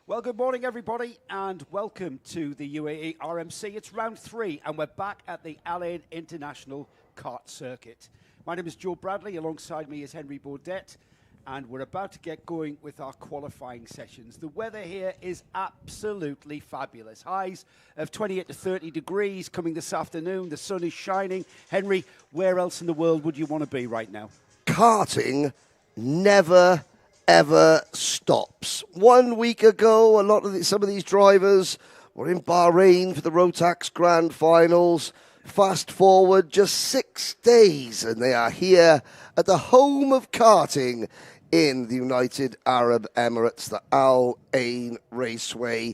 Well, good morning, everybody, and welcome to the UAE RMC. It's round 3, and we're back at the Al Ain International Kart Circuit. My name is Joe Bradley. Alongside me is Henry Baudet, and we're about to get going with our qualifying sessions. The weather here is absolutely fabulous. Highs of 28 to 30 degrees coming this afternoon. The sun is shining. Henry, where else in the world would you want to be right now? Karting never ever stops. 1 week ago, some of these drivers were in Bahrain for the Rotax Grand Finals. Fast forward just 6 days, and they are here at the home of karting in the United Arab Emirates, the Al Ain Raceway.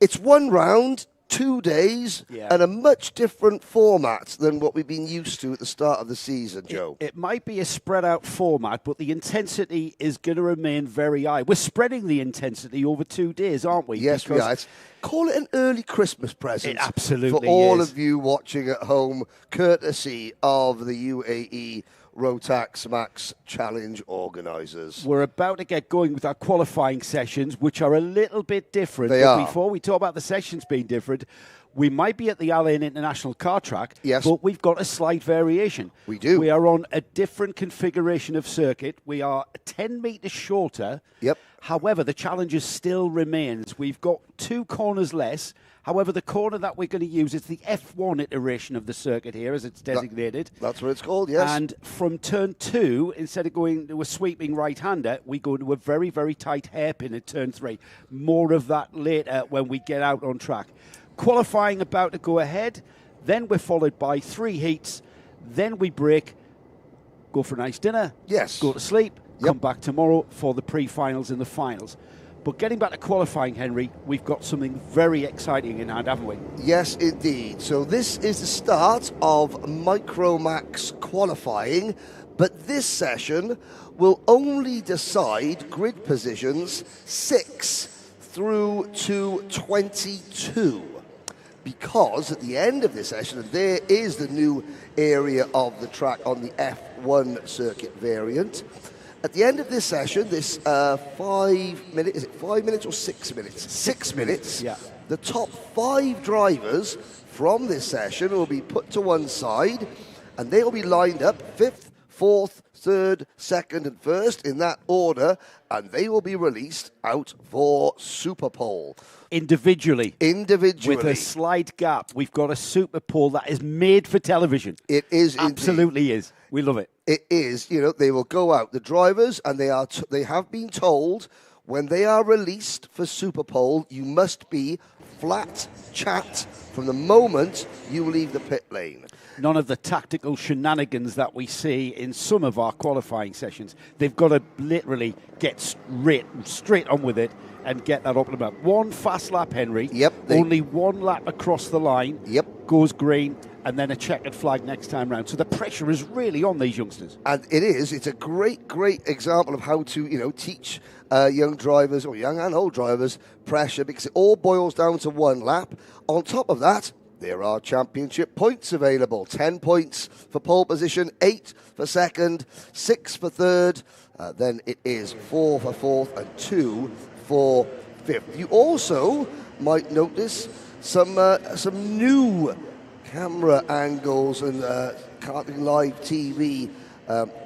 It's one round, 2 days, and a much different format than what we've been used to at the start of the season, Joe. It might be a spread-out format, but the intensity is going to remain very high. We're spreading the intensity over 2 days, aren't we? Yes, we are. Call it an early Christmas present. It absolutely for all is. of you watching at home, courtesy of the UAE Rotax Max Challenge organisers. We're about to get going with our qualifying sessions, which are a little bit different. They but are. Before we talk about the sessions being different, we might be at the Al Ain International Car Track, yes, but we've got a slight variation. We do. We are on a different configuration of circuit. We are 10 metres shorter. Yep. However, the challenge still remains. We've got 2 corners less. However, the corner that we're going to use is the F1 iteration of the circuit here, as it's designated. That's what it's called, yes. And from turn 2, instead of going to a sweeping right-hander, we go to a very, very tight hairpin at turn 3. More of that later when we get out on track. Qualifying about to go ahead. Then we're followed by 3 heats. Then we break, go for a nice dinner, yes, go to sleep, come back tomorrow for the pre-finals and the finals. But getting back to qualifying, Henry, we've got something very exciting in hand, haven't we? Yes, indeed. So this is the start of Micromax qualifying, but this session will only decide grid positions 6 through to 22. Because at the end of this session, and there is the new area of the track on the F1 circuit variant. At the end of this session, this 5 minutes, is it 5 minutes or 6 minutes? 6 minutes. Yeah. The top 5 drivers from this session will be put to one side, and they will be lined up 5th, 4th, 3rd, 2nd, and 1st in that order, and they will be released out for Superpole. Individually. Individually. With a slight gap. We've got a Superpole that is made for television. It is absolutely indeed. Is. We love it. It is. You know, they will go out. The drivers, and they have been told when they are released for Superpole, you must be flat chat from the moment you leave the pit lane. None of the tactical shenanigans that we see in some of our qualifying sessions. They've got to literally get straight on with it and get that optimum. One fast lap, Henry. Yep. Only one lap across the line. Yep. Goes green, and then a checkered flag next time round. So the pressure is really on these youngsters. And it is. It's a great, great example of how to, teach young drivers, or young and old drivers, pressure, because it all boils down to one lap. On top of that, there are championship points available. 10 points for pole position, 8 for second, 6 for third. Then it is 4 for fourth and 2 for fifth. You also might notice some new camera angles and Karting Live TV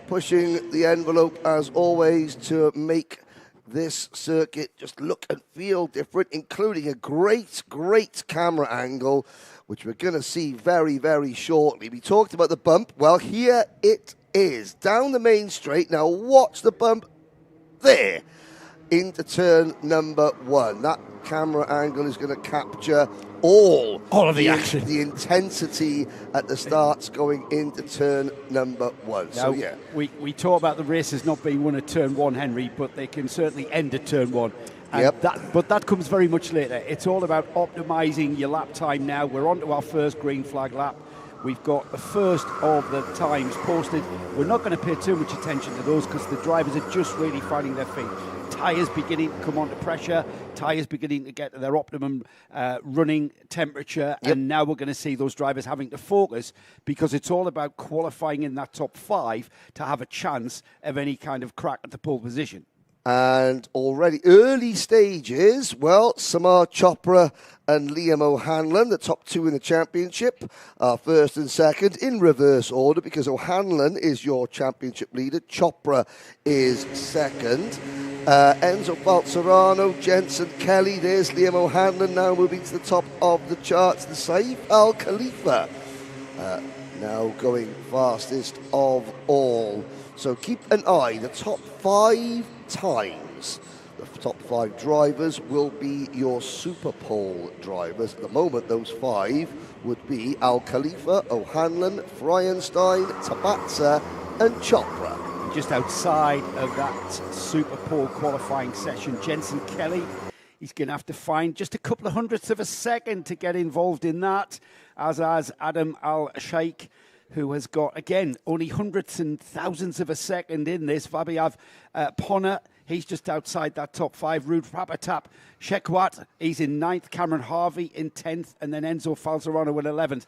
pushing the envelope as always to make this circuit just look and feel different, including a great, great camera angle, which we're going to see very, very shortly. We talked about the bump. Well, here it is, down the main straight. Now watch the bump there into turn number 1. That camera angle is going to capture all of the action. The intensity at the starts going into turn number 1. Now, so, yeah. We talk about the races not being won at turn 1, Henry, but they can certainly end at turn 1. And but that comes very much later. It's all about optimising your lap time now. We're on to our first green flag lap. We've got the first of the times posted. We're not going to pay too much attention to those because the drivers are just really finding their feet. Tyres beginning to come under pressure. Tyres beginning to get to their optimum running temperature. Yep. And now we're going to see those drivers having to focus because it's all about qualifying in that top 5 to have a chance of any kind of crack at the pole position. And already early stages, well, Samar Chopra and Liam O'Hanlon, the top two in the championship, are first and second in reverse order because O'Hanlon is your championship leader. Chopra is second. Enzo Falzarano, Jensen Kelly, there's Liam O'Hanlon now moving to the top of the charts. The Saif Al Khalifa now going fastest of all. So keep an eye, the top 5 times. The top 5 drivers will be your Superpole drivers. At the moment, those 5 would be Al Khalifa, O'Hanlon, Fryenstein, Tabazza and Chopra. Just outside of that Superpole qualifying session, Jensen Kelly, he's going to have to find just a couple of hundredths of a second to get involved in that, as has Adam Al-Sheikh, who has got, again, only hundredths and thousands of a second in this. Vabiav Ponna, he's just outside that top 5. Ruud Rapatap Shekwat, he's in 9th. Cameron Harvey in 10th. And then Enzo Falzarano in 11th.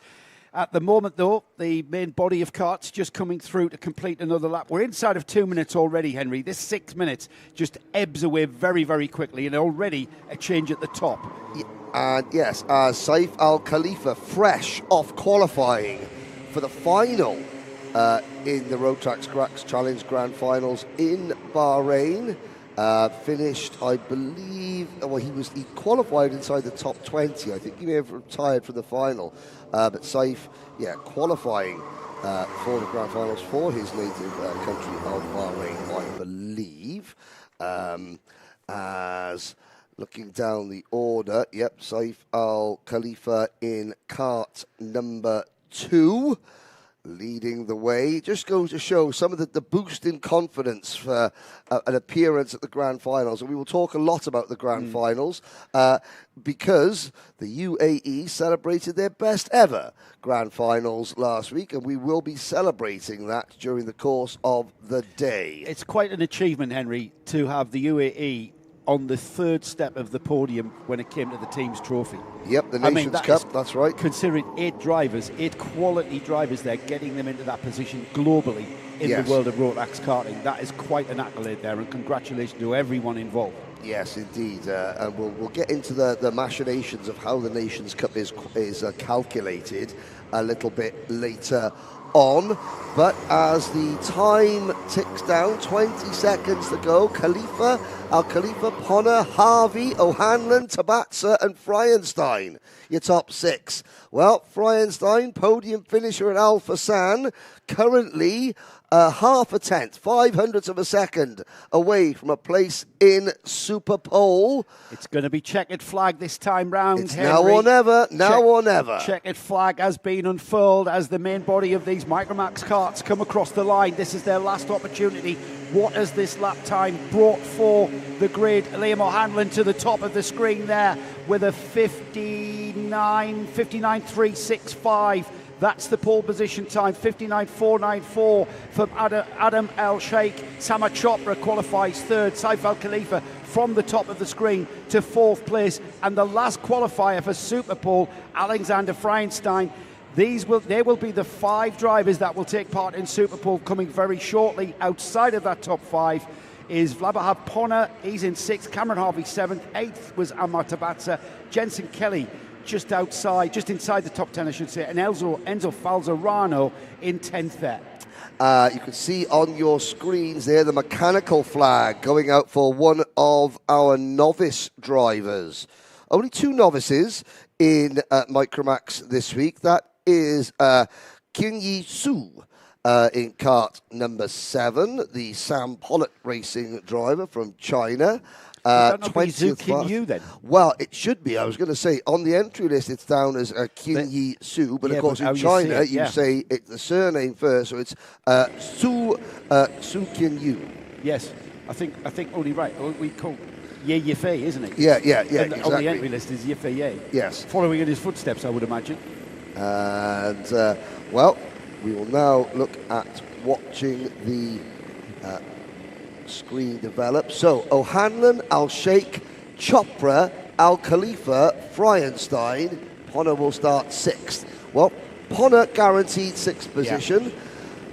At the moment, though, the main body of carts just coming through to complete another lap. We're inside of 2 minutes already, Henry. This 6 minutes just ebbs away very, very quickly, and already a change at the top. And yes, Saif Al Khalifa, fresh off qualifying for the final in the Road Tracks Challenge Grand Finals in Bahrain. Finished, I believe, well, he qualified inside the top 20. I think he may have retired from the final. But Saif, qualifying for the Grand Finals for his native country of Bahrain, I believe. As looking down the order, Saif Al Khalifa in kart number 2. Leading the way. Just goes to show some of the boost in confidence for an appearance at the Grand Finals. And we will talk a lot about the Grand Finals because the UAE celebrated their best ever Grand Finals last week, and we will be celebrating that during the course of the day. It's quite an achievement, Henry, to have the UAE on the 3rd step of the podium when it came to the team's trophy. Yep, the Nations Cup, that's right. Considering 8 drivers, 8 quality drivers there, getting them into that position globally in the world of road tracks karting, that is quite an accolade there, and congratulations to everyone involved. Yes, indeed, and we'll get into the machinations of how the Nations Cup is calculated a little bit later on. But as the time ticks down, 20 seconds to go, Khalifa, Al Khalifa, Ponna, Harvey, O'Hanlon, Tabazza and Fryenstein, your top 6. Well, Fryenstein, podium finisher at Al Fassan, currently half a tenth, 500ths of a second away from a place in Superpole. It's going to be checkered flag this time round, it's Henry. Now or never, now or never. Checkered flag has been unfurled as the main body of these Micromax carts come across the line. This is their last opportunity. What has this lap time brought for the grid? Liam O'Hanlon to the top of the screen there with a 59.365. That's the pole position time, 59.494 from Adam Al-Sheikh. Samar Chopra qualifies 3rd. Saif Al Khalifa from the top of the screen to 4th place. And the last qualifier for Superpole, Alexander Fryenstein. They will be the 5 drivers that will take part in Superpole coming very shortly. Outside of that top 5 is Vlabahav Ponna, he's in 6th. Cameron Harvey 7th. 8th was Amar Tabazza. Jensen Kelly just inside the top 10, I should say, and Enzo Falzarano in 10th there. You can see on your screens there the mechanical flag going out for one of our novice drivers. Only 2 novices in Micromax this week. That is Qingyi Su in kart number 7, the Sam Pollock Racing driver from China. 20th Yu then? Well, it should be. I was going to say, on the entry list, it's down as Qingyi Su, but of course in China, you say the surname first, so it's Su Qingyu. Yes, I think only right. We call Ye Yifei, isn't it? Yeah, exactly. On the entry list is Yifei Ye. Yes. Following in his footsteps, I would imagine. And, well, we will now look at watching the screen develop. So, O'Hanlon, Al-Sheikh, Chopra, Al Khalifa, Fryenstein. Ponna will start 6th. Well, Ponna guaranteed 6th position.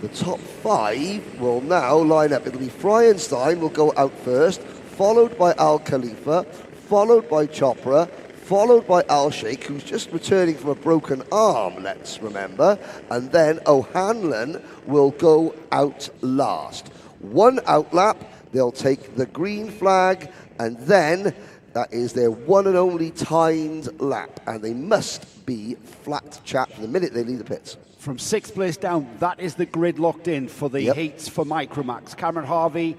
The top 5 will now line up. It'll be Fryenstein will go out first, followed by Al Khalifa, followed by Chopra, followed by Al Sheikh, who's just returning from a broken arm, let's remember, and then O'Hanlon will go out last. One out lap, they'll take the green flag, and then that is their one and only timed lap, and they must be flat chat the minute they leave the pits. From 6th place down, that is the grid locked in for the heats for Micromax. Cameron Harvey,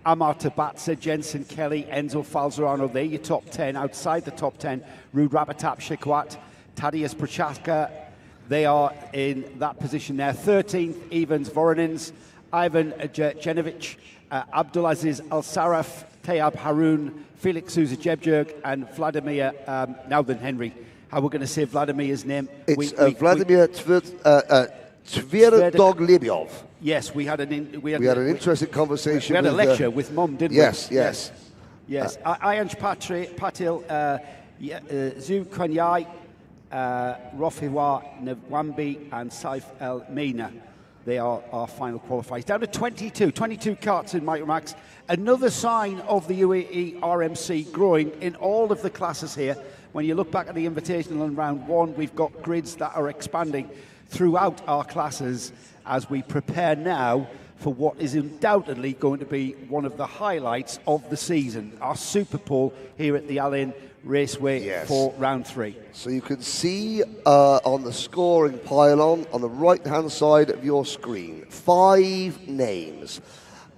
Amar Tabatsa, Jensen Kelly, Enzo Falzerano, they're your top 10. Outside the top 10, Ruud Rabatap Shikwat, Tadeusz Prochaska, they are in that position there. 13th, Evans Voronins, Ivan Jenovic, Abdulaziz Al-Saraf, Tayab Haroun, Felix Souza Jebjerg, and Vladimir Henry. How we're going to say Vladimir's name? It's Vladimir Tverdoglebov. Yes, we had an interesting conversation. We had a lecture with Mum, didn't we? Yes. Ayanj Patil, Zu Konyai, Rofiwa Nwambi, and Saif El Mina. They are our final qualifiers. Down to 22 carts in Micromax. Another sign of the UAE RMC growing in all of the classes here. When you look back at the Invitational in round 1, we've got grids that are expanding throughout our classes as we prepare now for what is undoubtedly going to be one of the highlights of the season, our Superpole here at the Al Ain Raceway for round 3. So you can see on the scoring pylon on the right-hand side of your screen, 5 names.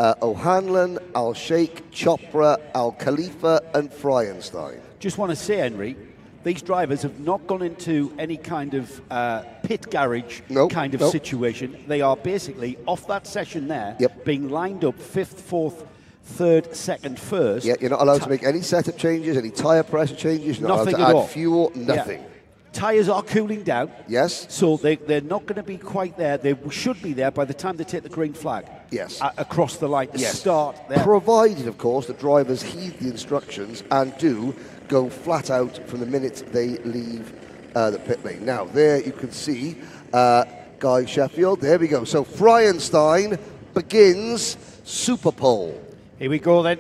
O'Hanlon, Al Sheikh, Chopra, Al Khalifa, and Fryenstein. Just want to say, Henry, these drivers have not gone into any kind of pit garage kind of situation. They are basically off that session there, being lined up 5th, 4th, 3rd, 2nd, 1st. Yeah, you're not allowed to make any setup changes, any tyre pressure changes, you're not nothing allowed to at add fuel, nothing. Yeah. Tyres are cooling down. Yes. So they're not going to be quite there. They should be there by the time they take the green flag. Yes. Across the line to start there. Provided, of course, the drivers heed the instructions and do go flat out from the minute they leave the pit lane. Now, there you can see Guy Sheffield. There we go. So Fryenstein begins Superpole. Here we go then.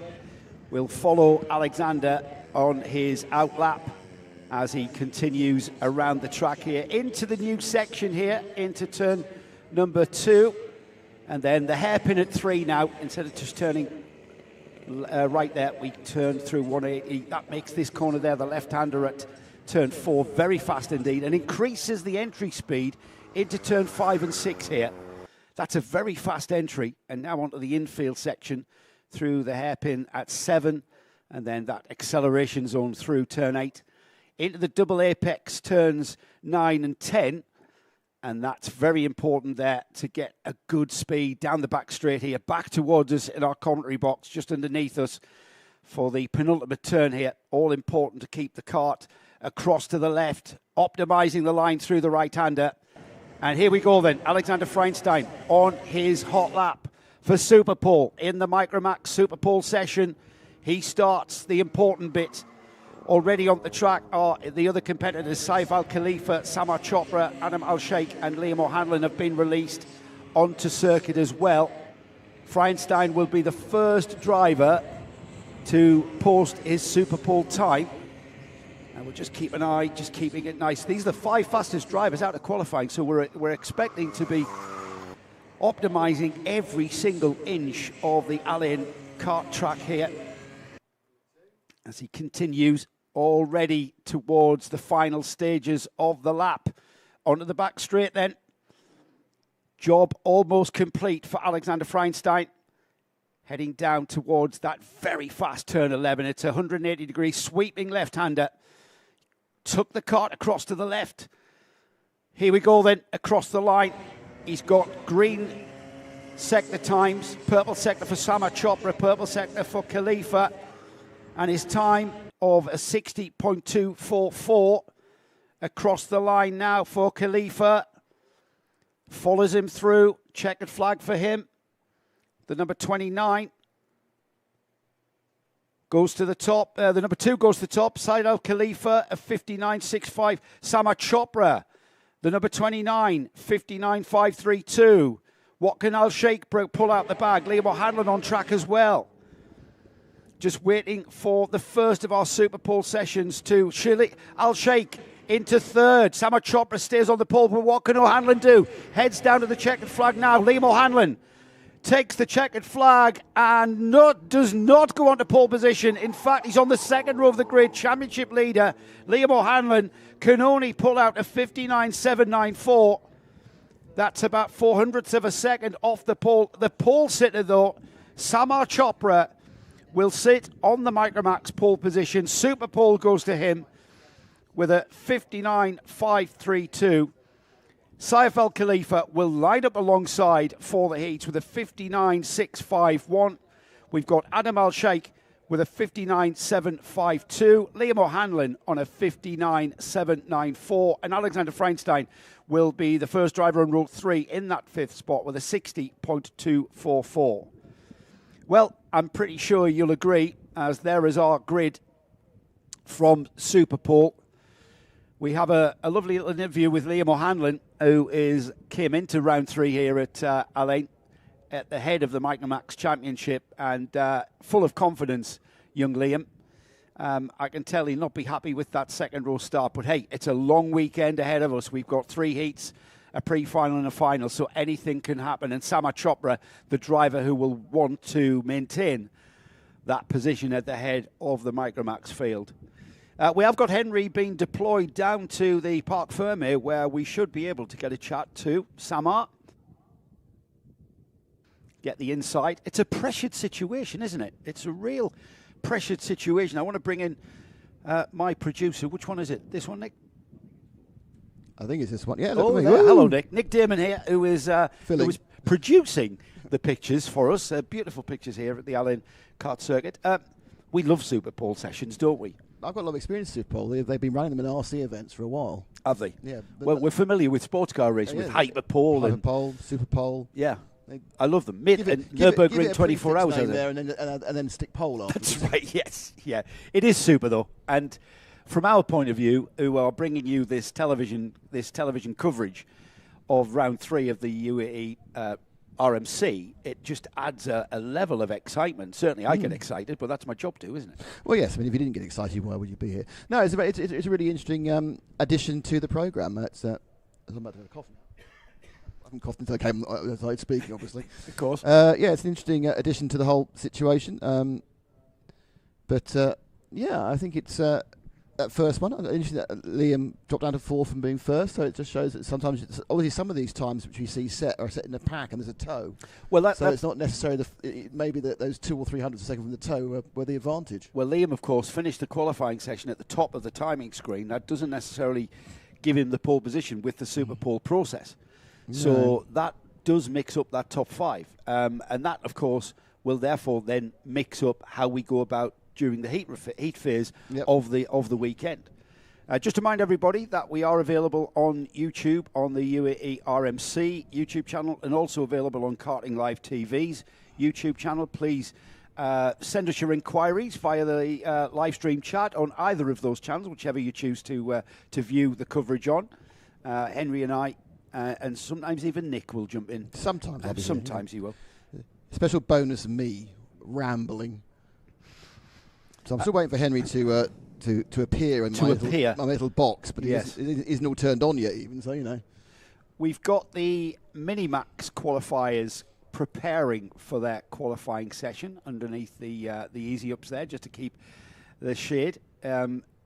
We'll follow Alexander on his outlap as he continues around the track here into the new section here, into turn number 2. And then the hairpin at 3 now, instead of just turning right there, we turn through 180. That makes this corner there, the left-hander at turn 4, very fast indeed, and increases the entry speed into turn 5 and 6 here. That's a very fast entry, and now onto the infield section through the hairpin at 7, and then that acceleration zone through turn 8. Into the double apex turns 9 and 10, and that's very important there to get a good speed down the back straight here, back towards us in our commentary box, just underneath us for the penultimate turn here. All important to keep the cart across to the left, optimising the line through the right-hander. And here we go then, Alexander Fryenstein on his hot lap for Superpole in the Micromax Superpole session. He starts the important bit. Already on the track are the other competitors. Saif Al Khalifa, Samar Chopra, Adam Al Sheikh and Liam O'Hanlon have been released onto circuit as well. Fryenstein will be the first driver to post his Superpole time. And we'll just keep an eye, just keeping it nice. These are the 5 fastest drivers out of qualifying, so we're expecting to be optimising every single inch of the Al Ain kart track here as he continues already towards the final stages of the lap. Onto the back straight then. Job almost complete for Alexander Fryenstein. Heading down towards that very fast turn 11. It's a 180 degree sweeping left-hander. Took the cart across to the left. Here we go then, across the line. He's got green sector times, purple sector for Samar Chopra, purple sector for Khalifa. And his time of a 60.244 across the line now for Khalifa. Follows him through, checkered flag for him. The number 29 goes to the top. The number 2 goes to the top. Said Al Khalifa, a 59.65. Samar Chopra, the number 29, 59.532. What can Al Sheikh pull out the bag? Liam O'Hanlon on track as well. Just waiting for the first of our Superpole sessions to Al Sheikh into third. Sama Chopra stays on the pole, but what can O'Hanlon do? Heads down to the checkered flag now. Liam O'Hanlon takes the checkered flag and does not go on to pole position. In fact, he's on the second row of the grid. Championship leader Liam O'Hanlon can only pull out a 59.794. That's about 400ths of a second off the pole. The pole sitter, though, Samar Chopra, will sit on the Micromax pole position. Superpole goes to him with a 59.532. Saif Al Khalifa will line up alongside for the heats with a 59.651. We've got Adam Al Sheikh with a 59.752. Liam O'Hanlon on a 59.794. And Alexander Feinstein will be the first driver on row 3 in that 5th spot with a 60.244. Well, I'm pretty sure you'll agree, as there is our grid from Superpole. We have a lovely little interview with Liam O'Hanlon, who came into round 3 here at Alain, at the head of the Micromax Championship, and full of confidence, young Liam. I can tell he'll not be happy with that second row start, but hey, it's a long weekend ahead of us. We've got 3 heats, a pre-final and a final, so anything can happen. And Sama Chopra, the driver who will want to maintain that position at the head of the Micromax field. We have got Henry being deployed down to the Parc Fermé, where we should be able to get a chat to Samar. Get the insight. It's a pressured situation, isn't it? It's a real pressured situation. I want to bring in my producer. Which one is it? This one, Nick? I think it's this one. Yeah. Oh, hello, Nick. Nick Damon here, who is producing the pictures for us. Beautiful pictures here at the Alain Kart Circuit. We love Superpole sessions, don't we? I've got a lot of experience with Superpole. They've been running them in RC events for a while. Have they? Yeah. Well, we're familiar with sports car racing, with Hyperpole. Hyperpole, Superpole. Yeah. I love them. Nürburgring 24 hours out there, and then stick pole after. That's right, yes. Yeah. It is super, though. And from our point of view, who are bringing you this television coverage of round 3 of the UAE RMC, it just adds a level of excitement. Certainly I get excited, but that's my job too, isn't it? Well, yes. I mean, if you didn't get excited, why would you be here? No, it's a really interesting addition to the programme. I'm about to have a cough now. I haven't coughed until I came outside speaking, obviously. Of course. Yeah, it's an interesting addition to the whole situation. But I think it's that first one. Interesting that Liam dropped down to 4th from being first, so it just shows that sometimes, obviously, some of these times which we see set are set in a pack and there's a tow. Well, it's not necessarily maybe those 200 or 300 a second from the tow were the advantage. Well, Liam, of course, finished the qualifying session at the top of the timing screen. That doesn't necessarily give him the pole position with the Superpole process. No. So that does mix up that top 5, and that, of course, will therefore then mix up how we go about during the heat phase of the weekend. Just to remind everybody that we are available on YouTube on the UAE RMC YouTube channel, and also available on Karting Live TV's YouTube channel. Please send us your inquiries via the live stream chat on either of those channels, whichever you choose to view the coverage on. Henry and I, and sometimes even Nick will jump in. Sometimes he will. Special bonus, me rambling. So I'm still waiting for Henry to appear in my little box, but it isn't all turned on yet, even, so you know. We've got the Minimax qualifiers preparing for their qualifying session underneath the easy ups there, just to keep the shade.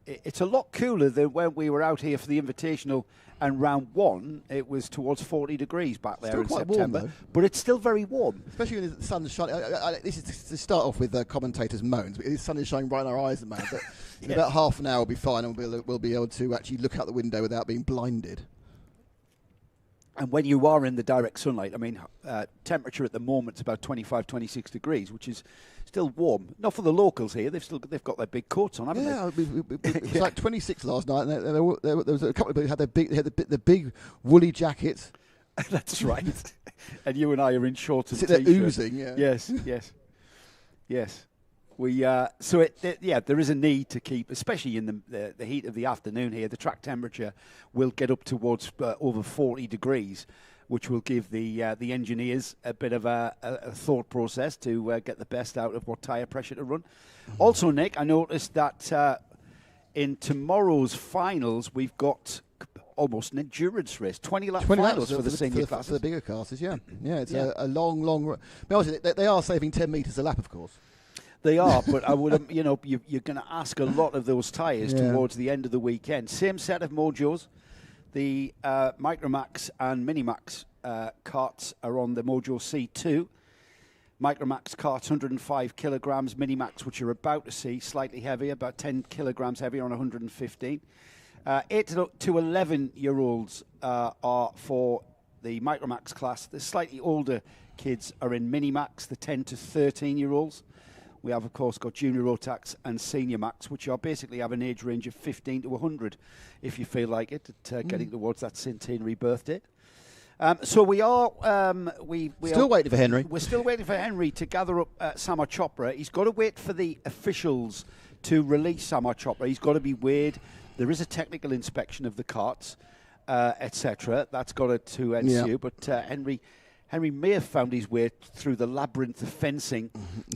It's a lot cooler than when we were out here for the Invitational and round 1. It was towards 40 degrees back there in September, warm, but it's still very warm. Especially when the sun's shining. This is to start off with commentators' moans, but the sun is shining right in our eyes at the moment. But in about half an hour we'll be fine, and we'll be able to actually look out the window without being blinded. And when you are in the direct sunlight, I mean, temperature at the moment is about 25, 26 degrees, which is still warm. Not for the locals here. They've got their big coats on, haven't they? It was like 26 last night, and there was a couple of people who had the big woolly jackets. That's right. And you and I are in shorts and t-shirts. They're oozing, yeah. Yes. There is a need to keep, especially in the heat of the afternoon here. The track temperature will get up towards over 40 degrees, which will give the engineers a bit of a thought process to get the best out of what tyre pressure to run. Also, Nick, I noticed that in tomorrow's finals, we've got almost an endurance race, 20-lap finals for the senior classes. For the bigger classes, yeah. It's a long. But obviously, they are saving 10 metres a lap, of course. They are, but I would, you're going to ask a lot of those tyres towards the end of the weekend. Same set of Mojos. The Micromax and Minimax carts are on the Mojo C2. Micromax carts 105 kilograms, Minimax, which are about to see, slightly heavier, about 10 kilograms heavier on 115. 8 to 11-year-olds are for the Micromax class. The slightly older kids are in Minimax, the 10 to 13-year-olds. We have, of course, got Junior Rotax and Senior Max, which are basically have an age range of 15 to 100, if you feel like it, at getting towards that centenary birthday. So we are... still waiting for Henry. We're still waiting for Henry to gather up Samar Chopra. He's got to wait for the officials to release Samar Chopra. He's got to be weighed. There is a technical inspection of the carts, etc. That's got to ensue. But Henry may have found his way through the labyrinth of fencing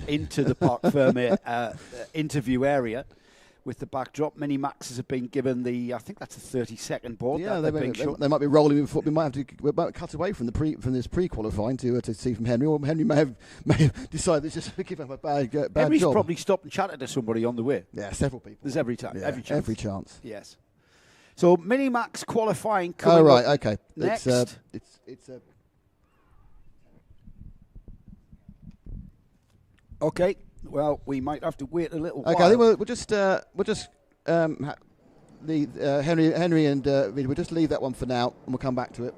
into the Parc Ferme interview area with the backdrop. Many Maxes have been given I think that's the 30-second board. Yeah, they might be rolling before. We might cut away from this pre-qualifying to see from Henry, or Henry may have decided to just give him a bad Henry's job. Probably stopped and chatted to somebody on the way. Yeah, several people. There's every chance. Yes. So Mini Max qualifying coming right, up okay. Next. It's Okay. Well, we might have to wait a little while. Okay, I think we'll just Henry and we'll just leave that one for now, and we'll come back to it.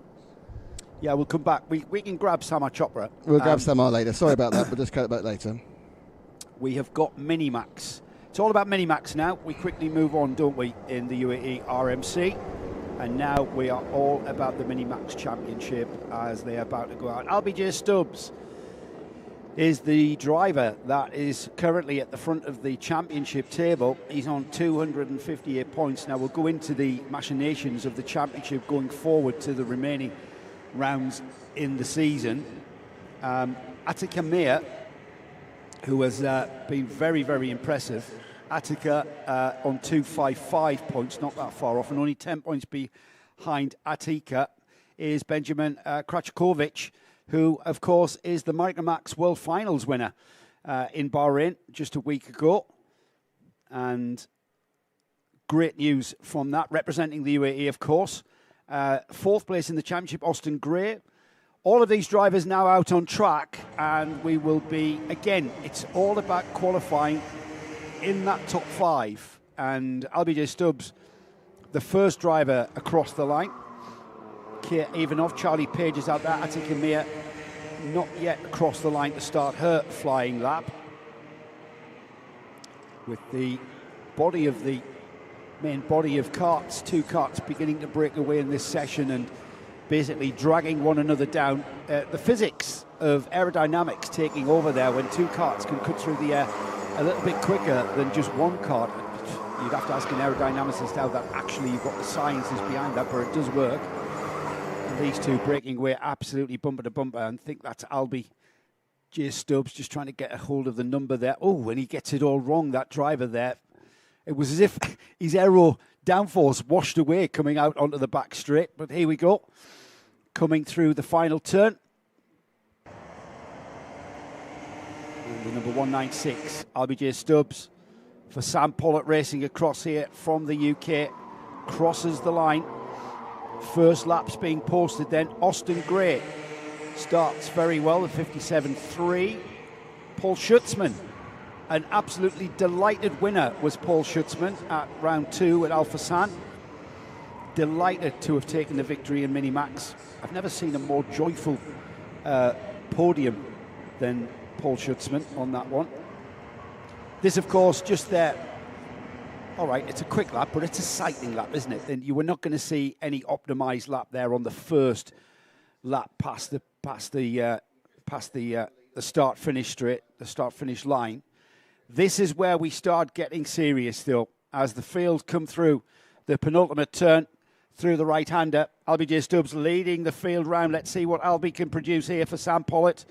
Yeah, we'll come back. We can grab Samar Chopra. We'll grab Samar later. Sorry about that. We'll just cut it back later. We have got Minimax. It's all about Minimax now. We quickly move on, don't we, in the UAE RMC. And now we are all about the Minimax Championship as they are about to go out. LBJ Stubbs is the driver that is currently at the front of the championship table. He's on 258 points. Now we'll go into the machinations of the championship going forward to the remaining rounds in the season. Attica Mir, who has been very, very impressive. Attica on 255 points, not that far off, and only 10 points behind Attica is Benjamin Krachkovic, who, of course, is the Micromax World Finals winner in Bahrain just a week ago. And great news from that, representing the UAE, of course. Fourth place in the championship, Austin Gray. All of these drivers now out on track, and we will be, again, it's all about qualifying in that top five. And LBJ Stubbs, the first driver across the line. Kia Ivanov, Charlie Page is out there. Attica Mir not yet across the line to start her flying lap. With the body of the main body of carts, two carts beginning to break away in this session and basically dragging one another down. The physics of aerodynamics taking over there when two carts can cut through the air a little bit quicker than just one cart. You'd have to ask an aerodynamicist how that actually you've got the sciences behind that, but it does work. These two breaking away absolutely bumper to bumper, and think that's Albie J. Stubbs just trying to get a hold of the number there. Oh, when he gets it all wrong, that driver there. It was as if his aero downforce washed away coming out onto the back straight, but here we go. Coming through the final turn. And the number 196, Albie J. Stubbs for Sam Pollock Racing across here from the UK. Crosses the line. First lap's being posted then. Austin Gray starts very well at 57.3. Paul Schutzman, an absolutely delighted winner was Paul Schutzman at round 2 at Al Fassan. Delighted to have taken the victory in Minimax. I've never seen a more joyful podium than Paul Schutzman on that one. This, of course, just there. All right, it's a quick lap, but it's a cycling lap, isn't it? And you were not going to see any optimised lap there on the first lap past the start-finish straight, the start-finish line. This is where we start getting serious, though, as the field come through the penultimate turn. through the right-hander. LBJ Stubbs leading the field round. Let's see what Albie can produce here for Sam Pollitt.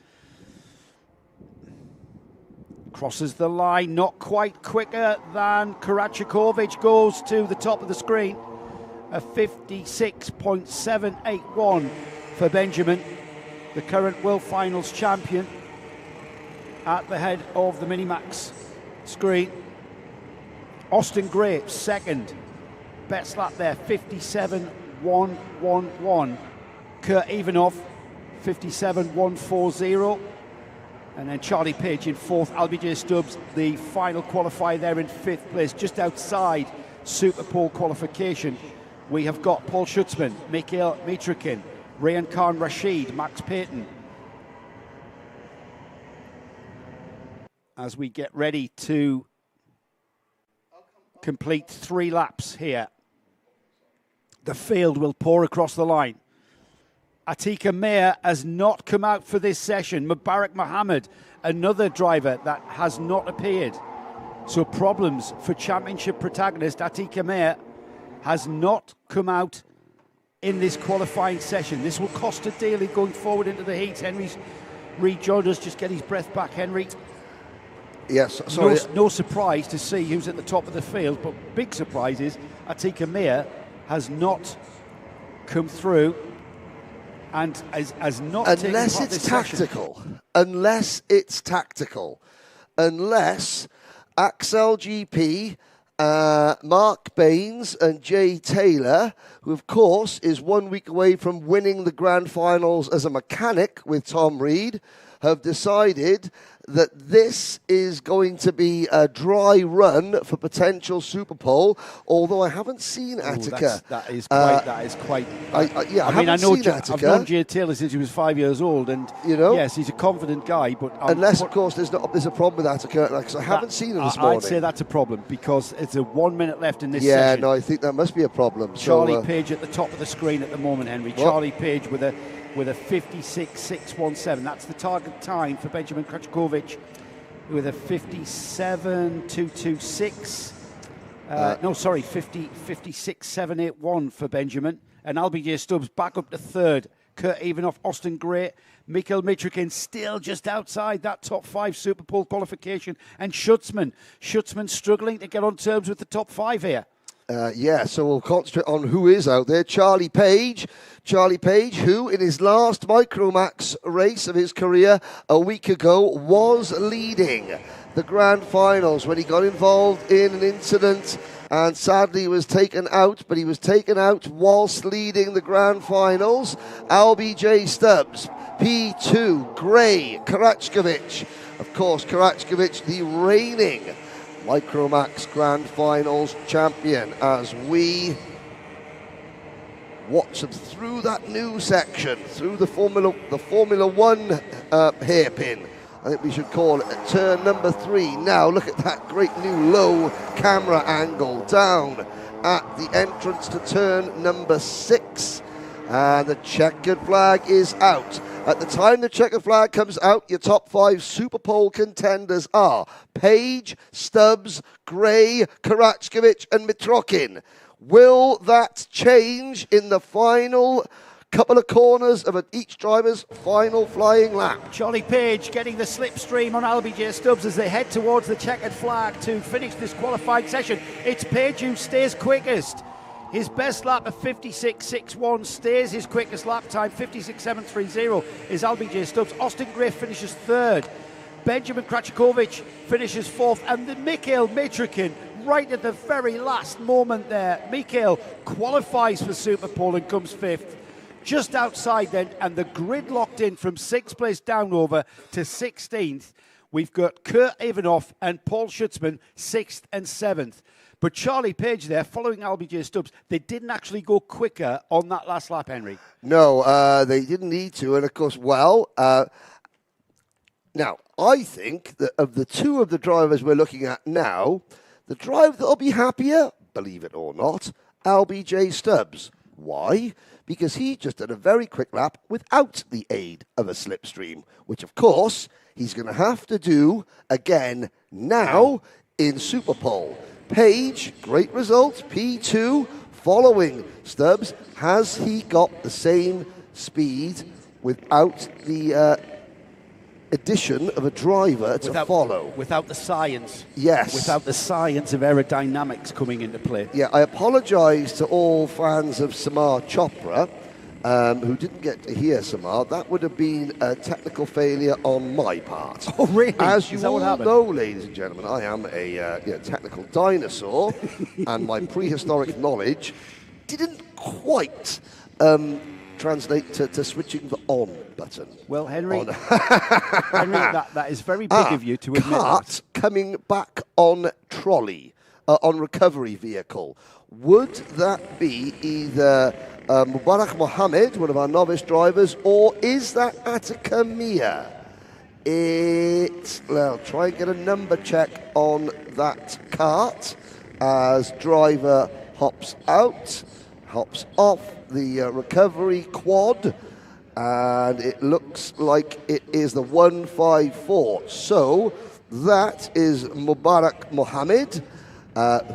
Crosses the line, not quite quicker than Karachakovic, goes to the top of the screen. A 56.781 for Benjamin, the current World Finals champion, at the head of the Minimax screen. Austin Gray, second. Best lap there, 57.111. Kurt Ivanov, 57.140. And then Charlie Page in fourth. LBJ Stubbs, the final qualifier there in fifth place, just outside Superpole qualification. We have got Paul Schutzman, Mikhail Mitrikin, Rayan Khan Rashid, Max Payton. As we get ready to complete 3 laps here, the field will pour across the line. Atika Meir has not come out for this session. Mubarak Mohammed, another driver that has not appeared. So problems for championship protagonist Atika Meir has not come out in this qualifying session. This will cost her dearly going forward into the heats. Henry's rejoined us. Just get his breath back, Henry. Yes, sorry. No surprise to see who's at the top of the field, but big surprise is Atika Meir has not come through and has not taken part unless it's tactical. Session. Unless it's tactical. Unless Axel GP, Mark Baines and Jay Taylor, who of course is 1 week away from winning the grand finals as a mechanic with Tom Reed, have decided that this is going to be a dry run for potential Superpole, although I haven't seen Attica. That is quite. I've known Jay Taylor since he was 5 years old, and yes, he's a confident guy. But unless, of course, there's a problem with Attica, because I haven't seen him this morning. I'd say that's a problem because it's a 1 minute left in this session. session. Yeah, no, I think that must be a problem. Charlie Page at the top of the screen at the moment, Henry. Charlie Page with a 56.617. That's the target time for Benjamin Krachakovic with a 57.226. 56.781 for Benjamin. And LBJ Stubbs back up to third. Kurt Ivanov, Austin Gray, Mikhail Mitrikin still just outside that top 5 Superpole qualification. And Schutzman struggling to get on terms with the top 5 here. So we'll concentrate on who is out there. Charlie Page, who in his last Micromax race of his career a week ago was leading the grand finals when he got involved in an incident and sadly was taken out, but he was taken out whilst leading the grand finals. LBJ Stubbs, P2, Gray, Karachkovic. Of course, Karachkovic, the reigning Micromax Grand Finals champion, as we watch them through that new section, through the Formula One hairpin. I think we should call it turn number 3. Now look at that great new low camera angle down at the entrance to turn number 6. And the checkered flag is out. At the time the checkered flag comes out, your top 5 Superpole contenders are Page, Stubbs, Gray, Karachkovic and Mitrokin. Will that change in the final couple of corners of each driver's final flying lap? Charlie Page getting the slipstream on LBJ Stubbs as they head towards the checkered flag to finish this qualifying session. It's Page who stays quickest. His best lap of 56.61 stays his quickest lap time. 56.730 is LBJ Stubbs. Austin Gray finishes third. Benjamin Krachakovic finishes fourth. And the Mikhail Mitrikin right at the very last moment there. Mikhail qualifies for Superpole and comes fifth. Just outside then, and the grid locked in from 6th place down over to 16th. We've got Kurt Ivanov and Paul Schutzman 6th and 7th. But Charlie Page there, following LBJ Stubbs, they didn't actually go quicker on that last lap, Henry. No, they didn't need to. And, of course, now, I think that of the 2 of the drivers we're looking at now, the driver that'll be happier, believe it or not, LBJ Stubbs. Why? Because he just did a very quick lap without the aid of a slipstream, which, of course, he's going to have to do again now in Superpole. Page, great result, P2 following Stubbs. Has he got the same speed without the addition of a driver to follow? Without the science. Yes. Without the science of aerodynamics coming into play. Yeah, I apologise to all fans of Samar Chopra who didn't get to hear Samar. That would have been a technical failure on my part. Oh, really? As you all know, ladies and gentlemen, I am a technical dinosaur, and my prehistoric knowledge didn't quite translate to switching the on button. Well, Henry, that is very big of you to admit Cart that. Coming back on trolley, on recovery vehicle. Would that be either Mubarak Mohammed, one of our novice drivers, or is that Attica Mia? Well, try and get a number check on that cart as driver hops off the recovery quad, and it looks like it is the 154. So that is Mubarak Mohammed,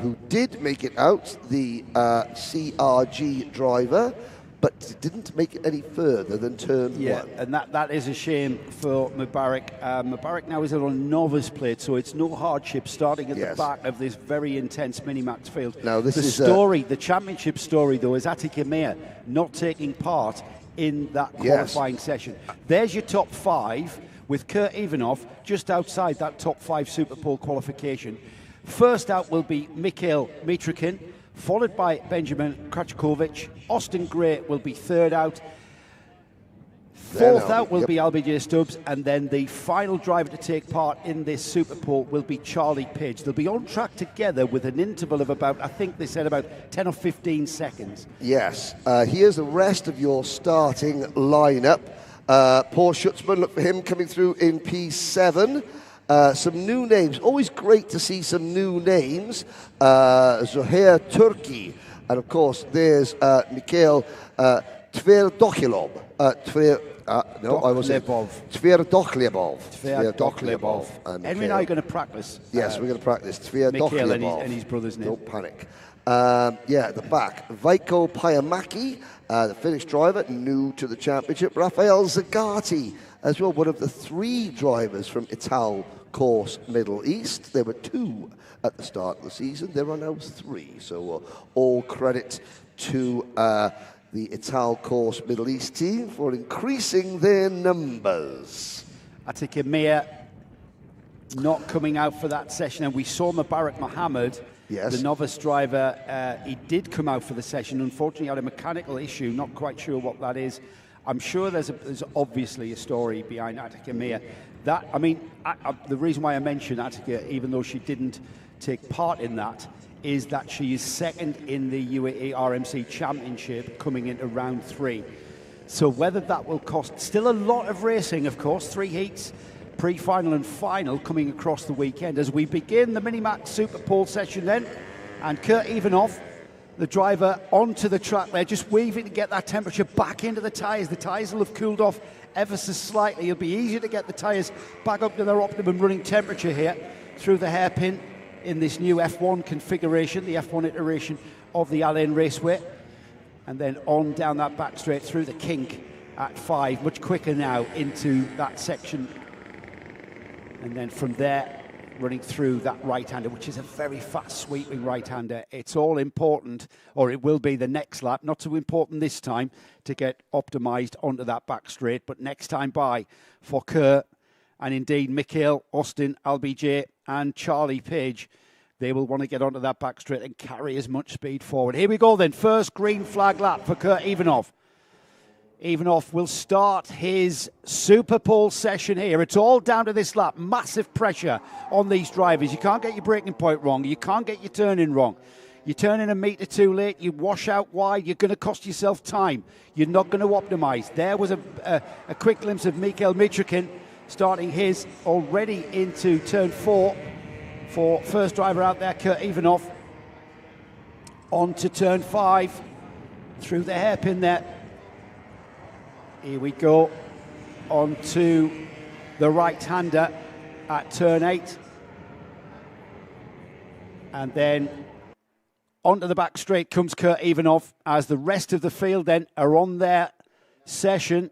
who did make it out, the CRG driver, but didn't make it any further than turn one. Yeah, and that is a shame for Mubarak. Mubarak now is on a novice plate, so it's no hardship starting at the back of this very intense mini-max field. Now this is the championship story, though, is Attica Mia not taking part in that qualifying session. There's your top 5, with Kurt Ivanov just outside that top 5 Superpole qualification. First out will be Mikhail Mitrikin, followed by Benjamin Krachkovic. Austin Gray will be third out. Fourth out will be LBJ Stubbs, and then the final driver to take part in this Superpole will be Charlie Page. They'll be on track together with an interval of about, I think they said about 10 or 15 seconds. Yes. Here's the rest of your starting lineup. Paul Schutzman, look for him coming through in P7. Some new names. Always great to see some new names. Zohair Turki. And of course, there's Mikhail Tverdokhilov. Tverdokhilov. Henry and I are going to practice. Yes, we're going to practice. Tverdokhilov. And his brother's name. Don't panic. At the back, Vaiko Payamaki, the Finnish driver, new to the championship. Rafael Zagati, as well, one of the 3 drivers from Ital Course Middle East. There were 2 at the start of the season. There are now 3. So all credit to the Ital Course Middle East team for increasing their numbers. Attica Mia not coming out for that session, and we saw Mubarak Mohammed, the novice driver. He did come out for the session. Unfortunately, had a mechanical issue. Not quite sure what that is. I'm sure there's obviously a story behind Attica Mia. The reason why I mention Attica, even though she didn't take part in that, is that she is second in the UAE RMC Championship coming into round 3. So whether that will cost, still a lot of racing, of course, 3 heats, pre-final and final coming across the weekend as we begin the Minimax Superpole session then. And Kurt Ivanov, the driver, onto the track there, just weaving to get that temperature back into the tyres. The tyres will have cooled off ever so slightly. It'll be easier to get the tyres back up to their optimum running temperature here through the hairpin in this new F1 configuration, the F1 iteration of the Al Ain Raceway. And then on down that back straight through the kink at 5, much quicker now into that section. And then from there, running through that right-hander, which is a very fast sweeping right-hander. It's all important, or it will be the next lap, not so important this time to get optimised onto that back straight, but next time by for Kurt and indeed Mikhail, Austin, LBJ and Charlie Page. They will want to get onto that back straight and carry as much speed forward. Here we go then, first green flag lap for Kurt Ivanov. Ivanov will start his Superpole session here. It's all down to this lap. Massive pressure on these drivers. You can't get your braking point wrong. You can't get your turning wrong. You turn in a metre too late, you wash out wide, you're going to cost yourself time. You're not going to optimise. There was a quick glimpse of Mikhail Mitrikin starting his already into turn 4 for first driver out there, Kurt Ivanov. On to turn 5, through the hairpin there. Here we go, on to the right-hander at turn 8. And then Onto the back straight comes Kurt Ivanov as the rest of the field then are on their session.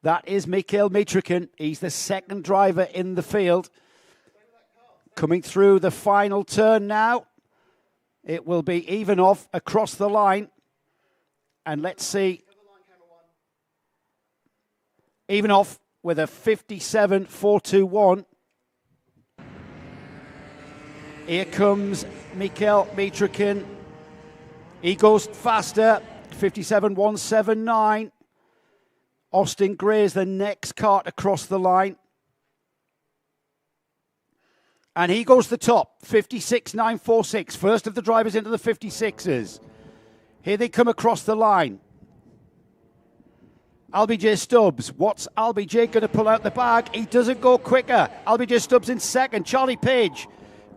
That is Mikhail Mitrokhin. He's the second driver in the field. Coming through the final turn now. It will be Ivanov across the line. And let's see. Ivanov with a 57.421. Here comes Mikhail Mitrokhin. He goes faster, 57.179. Austin Gray is the next kart across the line. And he goes the top, 56.946. First of the drivers into the 56s. Here they come across the line. LBJ Stubbs. What's LBJ going to pull out the bag? He doesn't go quicker. LBJ Stubbs in second. Charlie Page.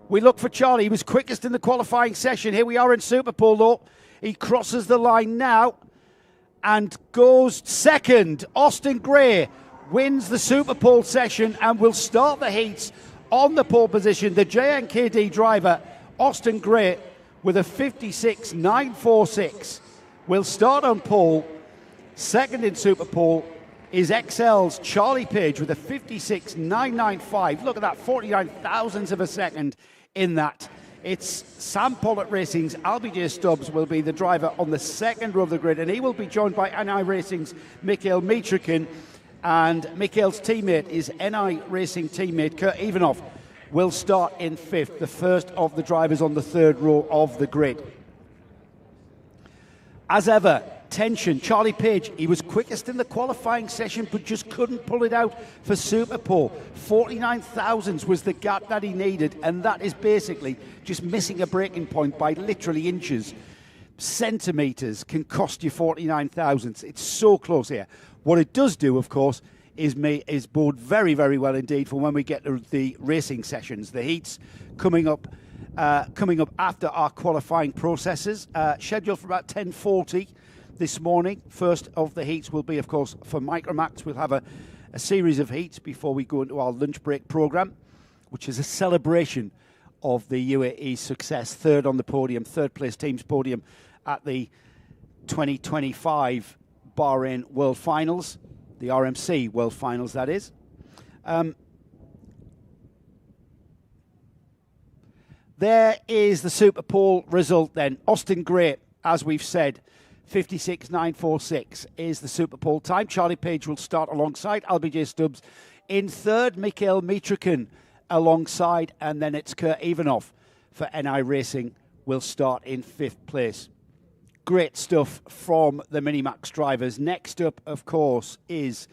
We look for Charlie. He was quickest in the qualifying session. Here we are in Superpole, though. He crosses the line now and goes second. Austin Gray wins the Superpole session and will start the heats on the pole position. The JNKD driver, Austin Gray, with a 56.946, will start on pole. Second in Superpole is XL's Charlie Page with a 56.995. Look at that, 49 thousandths of a second in that. It's Sam Pollitt Racing's LBJ Stubbs will be the driver on the second row of the grid, and he will be joined by NI Racing's Mikhail Mitrokhin, and Mikhail's teammate is NI Racing teammate Kurt Ivanov will start in fifth, the first of the drivers on the third row of the grid. As ever, tension. Charlie Page, he was quickest in the qualifying session but just couldn't pull it out for Superpole. 49 thousandths was the gap that he needed, and that is basically just missing a breaking point by literally inches. Centimetres can cost you 49 thousandths. It's so close here. What it does do, of course, is bode very, very well indeed for when we get to the racing sessions. The heats coming up after our qualifying processes, scheduled for about 10:40 this morning. First of the heats will be, of course, for Micromax. We'll have a series of heats before we go into our lunch break programme, which is a celebration of the UAE success. Third on the podium, third place team's podium at the 2025 Bahrain World Finals, the RMC World Finals, that is. There is the Superpole result then. Austin Gray, as we've said, 56.946 is the Superpole time. Charlie Page will start alongside LBJ Stubbs. In third, Mikhail Mitrokhin alongside, and then it's Kurt Ivanov for NI Racing will start in fifth place. Great stuff from the Minimax drivers. Next up, of course, is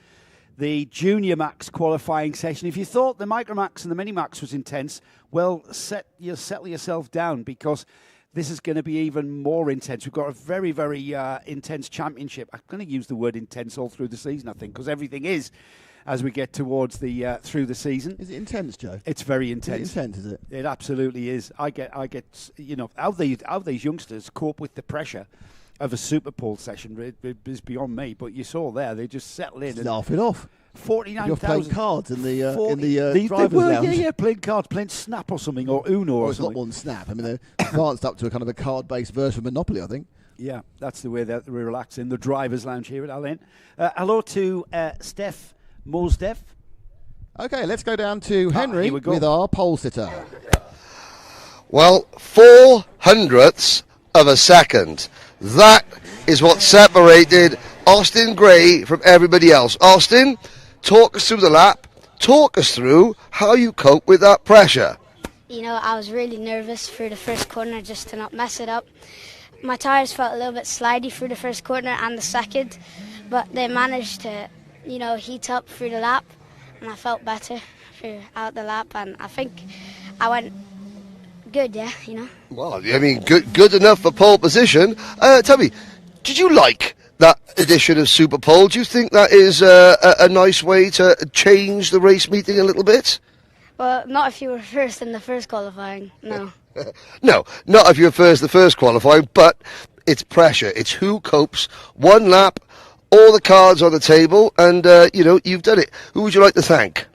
the Junior Max qualifying session. If you thought the Micromax and the Minimax was intense, well, settle yourself down, because this is going to be even more intense. We've got a very, very intense championship. I'm going to use the word intense all through the season, I think, because everything is as we get towards the through the season. Is it intense, Joe? It's very intense. Is it intense, is it? It absolutely is. I get, how these youngsters cope with the pressure of a Superpole session is beyond me. But you saw there, they just settle in. Laugh it off. 49,000. You're playing cards in the driver's lounge. Yeah, playing cards, playing Snap or something, or Uno or something. It's not one Snap. I mean, they're advanced up to a kind of a card-based version of Monopoly, I think. Yeah, that's the way that we relax in the driver's lounge here at Alain. Hello to Steph Mosdev. Okay, let's go down to Henry with our pole sitter. Well, 4/100ths of a second. That is what separated Austin Gray from everybody else. Austin, talk us through the lap. Talk us through how you cope with that pressure. You know, I was really nervous through the first corner just to not mess it up. My tyres felt a little bit slidey through the first corner and the second, but they managed to, heat up through the lap, and I felt better throughout the lap, and I think I went good, yeah. Well, I mean, good enough for pole position. Tell me, did you like that edition of Superpole? Do you think that is a nice way to change the race meeting a little bit? Well, not if you were first in the first qualifying, no. No, not if you're the first qualifying, but it's pressure. It's who copes. One lap, all the cards on the table, and, you've done it. Who would you like to thank?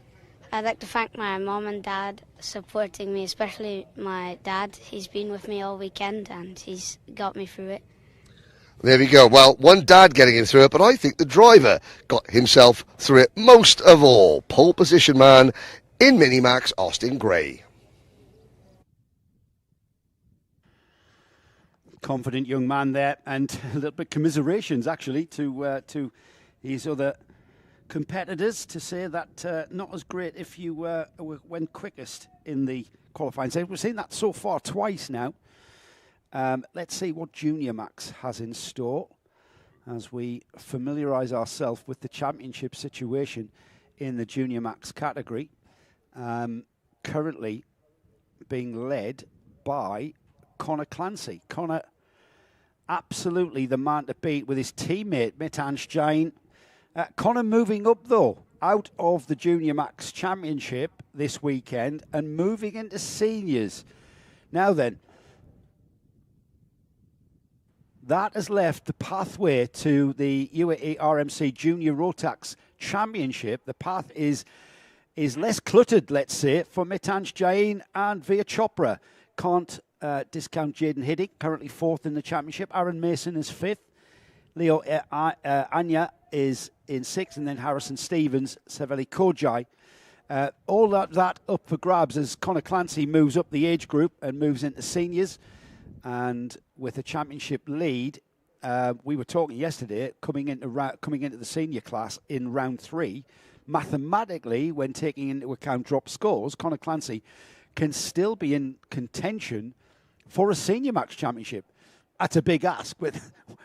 I'd like to thank my mom and dad supporting me, especially my dad. He's been with me all weekend and he's got me through it. There we go. Well, one dad getting him through it, but I think the driver got himself through it most of all. Pole position man in Minimax, Austin Gray. Confident young man there, and a little bit commiserations actually to his other competitors, to say that not as great if you went quickest in the qualifying stage. We've seen that so far twice now. Let's see what Junior Max has in store as we familiarise ourselves with the championship situation in the Junior Max category. Currently being led by Connor Clancy. Connor, absolutely the man to beat with his teammate Mitansh Jain. Connor moving up though, out of the Junior Max Championship this weekend and moving into seniors. Now then, that has left the pathway to the UAE RMC Junior Rotax Championship. The path is less cluttered, let's say, for Mitansh Jain and Veer Chopra. Can't discount Jaden Hiddick, currently 4th in the championship. Aaron Mason is 5th. Leo Anya is in 6th, and then Harrison Stevens, Saveli Kojai. All that up for grabs as Connor Clancy moves up the age group and moves into seniors. And with a championship lead, we were talking yesterday, coming into the senior class in round 3, mathematically, when taking into account drop scores, Connor Clancy can still be in contention for a senior max championship. That's a big ask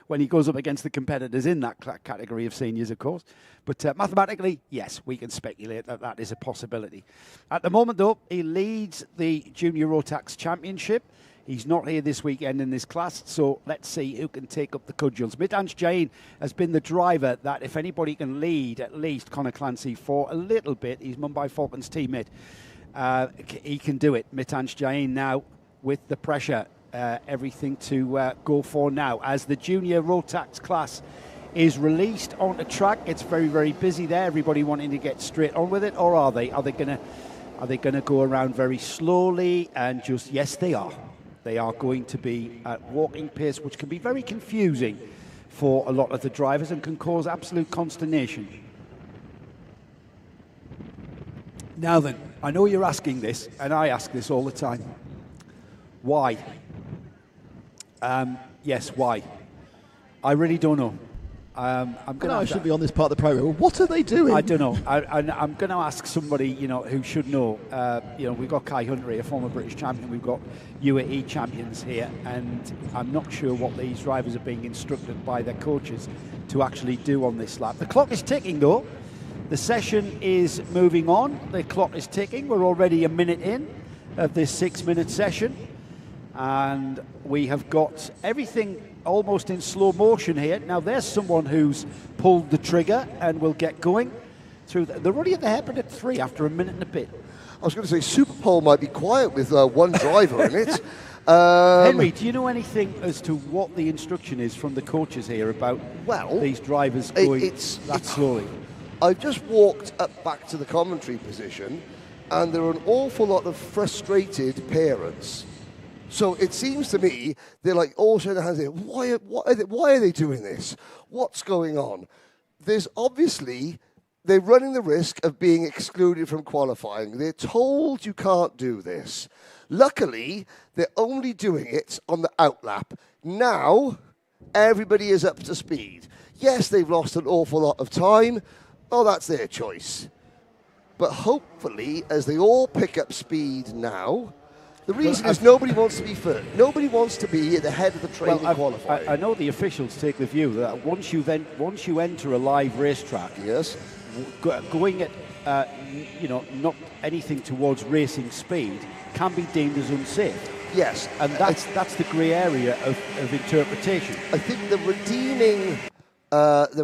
when he goes up against the competitors in that category of seniors, of course. But mathematically, yes, we can speculate that that is a possibility. At the moment, though, he leads the Junior Rotax Championship. He's not here this weekend in this class, so let's see who can take up the cudgels. Mitansh Jain has been the driver that if anybody can lead at least Connor Clancy for a little bit, he's Mumbai Falcons teammate, he can do it. Mitansh Jain now with the pressure, everything to go for now. As the Junior Rotax class is released onto track, it's very, very busy there. Everybody wanting to get straight on with it, or are they? Are they going to go around very slowly and just, yes, they are. They are going to be at walking pace, which can be very confusing for a lot of the drivers and can cause absolute consternation. Now then, I know you're asking this, and I ask this all the time. Why? Yes, why? I really don't know. I should be on this part of the program. What are they doing? I don't know. I'm going to ask somebody, who should know. We've got Kai Hunter here, former British champion. We've got UAE champions here, and I'm not sure what these drivers are being instructed by their coaches to actually do on this lap. The clock is ticking, though. The session is moving on. The clock is ticking. We're already a minute in of this 6-minute session, and we have got everything almost in slow motion here. Now there's someone who's pulled the trigger and will get going through. They're already at the hairpin at 3 after a minute and a bit. I was going to say Superpole might be quiet with one driver in it. Henry, do you know anything as to what the instruction is from the coaches here about these drivers going that slowly? I've just walked up back to the commentary position, and there are an awful lot of frustrated parents. So it seems to me they're like all shaking their hands here. Why are they doing this? What's going on? There's obviously, they're running the risk of being excluded from qualifying. They're told you can't do this. Luckily, they're only doing it on the outlap. Now, everybody is up to speed. Yes, they've lost an awful lot of time. Oh, that's their choice. But hopefully, as they all pick up speed now, the reason is nobody wants to be first. Nobody wants to be at the head of the train in qualifying. I know the officials take the view that once you enter a live racetrack, yes, going at not anything towards racing speed can be deemed as unsafe. Yes, and that's the grey area of interpretation. I think the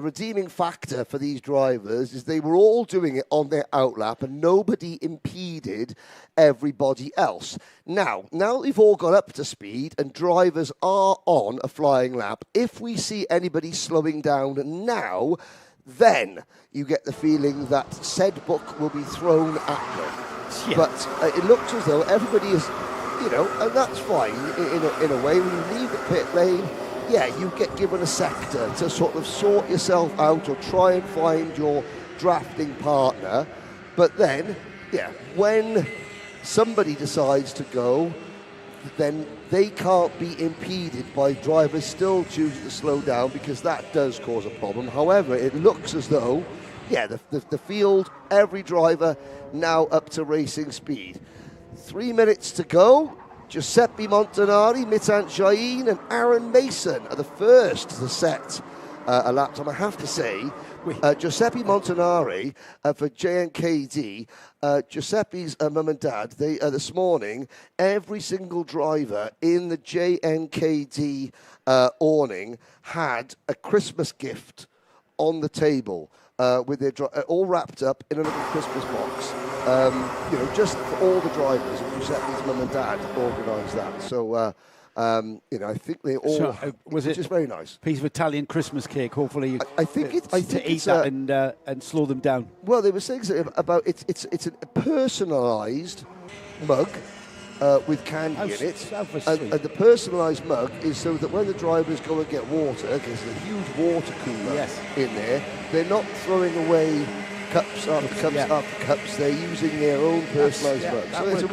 redeeming factor for these drivers is they were all doing it on their outlap and nobody impeded everybody else. Now they've all got up to speed and drivers are on a flying lap. If we see anybody slowing down now, then you get the feeling that said book will be thrown at them. Yeah. But it looks as though everybody is, and that's fine in a way. When you leave the pit lane, you get given a sector to sort of sort yourself out or try and find your drafting partner. But then, when somebody decides to go, then they can't be impeded by drivers still choosing to slow down, because that does cause a problem. However, it looks as though, the field, every driver now up to racing speed. 3 minutes to go. Giuseppe Montanari, Mitan Jain and Aaron Mason are the first to set a lap time. I have to say, Giuseppe Montanari for JNKD, Giuseppe's mum and dad, they this morning, every single driver in the JNKD awning had a Christmas gift on the table with their all wrapped up in a little Christmas box. Just for all the drivers, Giuseppe's mum and dad organised that. So. I think they all was it just very nice. Piece of Italian Christmas cake. Hopefully, I think to eat that and slow them down. Well, they were saying about it's a personalised mug with candy in it, and the personalised mug is so that when the drivers go and get water, because there's a huge water cooler in there, they're not throwing away cups after cups after cups. They're using their own personalised mug. So it's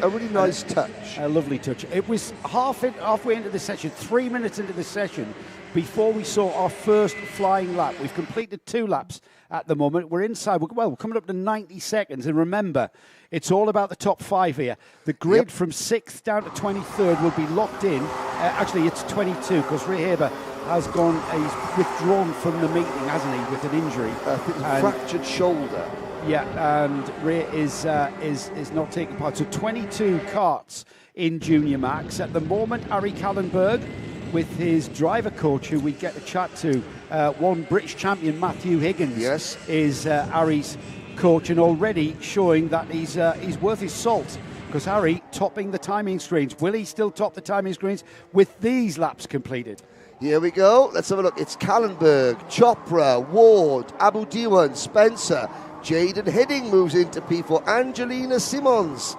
a really nice touch. A lovely touch. It was halfway into the session, 3 minutes into the session, before we saw our first flying lap. We've completed 2 laps at the moment. We're inside. We're coming up to 90 seconds. And remember, it's all about the top 5 here. The grid from 6th down to 23rd will be locked in. Actually, it's 22 because Ray Haber has he's withdrawn from the meeting, hasn't he, with an injury. Fractured shoulder. Yeah, and Ray is not taking part. So 22 karts in Junior Max. At the moment, Ari Kallenberg, with his driver coach, who we get to chat to, one British champion, Matthew Higgins, is Ari's coach, and already showing that he's worth his salt, because Ari topping the timing screens. Will he still top the timing screens with these laps completed? Here we go. Let's have a look. It's Kallenberg, Chopra, Ward, Abu Diwan, Spencer. Jaden Hidding moves into P4. Angelina Simons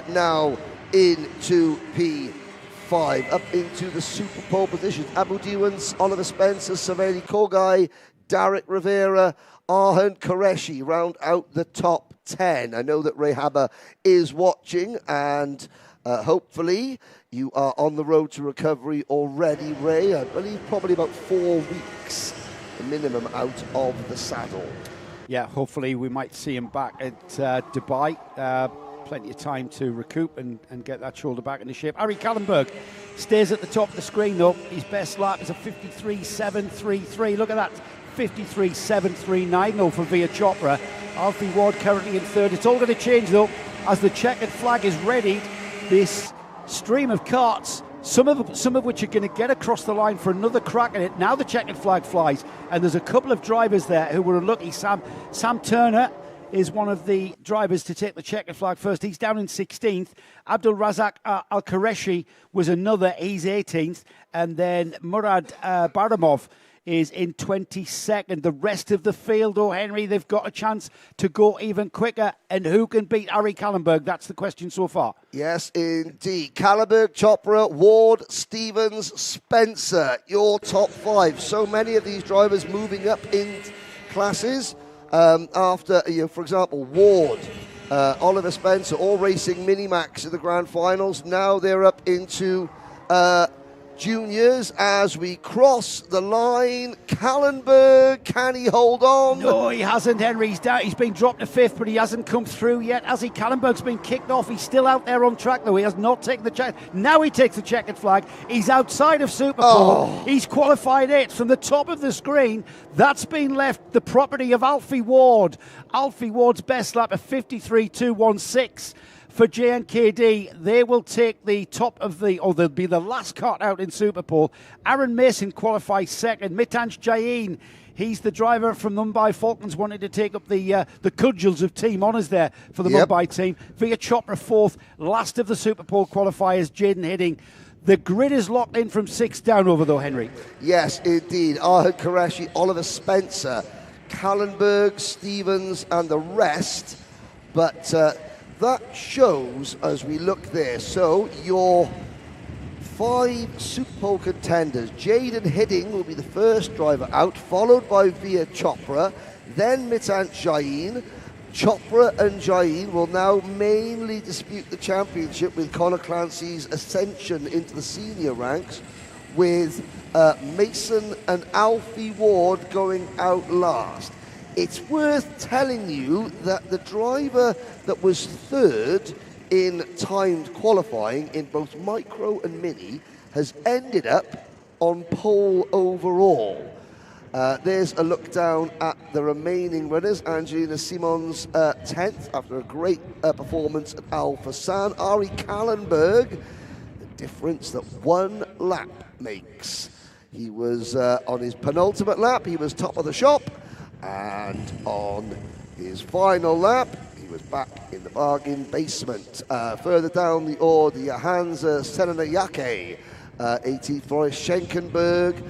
now into P5. Up into the super pole position. Abu Diwan's, Oliver Spencer, Saveli Kogai, Derek Rivera, Arhan Qureshi round out the top 10. I know that Ray Haber is watching, and hopefully you are on the road to recovery already, Ray. I believe probably about 4 weeks minimum out of the saddle. Yeah, hopefully we might see him back at Dubai. Plenty of time to recoup and get that shoulder back into shape. Ari Kallenberg stays at the top of the screen, though. His best lap is a 53.733. Look at that, 53.739, though, for Via Chopra. Alfie Ward currently in 3rd. It's all going to change, though, as the checkered flag is readied. This stream of karts, some of which are going to get across the line for another crack at it. Now the checkered flag flies, and there's a couple of drivers there who were unlucky. Sam Turner is one of the drivers to take the checkered flag first. He's down in 16th. Abdul Razak Al-Qureshi was another. He's 18th. And then Murad Baramov is in 22nd. The rest of the field, Henry, they've got a chance to go even quicker. And who can beat Ari Kallenberg? That's the question so far. Yes, indeed. Kallenberg, Chopra, Ward, Stevens, Spencer, your top 5. So many of these drivers moving up in classes. After, for example, Ward, Oliver Spencer, all racing Minimax in the grand finals. Now they're up into juniors as we cross the line. Kallenberg, can he hold on? No, he hasn't, Henry. He's down. He's been dropped to 5th, but he hasn't come through yet. Has he? Kallenberg's been kicked off. He's still out there on track, though. He has not taken the check. Now he takes the checkered flag. He's outside of Superpole. Oh. He's qualified 8th from the top of the screen. That's been left the property of Alfie Ward. Alfie Ward's best lap of 53.216. For JNKD, they will take the top of they'll be the last cart out in Superpole. Aaron Mason qualifies 2nd. Mitansh Jain, he's the driver from Mumbai Falcons, wanted to take up the cudgels of team honours there for the Mumbai team. Via Chopra 4th, last of the Superpole qualifiers, Jaden Hidding. The grid is locked in from 6 down over, though, Henry. Yes, indeed. Arhan Qureshi, Oliver Spencer, Kallenberg, Stevens, and the rest. But that shows as we look there. So your 5 Superpole contenders. Jaden Hidding will be the first driver out, followed by Via Chopra, then Mitant Jain. Chopra and Jain will now mainly dispute the championship with Conor Clancy's ascension into the senior ranks, with Mason and Alfie Ward going out last. It's worth telling you that the driver that was third in timed qualifying in both micro and mini has ended up on pole overall. There's a look down at the remaining runners. Angelina Simons 10th after a great performance at Alpha San. Ari Kallenberg, the difference that 1 lap makes. He was on his penultimate lap, he was top of the shop, and on his final lap, he was back in the bargain basement. Further down the order, Hans Senanayake, 18th, Forrest Schenkenberg.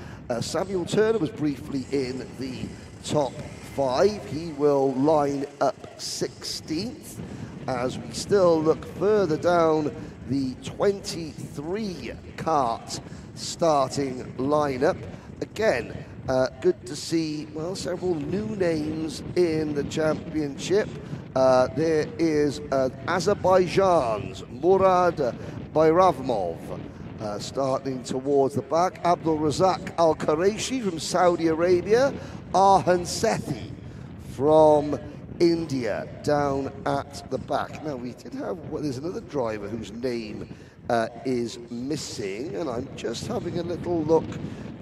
Samuel Turner was briefly in the top 5. He will line up 16th as we still look further down the 23 kart starting lineup. Again, good to see, well, several new names in the championship. There is Azerbaijan's Murad Bayravmov starting towards the back. Abdul Razak Al Qureshi from Saudi Arabia. Arhan Sethi from India down at the back. Now we did have, well, there's another driver whose name is missing, and I'm just having a little look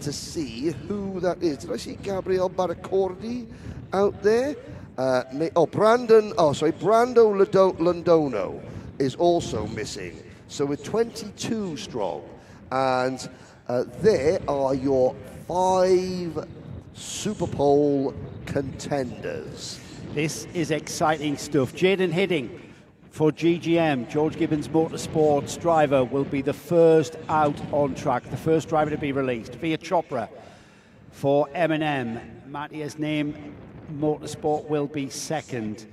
to see who that is. Did I see Gabriel Baracordi out there? Brando Londono is also missing. So we're 22 strong, and there are your 5 Superpole contenders. This is exciting stuff. Jaden Hidding for GGM, George Gibbons Motorsports driver, will be the first out on track, the first driver to be released. Via Chopra for M&M, Matthias Name Motorsport will be second.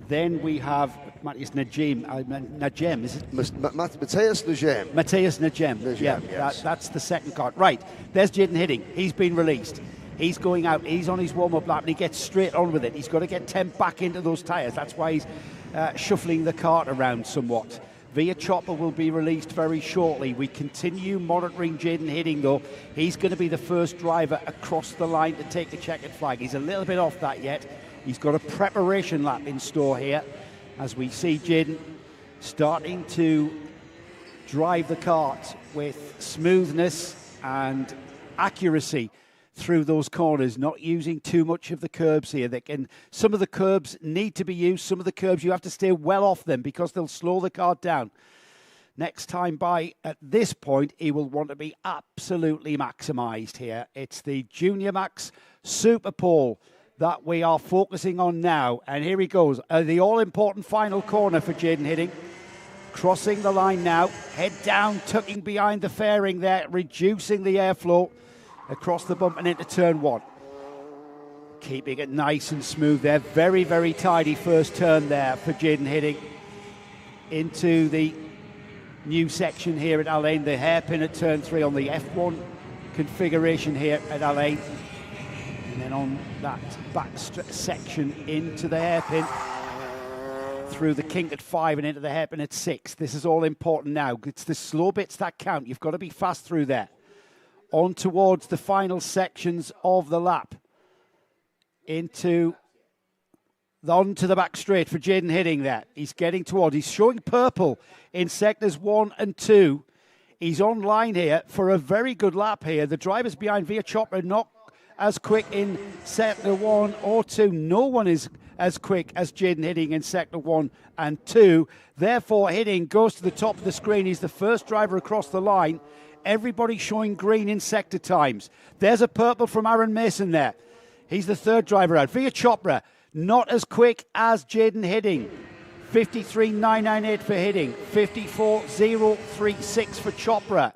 Then we have Matthias Najem, is it? Matthias Najem. Matthias Najem, yeah, yes. That's the second card. Right, there's Jaden Hidding. He's been released. He's going out, he's on his warm-up lap, and he gets straight on with it. He's got to get 10 back into those tyres. That's why he's shuffling the cart around somewhat. Via Chopper will be released very shortly. We continue monitoring Jaden Hidding, though. He's going to be the first driver across the line to take the checkered flag. He's a little bit off that yet. He's got a preparation lap in store here, as we see Jaden starting to drive the kart with smoothness and accuracy through those corners, not using too much of the curbs here. Some of the curbs need to be used. Some of the curbs you have to stay well off them because they'll slow the car down. Next time by, at this point, he will want to be absolutely maximised here. It's the Junior Max Superpole that we are focusing on now. And here he goes, the all-important final corner for Jaden Hidding. Crossing the line now, head down, tucking behind the fairing there, reducing the airflow across the bump and into turn 1. Keeping it nice and smooth there. Very, very tidy first turn there for Jaden Hidding. Into the new section here at Alain, the hairpin at turn 3 on the F1 configuration here at Alain. And then on that back section into the hairpin, through the kink at 5 and into the hairpin at 6. This is all important now. It's the slow bits that count. You've got to be fast through there. On towards the final sections of the lap. Onto the back straight for Jaden Hidding there. He's getting towards. He's showing purple in sectors 1 and 2. He's on line here for a very good lap here. The drivers behind Via Chopper not as quick in sector 1 or 2. No one is as quick as Jaden Hidding in sector 1 and 2. Therefore, Hidding goes to the top of the screen. He's the first driver across the line. Everybody showing green in sector times. There's a purple from Aaron Mason there. He's the third driver out. Via Chopra, not as quick as Jaden Hidding. 53.998 for Hidding. 54.036 for Chopra.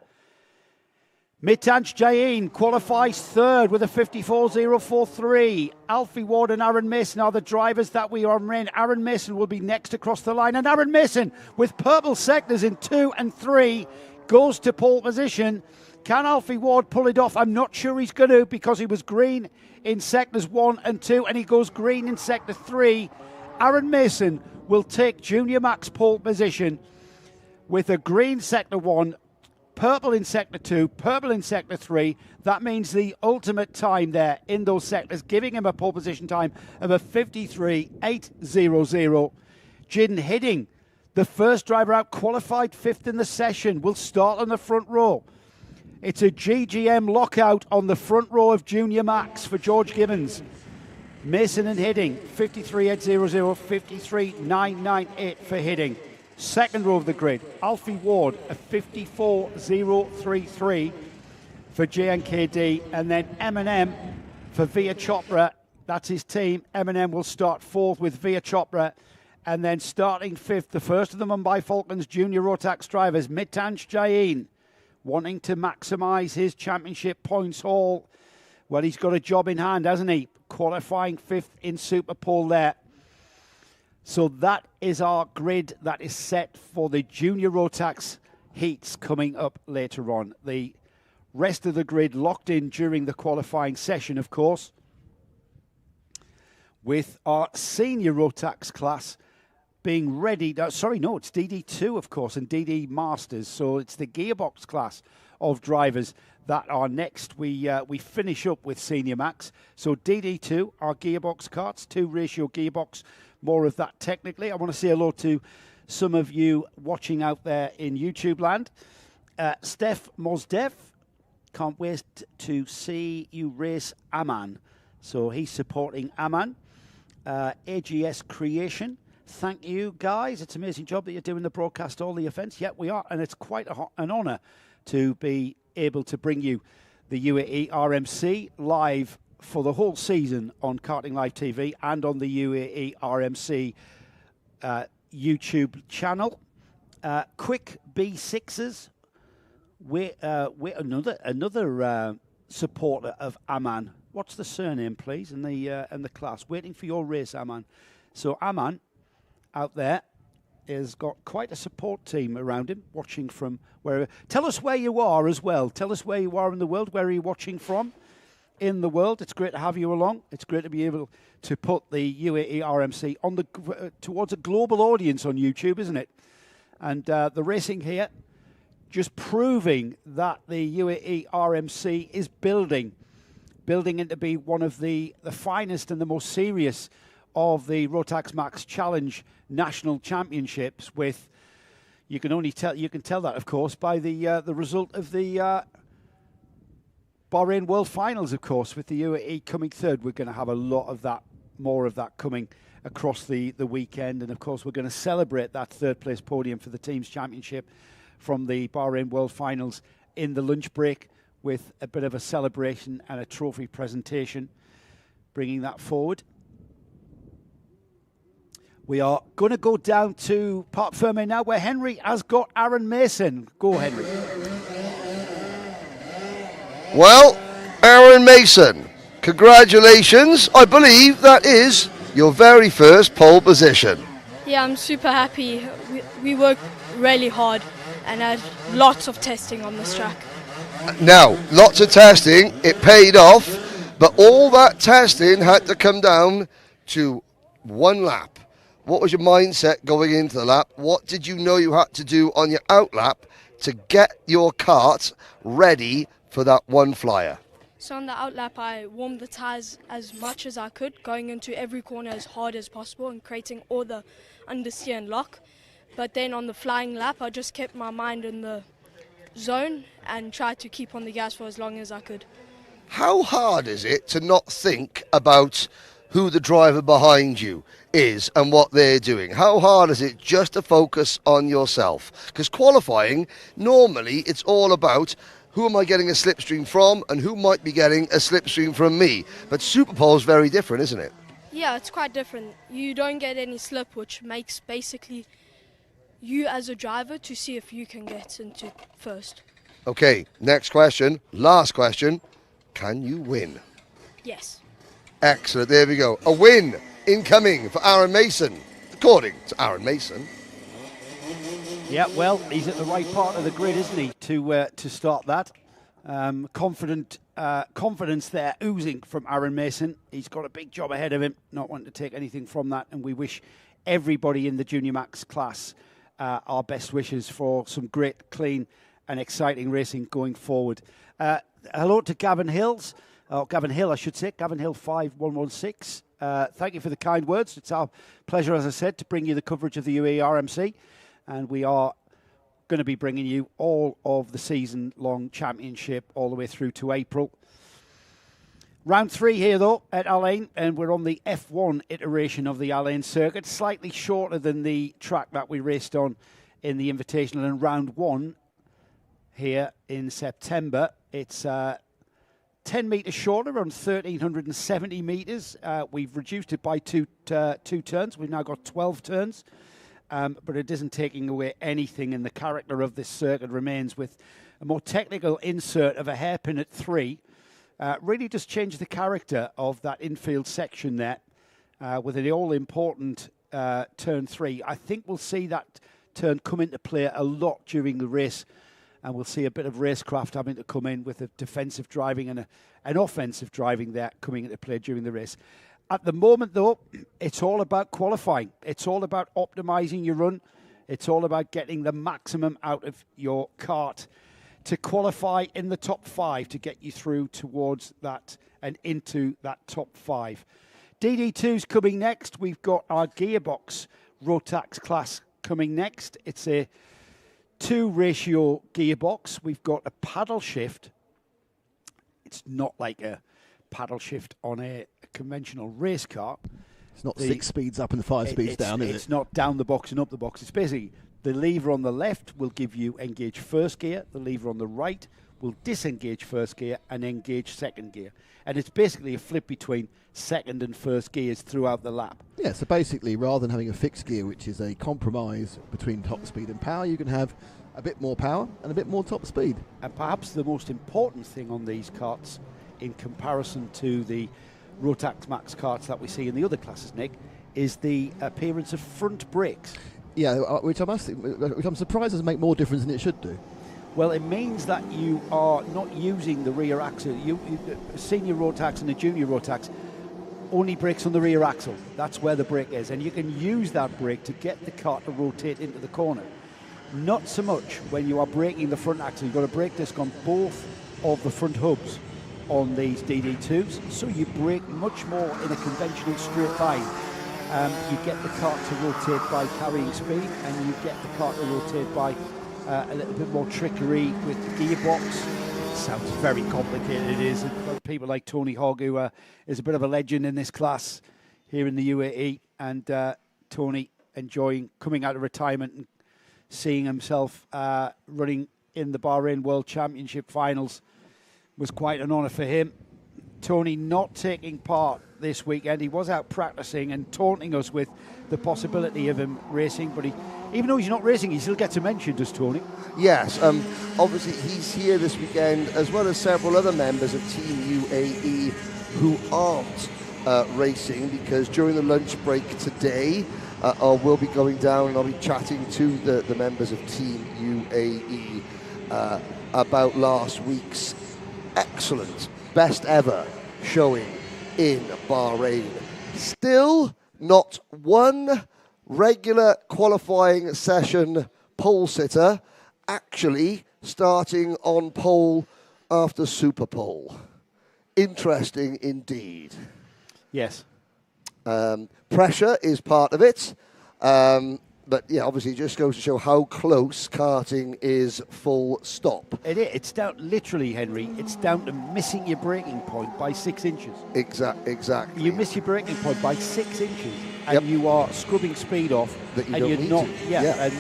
Mitanch Jain qualifies third with a 54.043. Alfie Ward and Aaron Mason are the drivers that we are in. Aaron Mason will be next across the line. And Aaron Mason, with purple sectors in 2 and 3, goes to pole position. Can Alfie Ward pull it off? I'm not sure he's going to, because he was green in sectors 1 and 2, and he goes green in sector 3. Aaron Mason will take Junior Max pole position with a green sector 1, purple in sector 2, purple in sector 3. That means the ultimate time there in those sectors, giving him a pole position time of a 53.800. Jin Hidding, the first driver out, qualified 5th in the session, will start on the front row. It's a GGM lockout on the front row of Junior Max for George Gibbons. Mason and Hidding, 53.800, 53.998 for Hidding. Second row of the grid, Alfie Ward, a 54.033 for JNKD, and then M&M for Via Chopra. That's his team. M&M will start 4th with Via Chopra, and then starting 5th, the first of the Mumbai Falcons junior Rotax drivers, Mitanch Jain, wanting to maximise his championship points haul. Well, he's got a job in hand, hasn't he? Qualifying 5th in Superpole there. So that is our grid that is set for the junior Rotax heats coming up later on. The rest of the grid locked in during the qualifying session, of course, with our senior Rotax class being ready. It's DD2, of course, and DD Masters. So it's the gearbox class of drivers that are next. We finish up with Senior Max. So DD2, our gearbox karts, 2-ratio gearbox. More of that technically. I want to say hello to some of you watching out there in YouTube land. Steph Mozdev, can't wait to see you race Aman. So he's supporting Aman. AGS Creation, thank you guys. It's an amazing job that you're doing the broadcast, all the events. Yeah, we are, and it's quite an honour to be able to bring you the UAE RMC live for the whole season on Karting Live TV and on the UAE RMC YouTube channel. Quick B6s. We're another supporter of Aman. What's the surname, please, in the class? Waiting for your race, Aman. So Aman, out there, has got quite a support team around him, watching from wherever. Tell us where you are as well. Tell us where you are in the world. Where are you watching from in the world? It's great to have you along. It's great to be able to put the UAE RMC on towards a global audience on YouTube, isn't it? And the racing here just proving that the UAE RMC is building into be one of the finest and the most serious of the Rotax Max Challenge National Championships. With you can tell that, of course, by the result of the Bahrain World Finals, of course, with the UAE coming third. We're going to have a lot of that, more of that coming across the weekend. And, of course, we're going to celebrate that third-place podium for the Teams Championship from the Bahrain World Finals in the lunch break with a bit of a celebration and a trophy presentation, bringing that forward. We are going to go down to Parc Fermé now, where Henry has got Aaron Mason. Go, Henry. Well, Aaron Mason, congratulations. I believe that is your very first pole position. Yeah, I'm super happy. We worked really hard and had lots of testing on this track. Now, lots of testing, it paid off, but all that testing had to come down to one lap. What was your mindset going into the lap? What did you know you had to do on your out lap to get your kart ready for that one flyer? So on the out lap, I warmed the tyres as much as I could, going into every corner as hard as possible and creating all the understeer and lock. But then on the flying lap, I just kept my mind in the zone and tried to keep on the gas for as long as I could. How hard is it to not think about who the driver behind you is and what they're doing? How hard is it just to focus on yourself? Because qualifying, normally it's all about who am I getting a slipstream from and who might be getting a slipstream from me. But Superpole is very different, isn't it? Yeah, it's quite different. You don't get any slip, which makes basically you as a driver to see if you can get into first. Okay, next question, last question. Can you win? Yes. Excellent, there we go. A win incoming for Aaron Mason, according to Aaron Mason. Yeah, well, he's at the right part of the grid, isn't he, to start that. Confidence there oozing from Aaron Mason. He's got a big job ahead of him, not wanting to take anything from that, and we wish everybody in the Junior Max class our best wishes for some great, clean and exciting racing going forward. Hello to Gavin Hills, Gavin Hill, I should say, Gavin Hill 5116. Thank you for the kind words. It's our pleasure, as I said, to bring you the coverage of the UAE RMC, and we are going to be bringing you all of the season-long championship all the way through to April. Round 3 here, though, at Al Ain, and we're on the F1 iteration of the Al Ain circuit, slightly shorter than the track that we raced on in the Invitational in Round 1 here in September. It's 10 metres shorter, around 1,370 metres. We've reduced it by two turns. We've now got 12 turns. But it isn't taking away anything, and the character of this circuit remains, with a more technical insert of a hairpin at 3. Really just change the character of that infield section there with the all-important turn 3. I think we'll see that turn come into play a lot during the race, and we'll see a bit of racecraft having to come in with a defensive driving and an offensive driving there coming into play during the race. At the moment, though, it's all about qualifying. It's all about optimising your run. It's all about getting the maximum out of your kart to qualify in the top 5 to get you through towards that and into that top 5. DD2's coming next. We've got our gearbox Rotax class coming next. It's a 2-ratio gearbox. We've got a paddle shift. It's not like a paddle shift on a conventional race car. It's not 6 speeds up and 5 speeds down, is it? It's not down the box and up the box. It's basically the lever on the left will give you engage first gear. The lever on the right will disengage first gear and engage second gear. And it's basically a flip between second and first gears throughout the lap. Yeah, so basically, rather than having a fixed gear, which is a compromise between top speed and power, you can have a bit more power and a bit more top speed. And perhaps the most important thing on these karts, in comparison to the Rotax Max karts that we see in the other classes, Nick, is the appearance of front brakes. Yeah, which I'm surprised doesn't make more difference than it should do. Well, it means that you are not using the rear axle. Senior Rotax and the junior Rotax only brakes on the rear axle. That's where the brake is. And you can use that brake to get the car to rotate into the corner. Not so much when you are braking the front axle. You've got a brake disc on both of the front hubs on these DD2s. So you brake much more in a conventional straight line. You get the car to rotate by carrying speed, and you get the car to rotate by a little bit more trickery with the gearbox. It sounds very complicated, it is. People like Tony Hogg, who is a bit of a legend in this class here in the UAE, and Tony enjoying coming out of retirement and seeing himself running in the Bahrain World Championship finals was quite an honour for him. Tony not taking part this weekend. He was out practicing and taunting us with the possibility of him racing, but even though he's not racing, he still gets a mention, does Tony? Yes, obviously he's here this weekend, as well as several other members of Team UAE who aren't racing, because during the lunch break today, we'll be going down and I'll be chatting to the members of Team UAE about last week's excellent, best ever showing in Bahrain. Still not one regular qualifying session pole sitter actually starting on pole after Superpole. Interesting indeed. Yes. Pressure is part of it. But yeah, obviously it just goes to show how close karting is, full stop. It's down, literally, Henry, it's down to missing your braking point by 6 inches. Exactly. You miss your braking point by 6 inches, and you are scrubbing speed off. That you don't need to. And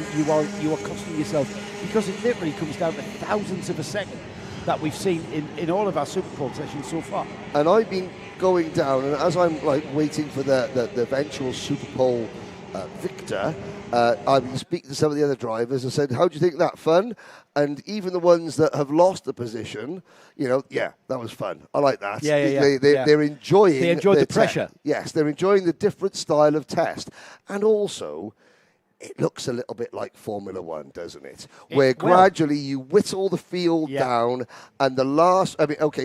you are costing yourself, because it literally comes down to thousandths of a second that we've seen in all of our Superpole sessions so far. And I've been going down, and as I'm like waiting for the eventual Superpole victor, I've been speaking to some of the other drivers and said, how do you think that? Fun? And even the ones that have lost the position, yeah, that was fun. I like that. They're enjoying. They enjoyed the pressure. Yes, they're enjoying the different style of test. And also, it looks a little bit like Formula One, doesn't it? Where gradually you whittle the field down, and the last,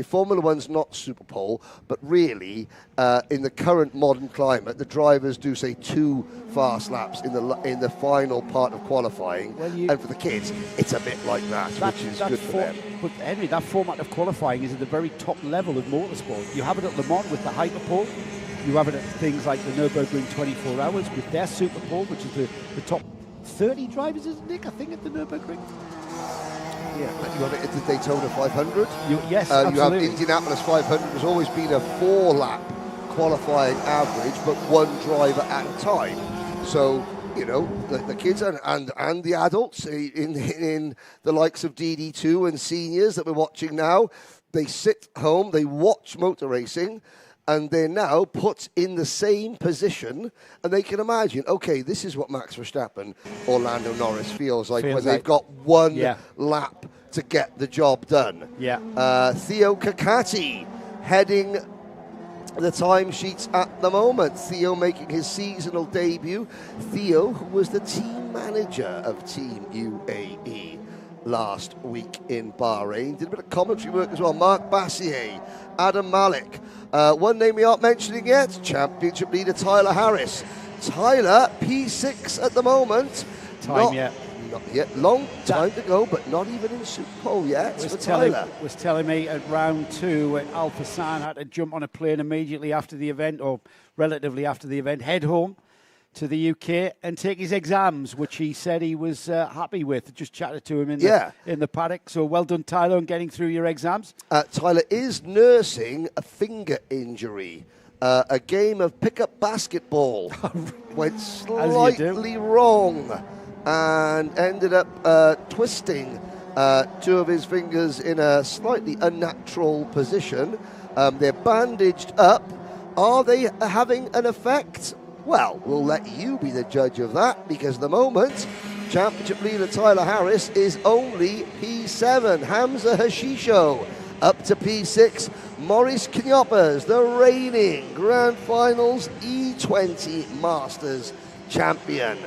Formula One's not Superpole, but really, in the current modern climate, the drivers do, say, 2 fast laps in the final part of qualifying, and for the kids, it's a bit like that, which is good for them. But Henry, that format of qualifying is at the very top level of motorsport. You have it at Le Mans with the Hyperpole. You have it at things like the Nürburgring 24 Hours with their Superpole, which is the top 30 drivers, isn't it, Nick? I think at the Nürburgring. Yeah, you have it at the Daytona 500. Yes, you have absolutely. Indianapolis 500. Has always been a 4-lap qualifying average, but 1 driver at a time. So, the kids and the adults in the likes of DD2 and seniors that we're watching now, they sit home, they watch motor racing, and they're now put in the same position, and they can imagine, okay, this is what Max Verstappen or Lando Norris feels like when they've got 1 lap to get the job done. Theo Kakati heading the timesheets at the moment. Theo making his seasonal debut. Theo, who was the team manager of Team UAE last week in Bahrain, did a bit of commentary work as well. Mark Bassier, Adam Malik. One name we aren't mentioning yet, championship leader Tyler Harris. Tyler, P6 at the moment. Not yet. Long time to go, but not even in Superpole yet for Tyler. Was telling me at round 2 at Al Fassan had to jump on a plane immediately after the event, or relatively after the event, head home to the UK and take his exams, which he said he was happy with. Just chatted to him in the paddock. So well done, Tyler, on getting through your exams. Tyler is nursing a finger injury. A game of pickup basketball went slightly wrong and ended up twisting 2 of his fingers in a slightly unnatural position. They're bandaged up. Are they having an effect? Well, we'll let you be the judge of that, because at the moment, championship leader Tyler Harris is only P7. Hamza Hashisho up to P6. Maurice Knyoppers, the reigning Grand Finals E20 Masters champion.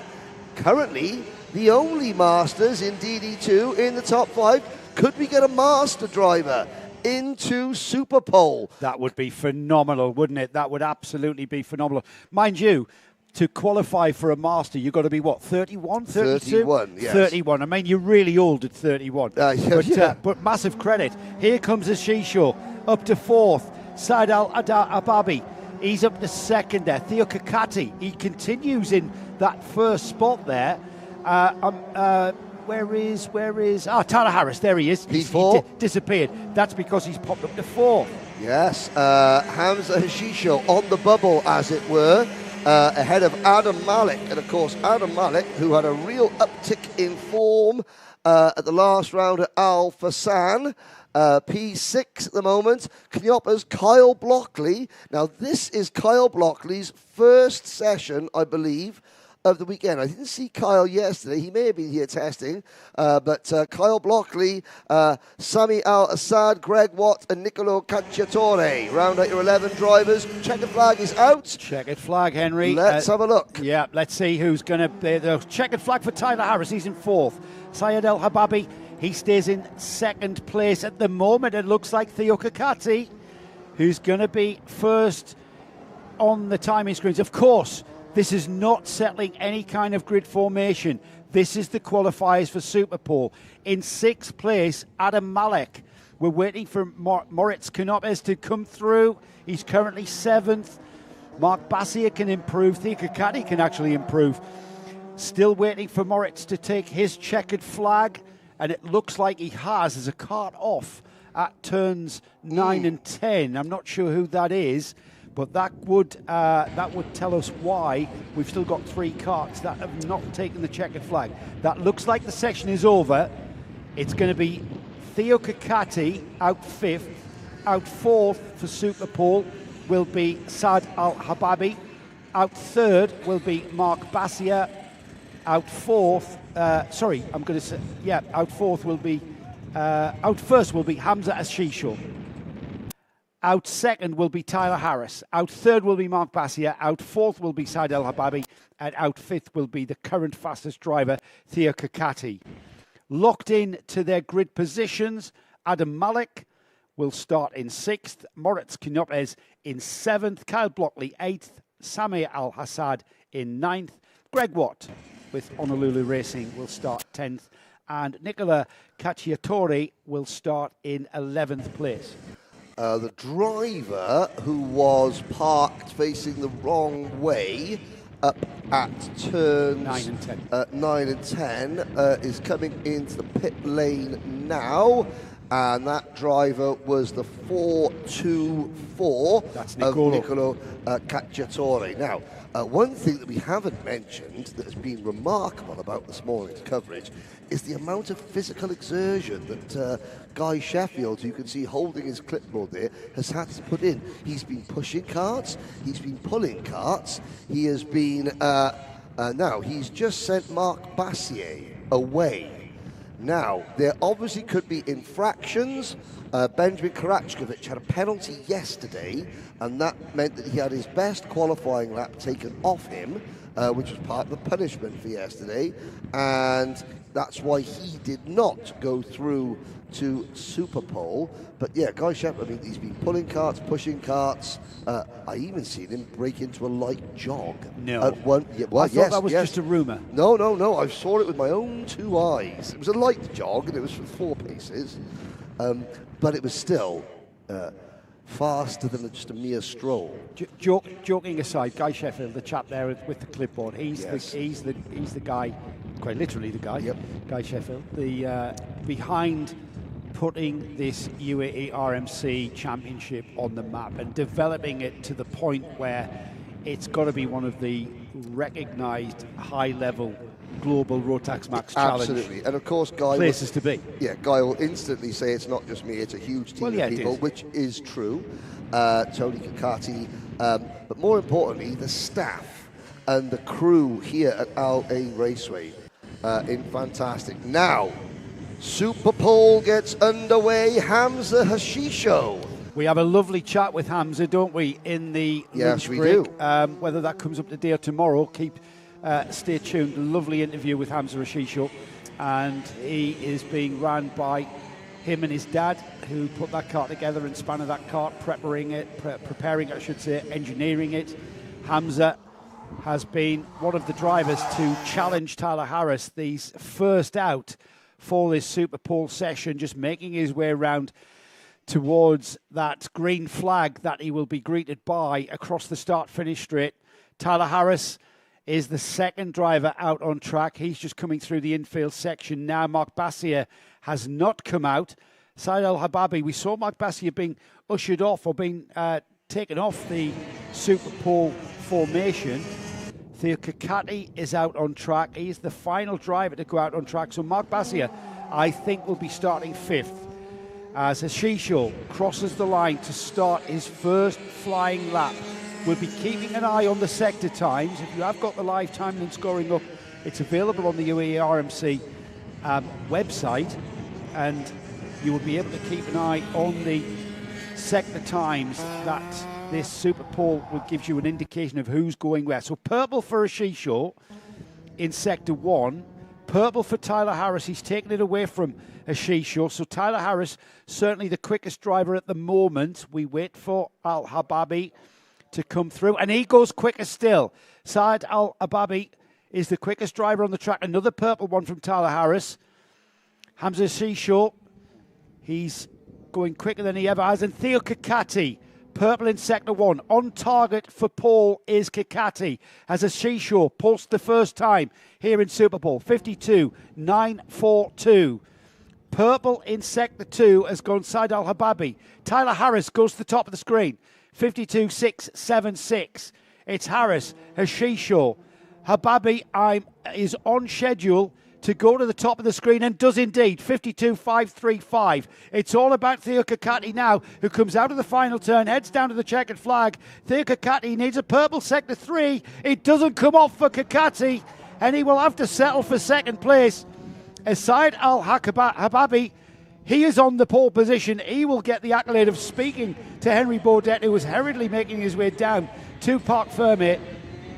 Currently, the only Masters in DD2 in the top 5. Could we get a Master driver into Superpole? That would be phenomenal, wouldn't it? That would absolutely be phenomenal. Mind you, to qualify for a Master, you've got to be, what, 31, 32? 31, yes. 31. I mean, you're really old at 31. But massive credit. Here comes Ashisho, up to 4th. Saad Al-Ababi, he's up to 2nd there. Theo Kakati, he continues in that first spot there. Where is Tyler Harris? There he is. He disappeared. That's because he's popped up to 4th. Yes, Hamza Hashisho on the bubble, as it were, ahead of Adam Malik. And of course, Adam Malik, who had a real uptick in form at the last round at Al Fassan. P6 at the moment. Knyoppers, Kyle Blockley. Now, this is Kyle Blockley's first session, I believe, of the weekend. I didn't see Kyle yesterday. He may have been here testing. But Kyle Blockley, Sami Al-Assad, Greg Watt, and Nicolo Cacciatore. Round out your 11 drivers. Checkered flag is out. Checkered flag, Henry. Let's have a look. Yeah, let's see who's going to be the checkered flag for Tyler Harris. He's in 4th. Syed El-Hababi, he stays in 2nd place at the moment. It looks like Theo Kakati, who's going to be 1st on the timing screens. Of course, this is not settling any kind of grid formation. This is the qualifiers for Superpole. In 6th place, Adam Malik. We're waiting for Moritz Knyoppers to come through. He's currently 7th. Mark Bassier can improve. Theo Kakati can actually improve. Still waiting for Moritz to take his checkered flag. And it looks like he has. There's a cart off at turns 9 and 10. I'm not sure who that is. But that would tell us why we've still got 3 carts that have not taken the checkered flag. That looks like the section is over. It's going to be Theo Kakati out 5th. Out 4th for Superpole will be Saad Al-Hababi. Out 3rd will be Mark Bassier. Out fourth, sorry, I'm going to say, yeah, out fourth will be, out first will be Hamza Ashisho. Out second will be Tyler Harris. Out third will be Mark Bassier. Out fourth will be Said El Hababi. And out fifth will be the current fastest driver, Theo Kakati. Locked in to their grid positions, Adam Malik will start in sixth. Moritz Quinones in seventh. Kyle Blockley eighth. Samir Al-Hassad in ninth. Greg Watt with Honolulu Racing will start 10th. And Nicola Cacciatore will start in 11th place. The driver who was parked facing the wrong way up at turns 9 and 10, 9 and 10 is coming into the pit lane now, and that driver was the 424 of Nicolo Cacciatore. Now, one thing that we haven't mentioned that has been remarkable about this morning's coverage is the amount of physical exertion that Guy Sheffield, who you can see holding his clipboard there, has had to put in. He's been pushing carts, he's been pulling carts, he has been, now he's just sent Mark Bassier away. Now, there obviously could be infractions. Benjamin Karachkovic had a penalty yesterday, and that meant that he had his best qualifying lap taken off him, which was part of the punishment for yesterday, and that's why he did not go through to Superpole. But yeah, Guy Shepherd, I mean, he's been pulling carts, pushing carts. I even seen him break into a light jog. No. At one, yeah, well, I thought that was just a rumour. No, I saw it with my own two eyes. It was a light jog, and it was for 4 paces. But it was still faster than just a mere stroll. Joking aside, Guy Sheffield, the chap there with the clipboard, he's the guy, quite literally the guy. Yep. Guy Sheffield, the behind putting this UAE RMC Championship on the map and developing it to the point where it's got to be one of the recognised high-level global Rotax Max Challenge. Absolutely, and of course, Guy places to be. Yeah, Guy will instantly say it's not just me; it's a huge team of people, which is true. Tony Kakati, but more importantly, the staff and the crew here at Al Ain Raceway in fantastic. Now, Superpole gets underway. Hamza Hashisho. We have a lovely chat with Hamza, don't we? In the yes, we break. do. Whether that comes up today or tomorrow, stay tuned. Lovely interview with Hamza Hashisho, and he is being run by him and his dad, who put that cart together and spanner that cart, preparing it, I should say, engineering it. Hamza has been one of the drivers to challenge Tyler Harris, these first out for this Superpole session, just making his way around towards that green flag that he will be greeted by across the start-finish straight. Tyler Harris is the second driver out on track. He's just coming through the infield section now. Mark Bassier has not come out. Said El Hababi, we saw Mark Bassier being ushered off or being taken off the Superpole formation. Theo Kakati is out on track. He's the final driver to go out on track. So Mark Bassier, I think, will be starting fifth as Hashisho crosses the line to start his first flying lap. We'll be keeping an eye on the sector times. If you have got the live time and scoring up, it's available on the UAE RMC website, and you will be able to keep an eye on the sector times that this Superpole will give you an indication of who's going where. So purple for Hashisho in sector 1, purple for Tyler Harris. He's taken it away from Hashisho. So Tyler Harris, certainly the quickest driver at the moment. We wait for Al Hababi to come through, and he goes quicker still. Saad Al Hababi is the quickest driver on the track. Another purple one from Tyler Harris. Hamza Hashisho, he's going quicker than he ever has. And Theo Kakati, purple in sector 1. On target for pole is Kakati, as Hashisho pulsed the first time here in Superpole. 52.942. Purple in sector 2 has gone Said Al Hababi. Tyler Harris goes to the top of the screen. 52.676. It's Harris, Hashisho. Hababi is on schedule to go to the top of the screen, and does indeed. 52.535. It's all about Theo Kakati now, who comes out of the final turn, heads down to the checkered flag. Theo Kakati needs a purple sector 3. It doesn't come off for Kakati. and he will have to settle for second place. Aside Al-Hababi, he is on the pole position. He will get the accolade of speaking to Henry Baudet, who was hurriedly making his way down to Parc Fermé.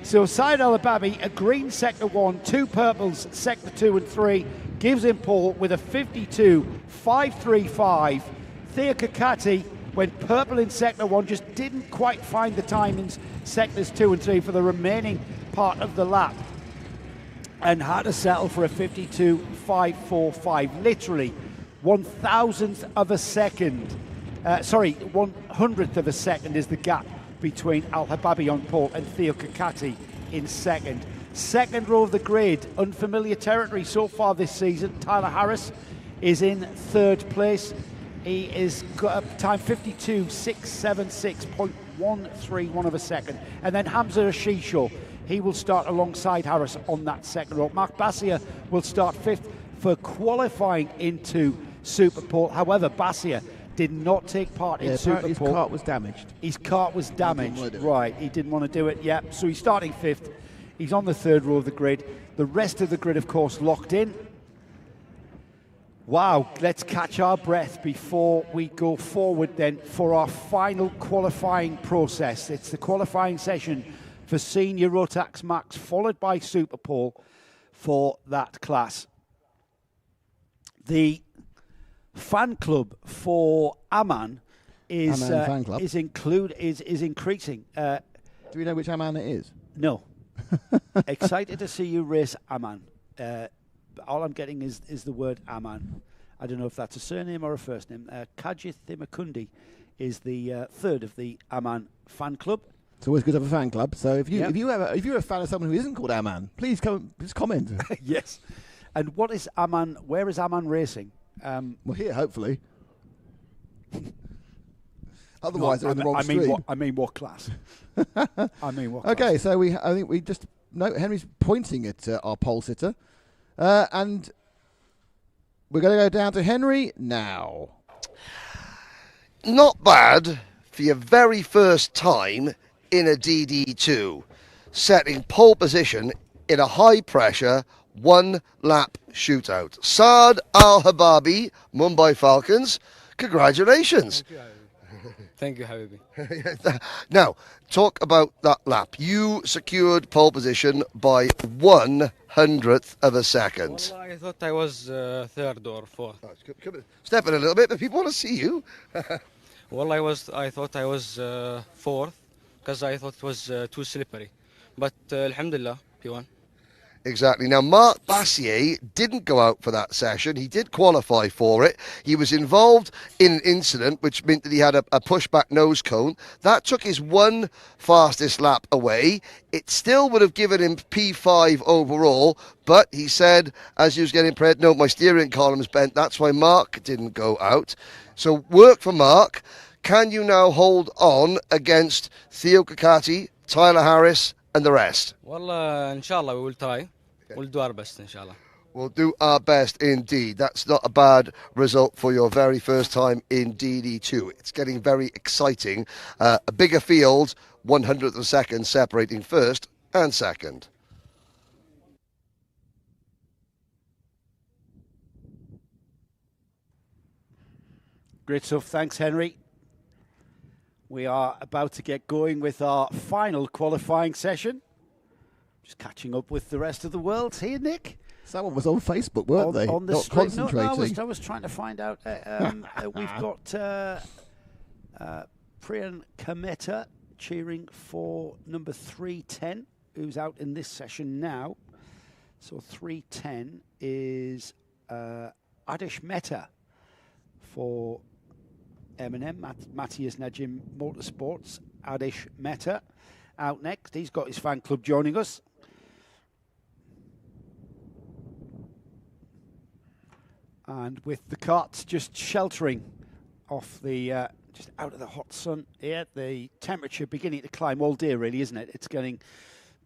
So Said Al-Hababi, a green sector 1, 2 purples sector 2 and 3, gives him pole with a 52.535. Theo Kakati went purple in sector 1, just didn't quite find the time in sectors 2 and 3 for the remaining part of the lap, and had to settle for a 52.545, literally 1,000th of a second. 100th of a second is the gap between Al-Hababi on pole and Theo Kakati in second. Second row of the grid, unfamiliar territory so far this season. Tyler Harris is in third place. He is got a time 52.676.131 of a second. And then Hamza Ashisho, he will start alongside Harris on that second row. Mark Bassier will start fifth for qualifying into Superpole. However, Bassier did not take part in Superpole. His cart was damaged. His cart was damaged, right. He didn't want to do it, yeah. So he's starting fifth. He's on the third row of the grid. The rest of the grid, of course, locked in. Wow, let's catch our breath before we go forward then for our final qualifying process. It's the qualifying session for Senior Rotax Max, followed by Superpole for that class. The fan club for Aman is increasing. Do we know which Aman it is? No. Excited to see you race Aman. All I'm getting is the word Aman. I don't know if that's a surname or a first name. Kajith Thimakundi is the third of the Aman fan club. It's always good to have a fan club. So if you're a fan of someone who isn't called Aman, please comment. Yes. And what is Aman? Where is Aman racing? Well, here, hopefully. Otherwise, they're in the wrong stream. I mean, what class? Okay, so I think we just note Henry's pointing at our pole sitter, and we're going to go down to Henry now. Not bad for your very first time in a DD2, setting pole position in a high-pressure one-lap shootout. Saad Al-Hababi, Mumbai Falcons, congratulations. Thank you, Habibi. Now, talk about that lap. You secured pole position by 1/100th of a second. Well, I thought I was third or fourth. Step in a little bit, but people want to see you. Well, I thought I was fourth because I thought it was too slippery. But alhamdulillah, P1. Exactly. Now, Mark Bassier didn't go out for that session. He did qualify for it. He was involved in an incident which meant that he had a pushback nose cone. That took his one fastest lap away. It still would have given him P5 overall, but he said, as he was getting prepared, no, my steering column's bent. That's why Mark didn't go out. So work for Mark. Can you now hold on against Theo Kakati, Tyler Harris, and the rest? Well, inshallah, we will try. We'll do our best, inshallah. We'll do our best indeed. That's not a bad result for your very first time in DD2. It's getting very exciting. A bigger field, 1/100th of a second separating first and second. Great stuff. Thanks, Henry. We are about to get going with our final qualifying session. Just catching up with the rest of the world here, Nick. Someone was on Facebook, weren't they? On the Not stream. concentrating. No, I was trying to find out. We've got Priyan Kameta cheering for number 310, who's out in this session now. So 310 is Adish Mehta for M&M, Matthias Najim Motorsports. Adish Mehta out next. He's got his fan club joining us. And with the carts just sheltering off the, just out of the hot sun here, the temperature beginning to climb all day, really, isn't it? It's getting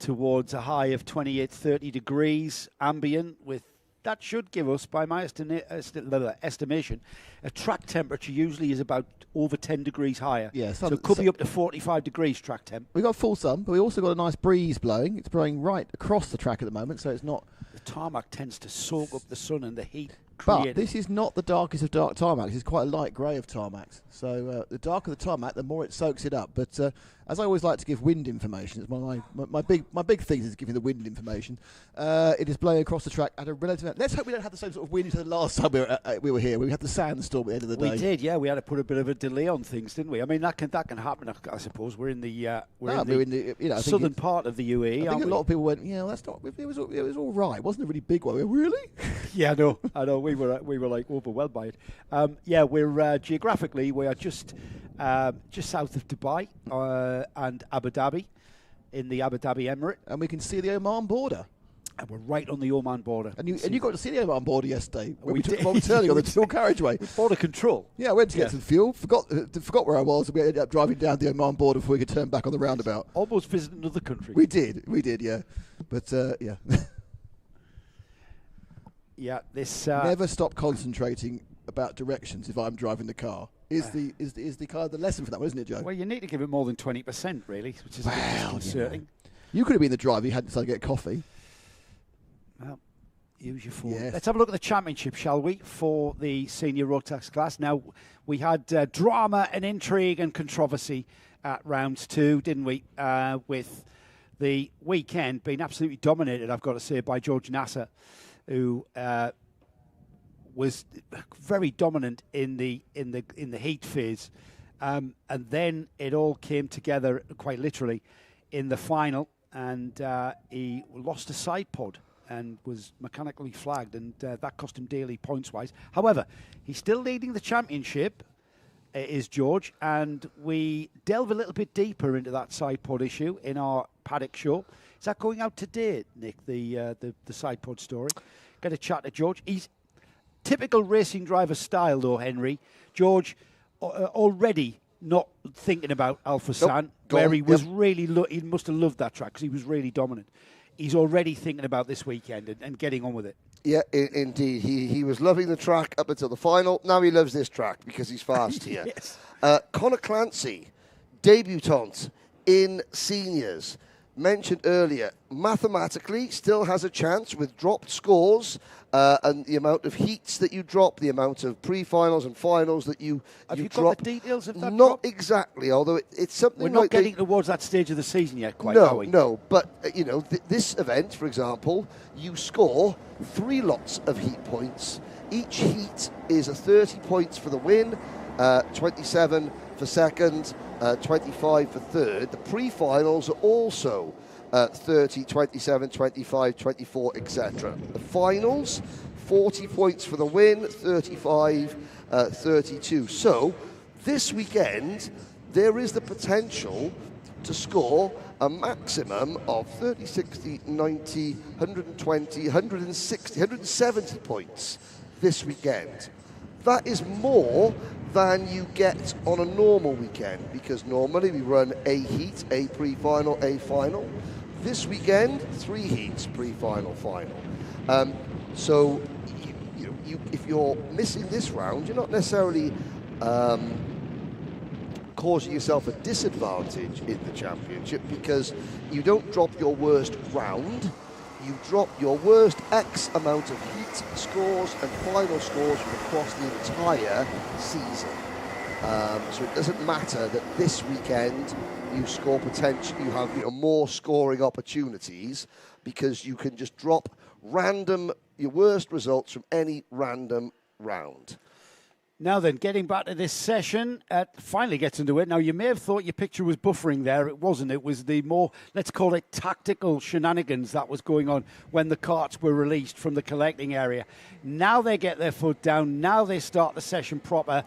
towards a high of 28, 30 degrees ambient with that should give us, by my estimation, a track temperature usually is about over 10 degrees higher. Yeah, so it could be up to 45 degrees track temp. We've got full sun, but we also got a nice breeze blowing. It's blowing right across the track at the moment, so it's not... The tarmac tends to soak up the sun and the heat. But this is not the darkest of dark tarmacs. It's quite a light grey of tarmacs. So the darker the tarmac, the more it soaks it up. But as I always like to give wind information, it's one of my big things is giving the wind information. It is blowing across the track at a relative... Let's hope we don't have the same sort of wind as the last time we were here. We had the sandstorm at the end of the day. We did, yeah. We had to put a bit of a delay on things, didn't we? I mean, that can happen, I suppose. We're in the southern part of the UAE. I think a lot of people went, yeah, well, that's not... It was all right. It wasn't a really big one. Really? Yeah, I know. We were like overwhelmed by it. We're geographically we are just south of Dubai and Abu Dhabi, in the Abu Dhabi Emirate, and we can see the Oman border. And we're right on the Oman border. And you got to see the Oman border yesterday. We took the wrong turning on the dual carriageway. Border control. Yeah, I went to get some fuel. Forgot where I was. We ended up driving down the Oman border before we could turn back on the roundabout. Almost visiting another country. We did, yeah. But yeah. Yeah, this never stop concentrating about directions if I'm driving the car. Is the car the lesson for that, isn't it, Joe? Well, you need to give it more than 20%, really, which is a bit disconcerting. You could have been the driver. You hadn't decided to get coffee. Well, use your phone. Yes. Let's have a look at the championship, shall we, for the senior road tax class. Now, we had drama and intrigue and controversy at round 2, didn't we? With the weekend being absolutely dominated, I've got to say, by George Nasser, who was very dominant in the heat phase, and then it all came together quite literally in the final, and he lost a side pod and was mechanically flagged, and that cost him daily points-wise. However, he's still leading the championship, is George, and we delve a little bit deeper into that side pod issue in our paddock show. Is that going out today, Nick, the side pod story? Get a chat to George. He's typical racing driver style, though, Henry. George already not thinking about Alpha San, where he was really... he must have loved that track because he was really dominant. He's already thinking about this weekend and getting on with it. Yeah, indeed. He was loving the track up until the final. Now he loves this track because he's fast here. Yes. Connor Clancy, debutant in seniors. Mentioned earlier, mathematically still has a chance with dropped scores and the amount of heats that you drop, the amount of pre-finals and finals that you Have you drop. got the details of that Not drop? Exactly, although it's something We're not like getting towards that stage of the season yet, quite, are we? No, but, this event, for example, you score 3 lots of heat points. Each heat is a 30 points for the win, 27 for second, 25 for third. The pre-finals are also 30, 27, 25, 24, etc. The finals, 40 points for the win, 35, 32. So this weekend, there is the potential to score a maximum of 30, 60, 90, 120, 160, 170 points this weekend. That is more than you get on a normal weekend, because normally we run a heat, a pre-final, a final. This weekend, 3 heats, pre-final, final. So, if you're missing this round, you're not necessarily causing yourself a disadvantage in the championship, because you don't drop your worst round. You drop your worst X amount of heat scores and final scores from across the entire season. So it doesn't matter that this weekend you score potential, you have more scoring opportunities, because you can just drop your worst results from any random round. Now then, getting back to this session, finally gets into it. Now, you may have thought your picture was buffering there. It wasn't. It was the more, let's call it, tactical shenanigans that was going on when the carts were released from the collecting area. Now they get their foot down. Now they start the session proper.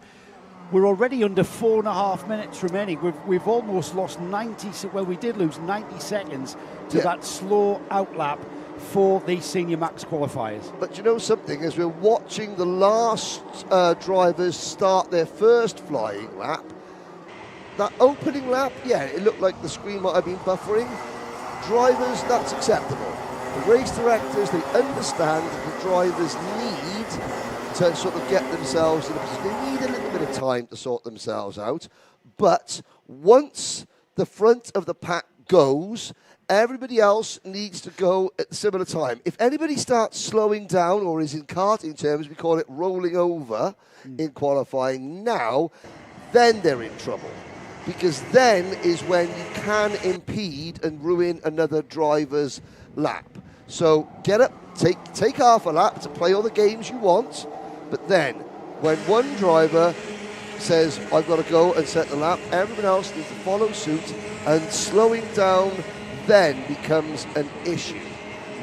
We're already under 4.5 minutes remaining. We've almost lost 90, well, we did lose 90 seconds to that slow outlap for the senior max qualifiers. But you know something, as we're watching the last drivers start their first flying lap, that opening lap, it looked like the screen might have been buffering. Drivers, that's acceptable. The race directors, they understand that the drivers need to sort of get themselves in a position. They need a little bit of time to sort themselves out. But once the front of the pack goes, everybody else needs to go at a similar time. If anybody starts slowing down or is in karting terms, we call it rolling over in qualifying now, then they're in trouble. Because then is when you can impede and ruin another driver's lap. So get up, take half a lap to play all the games you want, but then when one driver says, I've got to go and set the lap, everyone else needs to follow suit, and slowing down then becomes an issue.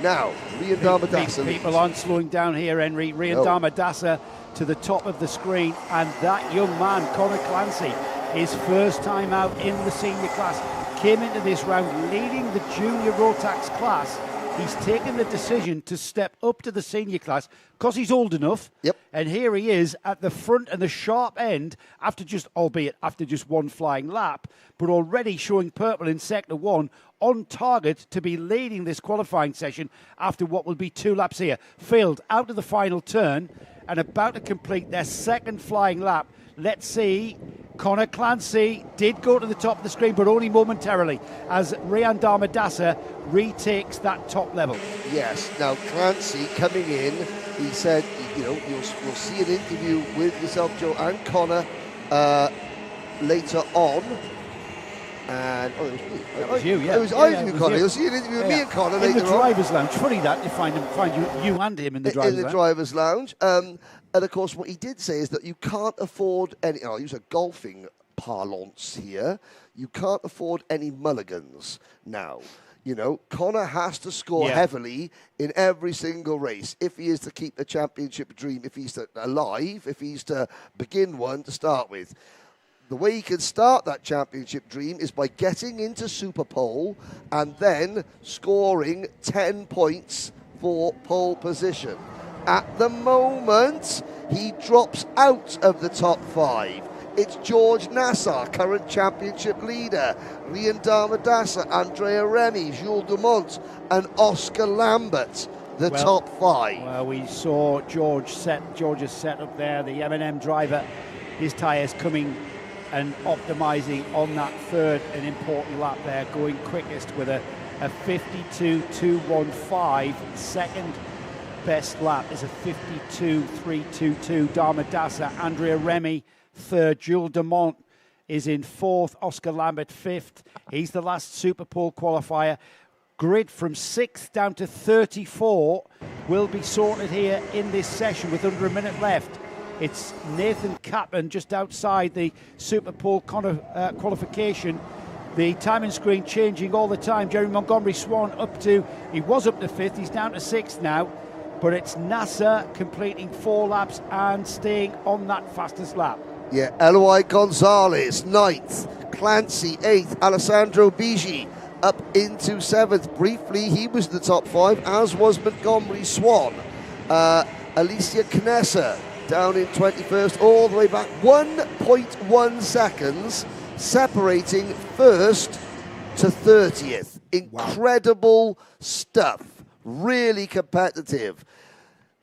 Now, Rian Damadasa. People aren't slowing down here, Henry. Rian Damadasa to the top of the screen, and that young man, Conor Clancy, his first time out in the senior class, came into this round leading the junior Rotax class. He's taken the decision to step up to the senior class because he's old enough. Yep. And here he is at the front and the sharp end albeit after just one flying lap, but already showing purple in sector 1, on target to be leading this qualifying session after what will be 2 laps here. Field out of the final turn and about to complete their second flying lap. Let's see. Conor Clancy did go to the top of the screen, but only momentarily, as Rian Damadasa retakes that top level. Yes. Now, Clancy coming in, he said, we'll see an interview with yourself, Joe, and Conor later on. And it was me. That was you, yeah. It was Conor. You'll see an interview with me and Conor later on. In the driver's lounge. Funny that, you find you and him in the driver's lounge. In the driver's lounge. And of course, what he did say is that you can't afford any, I'll use a golfing parlance here, you can't afford any mulligans now. Conor has to score heavily in every single race if he is to keep the championship dream, if he's alive, if he's to begin one to start with. The way he can start that championship dream is by getting into Superpole and then scoring 10 points for pole position. At the moment, he drops out of the top 5. It's George Nassar, current championship leader, Rian Damadasa, Andrea Remy, Jules Dumont, and Oscar Lambert, the top 5. Well, we saw George's set up there, the M&M driver, his tyres coming and optimising on that third and important lap there, going quickest with a 52.215. Second best lap is a 52.322. Damadasa, Andrea Remy third, Jules Dumont is in fourth, Oscar Lambert fifth. He's the last Superpole qualifier. Grid from 6th down to 34 will be sorted here in this session with under a minute left. It's Nathan Caplan just outside the Superpole qualification. The timing screen changing all the time. Jerry Montgomery Swan he was up to 5th, he's down to 6th now. But it's Nasser completing 4 laps and staying on that fastest lap. Yeah, Eloy Gonzalez, 9th. Clancy, 8th. Alessandro Bigi up into 7th. Briefly, he was in the top 5, as was Montgomery Swan. Alicia Knessa down in 21st, all the way back. 1.1 seconds separating 1st to 30th. Incredible stuff. Really competitive.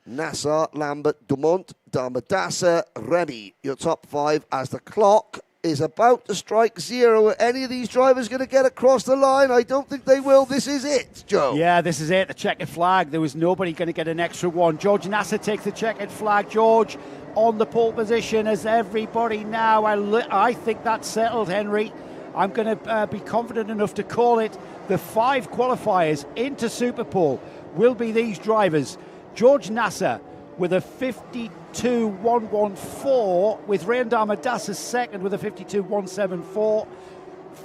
Nassar, Lambert, Dumont, Damadasa, Remy, your top 5 as the clock is about to strike 0. Are any of these drivers going to get across the line? I don't think they will. This is it, Joe. Yeah, this is it. The checkered flag. There was nobody going to get an extra one. George Nassar takes the checkered flag. George on the pole position as everybody now. I think that's settled, Henry. I'm going to be confident enough to call it. The 5 qualifiers into Superpole will be these drivers. George Nassar with a 52.114, with Rian Damadasa second with a 52.174,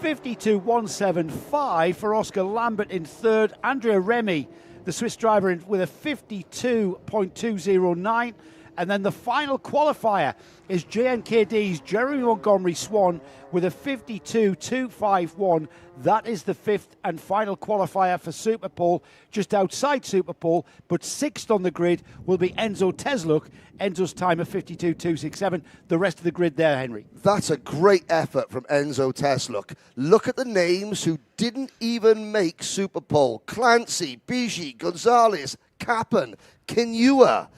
52.175 for Oscar Lambert in third, Andrea Remy, the Swiss driver, with a 52.209, And then the final qualifier is JNKD's Jeremy Montgomery Swan with a 52.251. That is the fifth and final qualifier for Superpole, just outside Superpole, but sixth on the grid will be Enzo Tesluk. Enzo's time of 52.267. The rest of the grid there, Henry. That's a great effort from Enzo Tesluk. Look at the names who didn't even make Superpole. Clancy, Biji, Gonzalez, Kappen, Kinua,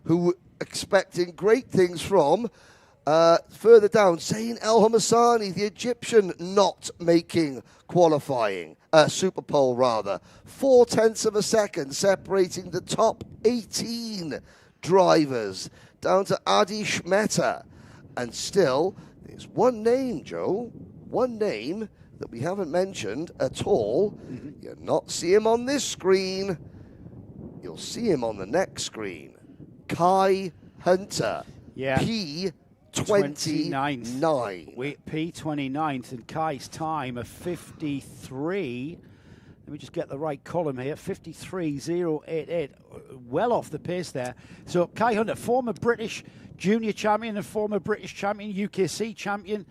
who expecting great things from. Further down, Zayn El Hamasani, the Egyptian, not making qualifying, Superpole rather. 0.4 of a second separating the top 18 drivers down to Adi Schmetter. And still, there's one name, Joe, one name that we haven't mentioned at all. You'll not see him on this screen. You'll see him on the next screen. Kai Hunter. Yeah. P29. P29th, and Kai's time of 53. Let me just get the right column here. 53.088. Well off the pace there. So Kai Hunter, former British junior champion and former British champion, UKC champion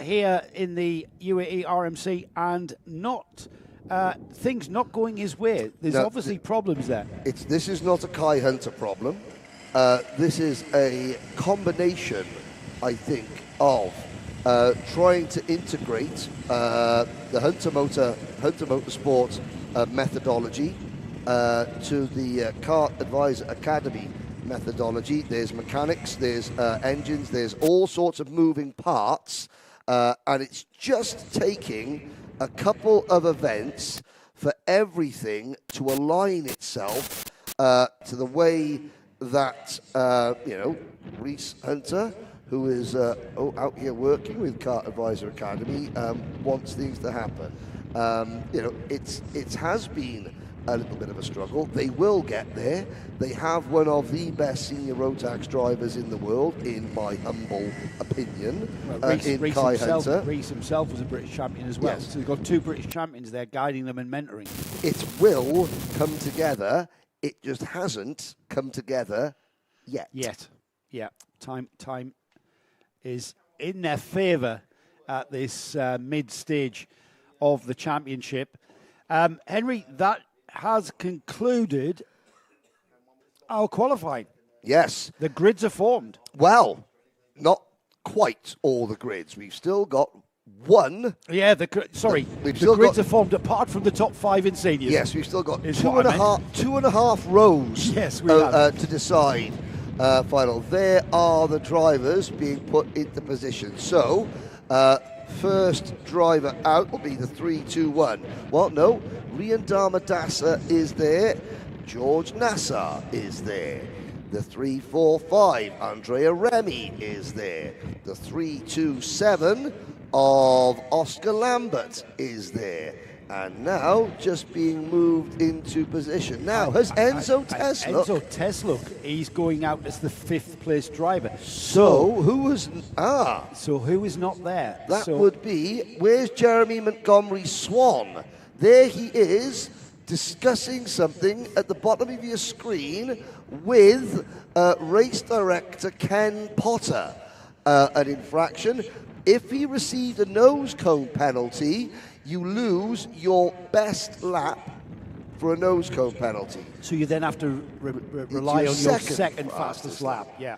here in the UAE RMC, and not things not going his way. There's obviously problems there. This is not a Kai Hunter problem. This is a combination, I think, of trying to integrate the Hunter Motorsport methodology to the Kart Advisor Academy methodology. There's mechanics, there's engines, there's all sorts of moving parts, and it's just taking a couple of events for everything to align itself to the way that, Reese Hunter, who is out here working with Kart Advisor Academy, wants things to happen. It has been a little bit of a struggle. They will get there. They have one of the best senior Rotax drivers in the world, in my humble opinion, in Kai Hunter. Reese himself was a British champion as well. Yes. So they've got two British champions there guiding them and mentoring. It will come together. It just hasn't come together yet. Yeah. Time is in their favour at this mid-stage of the championship. Henry, that has concluded our qualifying. Yes. The grids are formed. Well, not quite all the grids. We've still got one. Yeah, the grids are formed apart from the top 5 in seniors. Yes, we've still got two and a half rows yes, we have. To decide final. There are the drivers being put into position. So, first driver out will be the 3-2-1. Well, no, Rian Damadasa is there. George Nassar is there. The 3-4-5, Andrea Remy is there. The 3-2-7 of Oscar Lambert is there. And now just being moved into position. Now, has Enzo Tesluk... Enzo Tesluk, he's going out as the 5th place driver. So who is... So who is not there? That would be... Where's Jeremy Montgomery Swan? There he is, discussing something at the bottom of your screen with race director Ken Potter. An infraction. If he received a nose cone penalty, you lose your best lap for a nose cone penalty. So you then have to rely on your second fastest lap. Yeah.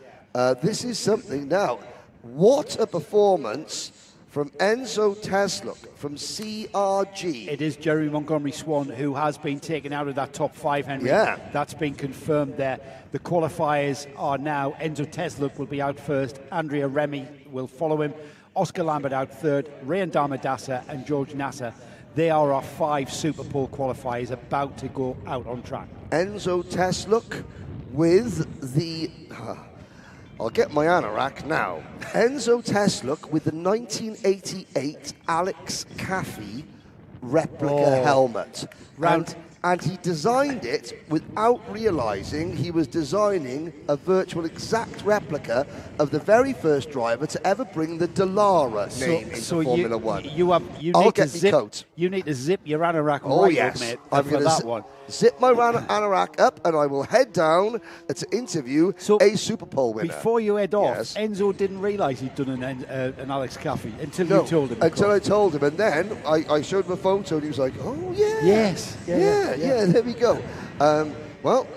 This is something now. What a performance from Enzo Tesluk from CRG. It is Jeremy Montgomery Swan who has been taken out of that top 5, Henry. Yeah. That's been confirmed there. The qualifiers are now Enzo Tesluk will be out first. Andrea Remy will follow him. Oscar Lambert out third. Rian Damadasa and George Nassar. They are our 5 Superpole qualifiers about to go out on track. Enzo Tesluk with the... I'll get my anorak now. Enzo Tesluk with the 1988 Alex Caffey replica helmet. And he designed it without realising he was designing a virtual exact replica of the very first driver to ever bring the Dallara name into Formula One. You need to zip your anorak up, mate. I'm going to zip my anorak up, and I will head down to interview a Super Pole winner. Before you head off, Enzo didn't realise he'd done an Alex Caffey until you told him. Until I told him, and then I showed him a photo, and he was like, "Oh yeah, yeah, there we go." Well,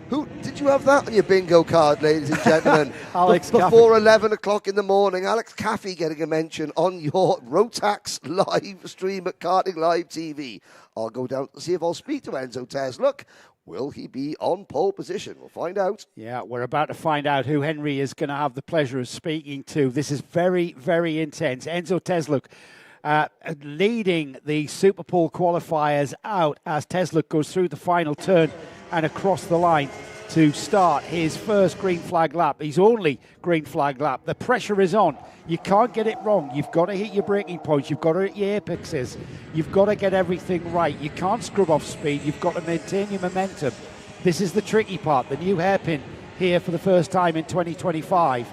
who did you have that on your bingo card, ladies and gentlemen? Alex before 11 o'clock in the morning, Alex Caffey getting a mention on your Rotax live stream at Karting Live TV. I'll go down to see if I'll speak to Enzo Tesluck. Will he be on pole position? We'll find out. Yeah, we're about to find out who Henry is going to have the pleasure of speaking to. This is very, very intense. Enzo Tesluck leading the Superpole qualifiers out as Tesluck goes through the final turn and across the line to start his first green flag lap. His only green flag lap. The pressure is on. You can't get it wrong. You've got to hit your braking points. You've got to hit your apexes. You've got to get everything right. You can't scrub off speed. You've got to maintain your momentum. This is the tricky part. The new hairpin here for the first time in 2025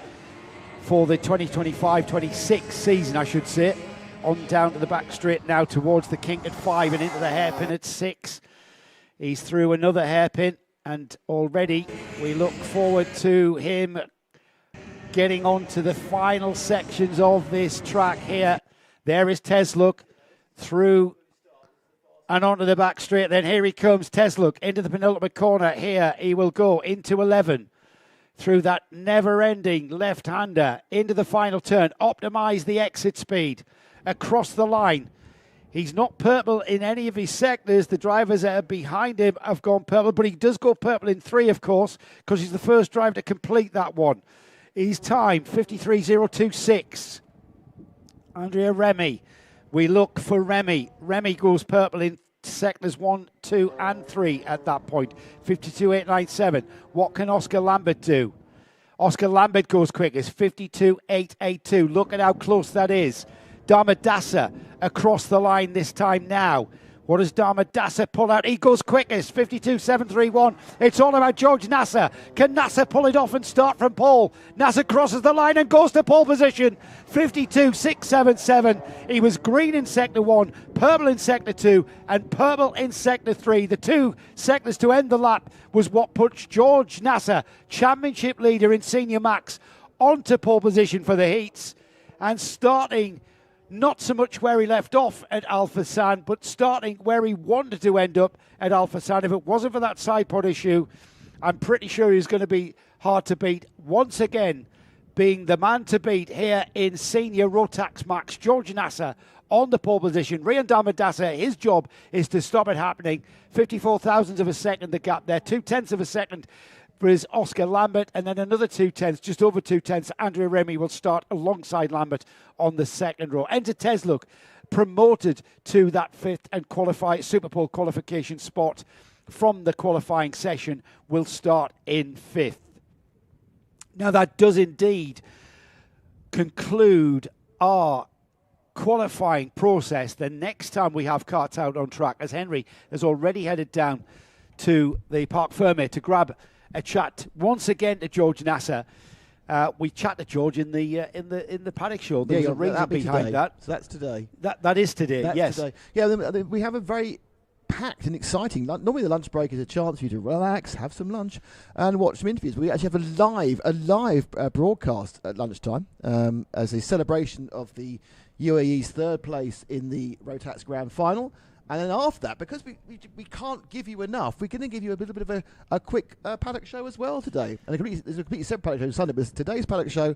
for the 2025-26 season, I should say. On down to the back straight now towards the kink at 5 and into the hairpin at 6. He's through another hairpin, and already we look forward to him getting on to the final sections of this track here. There is Tesluck through and onto the back straight. Then here he comes, Tesluck into the penultimate corner. Here he will go into 11 through that never-ending left-hander into the final turn. Optimize the exit speed across the line. He's not purple in any of his sectors. The drivers that are behind him have gone purple, but he does go purple in 3, of course, because he's the first driver to complete that one. His time, 53.026. Andrea Remy. We look for Remy. Remy goes purple in sectors 1, 2, and 3 at that point. 52.897. What can Oscar Lambert do? Oscar Lambert goes quickest, 52.882. Look at how close that is. Dharmadasa across the line this time now. What does Dharmadasa pull out? He goes quickest, 52.731. It's all about George Nasser. Can Nasser pull it off and start from pole? Nasser crosses the line and goes to pole position, 52.677. He was green in sector 1, purple in sector 2, and purple in sector 3. The 2 sectors to end the lap was what puts George Nasser, championship leader in Senior Max, onto pole position for the heats and starting not so much where he left off at Alpha San, but starting where he wanted to end up at Alpha San. If it wasn't for that side pod issue, I'm pretty sure he's going to be hard to beat. Once again, being the man to beat here in Senior Rotax Max, George Nasser on the pole position. Rian Dharmadasa, his job is to stop it happening. 54 thousandths of a second, the gap there. 0.2 of a second for his Oscar Lambert, and then another 0.2, just over 0.2. Andrea Remy will start alongside Lambert on the second row. Enter Tesluck, promoted to that 5th and Superpole qualification spot from the qualifying session, will start in 5th. Now that does indeed conclude our qualifying process. The next time we have karts out on track, as Henry has already headed down to the Parc Fermé to grab a chat once again to George Nasser. We chat to George in the paddock show. There's a reason behind that. So that's today. That is today. That's yes. Today. Yeah, we have a very packed and exciting. Normally, the lunch break is a chance for you to relax, have some lunch, and watch some interviews. We actually have a live broadcast at lunchtime as a celebration of the UAE's 3rd place in the Rotax Grand Final. And then after that, because we can't give you enough, we're going to give you a little bit of a quick paddock show as well today. And there's a completely separate paddock show Sunday, but today's paddock show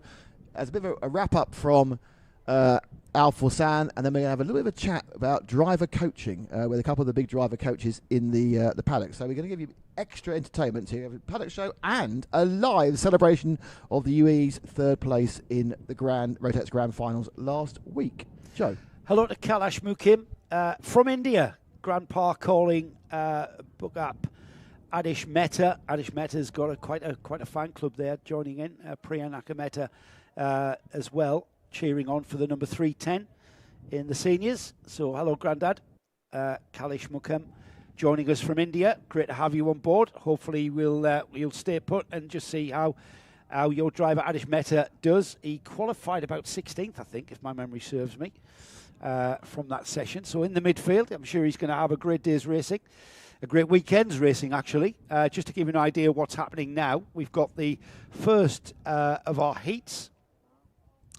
has a bit of a wrap-up from Al Forsan, and then we're going to have a little bit of a chat about driver coaching with a couple of the big driver coaches in the paddock. So we're going to give you extra entertainment. So you have a paddock show and a live celebration of the UAE's 3rd place in the Rotax Grand Finals last week. Joe. Hello to Kailash Mukim. From India, Grandpa calling, book up Adish Mehta. Adish Mehta's got quite a fan club there joining in. Priya Nakameta as well, cheering on for the number 310 in the seniors. So hello, Grandad. Kailash Mukim joining us from India. Great to have you on board. Hopefully you'll stay put and just see how your driver Adish Mehta does. He qualified about 16th, I think, if my memory serves me, from that session. So in the midfield, I'm sure he's going to have a great day's racing. A great weekend's racing, actually. Just to give you an idea of what's happening now, we've got the first of our heats.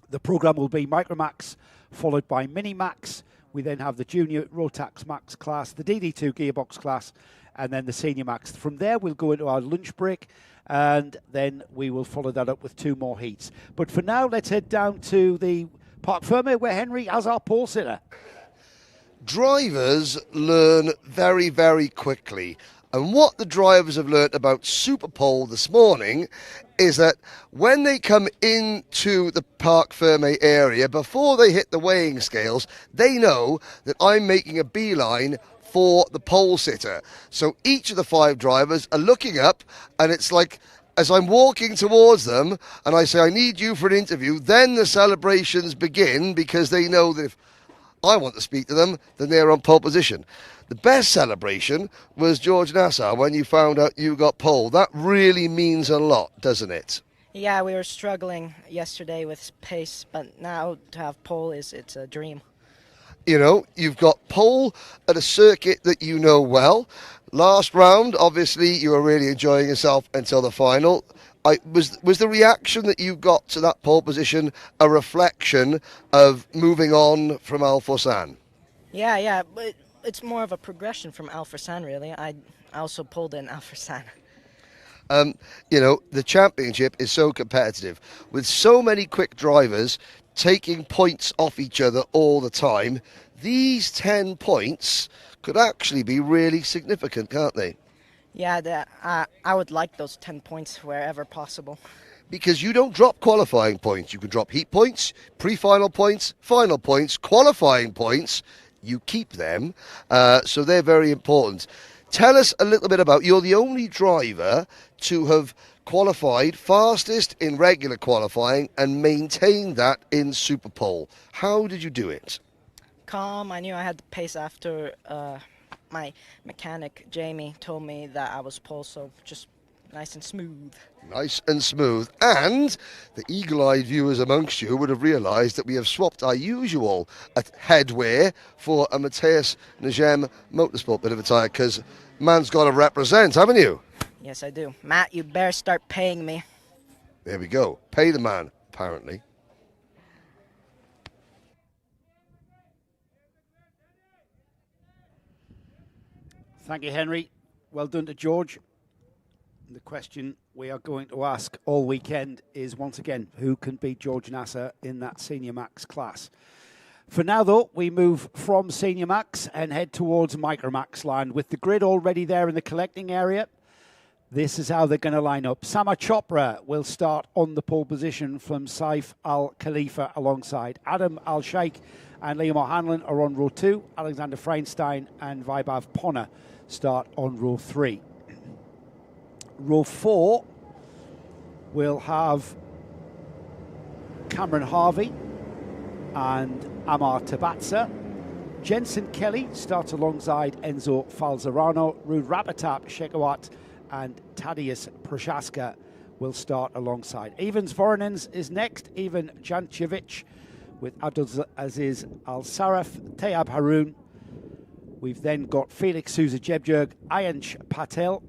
The programme will be Micromax, followed by Minimax. We then have the Junior Rotax Max class, the DD2 Gearbox class, and then the Senior Max. From there, we'll go into our lunch break, and then we will follow that up with 2 more heats. But for now, let's head down to the Parc Fermé, where Henry has our pole sitter. Drivers learn very, very quickly. And what the drivers have learnt about Superpole this morning is that when they come into the Parc Fermé area, before they hit the weighing scales, they know that I'm making a beeline for the pole sitter. So each of the 5 drivers are looking up, and it's like, as I'm walking towards them and I say, I need you for an interview, then the celebrations begin, because they know that if I want to speak to them, then they're on pole position. The best celebration was George Nassar when you found out you got pole. That really means a lot, doesn't it? Yeah, we were struggling yesterday with pace, but now to have pole it's a dream. You know, you've got pole at a circuit that you know well. Last round, obviously, you were really enjoying yourself until the final. Was the reaction that you got to that pole position a reflection of moving on from Al Forsan? Yeah, but it's more of a progression from Al Forsan, really. I also pulled in Al Forsan. You know, the championship is so competitive, with so many quick drivers taking points off each other all the time. These 10 points could actually be really significant, can't they? Yeah, I would like those 10 points wherever possible. Because you don't drop qualifying points. You can drop heat points, pre-final points, final points, qualifying points. You keep them, so they're very important. Tell us a little bit about, you're the only driver to have qualified fastest in regular qualifying and maintained that in Superpole. How did you do it? Calm. I knew I had the pace after my mechanic, Jamie, told me that I was pole, so just nice and smooth. Nice and smooth. And the eagle-eyed viewers amongst you would have realised that we have swapped our usual headwear for a Matthias Najem Motorsport bit of attire, because man's got to represent, haven't you? Yes, I do. Matt, you better start paying me. There we go. Pay the man, apparently. Thank you, Henry. Well done to George. The question we are going to ask all weekend is, once again, who can beat George Nassar in that Senior Max class? For now, though, we move from Senior Max and head towards Micromax land. With the grid already there in the collecting area, this is how they're going to line up. Sama Chopra will start on the pole position from Saif Al Khalifa alongside Adam Al Sheikh, and Liam O'Hanlon are on row 2. Alexander Freinstein and Vaibhav Ponna start on row 3. Row 4 will have Cameron Harvey and Amar Tabatsa. Jensen Kelly starts alongside Enzo Falzarano. Ruud Rabotab, Shekawat and Tadeusz Prochaska will start alongside. Evans Voronens is next. Ivan Jancevic with Abdulaziz Al-Saraf, Tayab Haroun. We've then got Felix Souza Jebjerg, Ayanch Patel,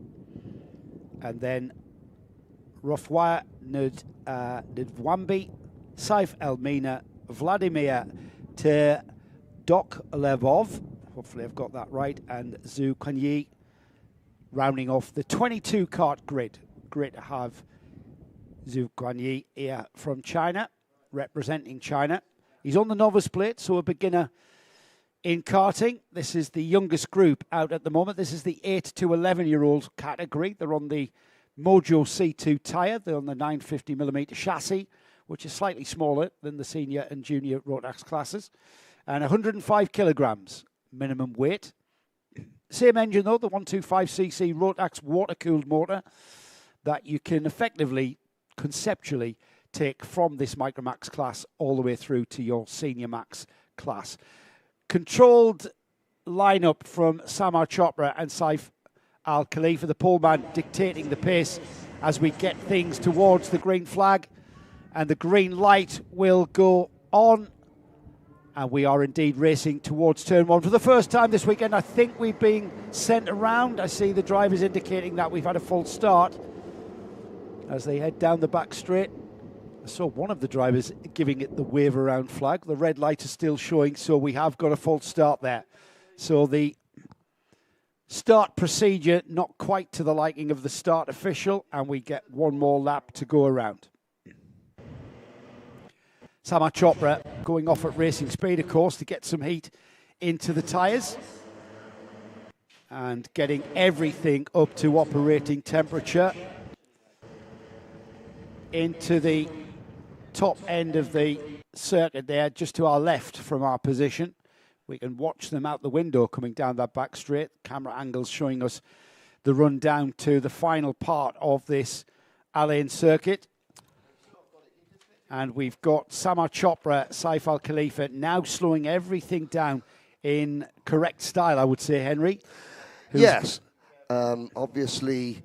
and then Rofwaya Ndwambi, Saif Elmina, Vladimir Terdokhlevov, hopefully I've got that right, and Zhu Kuanyi, rounding off the 22 kart grid. Great to have Zhu Kuanyi here from China, representing China. He's on the novice plate, so a beginner in karting. This is the youngest group out at the moment. This is the 8 to 11-year-old category. They're on the Mojo C2 tyre. They're on the 950mm chassis, which is slightly smaller than the senior and junior Rotax classes. And 105 kilograms minimum weight. Same engine, though, the 125cc Rotax water-cooled motor that you can effectively, conceptually, take from this Micromax class all the way through to your Senior Max class. Controlled lineup from Samar Chopra and Saif Al Khalifa, the poleman, dictating the pace as we get things towards the green flag. And the green light will go on. And we are indeed racing towards turn one. For the first time this weekend, I think we've been sent around. I see the drivers indicating that we've had a full start as they head down the back straight. I saw one of the drivers giving it the wave around flag. The red light is still showing, so we have got a full start there. So the start procedure not quite to the liking of the start official, and we get one more lap to go around. Samar Chopra going off at racing speed, of course, to get some heat into the tyres and getting everything up to operating temperature into the top end of the circuit there, just to our left from our position. We can watch them out the window coming down that back straight. Camera angles showing us the run down to the final part of this Al-Ain circuit. And we've got Samar Chopra, Saif Al Khalifa now slowing everything down in correct style, I would say, Henry. Yes. Obviously,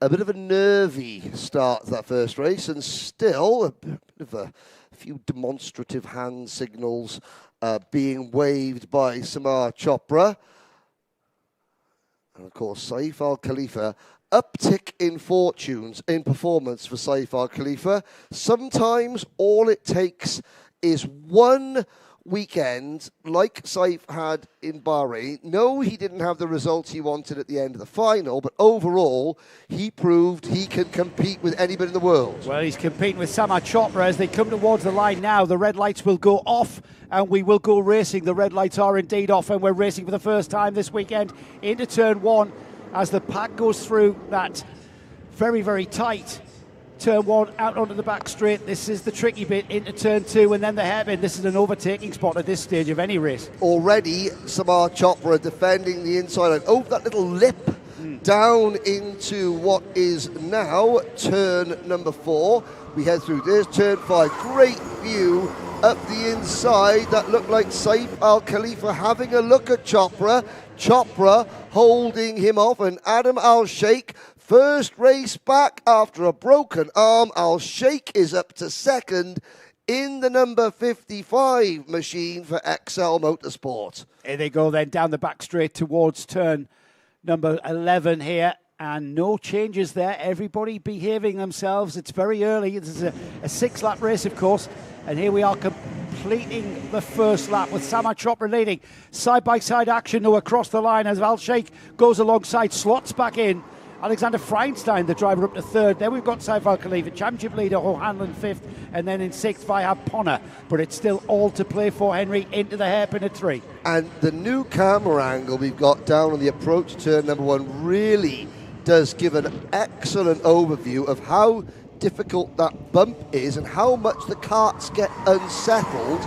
a bit of a nervy start to that first race, and still a bit of a few demonstrative hand signals being waved by Samar Chopra. And of course, Saif Al Khalifa, uptick in fortunes, in performance for Saif Al Khalifa. Sometimes all it takes is one weekend, like Saif had in Bahrain. No, he didn't have the results he wanted at the end of the final, but overall, he proved he can compete with anybody in the world. Well, he's competing with Samar Chopra as they come towards the line now. The red lights will go off, and we will go racing. The red lights are indeed off, and we're racing for the first time this weekend into turn one as the pack goes through that very, very tight turn one out onto the back straight. This is the tricky bit into turn two, and then the hairpin. This is an overtaking spot at this stage of any race. Already, Samar Chopra defending the inside line. Oh, that little lip down into what is now turn number 4. We head through. There's turn 5. Great view up the inside. That looked like Saif Al Khalifa having a look at Chopra. Chopra holding him off, and Adam Al-Sheikh, first race back after a broken arm. Al-Sheikh is up to second in the number 55 machine for XL Motorsport. Here they go then down the back straight towards turn number 11 here, and no changes there. Everybody behaving themselves. It's very early. This is a 6-lap race, of course, and here we are completing the first lap with Samar Chopra leading. Side-by-side action though across the line as Al-Sheikh goes alongside, slots back in. Alexander Freinstein, the driver, up to third. Then we've got Saif Al Khalifa, championship leader O'Hanlon fifth, and then in sixth Vihab Ponna. But it's still all to play for, Henry, into the hairpin at 3. And the new camera angle we've got down on the approach to turn number 1 really does give an excellent overview of how difficult that bump is and how much the karts get unsettled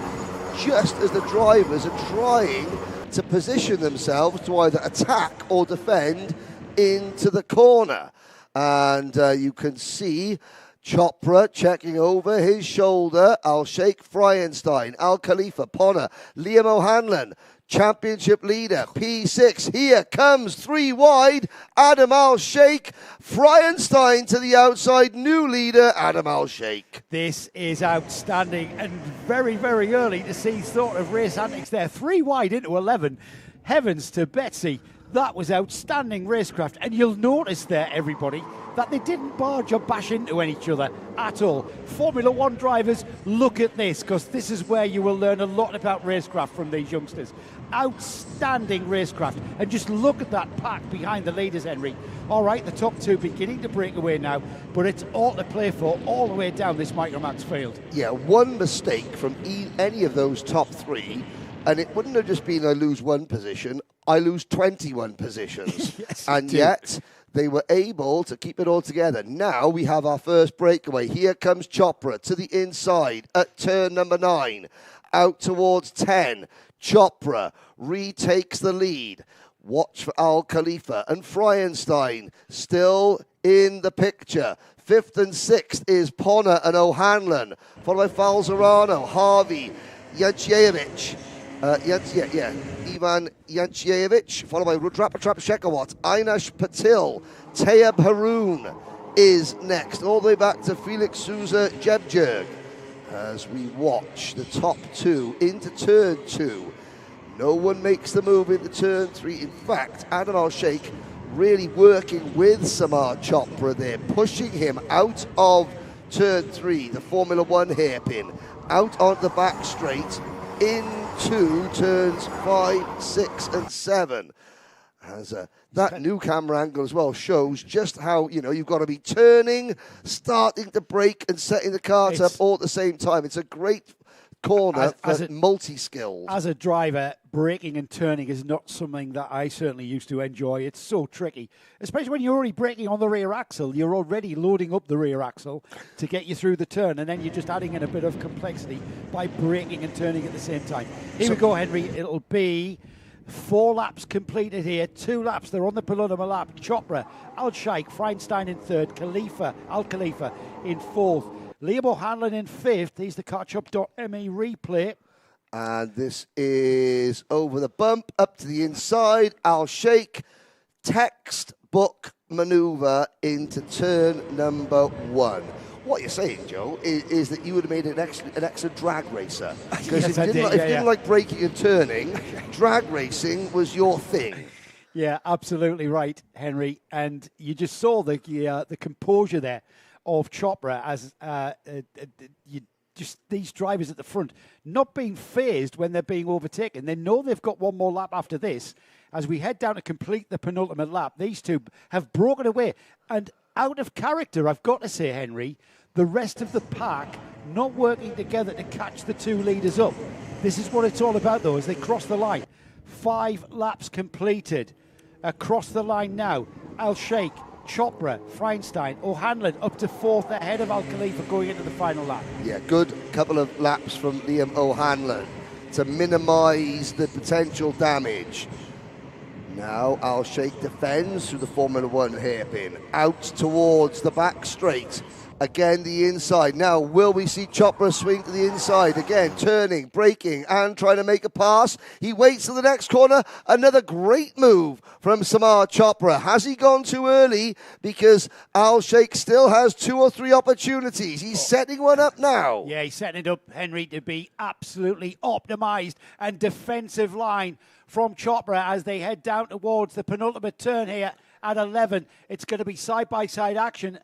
just as the drivers are trying to position themselves to either attack or defend into the corner. And you can see Chopra checking over his shoulder. Al-Sheikh, Freinstein, Al Khalifa, Ponna, Liam O'Hanlon, championship leader, P6. Here comes 3 wide, Adam Al-Sheikh. Freinstein to the outside, new leader, Adam Al-Sheikh. This is outstanding and very, very early to see sort of race antics there. 3 wide into 11. Heavens to Betsy. That was outstanding racecraft. And you'll notice there, everybody, that they didn't barge or bash into each other at all. Formula One drivers, look at this, because this is where you will learn a lot about racecraft from these youngsters. Outstanding racecraft. And just look at that pack behind the leaders, Henry. All right, the top 2 beginning to break away now, but it's all to play for all the way down this Micromax field. Yeah, one mistake from any of those top 3, and it wouldn't have just been I lose 1 position, I lose 21 positions. Yes, and yet they were able to keep it all together. Now we have our first breakaway. Here comes Chopra to the inside at turn number 9. Out towards 10. Chopra retakes the lead. Watch for Al Khalifa and Freinstein still in the picture. 5th and 6th is Ponna and O'Hanlon, followed by Falzerano, Harvey, Jacjevic. Ivan Yanceyevich, followed by Rudrapatrap Shekawat, Aynash Patil, Tayeb Haroon is next, all the way back to Felix Souza Jebjerg. As we watch the top two into turn 2, no one makes the move into turn 3. In fact, Adam Al-Sheikh really working with Samar Chopra there, pushing him out of turn 3, the Formula 1 hairpin, out on the back straight, into turns 5, 6 and 7. As that new camera angle as well shows just how, you've got to be turning, starting to brake and setting the cart up all at the same time. It's a great corner for multi-skills. As a driver, braking and turning is not something that I certainly used to enjoy. It's so tricky, especially when you're already braking on the rear axle. You're already loading up the rear axle to get you through the turn, and then you're just adding in a bit of complexity by braking and turning at the same time. Here we go, Henry. It'll be 4 laps completed here, 2 laps, they're on the penultimate lap. Chopra, Al-Sheikh, Feinstein in 3rd, Al-Khalifa in 4th, Liam O'Hanlon in 5th. Here's the cartshop.me replay. And this is over the bump, up to the inside. Al-Sheikh, textbook manoeuvre into turn number 1. What you're saying, Joe, is that you would have made an excellent drag racer. Because if you didn't like braking and turning, drag racing was your thing. Yeah, absolutely right, Henry. And you just saw the composure there of Chopra as these drivers at the front not being phased when they're being overtaken. They know they've got one more lap after this. As we head down to complete the penultimate lap, these two have broken away. And out of character, I've got to say, Henry, the rest of the pack not working together to catch the 2 leaders up. This is what it's all about, though, as they cross the line. 5 laps completed. Across the line now, Al-Sheikh, Chopra, Feinstein, O'Hanlon up to 4th ahead of Al-Khalifa going into the final lap. Yeah, good couple of laps from Liam O'Hanlon to minimise the potential damage. Now Al-Sheikh defends through the Formula 1 hairpin, out towards the back straight. Again, the inside. Now, will we see Chopra swing to the inside? Again, turning, braking, and trying to make a pass. He waits to the next corner. Another great move from Samar Chopra. Has he gone too early? Because Al-Sheikh still has 2 or 3 opportunities. He's setting one up now. Yeah, he's setting it up, Henry, to be absolutely optimised and defensive line from Chopra as they head down towards the penultimate turn here at 11. It's going to be side-by-side action.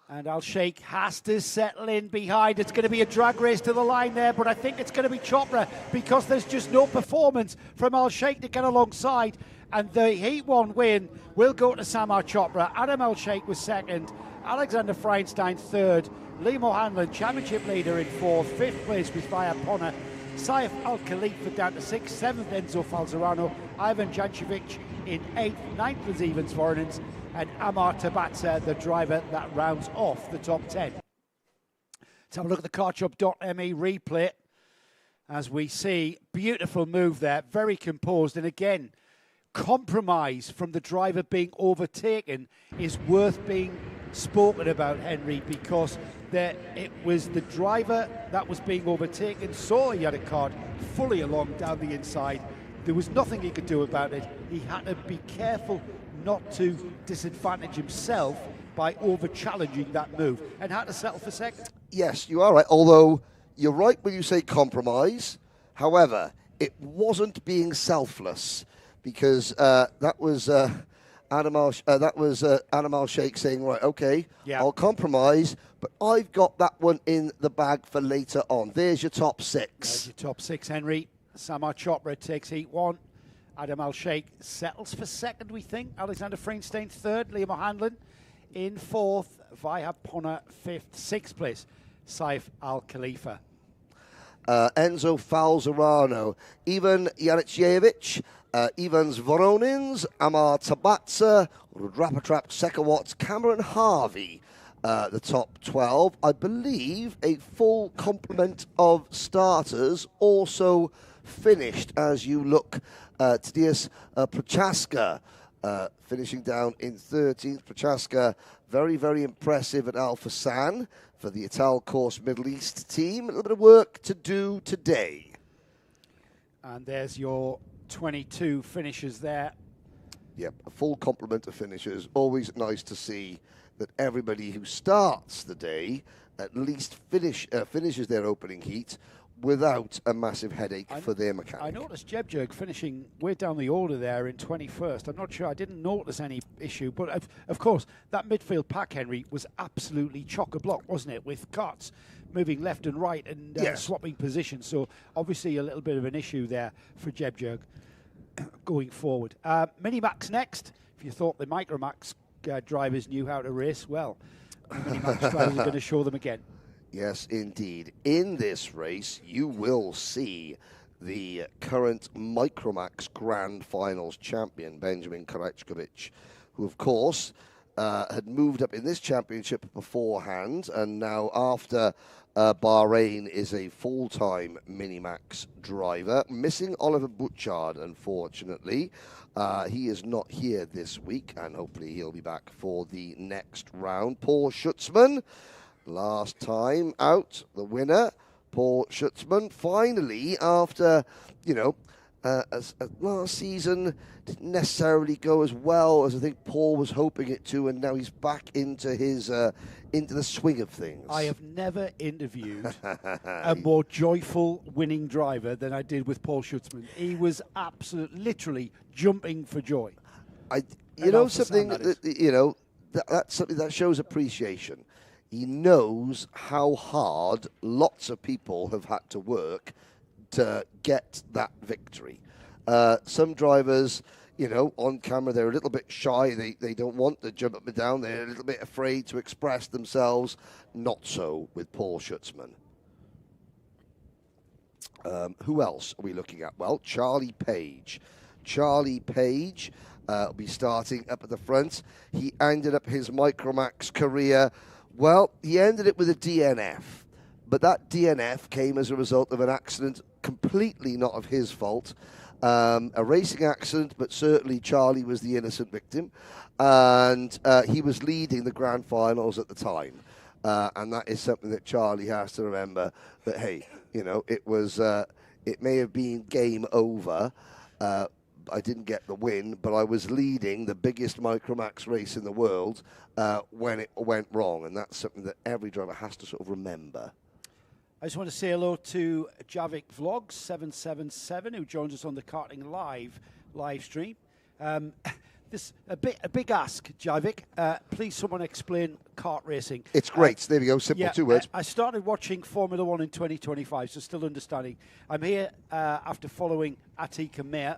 And Al-Sheikh has to settle in behind. It's going to be a drag race to the line there, but I think it's going to be Chopra because there's just no performance from Al-Sheikh to get alongside. And the Heat 1 win will go to Samar Chopra. Adam Al-Sheikh was 2nd. Alexander Feinstein 3rd. Liam O'Hanlon, championship leader in 4th. 5th place with Vaya Ponna. Saif Al-Khalifa down to 6th. 7th, Enzo Falzerano. Ivan Jancevic in 8th. 9th was Evans Voronins. And Amar Tabatsa, the driver that rounds off the top 10. Let's have a look at the cartshop.me replay as we see beautiful move there, very composed. And again, compromise from the driver being overtaken is worth being spoken about, Henry, because it was the driver that was being overtaken, saw he had a card fully along down the inside. There was nothing he could do about it. He had to be careful not to disadvantage himself by over-challenging that move and had to settle for 2nd. Yes, you are right, although you're right when you say compromise. However, it wasn't being selfless because that was Adam Al-Sheikh saying, right, okay, I'll compromise, but I've got that one in the bag for later on. There's your top 6. There's your top 6, Henry. Samar Chopra takes Heat 1. Adam Al-Sheikh settles for 2nd, we think. Alexander Feinstein 3rd. Liam O'Hanlon in 4th. Vaya Ponna 5th. 6th place, Saif Al-Khalifa. Enzo Falzerano, Ivan Yanicevich, Evans Voronins, Amar Tabatsa, Rudrapatrap Sekawat, Cameron Harvey. The top 12. I believe a full complement of starters also finished as you look. Tadeusz Prochaska finishing down in 13th. Prochaska, very, very impressive at Alpha San for the Ital Course Middle East team. A little bit of work to do today. And there's your 22 finishers there. Yep, a full complement of finishers. Always nice to see that everybody who starts the day at least finishes their opening heat without a massive headache for their mechanic. I noticed Jebjerg finishing way down the order there in 21st. I'm not sure, I didn't notice any issue, but of course, that midfield pack, Henry, was absolutely chock-a-block, wasn't it, with carts moving left and right and swapping positions. So obviously a little bit of an issue there for Jebjerg going forward. Minimax next. If you thought the Micromax drivers knew how to race, well, the Minimax drivers are going to show them again. Yes, indeed. In this race, you will see the current Micromax Grand Finals champion, Benjamin Karechkovic, who, of course, had moved up in this championship beforehand, and now after Bahrain is a full-time Minimax driver. Missing Oliver Butchard, unfortunately. He is not here this week, and hopefully he'll be back for the next round. Paul Schutzman, last time out, the winner. Paul Schutzman, finally, after, last season didn't necessarily go as well as I think Paul was hoping it to, and now he's back into his into the swing of things. I have never interviewed a more joyful winning driver than I did with Paul Schutzman. He was literally jumping for joy. That's something that shows appreciation. He knows how hard lots of people have had to work to get that victory. Some drivers, on camera, they're a little bit shy. They don't want to jump up and down. They're a little bit afraid to express themselves. Not so with Paul Schutzman. Who else are we looking at? Well, Charlie Page. Charlie Page will be starting up at the front. He ended up his Micromax career. Well, he ended it with a DNF. But that DNF came as a result of an accident completely not of his fault. A racing accident, but certainly Charlie was the innocent victim. And he was leading the grand finals at the time. And that is something that Charlie has to remember, that, hey, it may have been game over. I didn't get the win, but I was leading the biggest Micromax race in the world when it went wrong. And that's something that every driver has to sort of remember. I just want to say hello to Javik Vlogs 777, who joins us on the Karting live stream. This a big ask, Javik. Please, someone explain kart racing. It's great. There we go. Simple, 2 words. I started watching Formula One in 2025, so still understanding. I'm here after following Atika Meir.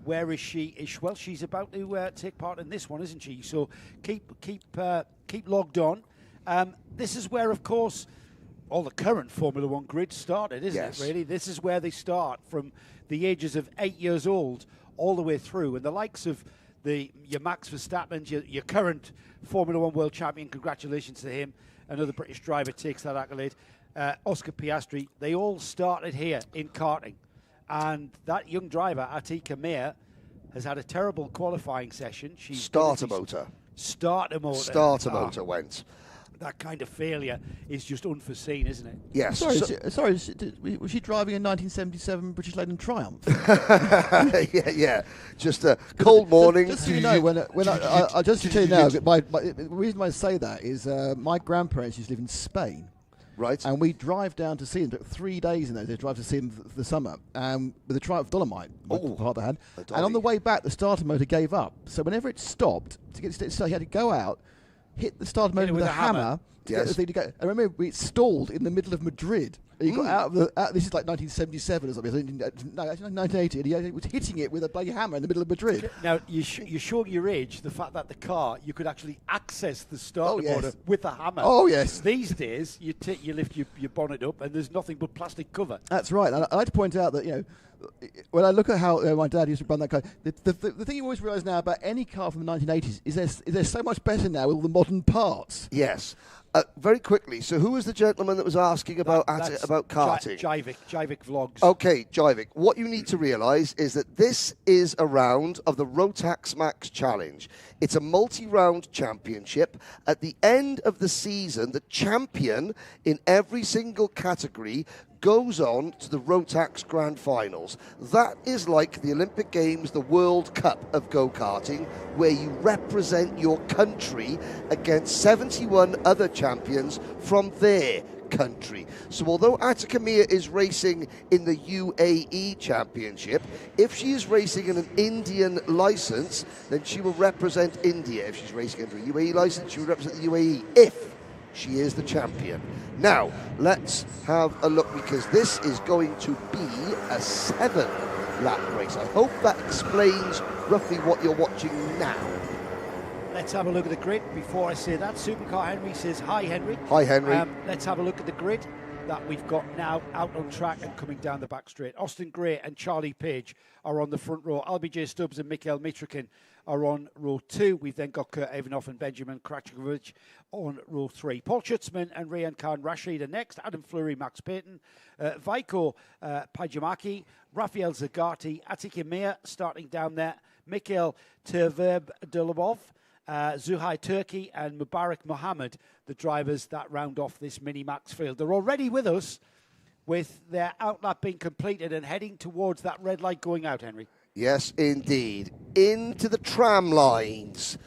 Where is she? Well, she's about to take part in this one, isn't she? So keep logged on. This is where, of course, all the current Formula One grid started, isn't it, really? This is where they start, from the ages of 8 years old all the way through. And the likes of your Max Verstappen, your current Formula One world champion, congratulations to him. Another British driver takes that accolade. Oscar Piastri, they all started here in karting. And that young driver, Atika Meir, has had a terrible qualifying session. Starter motor went. That kind of failure is just unforeseen, isn't it? Yes. Sorry, was she driving a 1977 British Leyland Triumph? yeah. Just a cold morning. Just so you know, just to tell you now, the reason why I say that is my grandparents used to live in Spain. Right. And we drive down to see them. Took 3 days in those days, drive to see them for the summer. With the Triumph Dolomite, my father had. And on the way back, the starter motor gave up. So whenever it stopped, to get it started, he had to go out, hit the starter motor with a hammer to get the thing to go. I remember it stalled in the middle of Madrid. He got out of this is like 1977 or something. No, actually 1980. And he was hitting it with a bloody hammer in the middle of Madrid. Now, you're showing your age, the fact that the car, you could actually access the starter motor with a hammer. Oh, yes. These days, you lift your bonnet up and there's nothing but plastic cover. That's right. And I like to point out that, when I look at how my dad used to run that car, the thing you always realise now about any car from the 1980s is they're so much better now with all the modern parts. Yes. Very quickly, so who was the gentleman that was asking about karting? Javik Vlogs. Okay, Javik. What you need to realise is that this is a round of the Rotax Max Challenge. It's a multi-round championship. At the end of the season, the champion in every single category goes on to the Rotax Grand Finals. That is like the Olympic Games, the World Cup of go-karting, where you represent your country against 71 other champions from their country. So although Attica Mia is racing in the UAE Championship, if she is racing in an Indian license, then she will represent India. If she's racing under a UAE license, she will represent the UAE if she is the champion. Now, let's have a look, because this is going to be a 7-lap race. I hope that explains roughly what you're watching now. Let's have a look at the grid. Before I say that, Supercar Henry says, hi, Henry. Hi, Henry. Let's have a look at the grid that we've got now out on track and coming down the back straight. Austin Gray and Charlie Page are on the front row. LBJ Stubbs and Mikhail Mitrokin are on row 2. We've then got Kurt Evanoff and Benjamin Kraczkowicz on row 3. Paul Schutzman and Rayan Khan Rashid are next. Adam Fleury, Max Payton, Vaiko Pajamaki, Rafael Zagati, Attica Mia starting down there, Mikhail Terverb Dolobov, Zuhai Turkey and Mubarak Mohammed, the drivers that round off this mini-max field. They're already with us with their outlap being completed and heading towards that red light going out, Henry. Yes, indeed. Into the tram lines.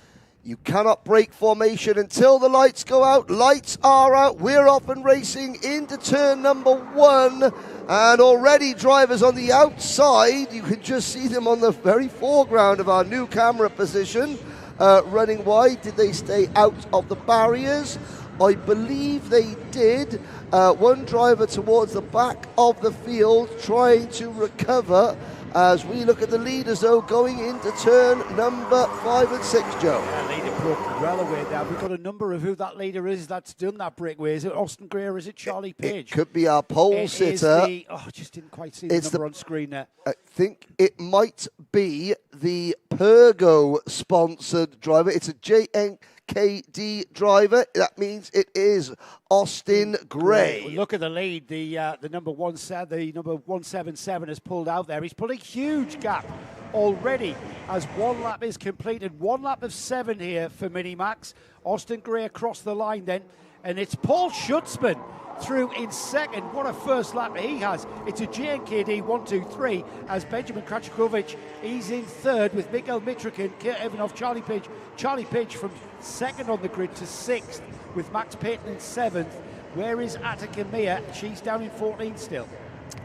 You cannot break formation until the lights go out. Lights are out. We're off and racing into turn number 1. And already drivers on the outside. You can just see them on the very foreground of our new camera position. Running wide. Did they stay out of the barriers? I believe they did. One driver towards the back of the field trying to recover as we look at the leaders, though, going into turn number 5 and 6, Joe. Yeah, leader broke well away there. We've got a number of who that leader is that's done that breakaway. Is it Austin Gray or is it Charlie Page? It could be our pole sitter. I just didn't quite see the number on screen there. I think it might be the Pergo-sponsored driver. It's a JNKD driver. That means it is Austin Gray. Well, look at the lead. The number 177 has pulled out there. He's pulling huge gap already as one lap is completed. 1 lap of 7 here for Minimax. Austin Gray across the line then, and it's Paul Schutzman through in second. What a first lap he has. It's a JNKD 1-2-3 as Benjamin Kraczkowicz, he's in third with Mikhail Mitrokin, Kurt Evanoff, Charlie Page. Charlie Page from second on the grid to 6th with Max Payton in 7th. Where is Attica Mia? She's down in 14th still.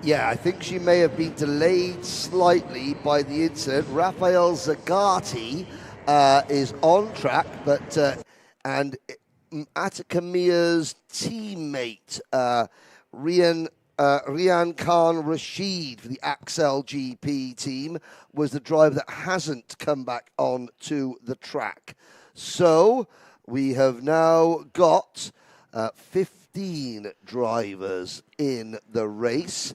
Yeah, I think she may have been delayed slightly by the incident. Rafael Zagati is on track, but and Attica Mia's teammate, Rian Khan Rashid for the Axel GP team, was the driver that hasn't come back onto the track. So we have now got 15 drivers in the race.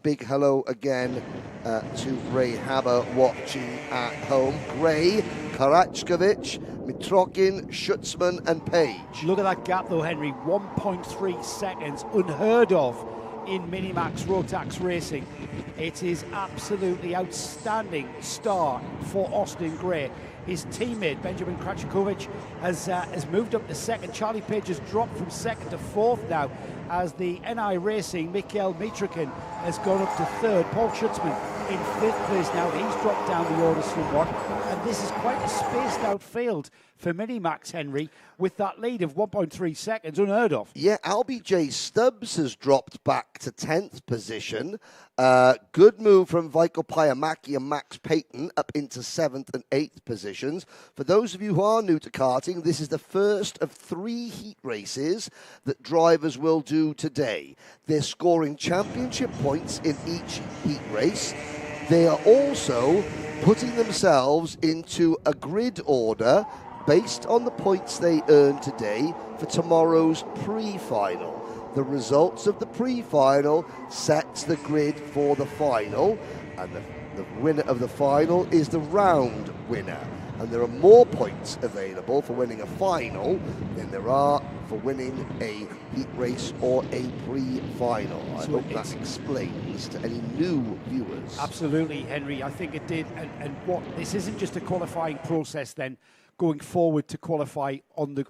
Big hello again to Ray Haber watching at home. Gray, Karachkovic, Mitrokin, Schutzman and Page. Look at that gap though, Henry. 1.3 seconds, unheard of in Minimax Rotax racing. It is absolutely outstanding start for Austin Gray. His teammate, Benjamin Kraczkowicz, has moved up to second. Charlie Page has dropped from second to 4th now as the NI Racing, Mikhail Mitrokin, has gone up to 3rd. Paul Schutzman in 5th place now. He's dropped down the order somewhat. And this is quite a spaced out field for Minimax, Henry, with that lead of 1.3 seconds, unheard of. Yeah, LBJ Stubbs has dropped back to 10th position. Good move from Vaiko Pajamaki and Max Payton up into 7th and 8th positions. For those of you who are new to karting, this is the first of 3 heat races that drivers will do today. They're scoring championship points in each heat race. They are also putting themselves into a grid order based on the points they earn today for tomorrow's pre-final. The results of the pre-final sets the grid for the final, and the winner of the final is the round winner. And there are more points available for winning a final than there are for winning a heat race or a pre-final. I hope that explains to any new viewers. Absolutely, Henry. I think it did. And what this isn't just a qualifying process then going forward to qualify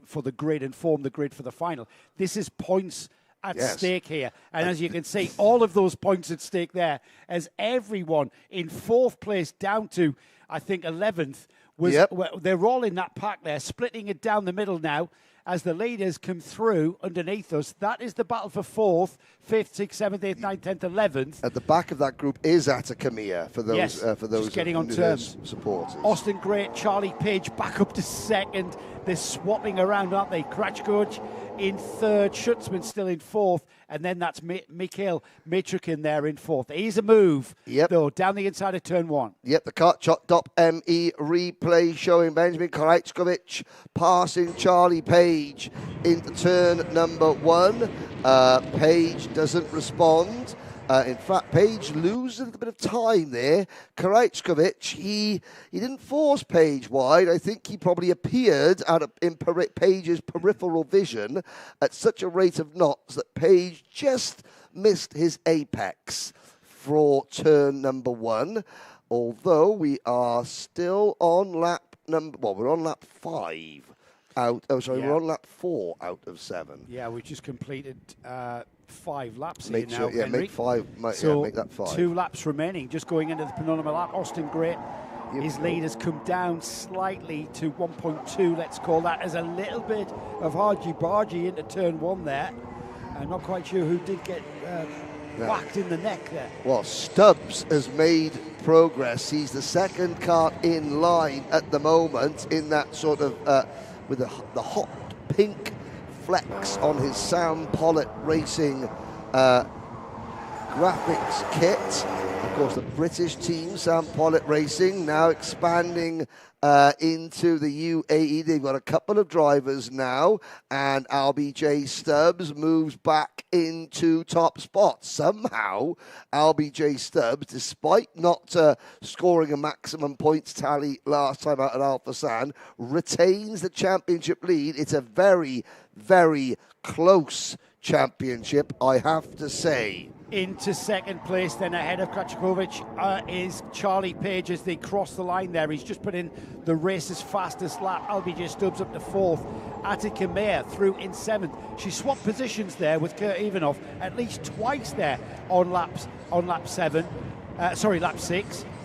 for the grid and form the grid for the final. This is points at stake here. And as you can see, all of those points at stake there, as everyone in 4th place down to, I think, 11th, they're all in that pack there, splitting it down the middle now as the leaders come through underneath us. That is the battle for 4th, 5th, 6th, 7th, 8th, 9th, 10th, 11th. At the back of that group is Atacamia for those just getting on terms. Supporters. Austin Gray, Charlie Page back up to 2nd. They're swapping around, aren't they? Krachkovic in 3rd, Schutzman still in 4th, and then that's Mikhail Mitrikin there in 4th. Here's a move, though, down the inside of turn 1. Yep, the cut shot top ME replay showing Benjamin Krachkovic passing Charlie Page into turn number 1. Page doesn't respond. In fact, Page loses a little bit of time there. Krachkovic, he didn't force Page wide. I think he probably appeared in Page's peripheral vision at such a rate of knots that Page just missed his apex for turn number 1. Although we are still on lap we're on lap 5 out. Oh, sorry, we're on lap 4 out of 7. Yeah, we just completed 5 laps here now, Henry. Make that 5. 2 laps remaining, just going into the penultimate lap. Austin Gray, his lead has come down slightly to 1.2, let's call that, as a little bit of argy-bargy into turn 1 there. I'm not quite sure who did get whacked in the neck there. Well, Stubbs has made progress. He's the 2nd car in line at the moment in that sort of, with the hot pink flex on his Sam Pollitt Racing graphics kit. Of course, the British team, Sam Pollitt Racing, now expanding into the UAE. They've got a couple of drivers now, and LBJ Stubbs moves back into top spot. Somehow, LBJ Stubbs, despite not scoring a maximum points tally last time out at Al Fassan, retains the championship lead. It's a very, very close championship, I have to say. Into 2nd place, then ahead of Krachkovic is Charlie Page as they cross the line there. He's just put in the race's fastest lap. LBJ Stubbs up to 4th. Attica Meyer through in 7th. She swapped positions there with Kurt Ivanov at least twice there on lap 6.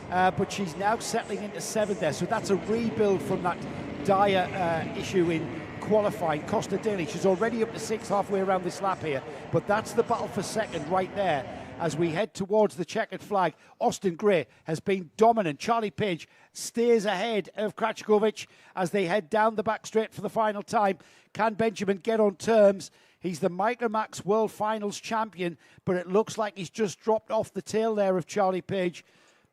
But she's now settling into 7th there. So that's a rebuild from that dire issue in qualifying. Costa Daly, she's already up to 6th halfway around this lap here, but that's the battle for 2nd right there as we head towards the checkered flag. Austin Gray has been dominant. Charlie Page stays ahead of Krachkovic as they head down the back straight for the final time. Can Benjamin get on terms? He's the Micromax World Finals champion, but it looks like he's just dropped off the tail there of Charlie Page.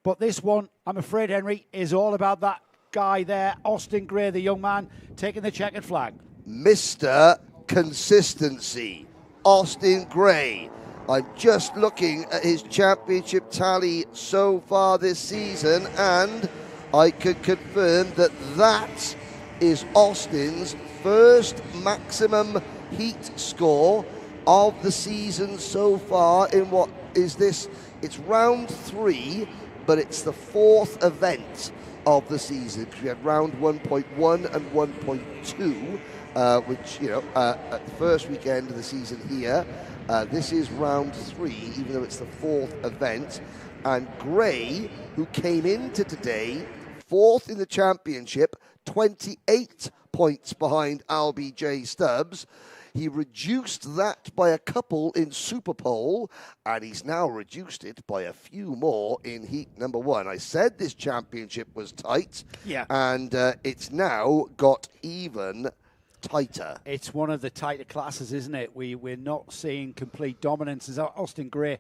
But this one, I'm afraid, Henry, is all about that guy there, Austin Gray, the young man, taking the checkered flag. Mr. Consistency, Austin Gray. I'm just looking at his championship tally so far this season, and I can confirm that that is Austin's first maximum heat score of the season so far in what is this? It's round 3, but it's the 4th event of the season. We had round 1.1 and 1.2, which, at the first weekend of the season here. This is round 3, even though it's the 4th event. And Gray, who came into today 4th in the championship, 28 points behind LBJ Stubbs. He reduced that by a couple in Superpole, and he's now reduced it by a few more in Heat number 1. I said this championship was tight, and it's now got even tighter. It's one of the tighter classes, isn't it? We're not seeing complete dominance as Austin Gray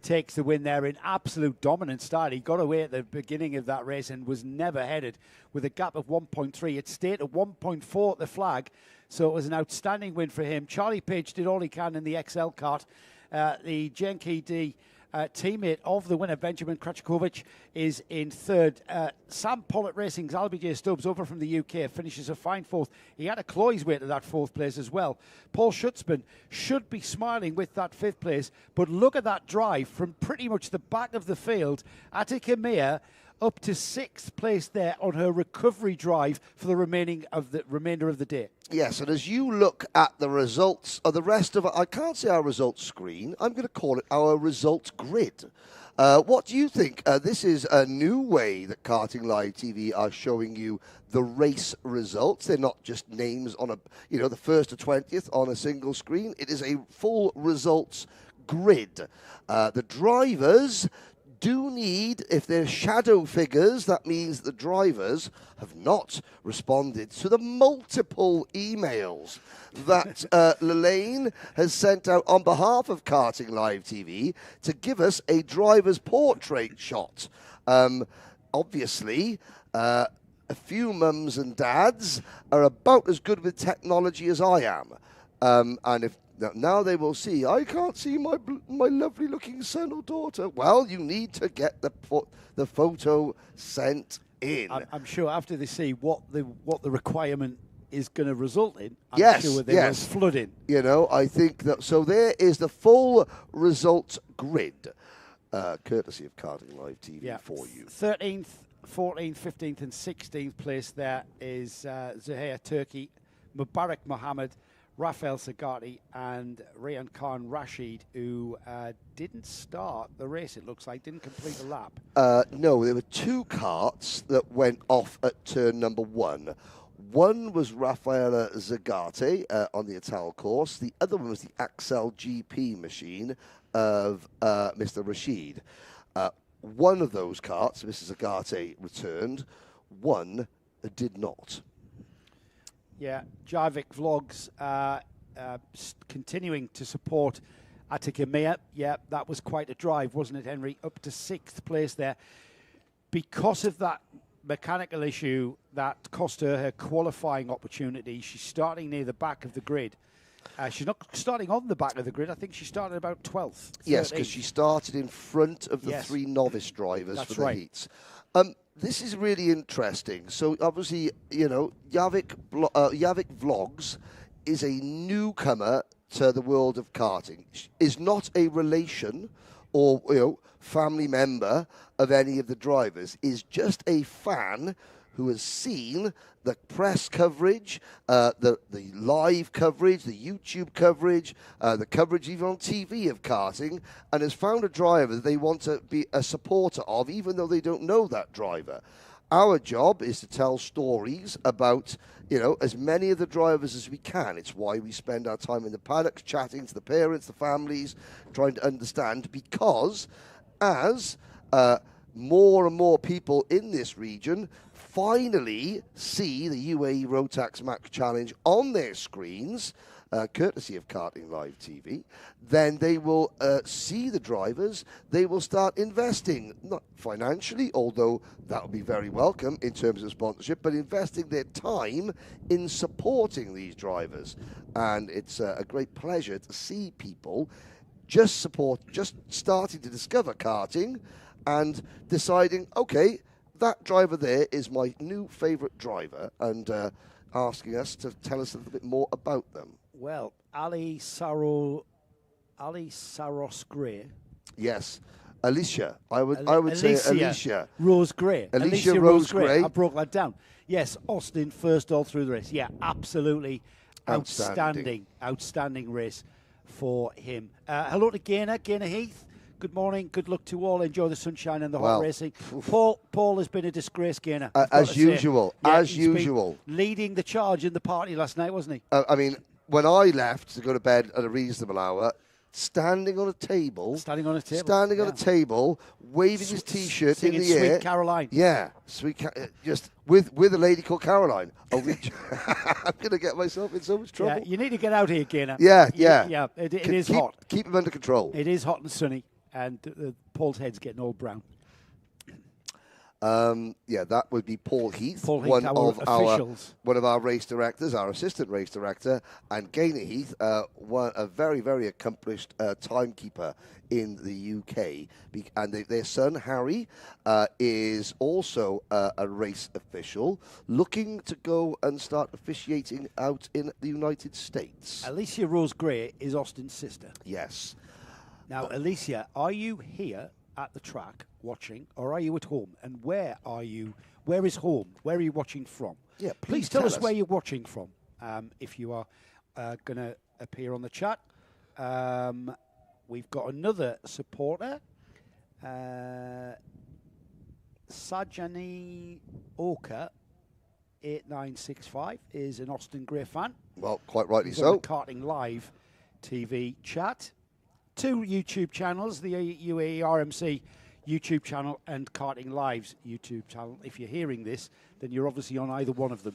takes the win there in absolute dominant style. He got away at the beginning of that race and was never headed with a gap of 1.3. It stayed at 1.4 at the flag, so it was an outstanding win for him. Charlie Page did all he can in the XL kart. The Genki D teammate of the winner, Benjamin Krachkovic, is in 3rd. Sam Pollitt Racing's LBJ Stubbs over from the UK finishes a fine 4th. He had to claw his way to that 4th place as well. Paul Schutzman should be smiling with that 5th place, but look at that drive from pretty much the back of the field. Attica Meyer up to 6th place there on her recovery drive for the remainder of the day. Yes, and as you look at the results of the rest of I can't say our results screen, I'm going to call it our results grid. What do you think? This is a new way that Karting Live TV are showing you the race results. They're not just names on the 1st to 20th on a single screen. It is a full results grid. The drivers do need, if they're shadow figures, that means the drivers have not responded to the multiple emails that Lelaine has sent out on behalf of Karting Live TV to give us a driver's portrait shot. Obviously, a few mums and dads are about as good with technology as I am. And if now they will see, I can't see my lovely looking son or daughter. Well, you need to get the photo sent in. I'm sure after they see what the requirement is going to result in, I'm sure they will flood in. I think that, so there is the full results grid, courtesy of Karting Live TV for you. 13th, 14th, 15th and 16th place there is Zahir Turki, Mubarak Mohammed, Rafael Sagati and Rayan Khan Rashid, who didn't start the race, it looks like, didn't complete the lap. No, there were 2 karts that went off at turn number 1. One was Rafaela Zagate on the Ital course. The other one was the Axel GP machine of Mr. Rashid. One of those karts, Mrs. Zagate, returned. One did not. Yeah, Jarvik Vlogs continuing to support Attica Mea. Yeah, that was quite a drive, wasn't it, Henry? Up to 6th place there. Because of that mechanical issue that cost her qualifying opportunity, she's starting near the back of the grid. She's not starting on the back of the grid. I think she started about 12th. 13th. Yes, because she started in front of the 3 novice drivers for the heats. This is really interesting. So obviously, Javik Vlogs is a newcomer to the world of karting. Is not a relation or family member of any of the drivers. Is just a fan who has seen the press coverage, the live coverage, the YouTube coverage, the coverage even on TV of karting, and has found a driver that they want to be a supporter of, even though they don't know that driver. Our job is to tell stories about, as many of the drivers as we can. It's why we spend our time in the paddocks, chatting to the parents, the families, trying to understand, because as more and more people in this region finally see the UAE Rotax Max Challenge on their screens, courtesy of Karting Live TV, then they will see the drivers. They will start investing, not financially, although that would be very welcome in terms of sponsorship, but investing their time in supporting these drivers. And it's a great pleasure to see people just starting to discover karting and deciding, okay, that driver there is my new favourite driver, and asking us to tell us a little bit more about them. Well, Ali Saros Gray. Yes, Alicia. I would say Alicia Rose Gray. Alicia Rose Gray. I broke that down. Yes, Austin first all through the race. Yeah, absolutely outstanding race for him. Hello to Gaynor Heath. Good morning. Good luck to all. Enjoy the sunshine and the hot racing. Paul has been a disgrace, Gaynor. As usual. Yeah, as usual. Leading the charge in the party last night, wasn't he? I mean, when I left to go to bed at a reasonable hour, standing on a table, waving his T-shirt in the air. Sweet Caroline. Yeah, just with a lady called Caroline. I'm going to get myself in so much trouble. Yeah, you need to get out here, Gaynor. Yeah. It is hot. Keep him under control. It is hot and sunny, and Paul's head's getting all brown. That would be Paul Heath, one of our race directors, our assistant race director, and Gaynor Heath, a very, very accomplished timekeeper in the UK. And their son, Harry, is also a race official, looking to go and start officiating out in the United States. Alicia Rose Gray is Austin's sister. Yes. Now, Alicia, are you here at the track watching, or are you at home? And where are you? Where is home? Where are you watching from? Yeah, please tell us where you're watching from. If you are going to appear on the chat. We've got another supporter. Sajani Oka 8965 is an Austin Gray fan. Well, quite rightly He's so. on the Karting Live TV chat. 2 YouTube channels, the UAE RMC YouTube channel and Karting Live's YouTube channel. If you're hearing this, then you're obviously on either one of them.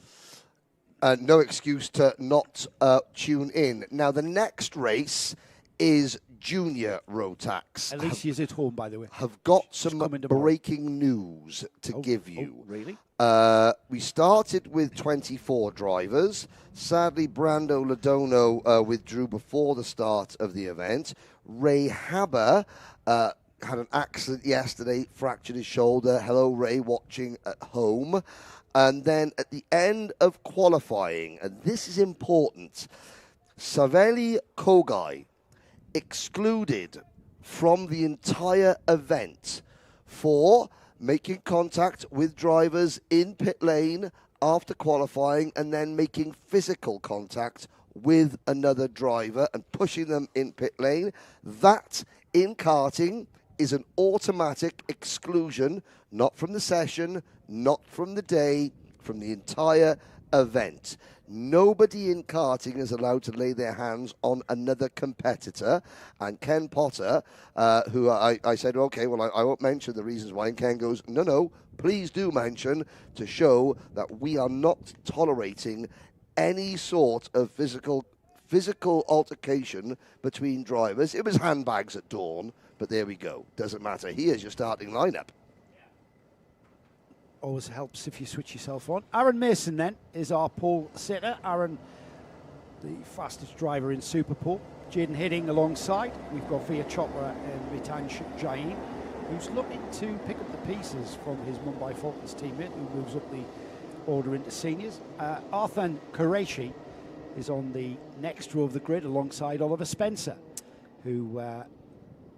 No excuse to not tune in. Now, the next race is Junior Rotax. Alicia's at home, by the way. Have got some breaking news to give you. Oh, really? We started with 24 drivers. Sadly, Brando Ladono withdrew before the start of the event. Ray Haber had an accident yesterday, fractured his shoulder. Hello, Ray, watching at home. And then at the end of qualifying, and this is important, Saveli Kogai excluded from the entire event for making contact with drivers in pit lane after qualifying and then making physical contact with another driver and pushing them in pit lane. That, in karting, is an automatic exclusion, not from the session, not from the day, from the entire event. Nobody in karting is allowed to lay their hands on another competitor. And Ken Potter, who I said, okay, well, I won't mention the reasons why. And Ken goes, no, please do mention, to show that we are not tolerating any sort of physical altercation between drivers. It was handbags at dawn, but there we go. Doesn't matter. Here's your starting lineup. Always helps if you switch yourself on. Aaron Mason then is our pole sitter. Aaron, the fastest driver in Superpole. Jaden Hidding alongside. We've got Via Chopra and Mitansh Jain, who's looking to pick up the pieces from his Mumbai Falcons teammate, who moves up the order into seniors. Arthan Qureshi is on the next row of the grid alongside Oliver Spencer, who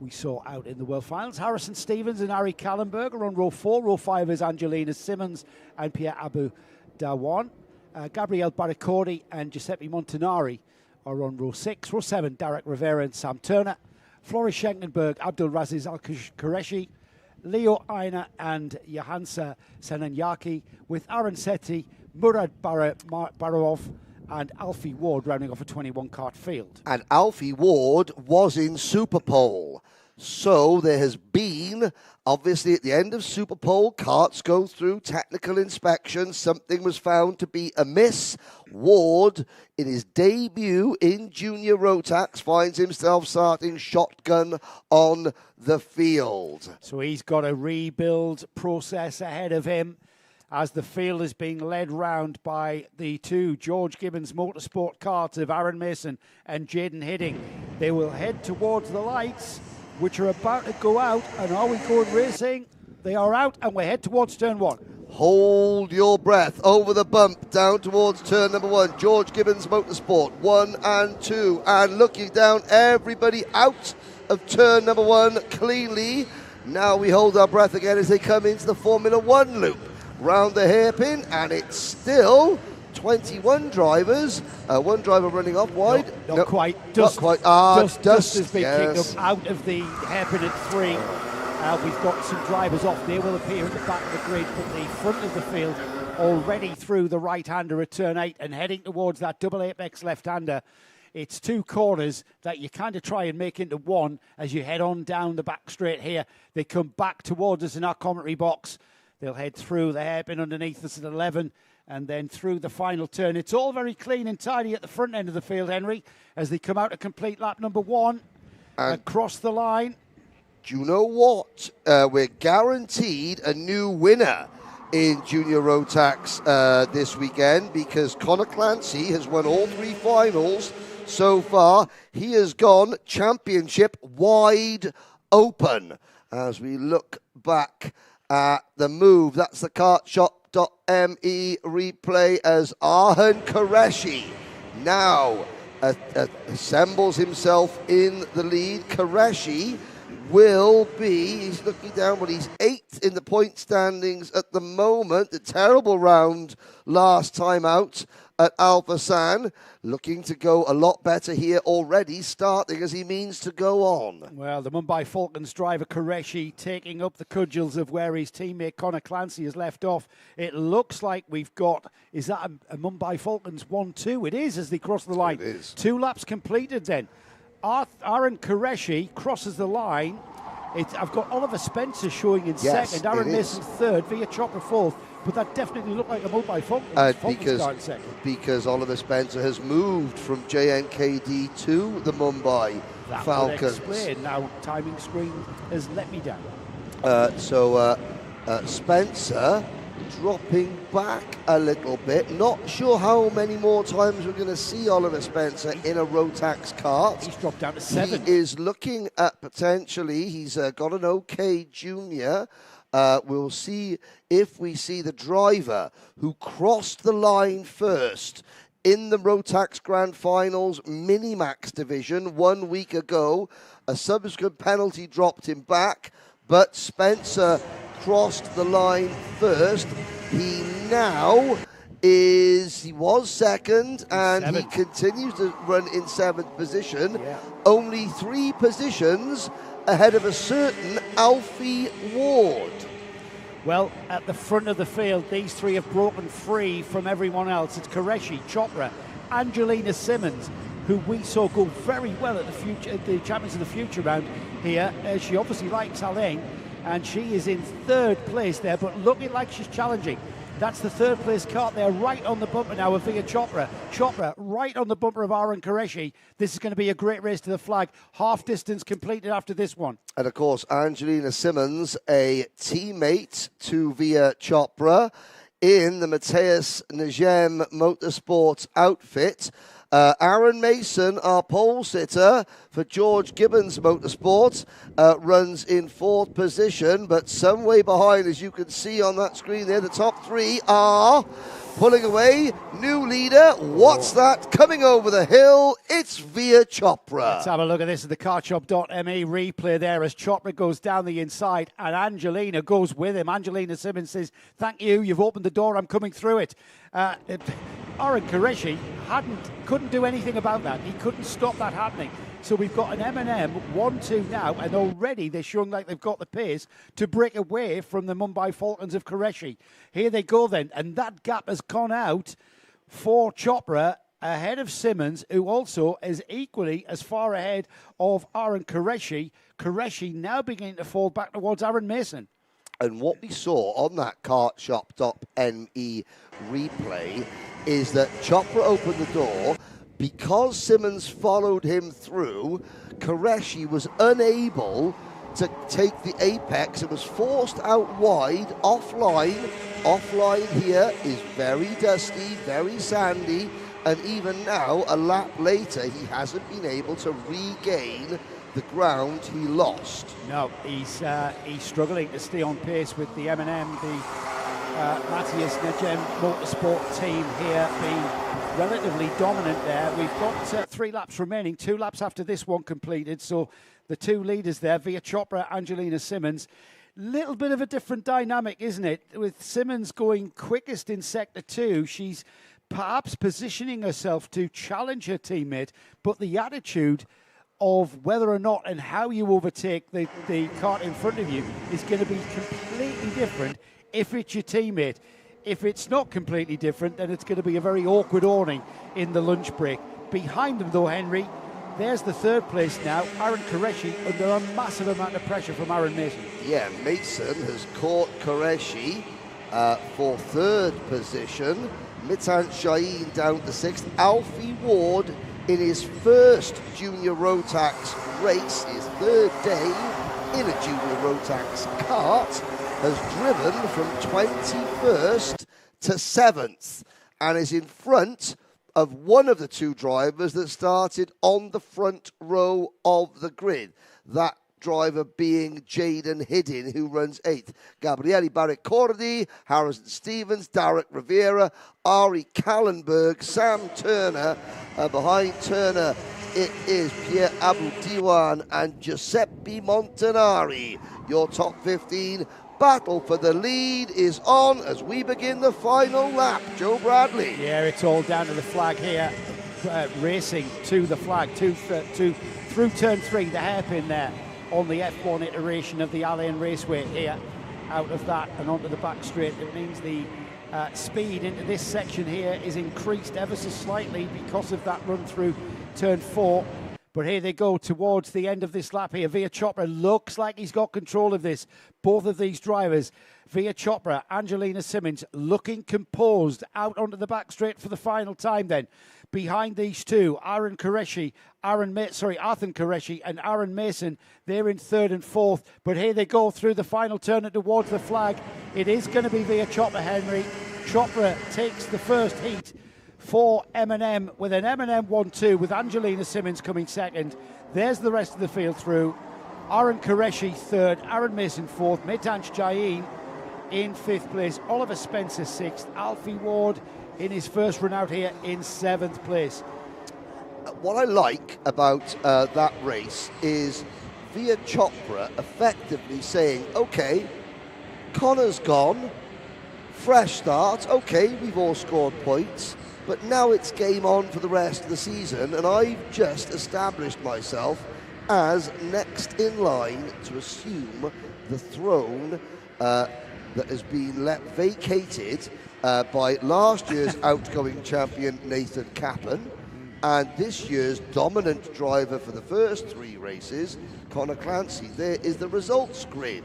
we saw out in the World Finals. Harrison Stevens and Ari Kallenberg are on row 4. Row 5 is Angelina Simmons and Pierre Abu Dawan. Gabriel Barricordi and Giuseppe Montanari are on row 6. Row 7, Derek Rivera and Sam Turner. Floris Schenkenberg, Abdul Raziz Al-Qureshi, Leo Aina and Johansa Senanyaki, with Aaron Sethi, Murad Barov and Alfie Ward rounding off a 21-kart field. And Alfie Ward was in Superpole. So there has been, obviously at the end of Superpole, karts go through technical inspection. Something was found to be amiss. Ward, in his debut in Junior Rotax, finds himself starting shotgun on the field. So he's got a rebuild process ahead of him, as the field is being led round by the 2 George Gibbons Motorsport karts of Aaron Mason and Jaden Hidding. They will head towards the lights, which are about to go out. And are we going racing? They are out, and we head towards turn 1. Hold your breath over the bump down towards turn number 1. George Gibbons Motorsport, 1 and 2. And looking down, everybody out of turn number 1 cleanly. Now we hold our breath again as they come into the Formula 1 loop. Round the hairpin, and it's still 21 drivers. One driver running off wide. Not quite. Dust, not quite. Dust has been kicked up out of the hairpin at 3. We've got some drivers off. They will appear at the back of the grid, but the front of the field already through the right-hander at turn 8 and heading towards that double apex left-hander. It's 2 corners that you kind of try and make into one as you head on down the back straight here. They come back towards us in our commentary box. They'll head through the hairpin underneath us at 11 and then through the final turn. It's all very clean and tidy at the front end of the field, Henry, as they come out to complete lap number 1 across the line. Do you know what? We're guaranteed a new winner in Junior Rotax this weekend, because Connor Clancy has won all 3 finals so far. He has gone championship wide open. As we look back the move, that's the kartshop.me replay as Arhan Qureshi now assembles himself in the lead. Qureshi will be, he's looking down, but he's 8th in the point standings at the moment. A terrible round last time out at Al Fassan. Looking to go a lot better here already, starting as he means to go on. Well, the Mumbai Falcons driver Qureshi taking up the cudgels of where his teammate Conor Clancy has left off. It looks like we've got, is that a Mumbai Falcons 1-2? It is as they cross the line. It is. 2 laps completed then. Aaron Qureshi crosses the line. I've got Oliver Spencer showing in second, Aaron Mason third, Via Chopra fourth, but that definitely looked like a Mumbai Falcons second. Because Oliver Spencer has moved from JNKD to the Mumbai Falcons. That would explain. Now timing screen has let me down. Spencer dropping back a little bit. Not sure how many more times we're going to see Oliver Spencer in a Rotax kart. He's dropped down to 7. He is looking at potentially, he's got an OK junior. We'll see if we see the driver who crossed the line first in the Rotax Grand Finals Minimax division 1 week ago. A subsequent penalty dropped him back, but Spencer crossed the line first. He now he was second, and he continues to run in 7th position. Yeah. Only 3 positions ahead of a certain Alfie Ward. Well, at the front of the field, these 3 have broken free from everyone else. It's Qureshi, Chopra, Angelina Simmons, who we saw go very well at the Champions of the Future round here. She obviously likes Alain, and she is in 3rd place there, but looking like she's challenging. That's the 3rd place kart there, right on the bumper now of Via Chopra. Chopra right on the bumper of Aaron Qureshi. This is going to be a great race to the flag. Half distance completed after this one. And of course, Angelina Simmons, a teammate to Via Chopra in the Mateus Najem Motorsports outfit. Aaron Mason, our pole sitter for George Gibbons Motorsports, runs in 4th position, but some way behind, as you can see on that screen there. The top 3 are pulling away. New leader, what's that? Coming over the hill, it's Via Chopra. Let's have a look at this at the kartshop.me replay there as Chopra goes down the inside and Angelina goes with him. Angelina Simmons says, thank you, you've opened the door, I'm coming through it. Aaron Qureshi couldn't do anything about that. He couldn't stop that happening. So we've got an M&M 1-2 now, and already they're showing like they've got the pace to break away from the Mumbai Falcons of Qureshi. Here they go then, and that gap has gone out for Chopra ahead of Simmons, who also is equally as far ahead of Aaron Qureshi. Qureshi now beginning to fall back towards Aaron Mason. And what we saw on that kartshop.me replay is that Chopra opened the door. Because Simmons followed him through, Qureshi was unable to take the apex and was forced out wide, offline. Offline here is very dusty, very sandy, and even now, a lap later, he hasn't been able to regain the ground he lost. No, he's struggling to stay on pace with the M&M, the Matthias Najem Motorsport team here being relatively dominant there. We've got 3 laps remaining, 2 laps after this one completed. So the 2 leaders there, Via Chopra, Angelina Simmons. Little bit of a different dynamic, isn't it? With Simmons going quickest in Sector 2, she's perhaps positioning herself to challenge her teammate, but the attitude of whether or not and how you overtake the kart in front of you is going to be completely different if it's your teammate. If it's not completely different, then it's going to be a very awkward awning in the lunch break. Behind them, though, Henry, there's the 3rd place now. Aaron Qureshi under a massive amount of pressure from Aaron Mason. Yeah, Mason has caught Qureshi for 3rd position. Mitan Shaheen down to 6th. Alfie Ward in his first junior Rotax race, his 3rd day in a junior Rotax kart, has driven from 21st to 7th and is in front of one of the 2 drivers that started on the front row of the grid. That driver being Jaden Hiddin, who runs 8th. Gabriele Barricordi, Harrison Stevens, Derek Rivera, Ari Kallenberg, Sam Turner. Behind Turner it is Pierre Abou-Diwan and Giuseppe Montanari. Your top 15 battle for the lead is on as we begin the final lap. Joe Bradley. Yeah, it's all down to the flag here. Racing to the flag, through turn 3, the hairpin there on the F1 iteration of the Al Ain Raceway here. Out of that and onto the back straight, it means the speed into this section here is increased ever so slightly because of that run through turn 4. But here they go towards the end of this lap here. Via Chopra looks like he's got control of this. Both of these drivers, Via Chopra, Angelina Simmons, looking composed out onto the back straight for the final time then. Behind these two, Arthur Qureshi and Aaron Mason, they're in 3rd and 4th. But here they go through the final turn and towards the flag. It is going to be Via Chopra, Henry. Chopra takes the first heat for M&M with an M&M 1-2 with Angelina Simmons coming second. There's the rest of the field through. Aaron Qureshi 3rd, Aaron Mason 4th, Mitansh Jain in 5th place, Oliver Spencer 6th, Alfie Ward in his first run out here in 7th place. What I like about that race is Via Chopra effectively saying, okay, Connor's gone, fresh start, okay, we've all scored points, but now it's game on for the rest of the season, and I've just established myself as next in line to assume the throne that has been vacated by last year's outgoing champion Nathan Kaplan and this year's dominant driver for the first 3 races, Connor Clancy. There is the results grid.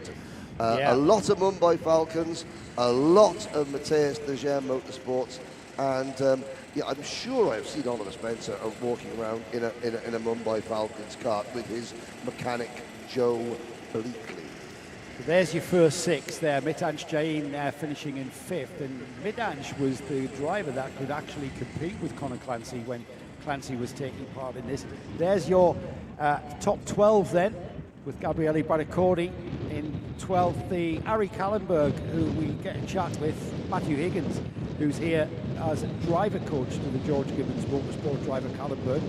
A lot of Mumbai Falcons, a lot of Matthias Leger Motorsports, and I'm sure I've seen Oliver Spencer walking around in a Mumbai Falcons kart with his mechanic Joe Bleakley. So there's your first 6 there. Mitansh Jain finishing in 5th, and Mitansh was the driver that could actually compete with Connor Clancy when Clancy was taking part in this. There's your top 12 then, with Gabriele Baraccordi in 12th. The Ari Kallenberg, who we get a chat with, Matthew Higgins, who's here as a driver coach to the George Gibbons Motorsport driver Kallenberg.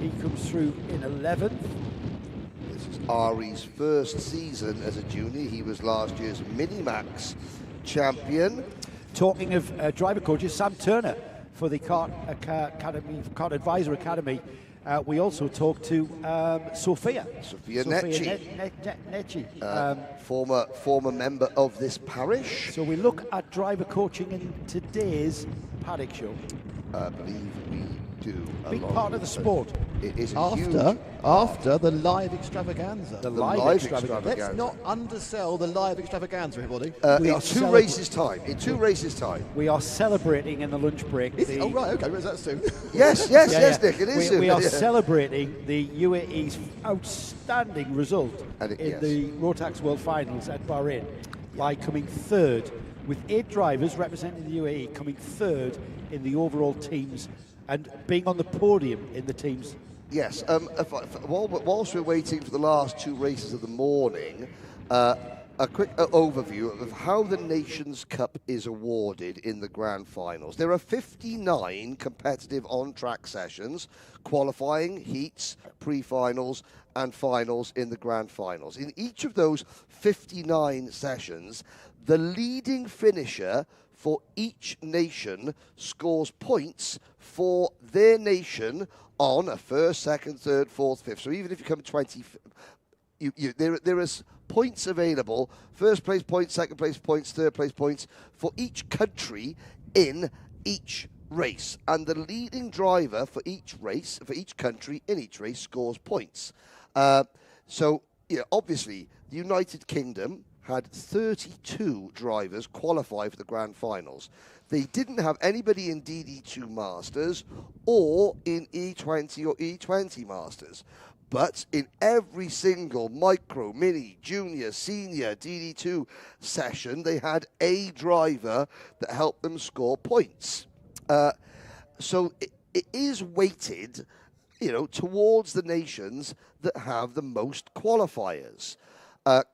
He comes through in 11th. This is Ari's first season as a junior. He was last year's Minimax champion. Talking of driver coaches, Sam Turner for the Kart Advisor Academy. We also talked to Sophia Necci, former member of this parish. So we look at driver coaching in today's paddock show. I believe we do. Big part of the sport. It is after the live extravaganza. The live extravaganza. Let's not undersell the live extravaganza, everybody. In 2 races' time. In 2 races' time. We are celebrating in the lunch break. Oh, right, okay, where's that soon? Yes, Nick, it is soon. We are celebrating the UAE's outstanding result in the Rotax World Finals at Bahrain by coming 3rd, with 8 drivers representing the UAE coming 3rd in the overall teams and being on the podium in the teams. Yes, whilst we're waiting for the last 2 races of the morning, a quick overview of how the Nations Cup is awarded in the Grand Finals. There are 59 competitive on-track sessions, qualifying, heats, pre-finals, and finals in the Grand Finals. In each of those 59 sessions, the leading finisher for each nation scores points for their nation on a 1st, 2nd, 3rd, 4th, 5th. So even if you come 20, there is points available. 1st place points, 2nd place points, 3rd place points for each country in each race. And the leading driver for each race, for each country in each race, scores points. So obviously, the United Kingdom had 32 drivers qualify for the Grand Finals. They didn't have anybody in DD2 Masters or in E20 or E20 Masters. But in every single micro, mini, junior, senior, DD2 session, they had a driver that helped them score points. So it is weighted, towards the nations that have the most qualifiers.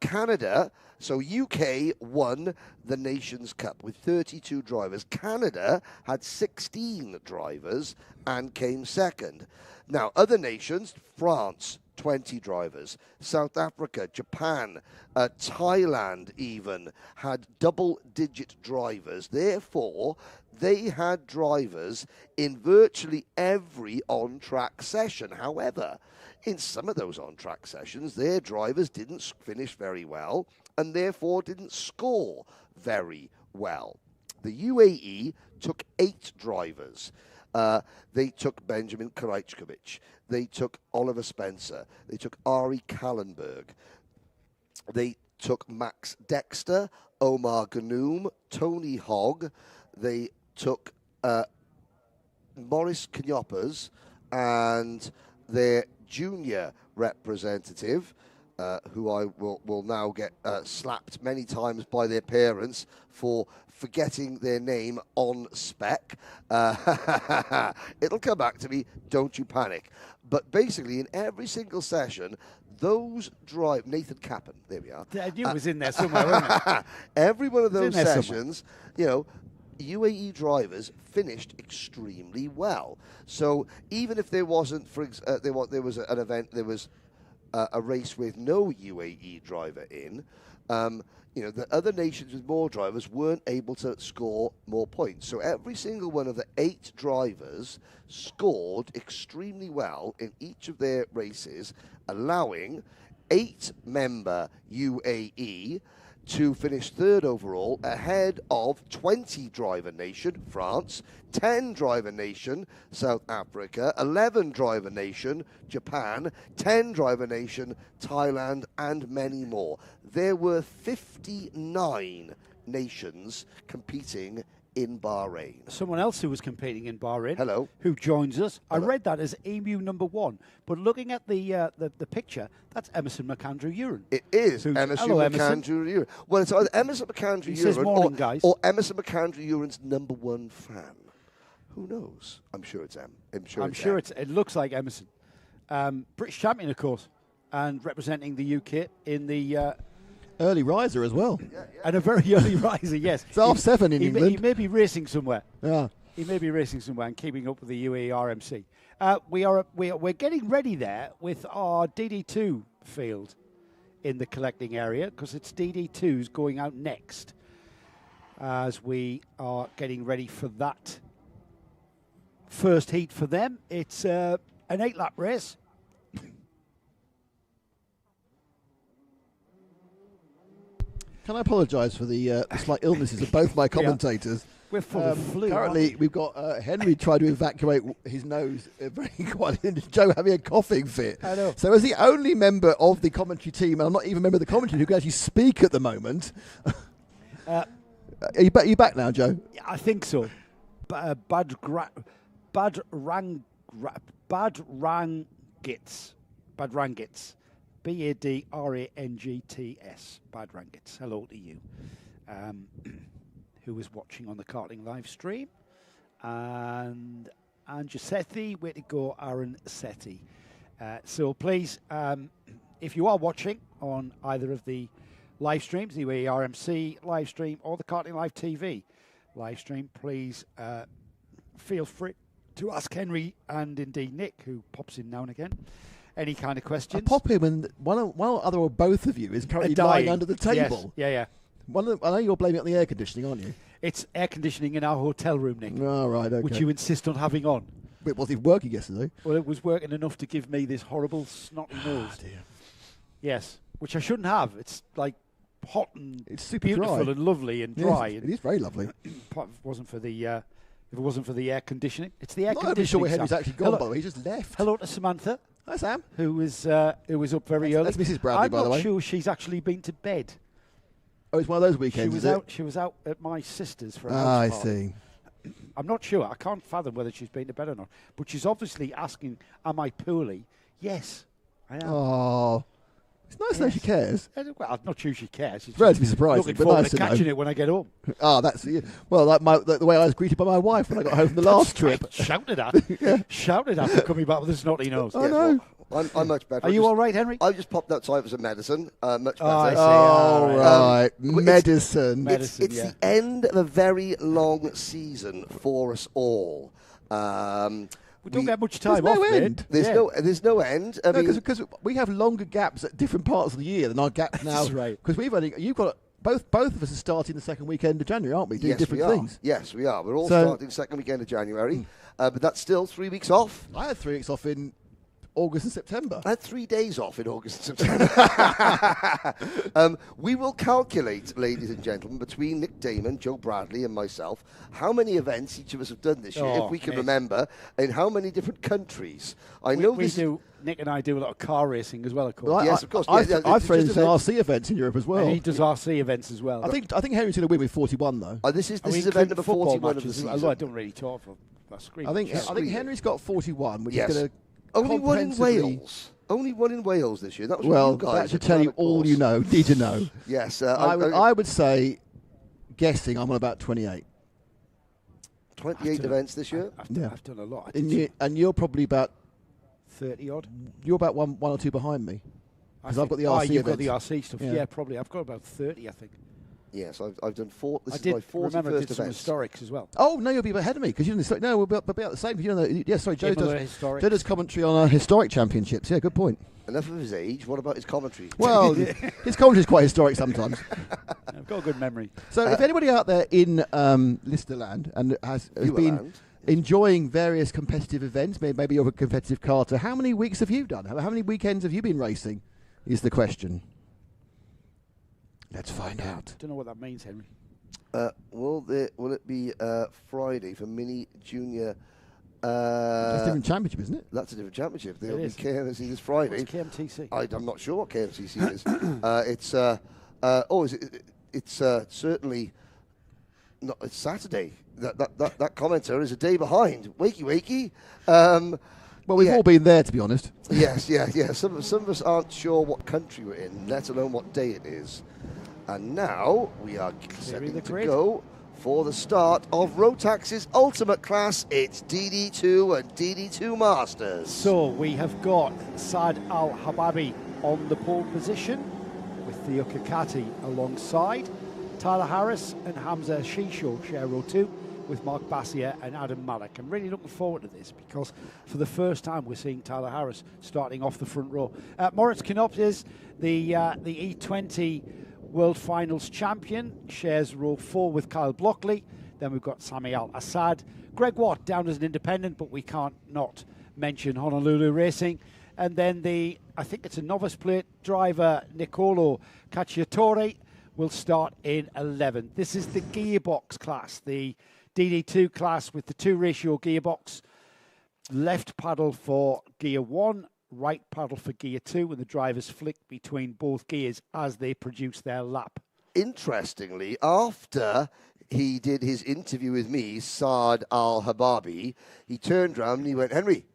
Canada, so UK won the Nations Cup with 32 drivers. Canada had 16 drivers and came second. Now, other nations, France, 20 drivers. South Africa, Japan, Thailand even had double-digit drivers. Therefore, they had drivers in virtually every on-track session. However, in some of those on-track sessions, their drivers didn't finish very well and therefore didn't score very well. The UAE took 8 drivers. They took Benjamin Krajckovic. They took Oliver Spencer. They took Ari Kallenberg. They took Max Dexter, Omar Ganoum, Tony Hogg. They took Maurice Knyoppers and their junior representative, who I will now get slapped many times by their parents for forgetting their name on spec. It'll come back to me, don't you panic. But basically, in every single session, those Nathan Kappen, there we are. I knew it was in there somewhere, wasn't it? Every one of those sessions, UAE drivers finished extremely well. So even if there wasn't, there was an event, there was a race with no UAE driver in, the other nations with more drivers weren't able to score more points. So every single one of the 8 drivers scored extremely well in each of their races, allowing 8-member UAE to finish 3rd overall, ahead of 20-driver nation, France, 10-driver nation, South Africa, 11-driver nation, Japan, 10-driver nation, Thailand, and many more. There were 59 nations competing in Bahrain. Someone else who was competing in Bahrain. Hello. Who joins us. Hello. I read that as EMU #1, but looking at the picture, that's Emerson McAndrew-Uren. It is Emerson McAndrew-Uren. Well, it's either Emerson McAndrew-Uren or Emerson McAndrew-Uren's #1 fan. Who knows? I'm sure it's M. I'm sure it looks like Emerson. British champion, of course, and representing the UK in the... early riser as well. And a very early riser, yes. It's 7:30 in England. He may be racing somewhere. Yeah. He may be racing somewhere and keeping up with the UAE RMC. We're getting ready there with our DD2 field in the collecting area, because it's DD2's going out next as we are getting ready for that first heat for them. It's an 8-lap race. Can I apologise for the slight illnesses of both my commentators? We're full of flu. Currently, we've got Henry trying to evacuate his nose very quietly, and Joe having a coughing fit. I know. So as the only member of the commentary team, and I'm not even a member of the commentary who can actually speak at the moment. Are you back now, Joe? Yeah, I think so. Bad Rangits. Badrangits. Bad Rangits. Hello to you. Who was watching on the karting live stream. And Sethi, way to go, Aaron Sethi. So please, if you are watching on either of the live streams, the UAE RMC live stream or the Karting Live TV live stream, please feel free to ask Henry and indeed Nick, who pops in now and again, any kind of questions. I pop him, and one or other or both of you is currently lying under the table. Yes. Yeah. I know you're blaming it on the air conditioning, aren't you? It's air conditioning in our hotel room, Nick. Oh, right, okay. Which you insist on having on. But was it working yesterday? Well, it was working enough to give me this horrible snotty nose. Oh, dear. Yes, which I shouldn't have. It's like hot and it's super beautiful dry. And lovely and dry. Yes, it is very lovely. If it wasn't for the air conditioning, it's the air conditioning. I'm not sure where Henry's actually gone, by the way. He just left. Hello to Samantha. Hi, Sam. Who was up very early. That's Mrs. Bradley, by the way. I'm not sure she's actually been to bed. Oh, it's one of those weekends. She was out at my sister's for a house I party. see. I'm not sure. I can't fathom whether she's been to bed or not. But she's obviously asking, am I poorly? Yes, I am. Oh, it's nice to know she cares. Well, I'm not sure she cares. She's relatively surprising, looking but forward nice to to know. catching it when I get home. Oh, that's well, like the way I was greeted by my wife when I got home from the last trip. Shouted at. Shouted at for coming back with a snotty nose. I know. Well, I'm much better. Are you all right, Henry? I just popped outside for some medicine. Much better. I see. Right. Medicine. It's the end of a very long season for us all. We don't get much time there's off. No end. There's no end. I mean, because we have longer gaps at different parts of the year than our gaps now. That's right. Because you've got both of us are starting the second weekend of January, aren't we? Doing different things. Yes, we are. We're all starting second weekend of January, but that's still 3 weeks off. I had 3 weeks off in August and September. I had 3 days off in August and September. We will calculate, ladies and gentlemen, between Nick Damon, Joe Bradley, and myself, how many events each of us have done this year, if we can remember, in how many different countries. Nick and I do a lot of car racing as well, of course. Well, yes, of course. I've thrown in some RC events in Europe as well. And he does RC events as well. I think Henry's going to win with 41 though. This is event number 41 of the season. Although I don't really talk for my screen. I think Henry's got 41, which is going to only one in Wales. Only one in Wales this year. That was you guys. That should tell you all you need to know. Yes. I would say, guessing, I'm on about 28. 28 events this year? I've done a lot. And you're probably about 30 odd. You're about one or two behind me. Because I've got the RC you've got the RC stuff. Yeah, probably. I've got about 30, I think. Yes, I've done 4. This I is did my 41st remember I did some event. historics as well. Oh, no, you'll be ahead of me. Because you didn't. No, we'll be about the same. You know, sorry, Joe does commentary on historic championships. Yeah, good point. Enough of his age. What about his commentary? Well, his commentary is quite historic sometimes. I've got a good memory. So if anybody out there in Listerland and has been enjoying various competitive events, maybe you're a competitive karter, how many weeks have you done? How many weekends have you been racing is the question. Let's find out. I don't know what that means, Henry. Will it be Friday for Mini Junior? That's a different championship, isn't it? That's a different championship. There'll be KMTC this Friday. What's KMTC? I'm not sure what KMTC is. It's certainly not. It's Saturday. That commenter is a day behind. Wakey. Well, we've all been there, to be honest. Yes. Some of us aren't sure what country we're in, let alone what day it is. And now we are setting to go for the start of Rotax's ultimate class. It's DD2 and DD2 Masters. So we have got Saad Al-Hababi on the pole position with Theo Kakati alongside. Tyler Harris and Hamza Shisho share row 2 with Mark Bassier and Adam Malik. I'm really looking forward to this because for the first time we're seeing Tyler Harris starting off the front row. Moritz Knopf, the E20 World Finals champion, shares row 4 with Kyle Blockley. Then we've got Sami Al-Assad. Greg Watt down as an independent, but we can't not mention Honolulu Racing. And then I think it's a novice plate driver, Nicolo Cacciatore, will start in 11th. This is the gearbox class, the DD2 class with the 2-ratio gearbox. Left paddle for gear 1, right paddle for gear 2, and the drivers flick between both gears as they produce their lap. Interestingly, after he did his interview with me, Saad Al-Hababi, he turned around and he went, "Henry,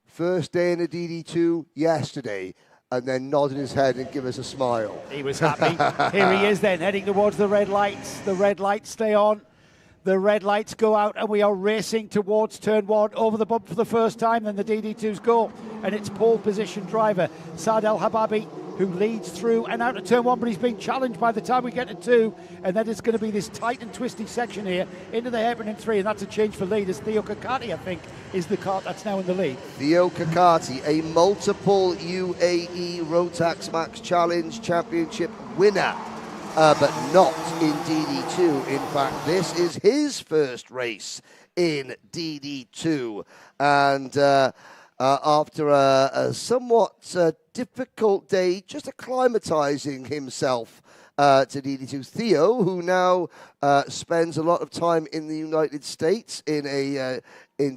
first day in a DD2 yesterday," and then nodded his head and give us a smile. He was happy. Here he is then, heading towards the red lights. The red lights stay on. The red lights go out and we are racing towards turn 1 over the bump for the first time. Then the DD2s go and it's pole position driver Saad Al-Hababi who leads through and out of turn 1, but he's being challenged by the time we get to 2, and then it's going to be this tight and twisty section here into the hairpin in 3, and that's a change for leaders. Theo Kakati, I think, is the kart that's now in the lead. Theo Kakati, a multiple UAE Rotax Max Challenge Championship winner. But not in DD2. In fact, this is his first race in DD2. And after a somewhat difficult day, just acclimatizing himself to DD2, Theo, who now spends a lot of time in the United States in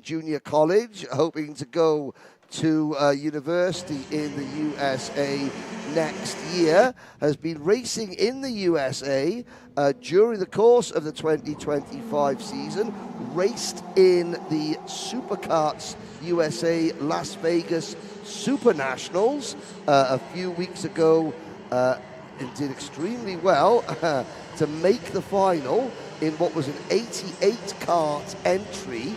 junior college, hoping to go to university in the USA next year, has been racing in the USA during the course of the 2025 season, raced in the Superkarts USA Las Vegas Super Nationals a few weeks ago, and did extremely well to make the final in what was an 88 kart entry.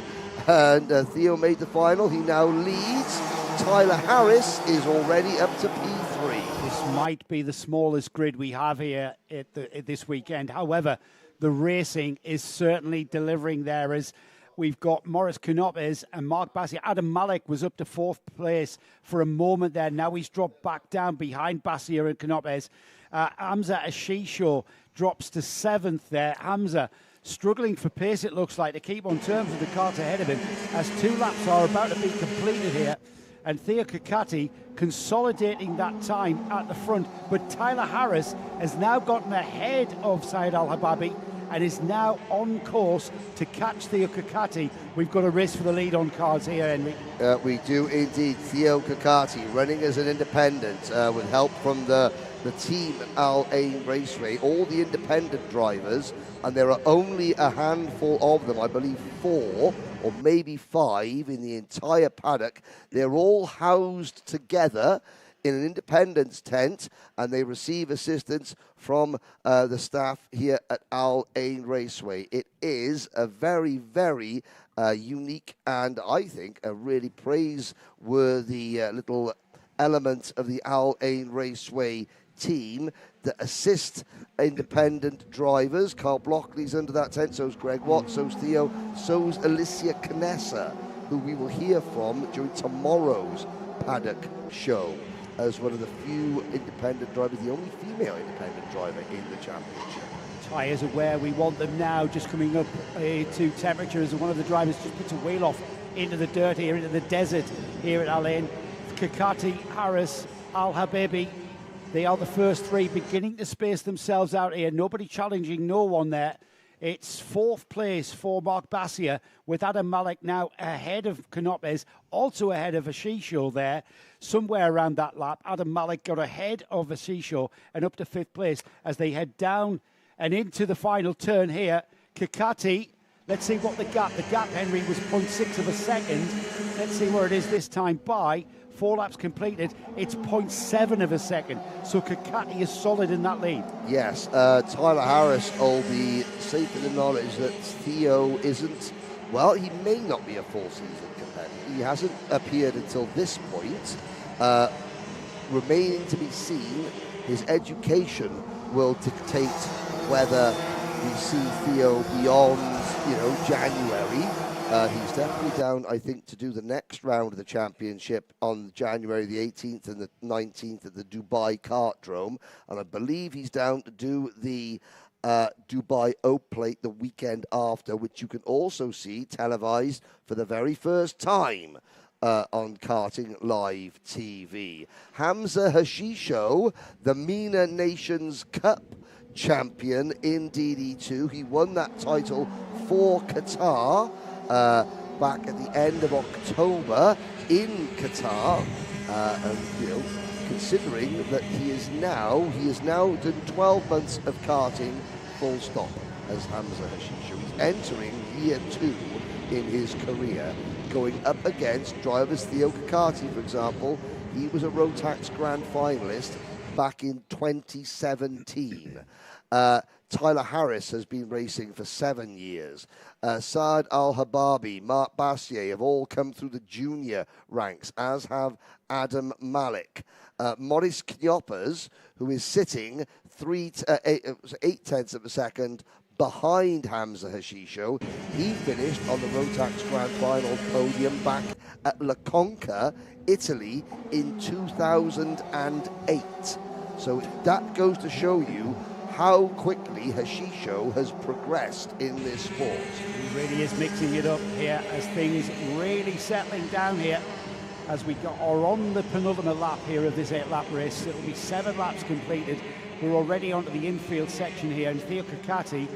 And Theo made the final. He now leads. Tyler Harris is already up to P3. This might be the smallest grid we have here at this weekend. However, the racing is certainly delivering there as we've got Maurice Canopes and Mark Bassier. Adam Malik was up to 4th place for a moment there. Now he's dropped back down behind Bassier and Canopes. Hamza Ashisho drops to 7th there. Hamza struggling for pace, it looks like, to keep on terms with the cars ahead of him as 2 laps are about to be completed here. And Theo Kakati consolidating that time at the front. But Tyler Harris has now gotten ahead of Syed Al-Hababi and is now on course to catch Theo Kakati. We've got a race for the lead on cars here, Henry. We do indeed. Theo Kakati running as an independent with help from the team Al Ain Raceway, all the independent drivers, and there are only a handful of them, I believe 4 or maybe 5 in the entire paddock. They're all housed together in an independence tent, and they receive assistance from the staff here at Al Ain Raceway. It is a very, very unique and I think a really praiseworthy little element of the Al Ain Raceway team that assist independent drivers. Carl Blockley's under that tent, so's Greg Watt, so's Theo, so's Alicia Canessa, who we will hear from during tomorrow's paddock show as one of the few independent drivers, the only female independent driver in the championship. Tyres are where we want them now, just coming up to temperature as one of the drivers just puts a wheel off into the dirt here, into the desert here at Al Ain. Kakati, Harris, Al-Hababi, they are the first 3 beginning to space themselves out here. Nobody challenging no one there. It's 4th place for Mark Bassier, with Adam Malik now ahead of Canopes, also ahead of Ashisho there. Somewhere around that lap, Adam Malik got ahead of Ashisho and up to 5th place as they head down and into the final turn here. Kakati, let's see what the gap, Henry, was 0.6 of a second. Let's see where it is this time by 4 laps completed. It's 0.7 of a second. So Kakati is solid in that lead. Yes, Tyler Harris will be safe in the knowledge that Theo isn't, well, he may not be a full season competitor. He hasn't appeared until this point. Remaining to be seen, his education will dictate whether we see Theo beyond, January. He's definitely down, I think, to do the next round of the championship on January the 18th and the 19th at the Dubai Kartdrome. And I believe he's down to do the Dubai Oak Plate the weekend after, which you can also see televised for the very first time on Karting Live TV. Hamza Hashisho, the MENA Nations Cup champion in DD2. He won that title for Qatar back at the end of October in Qatar, and considering that he is now done 12 months of karting full stop as Hamza Hashisho. He's entering year 2 in his career, going up against drivers. Theo Kakati, for example, he was a Rotax Grand Finalist back in 2017. Tyler Harris has been racing for 7 years. Saad Al-Hababi, Mark Bassier have all come through the junior ranks, as have Adam Malik. Maurice Canopes, who is sitting 8/10 of a second behind Hamza Hashisho. He finished on the Rotax Grand Final podium back at La Conca, Italy in 2008. So that goes to show you how quickly Hashisho has progressed in this sport. He really is mixing it up here as things really settling down here as we are on the penultimate lap here of this 8-lap race. It'll be 7 laps completed. We're already onto the infield section here, and Theo Kakati,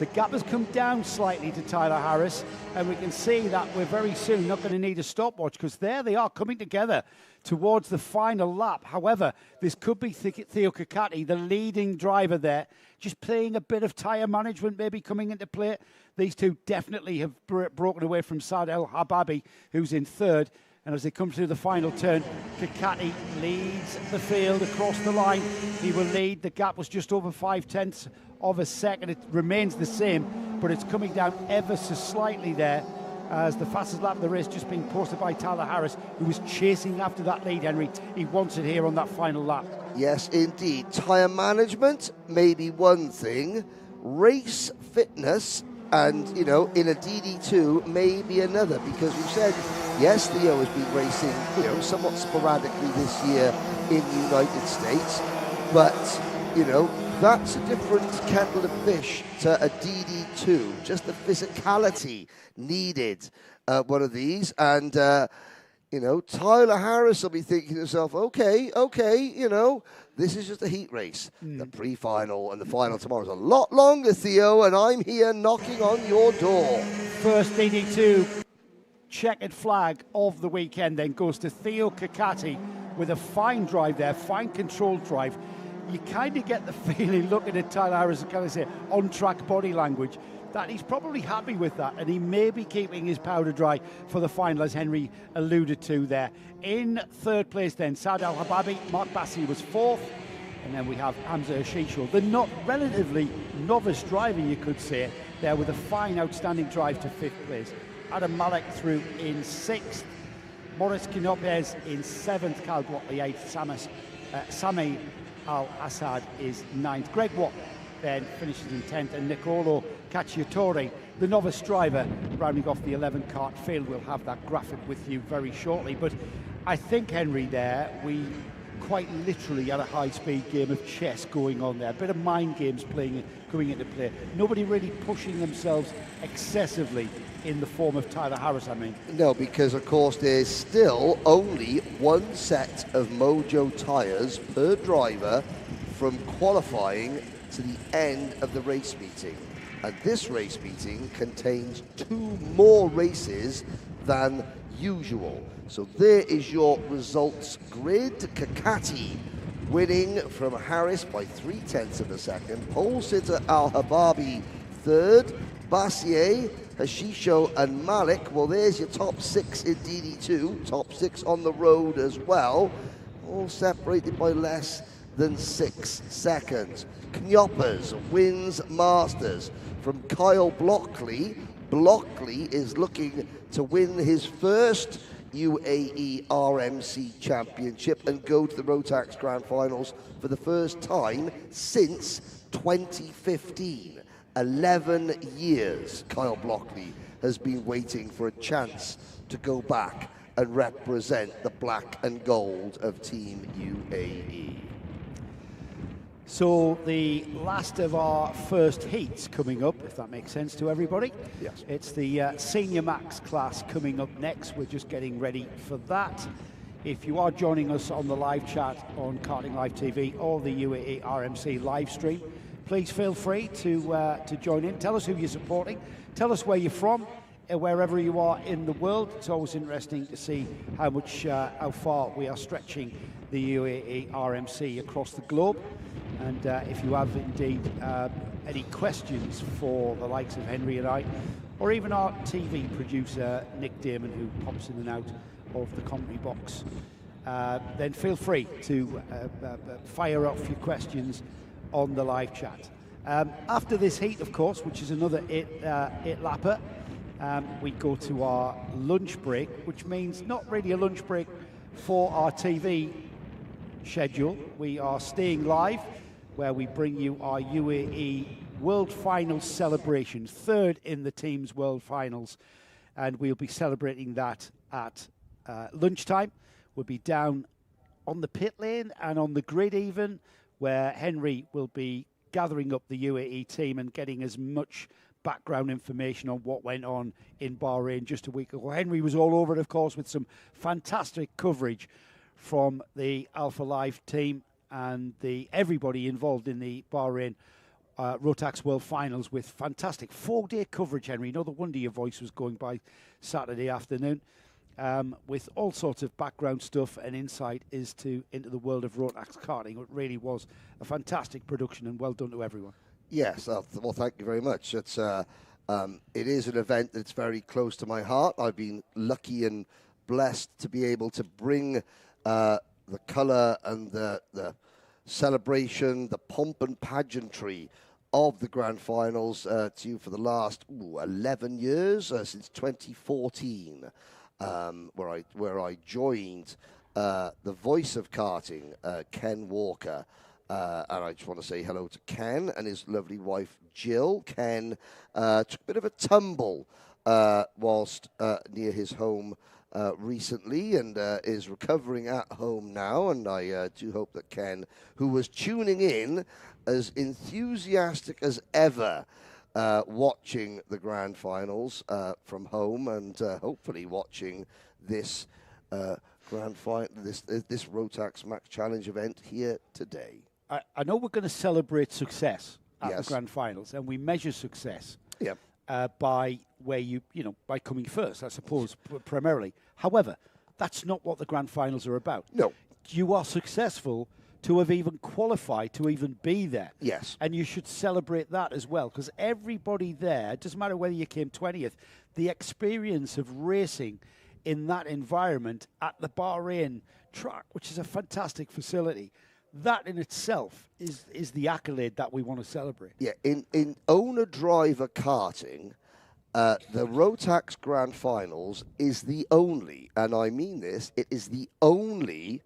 the gap has come down slightly to Tyler Harris, and we can see that we're very soon not going to need a stopwatch, because there they are coming together towards the final lap. However, this could be Theo Kakati, the leading driver there, just playing a bit of tyre management maybe coming into play. These two definitely have broken away from Saad El-Hababi, who's in 3rd. And as they come through the final turn, Kakati leads the field across the line. He will lead. The gap was just over 0.5 of a second. It remains the same, but it's coming down ever so slightly there as the fastest lap of the race just being posted by Tyler Harris, who was chasing after that lead, Henry. He wants it here on that final lap. Yes, indeed. Tyre management may be one thing. Race fitness And, you know, in a DD2, maybe another, because we've said, yes, Theo has been racing, you know, somewhat sporadically this year in the United States, but, you know, that's a different kettle of fish to a DD2, just the physicality needed, one of these. And, you know, Tyler Harris will be thinking to himself, okay, you know, this is just a heat race. The pre-final and the final tomorrow is a lot longer, Theo, and I'm here knocking on your door. First DD2 checkered flag of the weekend then goes to Theo Kakati with a fine drive there, fine controlled drive. You kind of get the feeling, looking at Tyler Harris, kind of say, on-track body language, that he's probably happy with that, and he may be keeping his powder dry for the final, as Henry alluded to there. In third place then, Saad Al-Hababi, Mark Bassi was fourth, and then we have Hamza Ashisho, the relatively novice driver, you could say, there with a fine, outstanding drive to fifth place. Adam Malek through in sixth, Maurice Kinopez in seventh, Kyle Blockley eighth, Sami Al-Assad is ninth. Greg Watt then finishes in 10th, and Nicolo Cacciatore, the novice driver, rounding off the 11 kart field. We'll have that graphic with you very shortly. But I think, Henry, there, we quite literally had a high-speed game of chess going on there. A bit of mind games coming into play. Nobody really pushing themselves excessively in the form of Tyler Harris, I mean. No, because, of course, there's still only one set of Mojo tyres per driver from qualifying to the end of the race meeting. And this race meeting contains 2 more races than usual. So there is your results grid. Kakati winning from Harris by 0.3 of a second. Pole sitter Al-Hababi third. Bassier, Hashisho and Malik. Well, there's your top 6 in DD2. Top 6 on the road as well. All separated by less than 6 seconds. Knyoppers wins Masters from Kyle Blockley. Blockley is looking to win his first UAE RMC Championship and go to the Rotax Grand Finals for the first time since 2015. 11 years Kyle Blockley has been waiting for a chance to go back and represent the black and gold of Team UAE. So the last of our first heats coming up, if that makes sense to everybody. Yes. It's the Senior Max class coming up next. We're just getting ready for that. If you are joining us on the live chat on Karting Live TV or the UAE RMC live stream, please feel free to join in. Tell us who you're supporting. Tell us where you're from, wherever you are in the world. It's always interesting to see how far we are stretching the UAE RMC across the globe. And if you have indeed any questions for the likes of Henry and I, or even our TV producer Nick Damon, who pops in and out of the commentary box, then feel free to fire off your questions on the live chat. After this heat, of course, which is another eight lapper, we go to our lunch break, which means not really a lunch break for our TV schedule. We are staying live, where we bring you our UAE World Finals celebration, third in the team's World Finals, and we'll be celebrating that at lunchtime. We'll be down on the pit lane and on the grid even, where Henry will be gathering up the UAE team and getting as much background information on what went on in Bahrain just a week ago. Henry was all over it, of course, with some fantastic coverage from the Alpha Live team and everybody involved in the Bahrain Rotax World Finals, with fantastic 4-day coverage, Henry. No wonder your voice was going by Saturday afternoon, with all sorts of background stuff and insight into the world of Rotax karting. It really was a fantastic production, and well done to everyone. Yes, well, thank you very much. It is an event that's very close to my heart. I've been lucky and blessed to be able to bring the colour and the celebration, the pomp and pageantry of the Grand Finals to you for the last 11 years, since 2014, where I joined the voice of karting, Ken Walker, And I just want to say hello to Ken and his lovely wife, Jill. Ken took a bit of a tumble whilst near his home recently and is recovering at home now. And I do hope that Ken, who was tuning in as enthusiastic as ever, watching the grand finals from home and hopefully watching this grand final, this Rotax Max Challenge event here today. I know we're going to celebrate success at the grand finals, and we measure success by where by coming first, I suppose, primarily. However, that's not what the grand finals are about. No. You are successful to have even qualified, to even be there. Yes. And you should celebrate that as well, because everybody there, it doesn't matter whether you came 20th, the experience of racing in that environment at the Bahrain track, which is a fantastic facility, that in itself is the accolade that we want to celebrate. Yeah, in owner-driver karting, the Rotax Grand Finals is the only, and I mean this, it is the only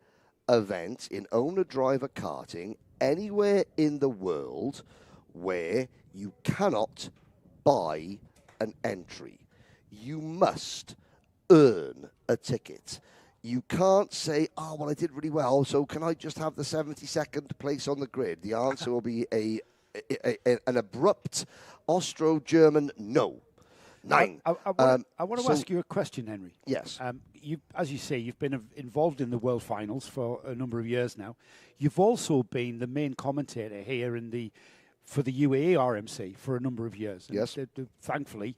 event in owner-driver karting anywhere in the world where you cannot buy an entry. You must earn a ticket. You can't say, oh, well, I did really well, so can I just have the 72nd place on the grid? The answer will be an abrupt Austro-German no. Nine. I want to ask you a question, Henry. Yes. As you say, you've been involved in the World Finals for a number of years now. You've also been the main commentator here for the UAE RMC for a number of years. Yes. Thankfully,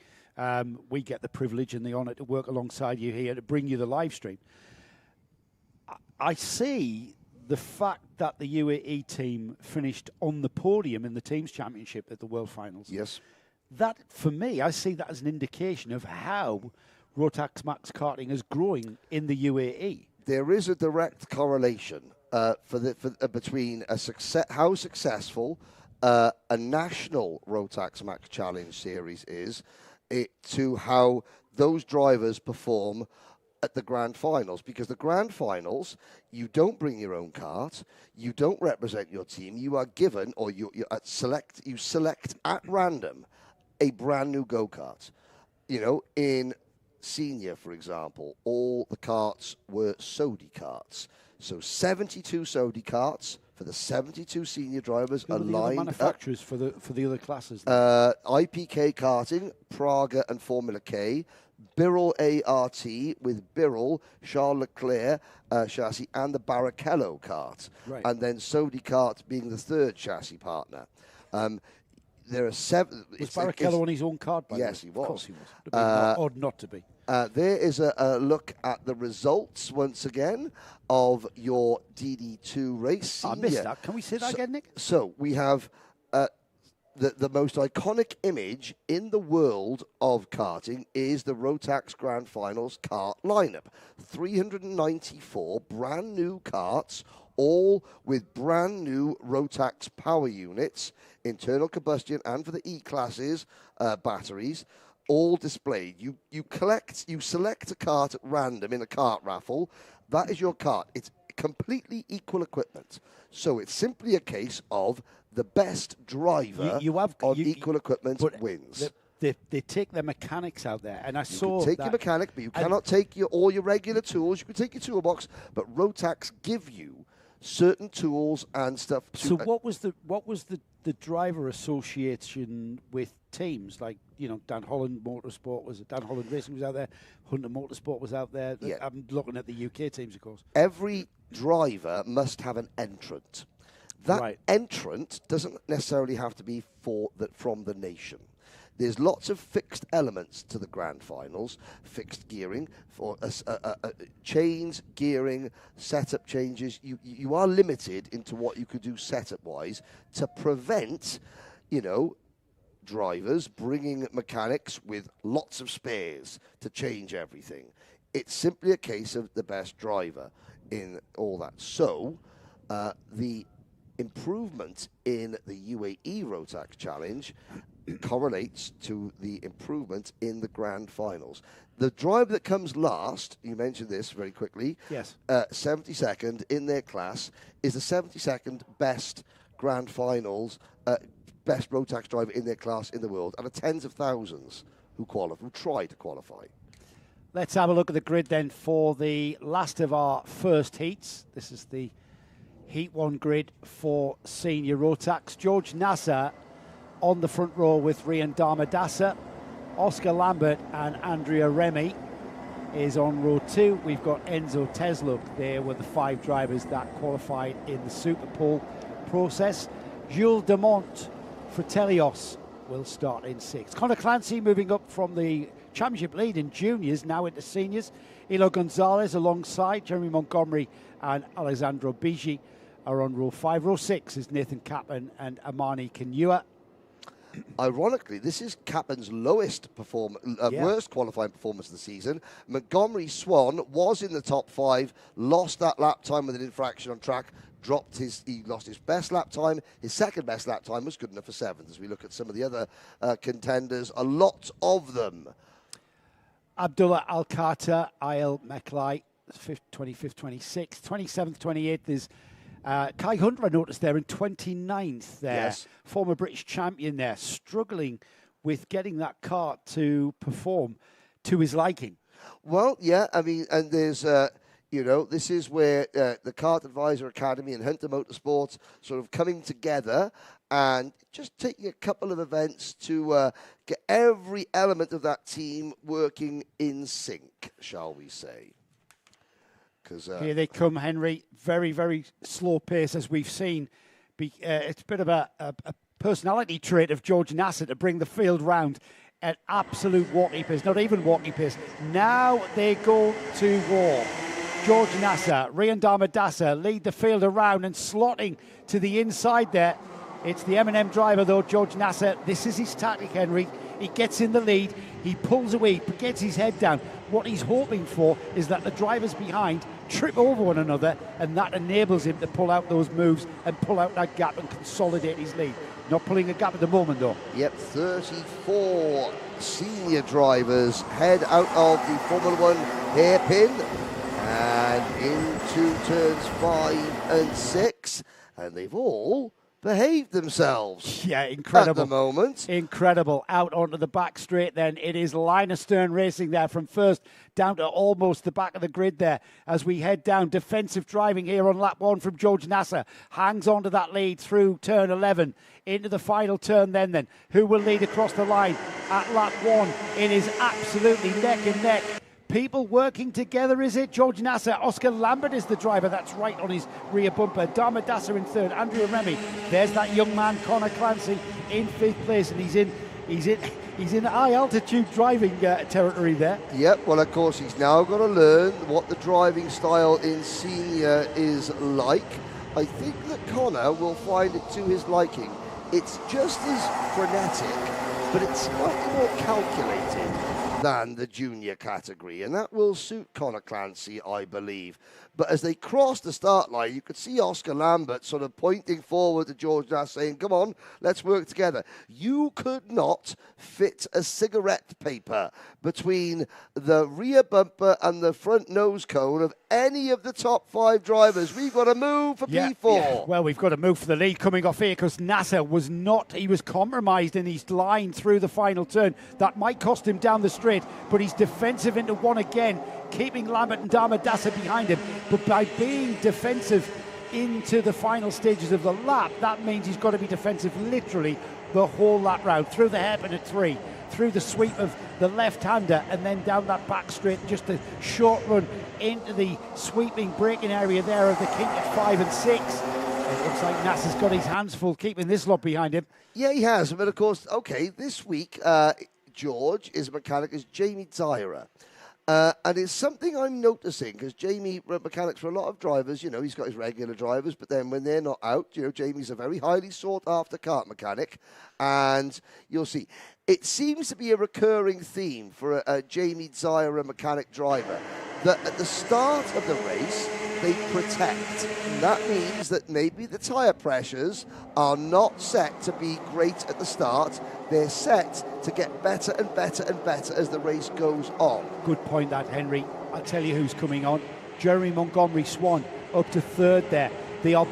we get the privilege and the honour to work alongside you here to bring you the live stream. I see the fact that the UAE team finished on the podium in the Teams Championship at the World Finals. Yes. That, for me, I see that as an indication of how Rotax Max karting is growing in the UAE. There is a direct correlation between how successful a national Rotax Max Challenge series is to how those drivers perform at the grand finals, because the grand finals, you don't bring your own kart, you don't represent your team, you are given, or you select at random a brand new go-kart. In senior, for example, all the karts were Sodi karts. So 72 Sodi karts for the 72 senior drivers are lined up. Manufacturers for the other classes. IPK karting, Praga and Formula K, Birrell ART with Birrell, Charles Leclerc chassis, and the Barrichello kart. Right. And then Sodi kart being the third chassis partner. There are 7. Was Barrichello on his own card? Yes, he was. Of course he was. Odd not to be. There is a look at the results once again of your DD2 race. Senior. I missed that. Can we say that again, Nick? So we have the most iconic image in the world of karting is the Rotax Grand Finals kart lineup. 394 brand new karts, all with brand new Rotax power units, internal combustion and for the E-classes batteries, all displayed. You select a kart at random in a kart raffle. That is your kart. It's completely equal equipment. So it's simply a case of the best driver on equal equipment wins. They take their mechanics out there, and you can take your mechanic, but you cannot take all your regular tools. You can take your toolbox, but Rotax give you certain tools and stuff. So what was the driver association with teams like Dan Holland Motorsport Dan Holland Racing was out there, Hunter Motorsport was out there. Yeah. I'm looking at the UK teams, of course. Every driver must have an entrant. That entrant doesn't necessarily have to be from the nation. There's lots of fixed elements to the grand finals, fixed gearing, for chains, gearing, setup changes. You are limited into what you could do setup-wise to prevent, drivers bringing mechanics with lots of spares to change everything. It's simply a case of the best driver in all that. So the improvement in the UAE Rotax Challenge correlates to the improvement in the grand finals. The driver that comes last, you mentioned this very quickly, yes, 72nd in their class, is the 72nd best grand finals, best road tax driver in their class in the world, out of tens of thousands who try to qualify. Let's have a look at the grid then for the last of our first heats. This is the Heat 1 grid for senior road tax. George Nasser on the front row with Rian Damadasa. Oscar Lambert and Andrea Remy is on row 2. We've got Enzo Tesluk. There were the 5 drivers that qualified in the Superpole process. Jules Demont Fratelios will start in 6th. Connor Clancy moving up from the championship lead in juniors, now into seniors. Elo Gonzalez alongside Jeremy Montgomery and Alessandro Bigi are on row 5. Row 6 is Nathan Kaplan and Amani Kenua. Ironically, this is Kaplan's lowest worst qualifying performance of the season. Montgomery Swan was in the top 5, lost that lap time with an infraction on track, he lost his best lap time. His second best lap time was good enough for 7th. As we look at some of the other contenders, a lot of them. Abdullah Al-Khater, Ayel Meklai, 25th, 26th, 27th, 28th is Kai Hunter, I noticed there in 29th there. Yes. Former British champion there, struggling with getting that car to perform to his liking. Well, yeah, I mean, and there's, this is where the Kart Advisor Academy and Hunter Motorsports sort of coming together and just taking a couple of events to get every element of that team working in sync, shall we say. Here they come, Henry. Very, very slow pace, as we've seen. It's a bit of a personality trait of George Nasser to bring the field round at absolute walkie pace, not even walkie pace. Now they go to war. George Nasser, Rian Damadasa lead the field around and slotting to the inside there. It's the M&M driver, though, George Nasser. This is his tactic, Henry. He gets in the lead. He pulls away, gets his head down. What he's hoping for is that the drivers behind trip over one another, and that enables him to pull out those moves and pull out that gap and consolidate his lead. Not pulling a gap at the moment, though. Yep, 34 senior drivers head out of the Formula 1 hairpin and into turns 5 and 6, and they've all behaved themselves. Yeah, incredible. At the moment. Incredible. Out onto the back straight then. It is line astern racing there from first down to almost the back of the grid there as we head down. Defensive driving here on lap 1 from George Nasser. Hangs on to that lead through turn 11 into the final turn then. Who will lead across the line at lap 1? It is absolutely neck and neck. People working together, is it? George Nasser, Oscar Lambert is the driver. That's right on his rear bumper. Damadasa in 3rd. Andrea Remy. There's that young man, Connor Clancy, in 5th place, and he's in high altitude driving territory there. Yep. Well, of course, he's now got to learn what the driving style in senior is like. I think that Connor will find it to his liking. It's just as frenetic, but it's slightly more calculated than the junior category, and that will suit Connor Clancy, I believe. But as they cross the start line, you could see Oscar Lambert sort of pointing forward to George Nasser saying, come on, let's work together. You could not fit a cigarette paper between the rear bumper and the front nose cone of any of the top 5 drivers. We've got to move for P4. Yeah. Well, we've got to move for the lead coming off here because Nasser was compromised in his line through the final turn. That might cost him down the straight, but he's defensive into 1 again, keeping Lambert and Damadasa behind him. But by being defensive into the final stages of the lap, that means he's got to be defensive literally the whole lap round, through the hairpin at 3, through the sweep of the left-hander, and then down that back straight, just a short run into the sweeping braking area there of the kink at 5 and 6. It looks like Nasser's got his hands full keeping this lot behind him. Yeah, he has. But of course, okay, this week, George is a mechanic, is Jamie Zaira. And it's something I'm noticing, because Jamie mechanics for a lot of drivers, he's got his regular drivers, but then when they're not out, Jamie's a very highly sought-after kart mechanic, and you'll see. It seems to be a recurring theme for a Jamie Zaira mechanic driver, that at the start of the race, they protect. And that means that maybe the tyre pressures are not set to be great at the start. They're set to get better and better and better as the race goes on. Good point, that, Henry. I'll tell you who's coming on. Jeremy Montgomery Swan up to third there. They are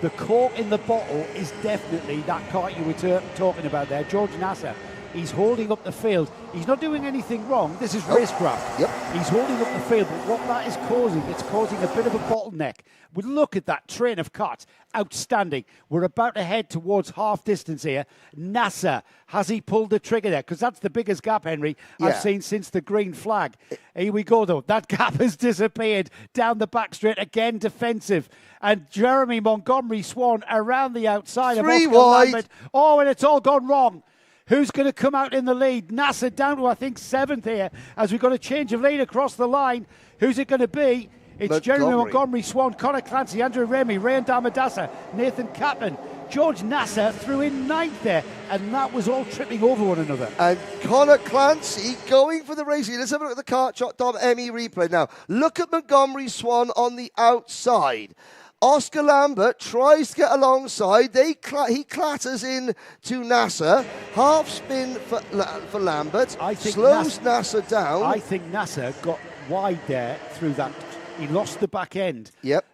the cork in the bottle is definitely that cart you were talking about there, George Nasser. He's holding up the field. He's not doing anything wrong. This is racecraft. Yep. He's holding up the field, but what that is causing, it's causing a bit of a bottleneck. We look at that train of carts. Outstanding. We're about to head towards half distance here. Nasser, has he pulled the trigger there? Because that's the biggest gap, Henry, I've seen since the green flag. Here we go, though. That gap has disappeared down the back straight. Again, defensive. And Jeremy Montgomery Swan around the outside of Oscar Lambert. Oh, and it's all gone wrong. Who's going to come out in the lead? Nasser down to, I think, 7th here as we've got a change of lead across the line. Who's it going to be? It's Jeremy Montgomery Swan, Conor Clancy, Andrew Remy, Rayan Damadasa, Nathan Kaplan. George Nasser threw in 9th there, and that was all tripping over one another. And Conor Clancy going for the racing. Let's have a look at the kart.me replay now. Look at Montgomery Swan on the outside. Oscar Lambert tries to get alongside. He clatters in to Nasser. Half spin for Lambert. Slows Nasser down. I think Nasser got wide there through that. He lost the back end. Yep.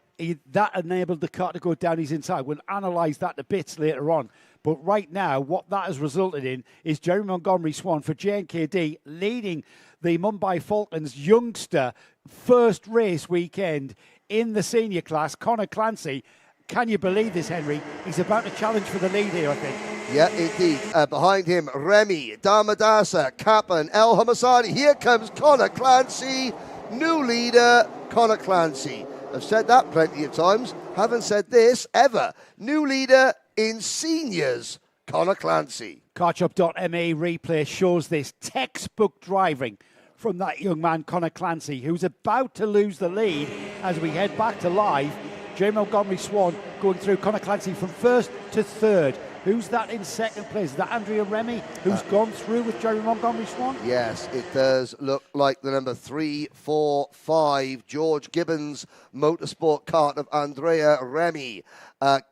That enabled the car to go down his inside. We'll analyse that to bits later on. But right now, what that has resulted in is Jeremy Montgomery Swan for JNKD leading the Mumbai Falcons youngster first race weekend in the senior class. Conor Clancy, can you believe this, Henry? He's about to challenge for the lead here, I think. Yeah, indeed. Behind him, Remy, Damadasa, Kaplan, El Hamasani. Here comes Conor Clancy, new leader, Conor Clancy. I've said that plenty of times. Haven't said this ever. New leader in seniors, Conor Clancy. Cartshop.me replay shows this textbook driving from that young man, Conor Clancy, who's about to lose the lead as we head back to live. Jeremy Montgomery Swan going through Conor Clancy from first to third. Who's that in second place? Is that Andrea Remy, who's gone through with Jeremy Montgomery Swan? Yes, it does look like the number 3, 4, 5, George Gibbons motorsport kart of Andrea Remy.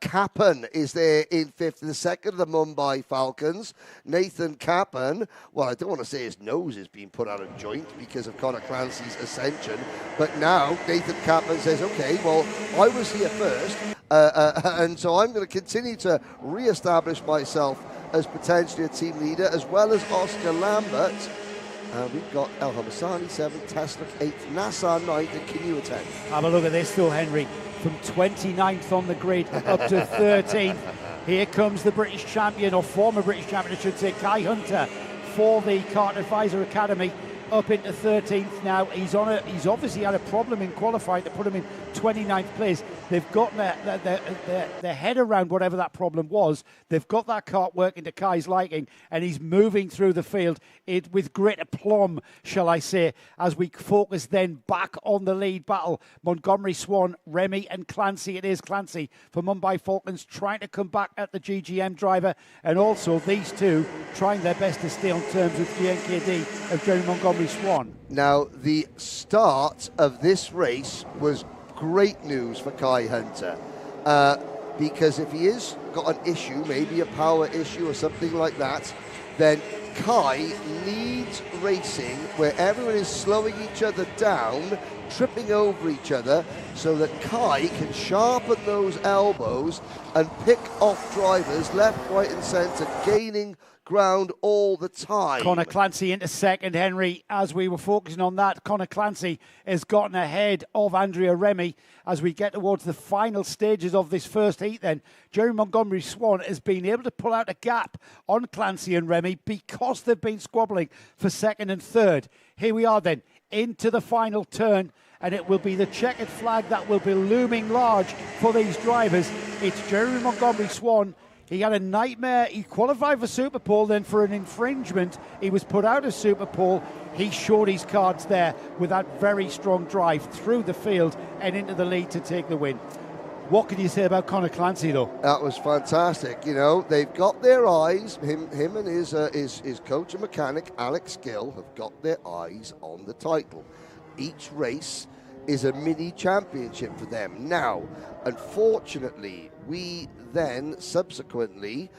Kaplan is there in 5th and 2nd of the Mumbai Falcons. Nathan Kaplan, well, I don't want to say his nose is being put out of joint because of Conor Clancy's ascension, but now Nathan Kaplan says, okay, well, I was here first, and so I'm going to continue to re-establish myself as potentially a team leader, as well as Oscar Lambert. We've got El Hamasani 7th, Tesla 8th, Nasser 9th, and Kinua 10th. Have a look at this though, Henry. From 29th on the grid up to 13th. Here comes the British champion, or former British champion, I should say, Kai Hunter, for the Kart Advisor Academy, up into 13th now. He's obviously had a problem in qualifying to put him in 29th place. They've got their head around whatever that problem was. They've got that kart working to Kai's liking, and he's moving through the field with great aplomb, shall I say, as we focus then back on the lead battle. Montgomery Swan, Remy and Clancy. It is Clancy for Mumbai Falcons trying to come back at the GGM driver, and also these two trying their best to stay on terms with GNKD of Jeremy Montgomery Swan. Now, the start of this race was great news for Kai Hunter, because if he has got an issue, maybe a power issue or something like that, then Kai needs racing where everyone is slowing each other down, tripping over each other, so that Kai can sharpen those elbows and pick off drivers left, right and centre, gaining ground all the time. Conor Clancy into second, Henry. As we were focusing on that, Conor Clancy has gotten ahead of Andrea Remy as we get towards the final stages of this first heat then. Jeremy Montgomery Swan has been able to pull out a gap on Clancy and Remy because they've been squabbling for second and third. Here we are then, into the final turn, and it will be the checkered flag that will be looming large for these drivers. It's Jeremy Montgomery Swan. He had a nightmare. He qualified for Superpole, then for an infringement, he was put out of Superpole. He showed his cards there with that very strong drive through the field and into the lead to take the win. What can you say about Conor Clancy, though? That was fantastic. You know, they've got their eyes, him and his coach and mechanic, Alex Gill, have got their eyes on the title. Each race, is a mini championship for them. Now, unfortunately, we then subsequently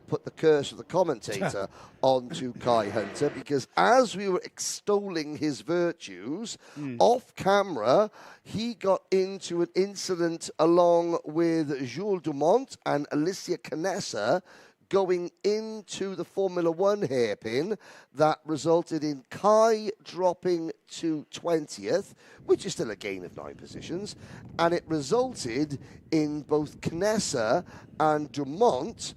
put the curse of the commentator onto Kai Hunter, because as we were extolling his virtues, off camera, he got into an incident along with Jules Dumont and Alicia Canessa going into the Formula One hairpin that resulted in Kai dropping to 20th, which is still a gain of 9 positions, and it resulted in both Canessa and Dumont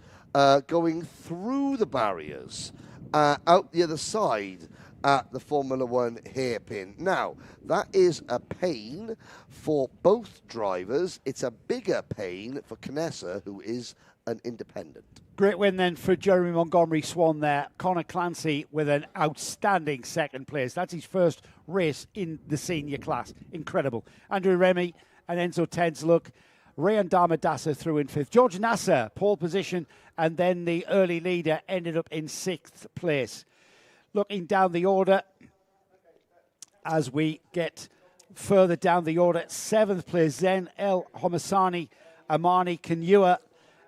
going through the barriers out the other side at the Formula One hairpin. Now, that is a pain for both drivers. It's a bigger pain for Canessa, who is an independent. Great win then for Jeremy Montgomery Swan there. Connor Clancy with an outstanding second place. That's his first race in the senior class. Incredible. Andrew Remy and Enzo Tenslook. Rayan Damadasa through in 5th. George Nasser, pole position, and then the early leader ended up in 6th place. Looking down the order as we get further down the order, 7th place, Zen El Homasani, Amani Kanyua.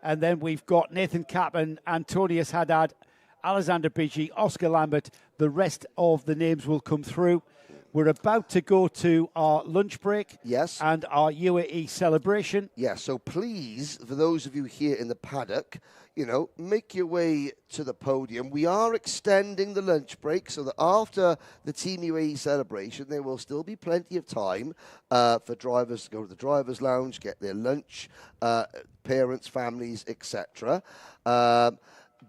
And then we've got Nathan Kaplan, Antonius Haddad, Alexander Bigi, Oscar Lambert. The rest of the names will come through. We're about to go to our lunch break. Yes. And our UAE celebration. Yes, so please, for those of you here in the paddock, you know, make your way to the podium. We are extending the lunch break so that after the Team UAE celebration, there will still be plenty of time for drivers to go to the driver's lounge, get their lunch, parents, families, etc.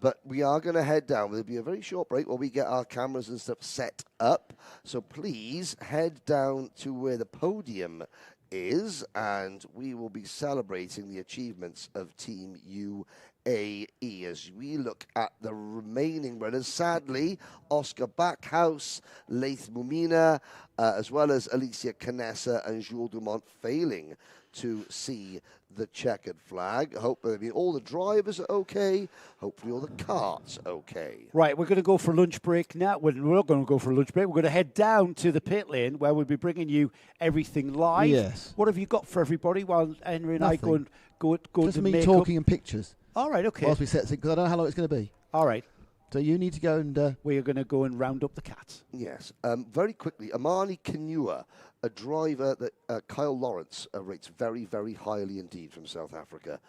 But we are going to head down. There'll be a very short break while we get our cameras and stuff set up. So please head down to where the podium is, and we will be celebrating the achievements of Team UAE as we look at the remaining runners. Sadly, Oscar Backhouse, Laith Mumina, as well as Alicia Canessa and Jules Dumont failing to see the checkered flag. Hopefully all the drivers are okay. Hopefully all the carts are okay. Right, we're going to go for a lunch break now. We're not going to go for a lunch break. We're going to head down to the pit lane where we'll be bringing you everything live. Yes. What have you got for everybody while Henry and Nothing. I go Just to me make talking up? and pictures. All right, okay. Whilst we set because I don't know how long it's going to be. All right. So you need to go and... we are going to go and round up the cats. Yes. Very quickly, Amani Kanyua, a driver that Kyle Lawrence rates very, very highly indeed from South Africa.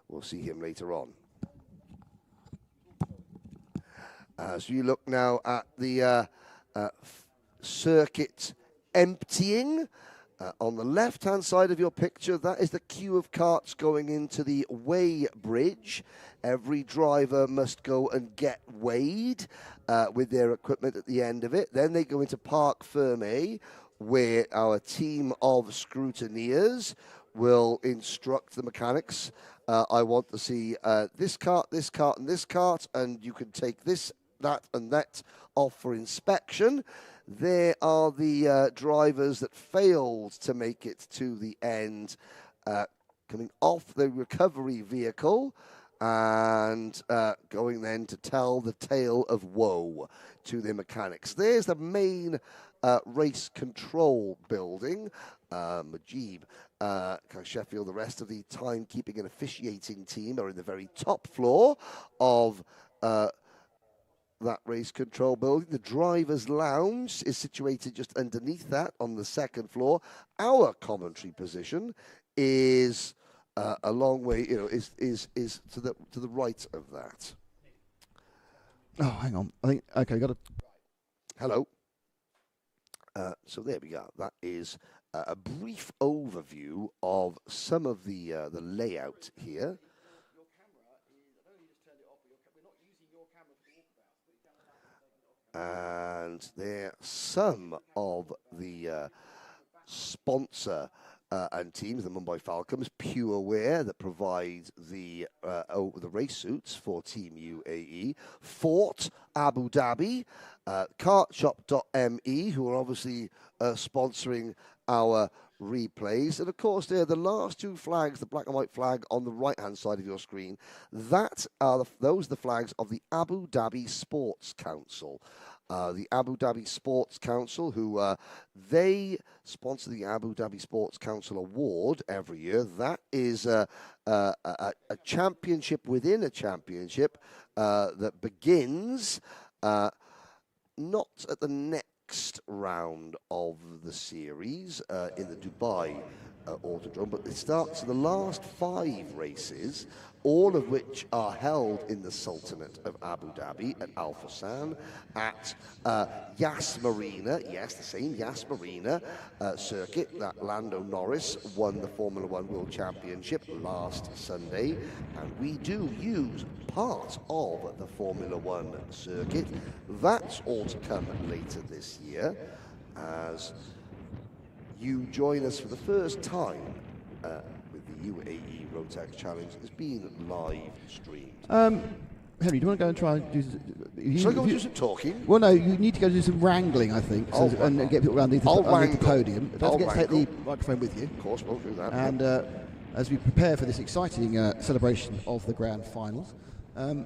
We'll see him later on. So you look now at the circuit emptying. On the left-hand side of your picture, that is the queue of carts going into the weigh bridge. Every driver must go and get weighed with their equipment at the end of it. Then they go into Parc Fermé, where our team of scrutineers will instruct the mechanics. I want to see this cart, and this cart, and you can take this, that, and that off for inspection. There are the drivers that failed to make it to the end, coming off the recovery vehicle and going then to tell the tale of woe to their mechanics. There's the main race control building. Mujib, Sheffield, the rest of the timekeeping and officiating team are in the very top floor of that race control building. The driver's lounge is situated just underneath that on the second floor. Our commentary position is a long way, is to the right of that. Oh, hang on. I think, okay, got to... Hello. So there we go. That is a brief overview of some of the layout here. And there are some of the sponsor and teams, the Mumbai Falcons, Pure Wear, that provide the race suits for Team UAE, Fort Abu Dhabi, Kartshop.me, who are obviously sponsoring our replays, and of course there are the last two flags, the black and white flag on the right hand side of your screen. Those are the flags of the Abu Dhabi Sports Council. the Abu Dhabi Sports Council, who they sponsor the Abu Dhabi Sports Council Award every year. That is a championship within a championship that begins not at the next round of the series in the Dubai Autodrome, but it starts the last 5 races, all of which are held in the Sultanate of Abu Dhabi at Al Fassan, at Yas Marina, yes, the same Yas Marina circuit that Lando Norris won the Formula One World Championship last Sunday, and we do use part of the Formula One circuit. That's all to come later this year, as you join us for the first time with the UAE Rotax Challenge. It's being live streamed. Henry, do you want to go and try and do... Shall I go and do some talking? Well, no, you need to go do some wrangling, I think, and get people around the podium. Don't forget to take the microphone with you. Of course, we'll do that. And as we prepare for this exciting celebration of the grand finals, got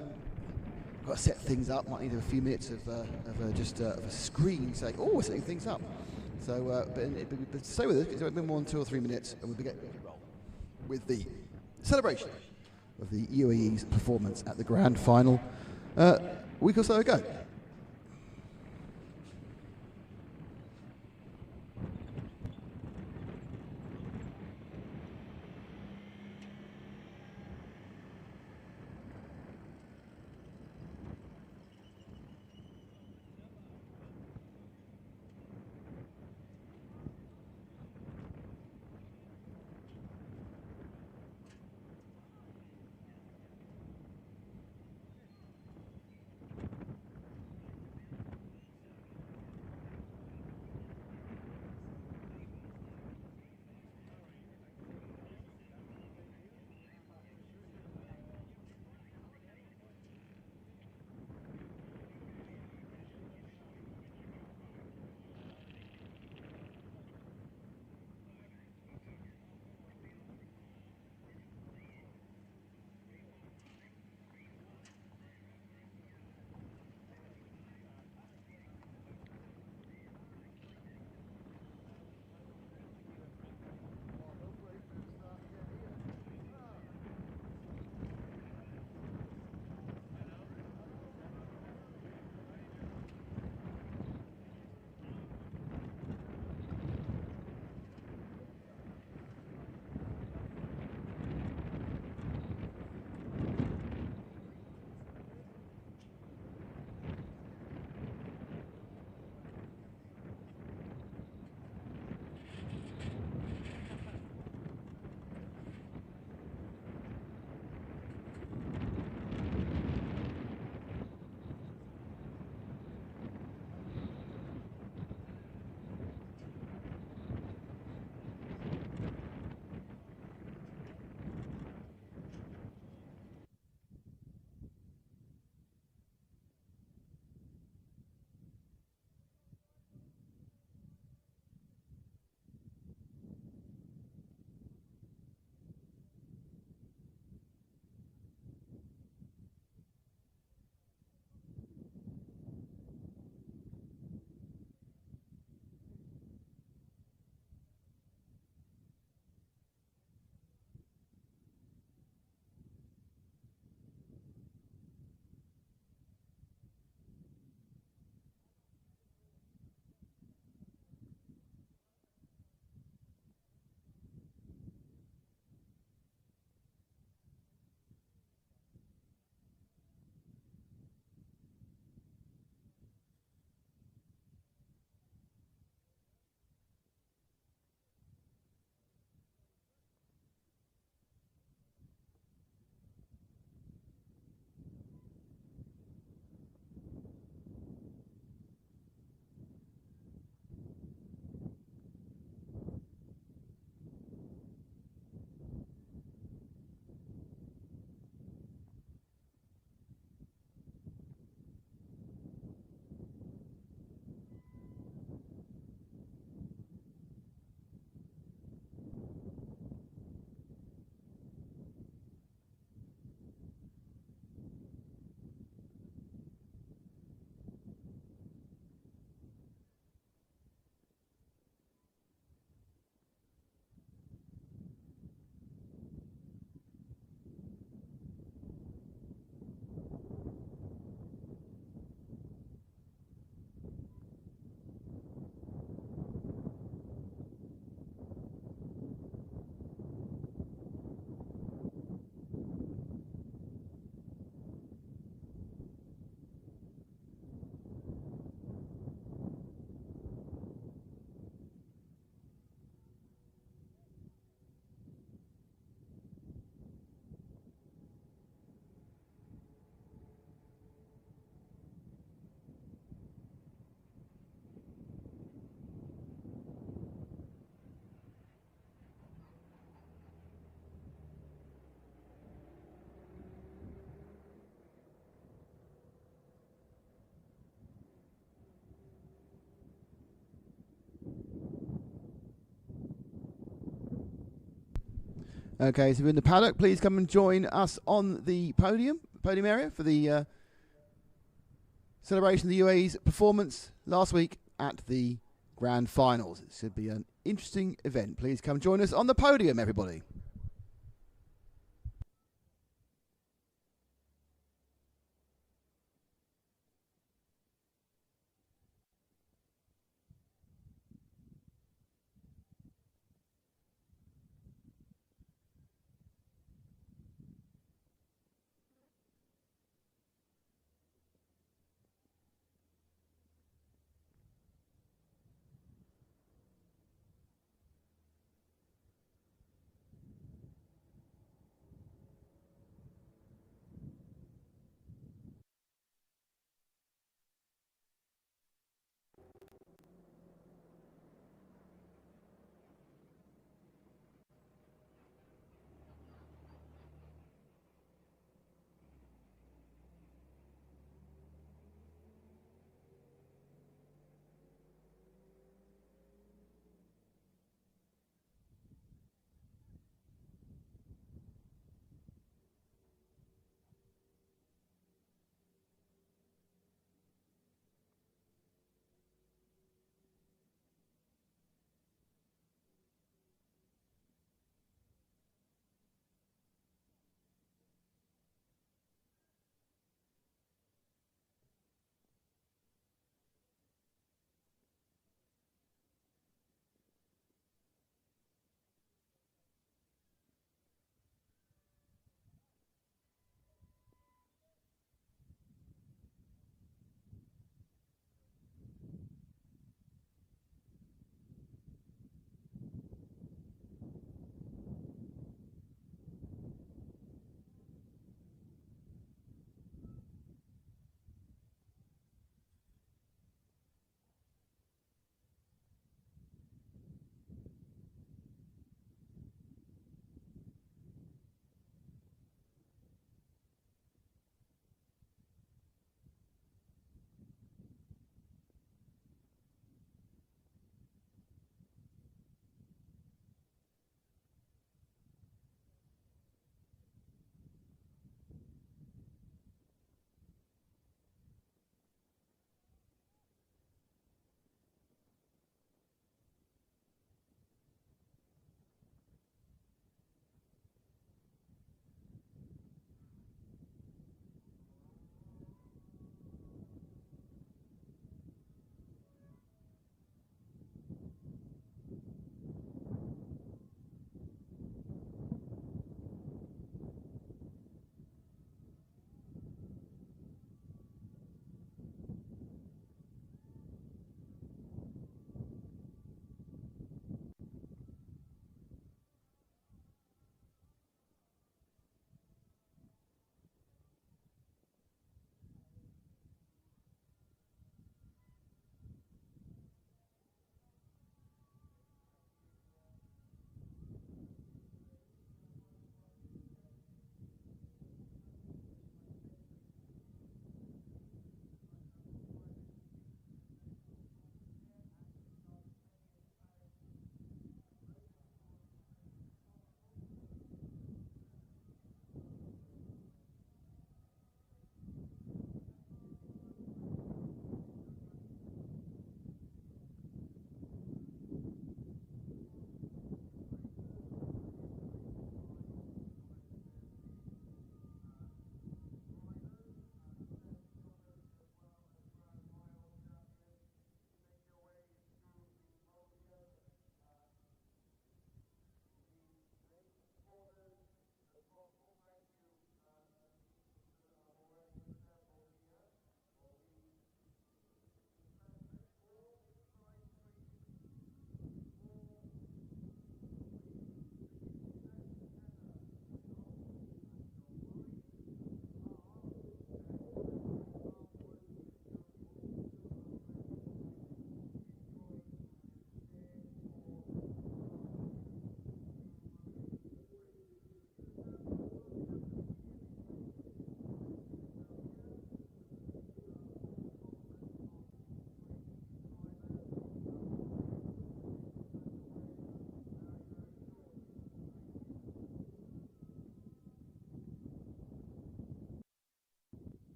to set things up. Might need a few minutes of a screen saying, "Oh, we're setting things up." So, but stay with us. It's a bit more than 2 or 3 minutes, and we'll begin with the celebration of the UAE's performance at the grand final a week or so ago. Okay, so if you're in the paddock, please come and join us on the podium area for the celebration of the UAE's performance last week at the Grand Finals. It should be an interesting event. Please come join us on the podium, everybody.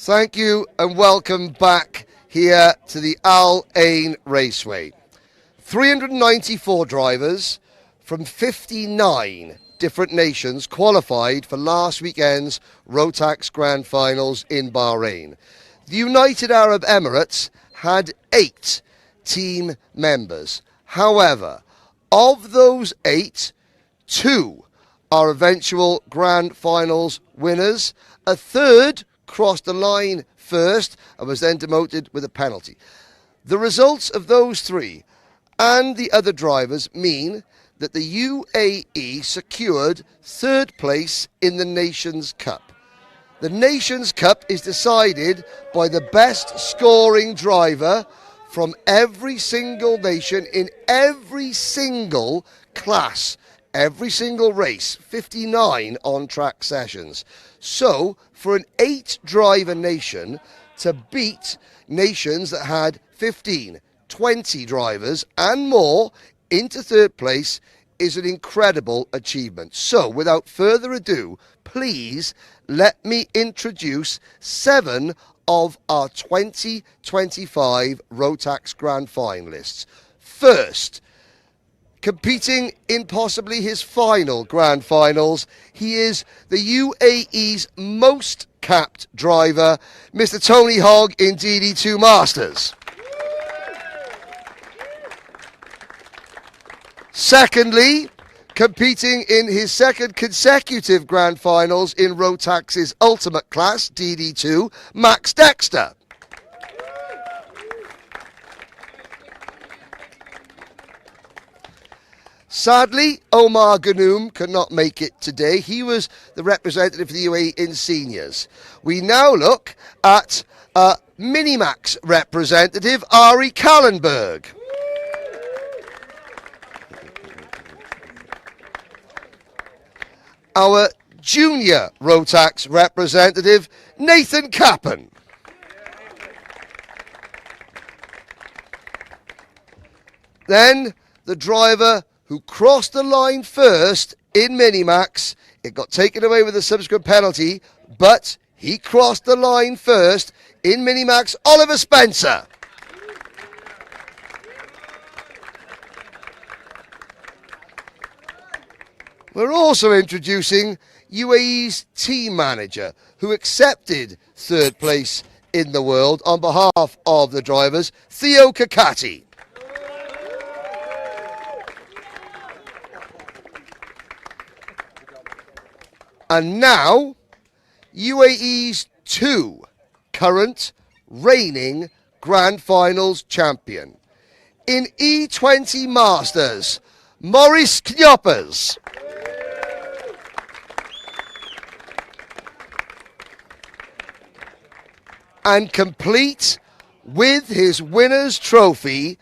Thank you and welcome back here to the Al Ain Raceway. 394 drivers from 59 different nations qualified for last weekend's Rotax Grand Finals in Bahrain. The United Arab Emirates had 8 team members. However, of those 8, 2 are eventual Grand Finals winners. A third crossed the line first and was then demoted with a penalty. The results of those 3 and the other drivers mean that the UAE secured 3rd place in the Nations Cup. The Nations Cup is decided by the best scoring driver from every single nation in every single class, every single race, 59 on-track sessions. So, for an 8-driver nation to beat nations that had 15, 20 drivers and more into 3rd place is an incredible achievement. So, without further ado, please let me introduce 7 of our 2025 Rotax Grand Finalists. First, competing in possibly his final Grand Finals, he is the UAE's most capped driver, Mr. Tony Hogg in DD2 Masters. Secondly, competing in his 2nd consecutive Grand Finals in Rotax's Ultimate Class, DD2, Max Dexter. Sadly, Omar Ghannoum could not make it today. He was the representative for the UAE in seniors. We now look at Minimax representative Ari Kallenberg. Our junior Rotax representative, Nathan Kappen. Then the driver who crossed the line first in Minimax. It got taken away with a subsequent penalty, but he crossed the line first in Minimax, Oliver Spencer. We're also introducing UAE's team manager, who accepted 3rd place in the world on behalf of the drivers, Theo Kakati. And now, UAE's 2 current reigning Grand Finals champion. In E20 Masters, Maurice Knoppers. And complete with his winner's trophy,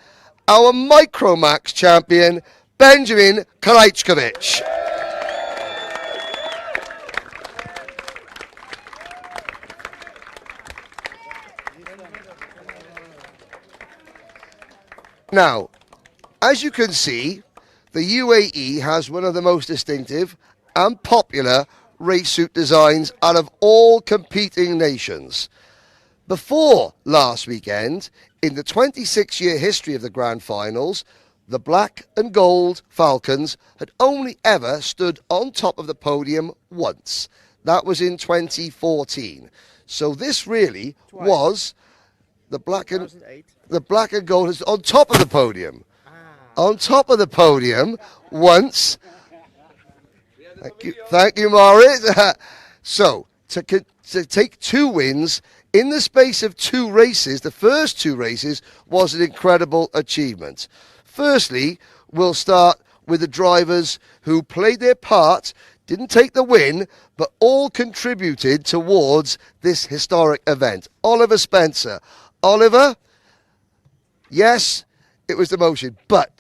our Micromax champion, Benjamin Krajčkovic. Now, as you can see, the UAE has one of the most distinctive and popular race suit designs out of all competing nations. Before last weekend, in the 26-year history of the Grand Finals, the black and gold Falcons had only ever stood on top of the podium once. That was in 2014. So this really was the black and gold is on top of the podium. On top of the podium once. Thank you, Maurice. So to take 2 wins in the space of 2 races, the first 2 races, was an incredible achievement. Firstly, we'll start with the drivers who played their part, didn't take the win, but all contributed towards this historic event. Oliver Spencer. Oliver, yes, it was demotion, but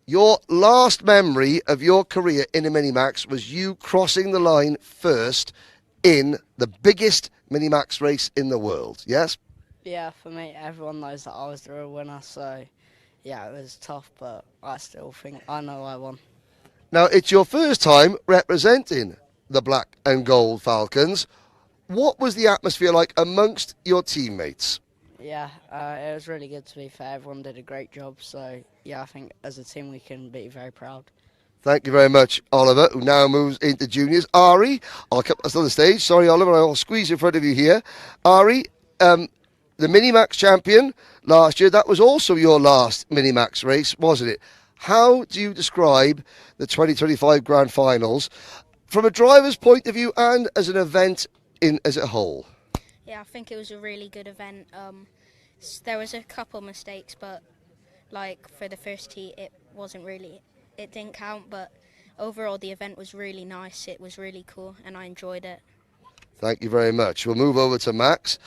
your last memory of your career in a Minimax was you crossing the line first in the biggest Minimax race in the world, yes? Yeah, for me, everyone knows that I was the real winner, so yeah, it was tough, but I still think I know I won. Now, it's your first time representing the black and gold Falcons. What was the atmosphere like amongst your teammates? Yeah, it was really good, to be fair. Everyone did a great job. So, yeah, I think as a team we can be very proud. Thank you very much, Oliver, who now moves into juniors. Ari, I'll come to the stage. Sorry, Oliver, I'll squeeze in front of you here. Ari, the Minimax champion last year, that was also your last Minimax race, wasn't it? How do you describe the 2025 Grand Finals from a driver's point of view and as an event as a whole? Yeah, I think it was a really good event. There was a couple mistakes, but like for the first heat, it didn't count. But overall, the event was really nice. It was really cool, and I enjoyed it. Thank you very much. We'll move over to Max.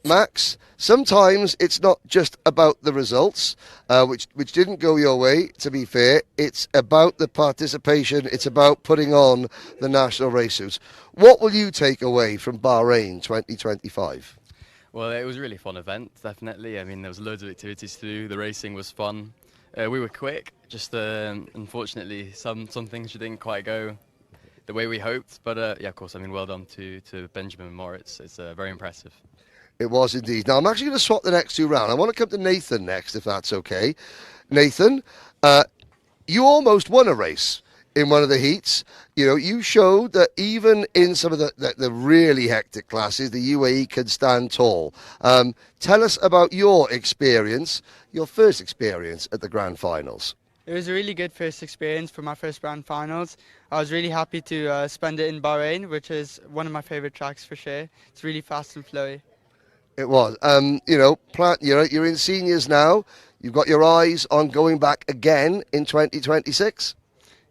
Max, sometimes it's not just about the results, which didn't go your way, to be fair. It's about the participation. It's about putting on the national race suits. What will you take away from Bahrain 2025? Well, it was a really fun event, definitely. I mean, there was loads of activities to do. The racing was fun. We were quick, just unfortunately some things didn't quite go the way we hoped. But yeah, of course, I mean, well done to Benjamin and Moritz. It's very impressive. It was indeed. Now, I'm actually going to swap the next two round. I want to come to Nathan next, if that's okay. Nathan, you almost won a race in one of the heats. You know, you showed that even in some of the really hectic classes, the UAE can stand tall. Tell us about your experience, your first experience at the Grand Finals. It was a really good first experience for my first Grand Finals. I was really happy to spend it in Bahrain, which is one of my favourite tracks for sure. It's really fast and flowy. It was. You know, you're in seniors now. You've got your eyes on going back again in 2026.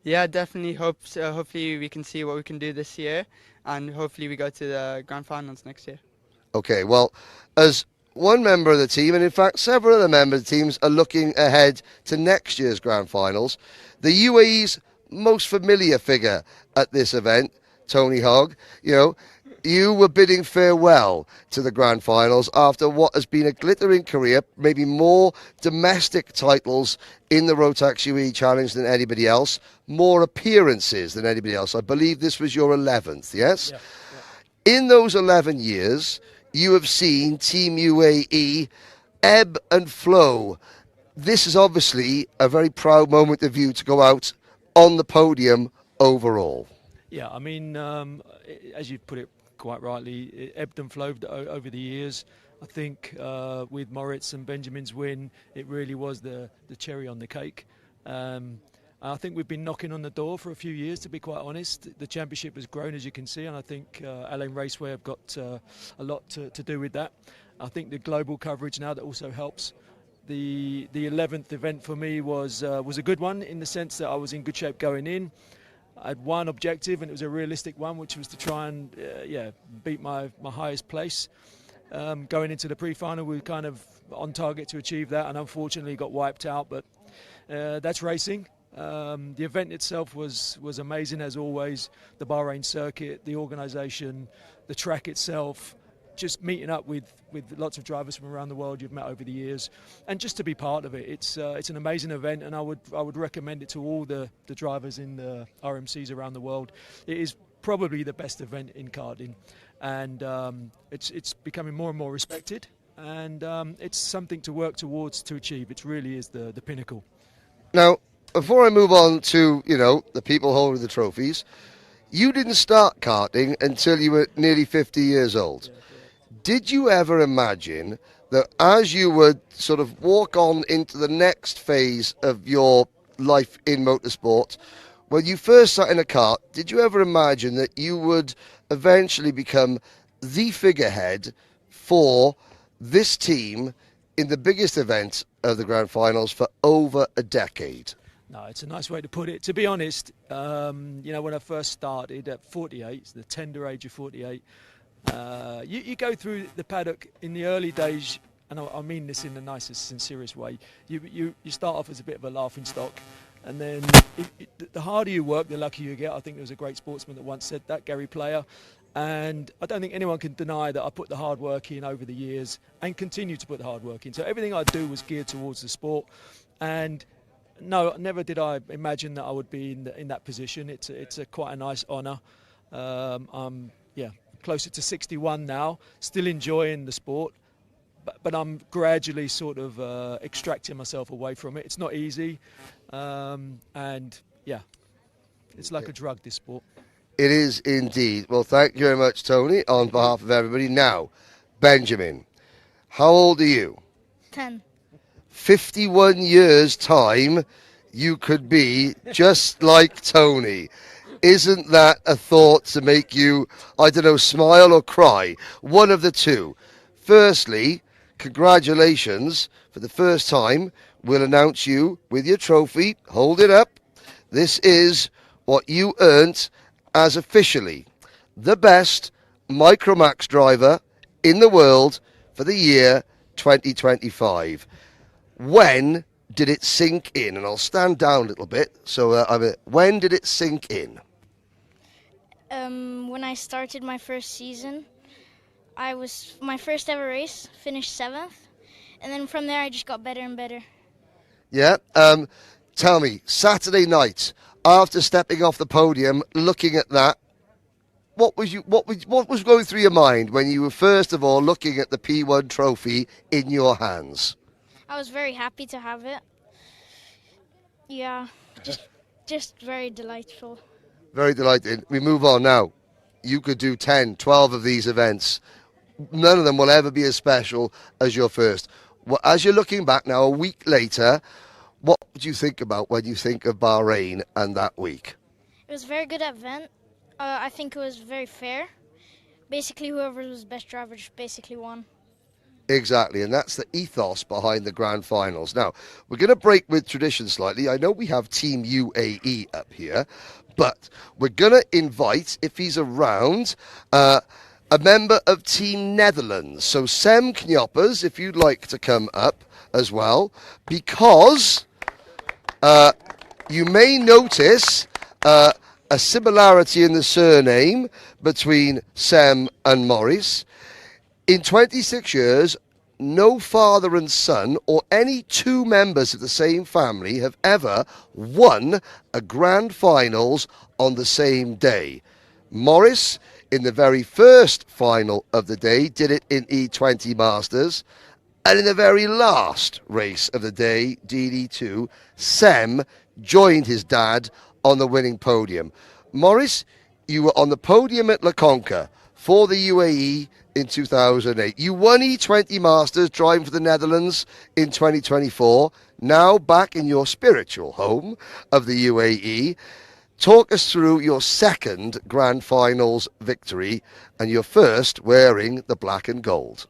Yeah, definitely. Hopefully we can see what we can do this year, and hopefully we go to the Grand Finals next year. Okay, well, as one member of the team, and in fact several other members of the teams are looking ahead to next year's Grand Finals, the UAE's most familiar figure at this event, Tony Hogg, you were bidding farewell to the Grand Finals after what has been a glittering career, maybe more domestic titles in the Rotax UAE Challenge than anybody else, more appearances than anybody else. I believe this was your 11th, yes? Yeah. In those 11 years, you have seen Team UAE ebb and flow. This is obviously a very proud moment of you to go out on the podium overall. Yeah, I mean, as you put it quite rightly, it ebbed and flowed over the years. I think with Moritz and Benjamin's win, it really was the cherry on the cake. I think we've been knocking on the door for a few years, to be quite honest. The championship has grown, as you can see, and I think Alain Raceway have got a lot to do with that. I think the global coverage now, that also helps. The 11th event for me was a good one, in the sense that I was in good shape going in. I had one objective, and it was a realistic one, which was to try and beat my highest place. Going into the pre-final, we were kind of on target to achieve that, and unfortunately got wiped out. But that's racing. The event itself was amazing, as always. The Bahrain circuit, the organisation, the track itself, just meeting up with lots of drivers from around the world you've met over the years, and just to be part of it. It's an amazing event, and I would recommend it to all the drivers in the RMCs around the world. It is probably the best event in karting, and it's becoming more and more respected, and it's something to work towards to achieve. It really is the pinnacle. Now, before I move on to the people holding the trophies, you didn't start karting until you were nearly 50 years old. Did you ever imagine that as you would sort of walk on into the next phase of your life in motorsport, when you first sat in a kart, did you ever imagine that you would eventually become the figurehead for this team in the biggest event of the Grand Finals for over a decade? No, it's a nice way to put it. To be honest, when I first started at 48, the tender age of 48, you go through the paddock in the early days, and I mean this in the nicest, sincerest way. You start off as a bit of a laughing stock, and then the harder you work, the luckier you get. I think there was a great sportsman that once said that, Gary Player. And I don't think anyone can deny that I put the hard work in over the years and continue to put the hard work in. So everything I do was geared towards the sport. And no, never did I imagine that I would be in that position. It's quite a nice honour. I'm closer to 61 now, still enjoying the sport, but I'm gradually sort of extracting myself away from it. It's not easy, and yeah, it's like a drug, this sport. It is indeed. Well, thank you very much, Tony, on behalf of everybody. Now, Benjamin, how old are you? 10. 51 years' time, you could be just like Tony. Isn't that a thought to make you, I don't know, smile or cry? One of the two. Firstly, congratulations. For the first time, we'll announce you with your trophy. Hold it up. This is what you earned as officially the best Micromax driver in the world for the year 2025. When did it sink in? And I'll stand down a little bit. So, when did it sink in? When I started my first season, my first ever race, finished 7th. And then from there, I just got better and better. Yeah. Tell me, Saturday night, after stepping off the podium, looking at that, what was going through your mind when you were first of all looking at the P1 trophy in your hands? I was very happy to have it. Yeah, just very delightful. Very delighted. We move on now. You could do 10, 12 of these events. None of them will ever be as special as your first. Well, as you're looking back now, a week later, what do you think about when you think of Bahrain and that week? It was a very good event. I think it was very fair. Basically, whoever was best driver just basically won. Exactly, and that's the ethos behind the grand finals. Now, we're going to break with tradition slightly. I know we have Team UAE up here, but we're going to invite, if he's around, a member of Team Netherlands. So, Sem Knoppers, if you'd like to come up as well, because you may notice a similarity in the surname between Sem and Maurice. In 26 years, no father and son or any two members of the same family have ever won a grand finals on the same day. Maurice, in the very first final of the day, did it in E20 Masters. And in the very last race of the day, DD2, Sem joined his dad on the winning podium. Maurice, you were on the podium at La Conca for the UAE in 2008. You won E20 Masters driving for the Netherlands in 2024. Now back in your spiritual home of the UAE. Talk us through your second Grand Finals victory and your first wearing the black and gold.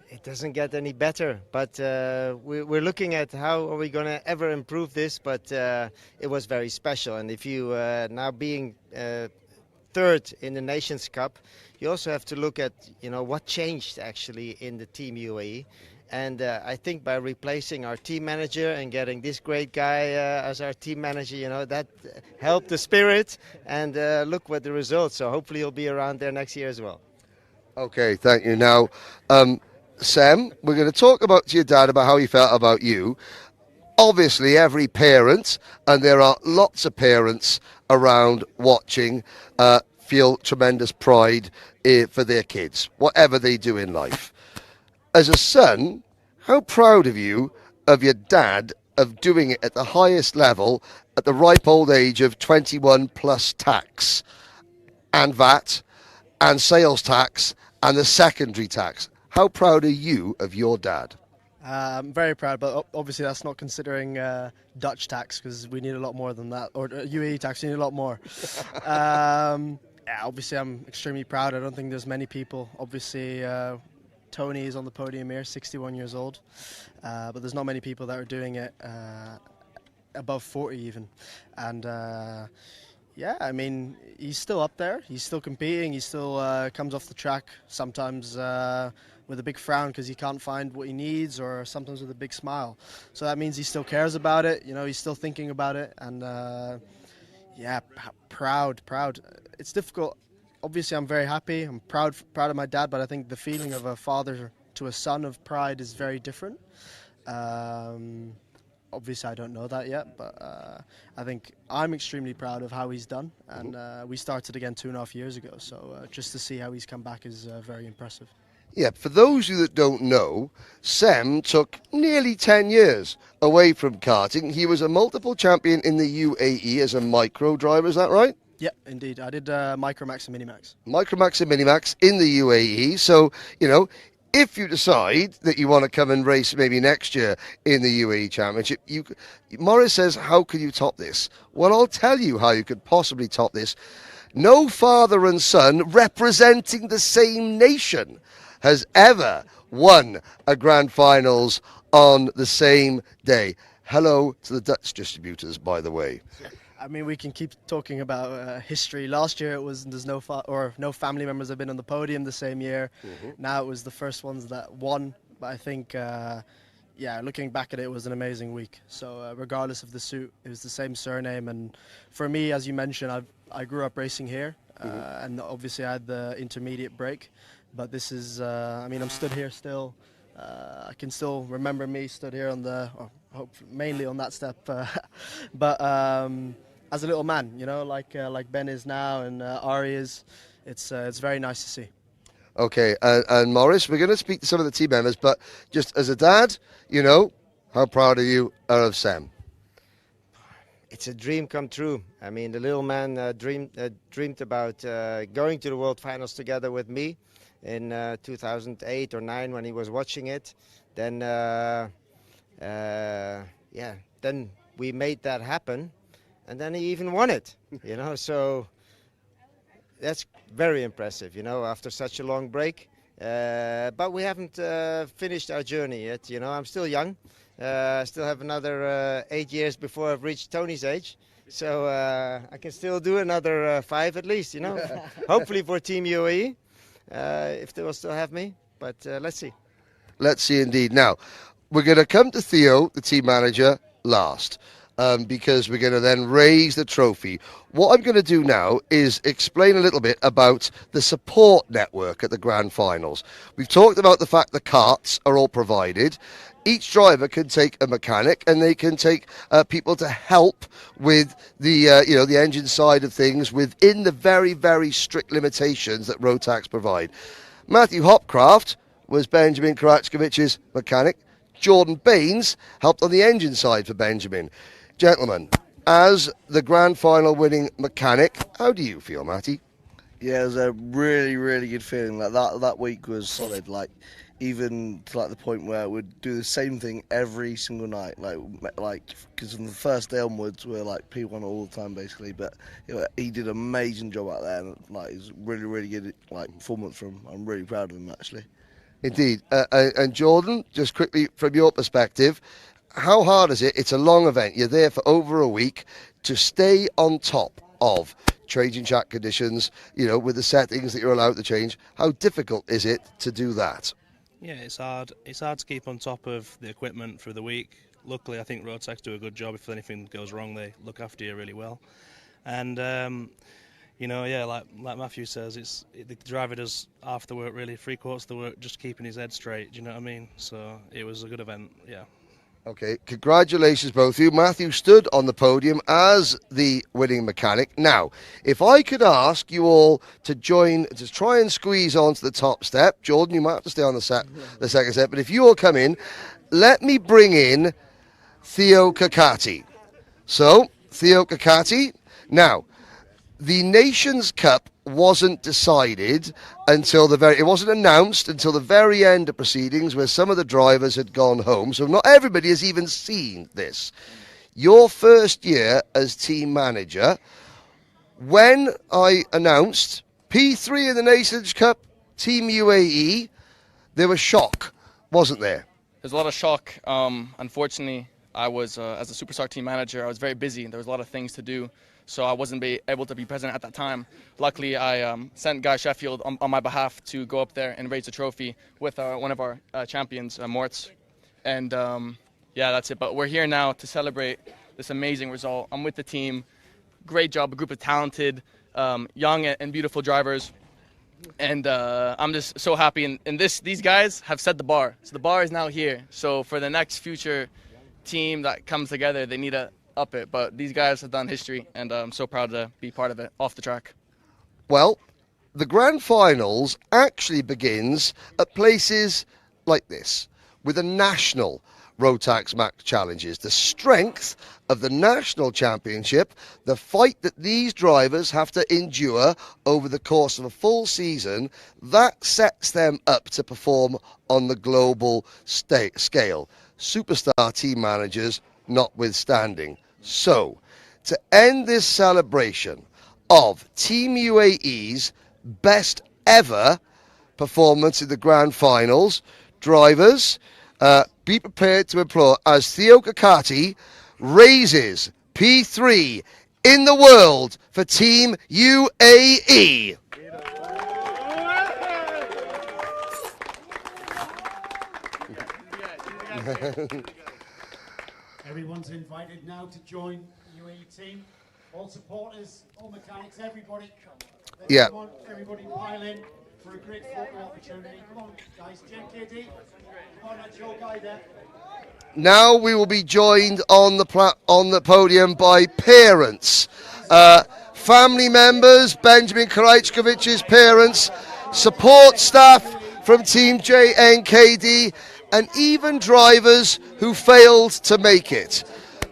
It doesn't get any better, but we're looking at how are we going to ever improve this, but it was very special. And if you now being third in the Nations Cup, you also have to look at, you know, what changed actually in the Team UAE. And I think by replacing our team manager and getting this great guy as our team manager, you know, that helped the spirit. And look what the results. So hopefully he'll be around there next year as well. Okay, thank you. Now, Sem, we're going to talk about to your dad about how he felt about you. Obviously, every parent, and there are lots of parents around watching, feel tremendous pride for their kids, whatever they do in life. As a son, how proud of you, of your dad, of doing it at the highest level at the ripe old age of 21 plus tax and VAT and sales tax and the secondary tax. How proud are you of your dad? I'm very proud, but obviously that's not considering Dutch tax, because we need a lot more than that, or UAE tax, we need a lot more. Yeah, obviously I'm extremely proud. I don't think there's many people. Obviously Tony is on the podium here, 61 years old, but there's not many people that are doing it above 40 even. And yeah, I mean, he's still up there, he's still competing, he still comes off the track sometimes with a big frown because he can't find what he needs, or sometimes with a big smile. So that means he still cares about it, you know, he's still thinking about it. And yeah, proud. It's difficult. Obviously, I'm very happy. I'm proud of my dad, but I think the feeling of a father to a son of pride is very different. obviously I don't know that yet, but I think I'm extremely proud of how he's done, and we started again 2.5 years ago, so just to see how he's come back is very impressive. Yeah, for those of you that don't know, Sem took nearly 10 years away from karting. He was a multiple champion in the UAE as a micro driver, is that right? Yeah, indeed. I did Micromax and Minimax. Micromax and Minimax in the UAE. So, you know, if you decide that you want to come and race maybe next year in the UAE Championship, Morris says, how can you top this? Well, I'll tell you how you could possibly top this. No father and son representing the same nation has ever won a grand finals on the same day. Hello to the Dutch distributors, by the way. I mean, we can keep talking about history. Last year it was no family members have been on the podium the same year. Now it was the first ones that won. But I think, yeah, looking back at it, it was an amazing week. So regardless of the suit, it was the same surname. And for me, as you mentioned, I grew up racing here, and obviously I had the intermediate break. But this is, I mean, I'm stood here still. I can still remember me stood here on the, mainly on that step. But as a little man, you know, like Ben is now and Ari is, it's very nice to see. Okay, and Morris, we're going to speak to some of the team members, but just as a dad, you know, how proud are you of Sam? It's a dream come true. I mean, the little man dreamed about going to the World Finals together with me in 2008 or 9 when he was watching it. Then, yeah, then we made that happen, and then he even won it. You know, so that's very impressive. You know, after such a long break, but we haven't finished our journey yet. You know, I'm still young. Still have another 8 years before I've reached Tony's age. So I can still do another 5 at least, you know. Hopefully for Team UAE, if they will still have me. But let's see. Let's see indeed. Now, we're going to come to Theo, the team manager, last. Because we're going to then raise the trophy. What I'm going to do now is explain a little bit about the support network at the Grand Finals. We've talked about the fact the carts are all provided. Each driver can take a mechanic, and they can take people to help with the the engine side of things within the very, very strict limitations that Rotax provide. Matthew Hopcraft was Benjamin Karachkovic's mechanic. Jordan Baines helped on the engine side for Benjamin. Gentlemen, as the grand final winning mechanic, how do you feel, Matty? Yeah, it was a really, really good feeling. Like that week was solid. Like even to like the point where we'd do the same thing every single night. Like because from the first day onwards we're like P1 all the time basically. But you know, he did an amazing job out there, and like it was really, really good performance from him. I'm really proud of him actually. Indeed, and Jordan, just quickly from your perspective. How hard is it? It's a long event. You're there for over a week to stay on top of changing track conditions, you know, with the settings that you're allowed to change. How difficult is it to do that? Yeah, it's hard. It's hard to keep on top of the equipment for the week. Luckily, I think Rotax do a good job. If anything goes wrong, they look after you really well. And, you know, yeah, like Matthew says, the driver does half the work, really, 3/4 of the work, just keeping his head straight. Do you know what I mean? So it was a good event, yeah. Okay, congratulations both of you. Matthew stood on the podium as the winning mechanic. Now, if I could ask you all to try and squeeze onto the top step. Jordan, you might have to stay on the second step, but if you all come in, let me bring in Theo Kakati. So, Theo Kakati. Now, the Nations Cup wasn't decided until it wasn't announced until the very end of proceedings, where some of the drivers had gone home, so not everybody has even seen this. Your first year as team manager, when I announced P3 in the Nations Cup, Team UAE, there was shock, wasn't there? There's a lot of shock. Unfortunately, I was, as a Superstar team manager, I was very busy and there was a lot of things to do. So I wasn't able to be present at that time. Luckily, I sent Guy Sheffield on my behalf to go up there and raise the trophy with one of our champions, Moritz. And yeah, that's it. But we're here now to celebrate this amazing result. I'm with the team. Great job, a group of talented, young and beautiful drivers. And I'm just so happy. And these guys have set the bar. So the bar is now here. So for the next future team that comes together, they need to up it. But these guys have done history, and I'm so proud to be part of it off the track. Well, the grand finals actually begins at places like this, with the national Rotax Max Challenges. The strength of the national championship, the fight that these drivers have to endure over the course of a full season, that sets them up to perform on the global scale. Superstar team managers notwithstanding. So, to end this celebration of Team UAE's best ever performance in the grand finals, drivers, be prepared to applaud as Theo Kakati raises P3 in the world for Team UAE. Everyone's invited now to join the UAE team. All supporters, all mechanics, everybody. Yeah. Everybody pile in for a great photo opportunity. Come on, guys. JKD. Come on, that's your guy there. Now we will be joined on the podium by parents, family members, Benjamin Krajčković's parents, support staff from Team JNKD, and even drivers who failed to make it.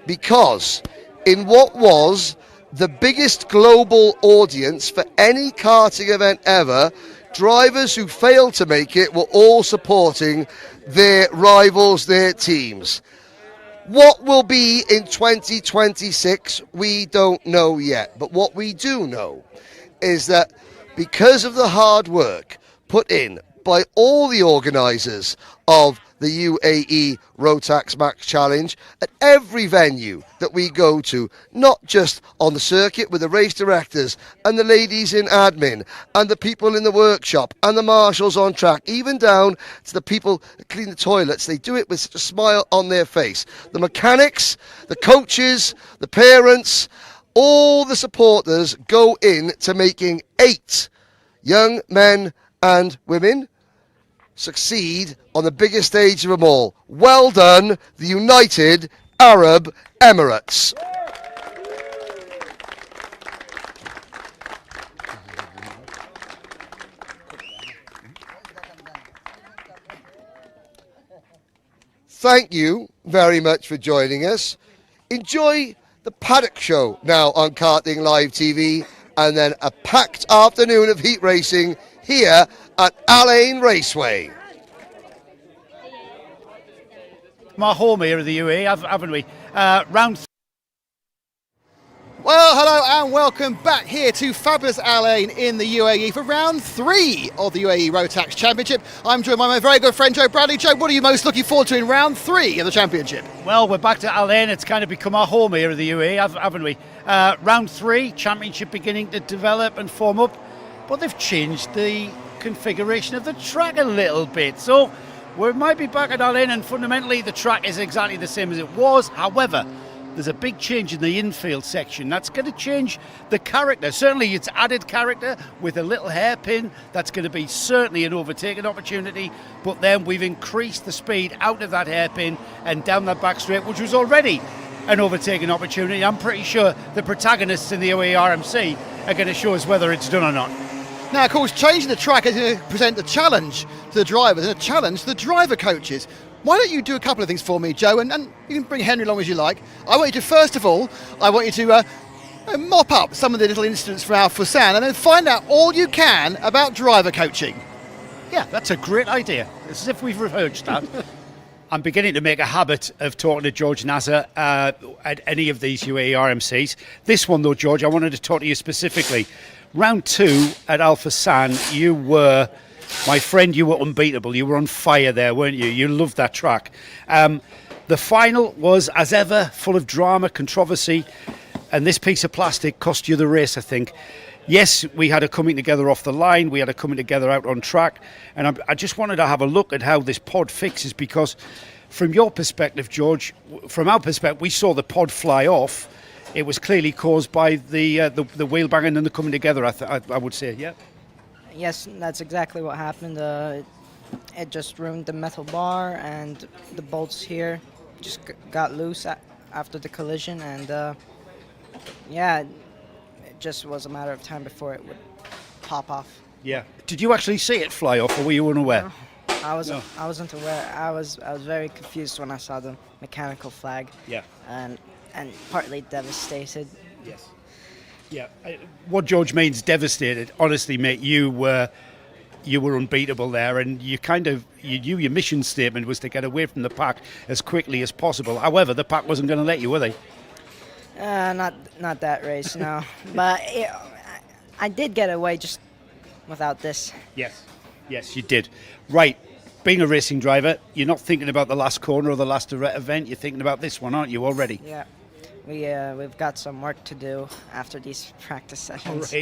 Because in what was the biggest global audience for any karting event ever, drivers who failed to make it were all supporting their rivals, their teams. What will be in 2026, we don't know yet. But what we do know is that because of the hard work put in by all the organisers of the UAE Rotax Max Challenge at every venue that we go to, not just on the circuit with the race directors and the ladies in admin and the people in the workshop and the marshals on track, even down to the people that clean the toilets. They do it with such a smile on their face. The mechanics, the coaches, the parents, all the supporters go in to making 8 young men and women succeed on the biggest stage of them all. Well done, the United Arab Emirates. Thank you very much for joining us. Enjoy the paddock show now on Karting Live TV, and then a packed afternoon of heat racing here at Al Ain Raceway. My home here of the UAE, haven't we? Round. Well, hello and welcome back here to fabulous Al Ain in the UAE for round 3 of the UAE Rotax Championship. I'm joined by my very good friend Joe Bradley. Joe, what are you most looking forward to in round 3 of the championship? Well, we're back to Al Ain. It's kind of become our home here of the UAE, haven't we? Round 3, championship beginning to develop and form up, but they've changed the configuration of the track a little bit. So we might be back at Al Ain, and fundamentally the track is exactly the same as it was. However, there's a big change in the infield section. That's going to change the character. Certainly it's added character with a little hairpin. That's going to be certainly an overtaking opportunity. But then we've increased the speed out of that hairpin and down that back straight, which was already an overtaking opportunity. I'm pretty sure the protagonists in the UAE RMC are going to show us whether it's done or not. Now, of course, changing the track is going to present a challenge to the drivers and a challenge to the driver coaches. Why don't you do a couple of things for me, Joe, and you can bring Henry along as you like. I want you to, first of all, mop up some of the little incidents from Al Fusan and then find out all you can about driver coaching. Yeah, that's a great idea. It's as if we've rehearsed that. I'm beginning to make a habit of talking to George Nasser at any of these UAE RMCs. This one, though, George, I wanted to talk to you specifically. Round 2 at Al Fusan, you were... My friend, you were unbeatable. You were on fire there, weren't you? You loved that track. The final was, as ever, full of drama, controversy, and this piece of plastic cost you the race, I think. Yes, we had a coming together off the line. We had a coming together out on track. And I just wanted to have a look at how this pod fixes, because from your perspective, George, from our perspective, we saw the pod fly off. It was clearly caused by the wheel banging and the coming together, I would say, yeah? Yes, that's exactly what happened. It just ruined the metal bar and the bolts here. just got loose after the collision, and yeah, it just was a matter of time before it would pop off. Yeah. Did you actually see it fly off, or were you unaware? No, I wasn't aware. I was very confused when I saw the mechanical flag. Yeah. And partly devastated. Yes. Yeah. What George means devastated. Honestly, mate, you were unbeatable there, and your mission statement was to get away from the pack as quickly as possible. However, the pack wasn't going to let you, were they? Not that race, no. But I did get away just without this. Yes, you did. Right. Being a racing driver, you're not thinking about the last corner or the last event. You're thinking about this one, aren't you, already? Yeah. We've got some work to do after these practice sessions.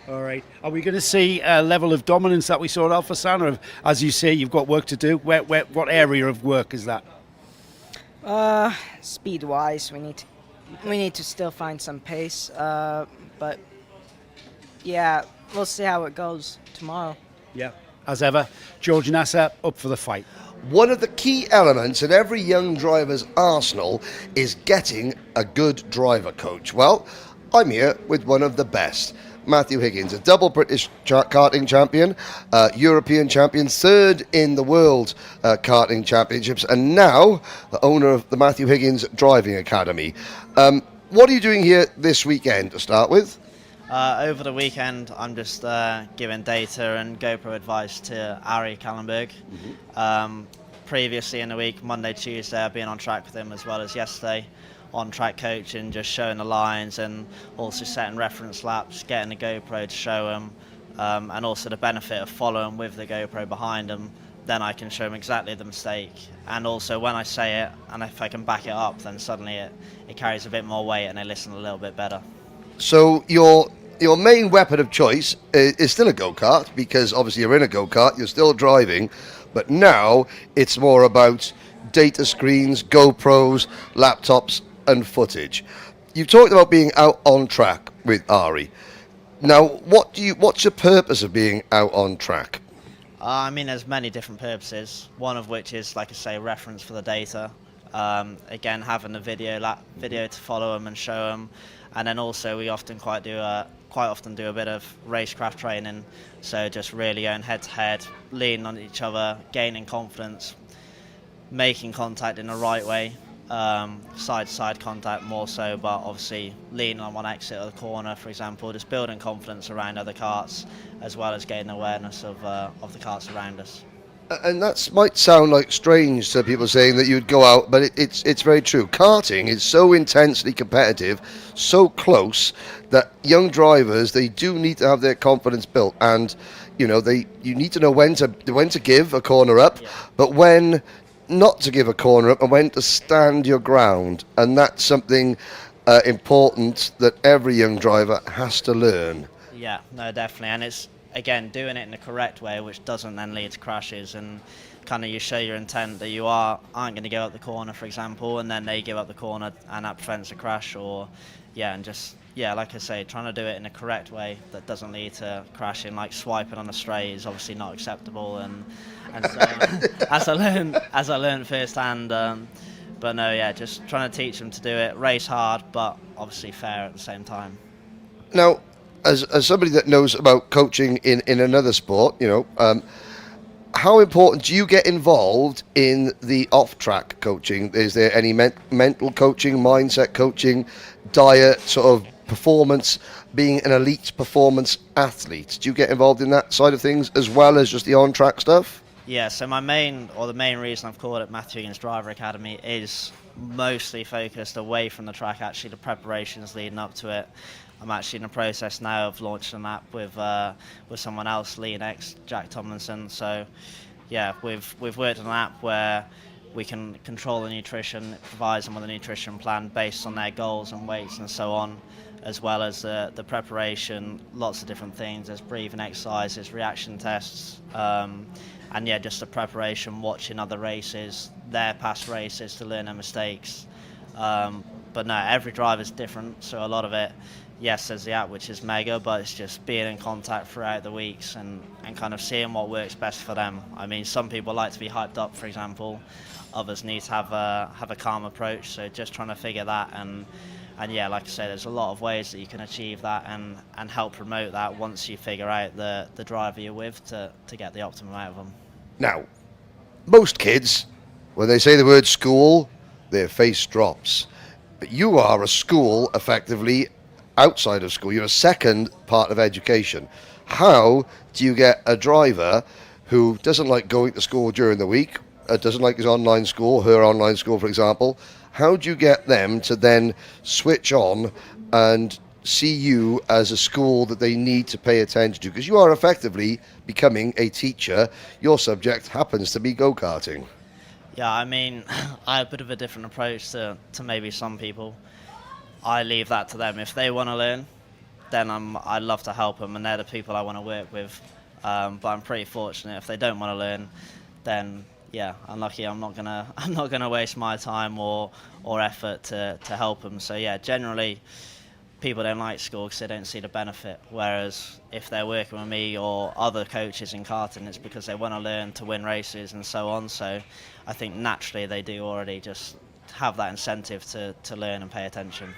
All right. Are we going to see a level of dominance that we saw at Alpha San, or as you say, you've got work to do? What area of work is that? Speed-wise, we need to still find some pace. But yeah, we'll see how it goes tomorrow. Yeah. As ever, George Nasser up for the fight. One of the key elements in every young driver's arsenal is getting a good driver coach. Well, I'm here with one of the best. Matthew Higgins, a double British karting champion, European champion, third in the World Karting Championships, and now the owner of the Matthew Higgins Driving Academy. What are you doing here this weekend to start with? Over the weekend, I'm just giving data and GoPro advice to Ari Kallenberg. Previously in the week, Monday, Tuesday, I've been on track with him, as well as yesterday, on track coaching, just showing the lines and also setting reference laps, getting the GoPro to show him, and also the benefit of following with the GoPro behind him. Then I can show him exactly the mistake, and also when I say it, and if I can back it up, then suddenly it carries a bit more weight and they listen a little bit better. So your main weapon of choice is still a go-kart, because obviously you're in a go-kart, you're still driving, but now it's more about data screens, GoPros, laptops and footage. You've talked about being out on track with Ari. Now, what's your purpose of being out on track? I mean, there's many different purposes, one of which is, like I say, reference for the data. Again, having the video to follow them and show them. And then also we quite often do a bit of racecraft training, so just really going head to head, leaning on each other, gaining confidence, making contact in the right way, side to side contact more so, but obviously leaning on one exit of the corner, for example, just building confidence around other karts, as well as gaining awareness of the karts around us. And that might sound like strange to people saying that you'd go out, but it's very true. Karting is so intensely competitive, so close, that young drivers, they do need to have their confidence built, and you need to know when to give a corner up, but when not to give a corner up, and when to stand your ground. And that's something important that every young driver has to learn. Yeah, no, definitely, and it's again doing it in the correct way, which doesn't then lead to crashes, and kind of you show your intent that you aren't going to give up the corner, for example, and then they give up the corner and that prevents a crash, or like I say, trying to do it in a correct way that doesn't lead to crashing, like swiping on a straight is obviously not acceptable, and so as I learned firsthand, but no, yeah, just trying to teach them to do it, race hard, but obviously fair at the same time. Now, as somebody that knows about coaching in another sport, how important do you get involved in the off-track coaching? Is there any mental coaching, mindset coaching, diet, sort of performance, being an elite performance athlete? Do you get involved in that side of things as well as just the on-track stuff? Yeah, so the main reason I've called it Matthew Higgins Driver Academy is mostly focused away from the track, actually the preparations leading up to it. I'm actually in the process now of launching an app with someone else, Lee X, Jack Tomlinson. So, yeah, we've worked on an app where we can control the nutrition, it provides them with a nutrition plan based on their goals and weights and so on, as well as the preparation, lots of different things. There's breathing exercises, reaction tests, and yeah, just the preparation, watching other races, their past races to learn their mistakes. But no, every driver's different, so a lot of it, yes, there's the app, which is mega, but it's just being in contact throughout the weeks and kind of seeing what works best for them. I mean, some people like to be hyped up, for example. others need to have a calm approach. So just trying to figure that, and yeah, like I say, there's a lot of ways that you can achieve that and help promote that once you figure out the driver you're with to get the optimum out of them. Now, most kids, when they say the word school, their face drops. But you are a school, effectively, outside of school. You're a second part of education. How do you get a driver who doesn't like going to school during the week, doesn't like his online school, her online school, for example, how do you get them to then switch on and see you as a school that they need to pay attention to? Because you are effectively becoming a teacher. Your subject happens to be go-karting. Yeah, I mean, I have a bit of a different approach to maybe some people. I leave that to them. If they want to learn, then I'd love to help them, and they're the people I want to work with. But I'm pretty fortunate. If they don't want to learn, then yeah, unlucky. I'm not gonna waste my time or effort to help them. So yeah, generally, people don't like school because they don't see the benefit. Whereas if they're working with me or other coaches in karting, it's because they want to learn to win races and so on. So I think naturally they do already just have that incentive to learn and pay attention.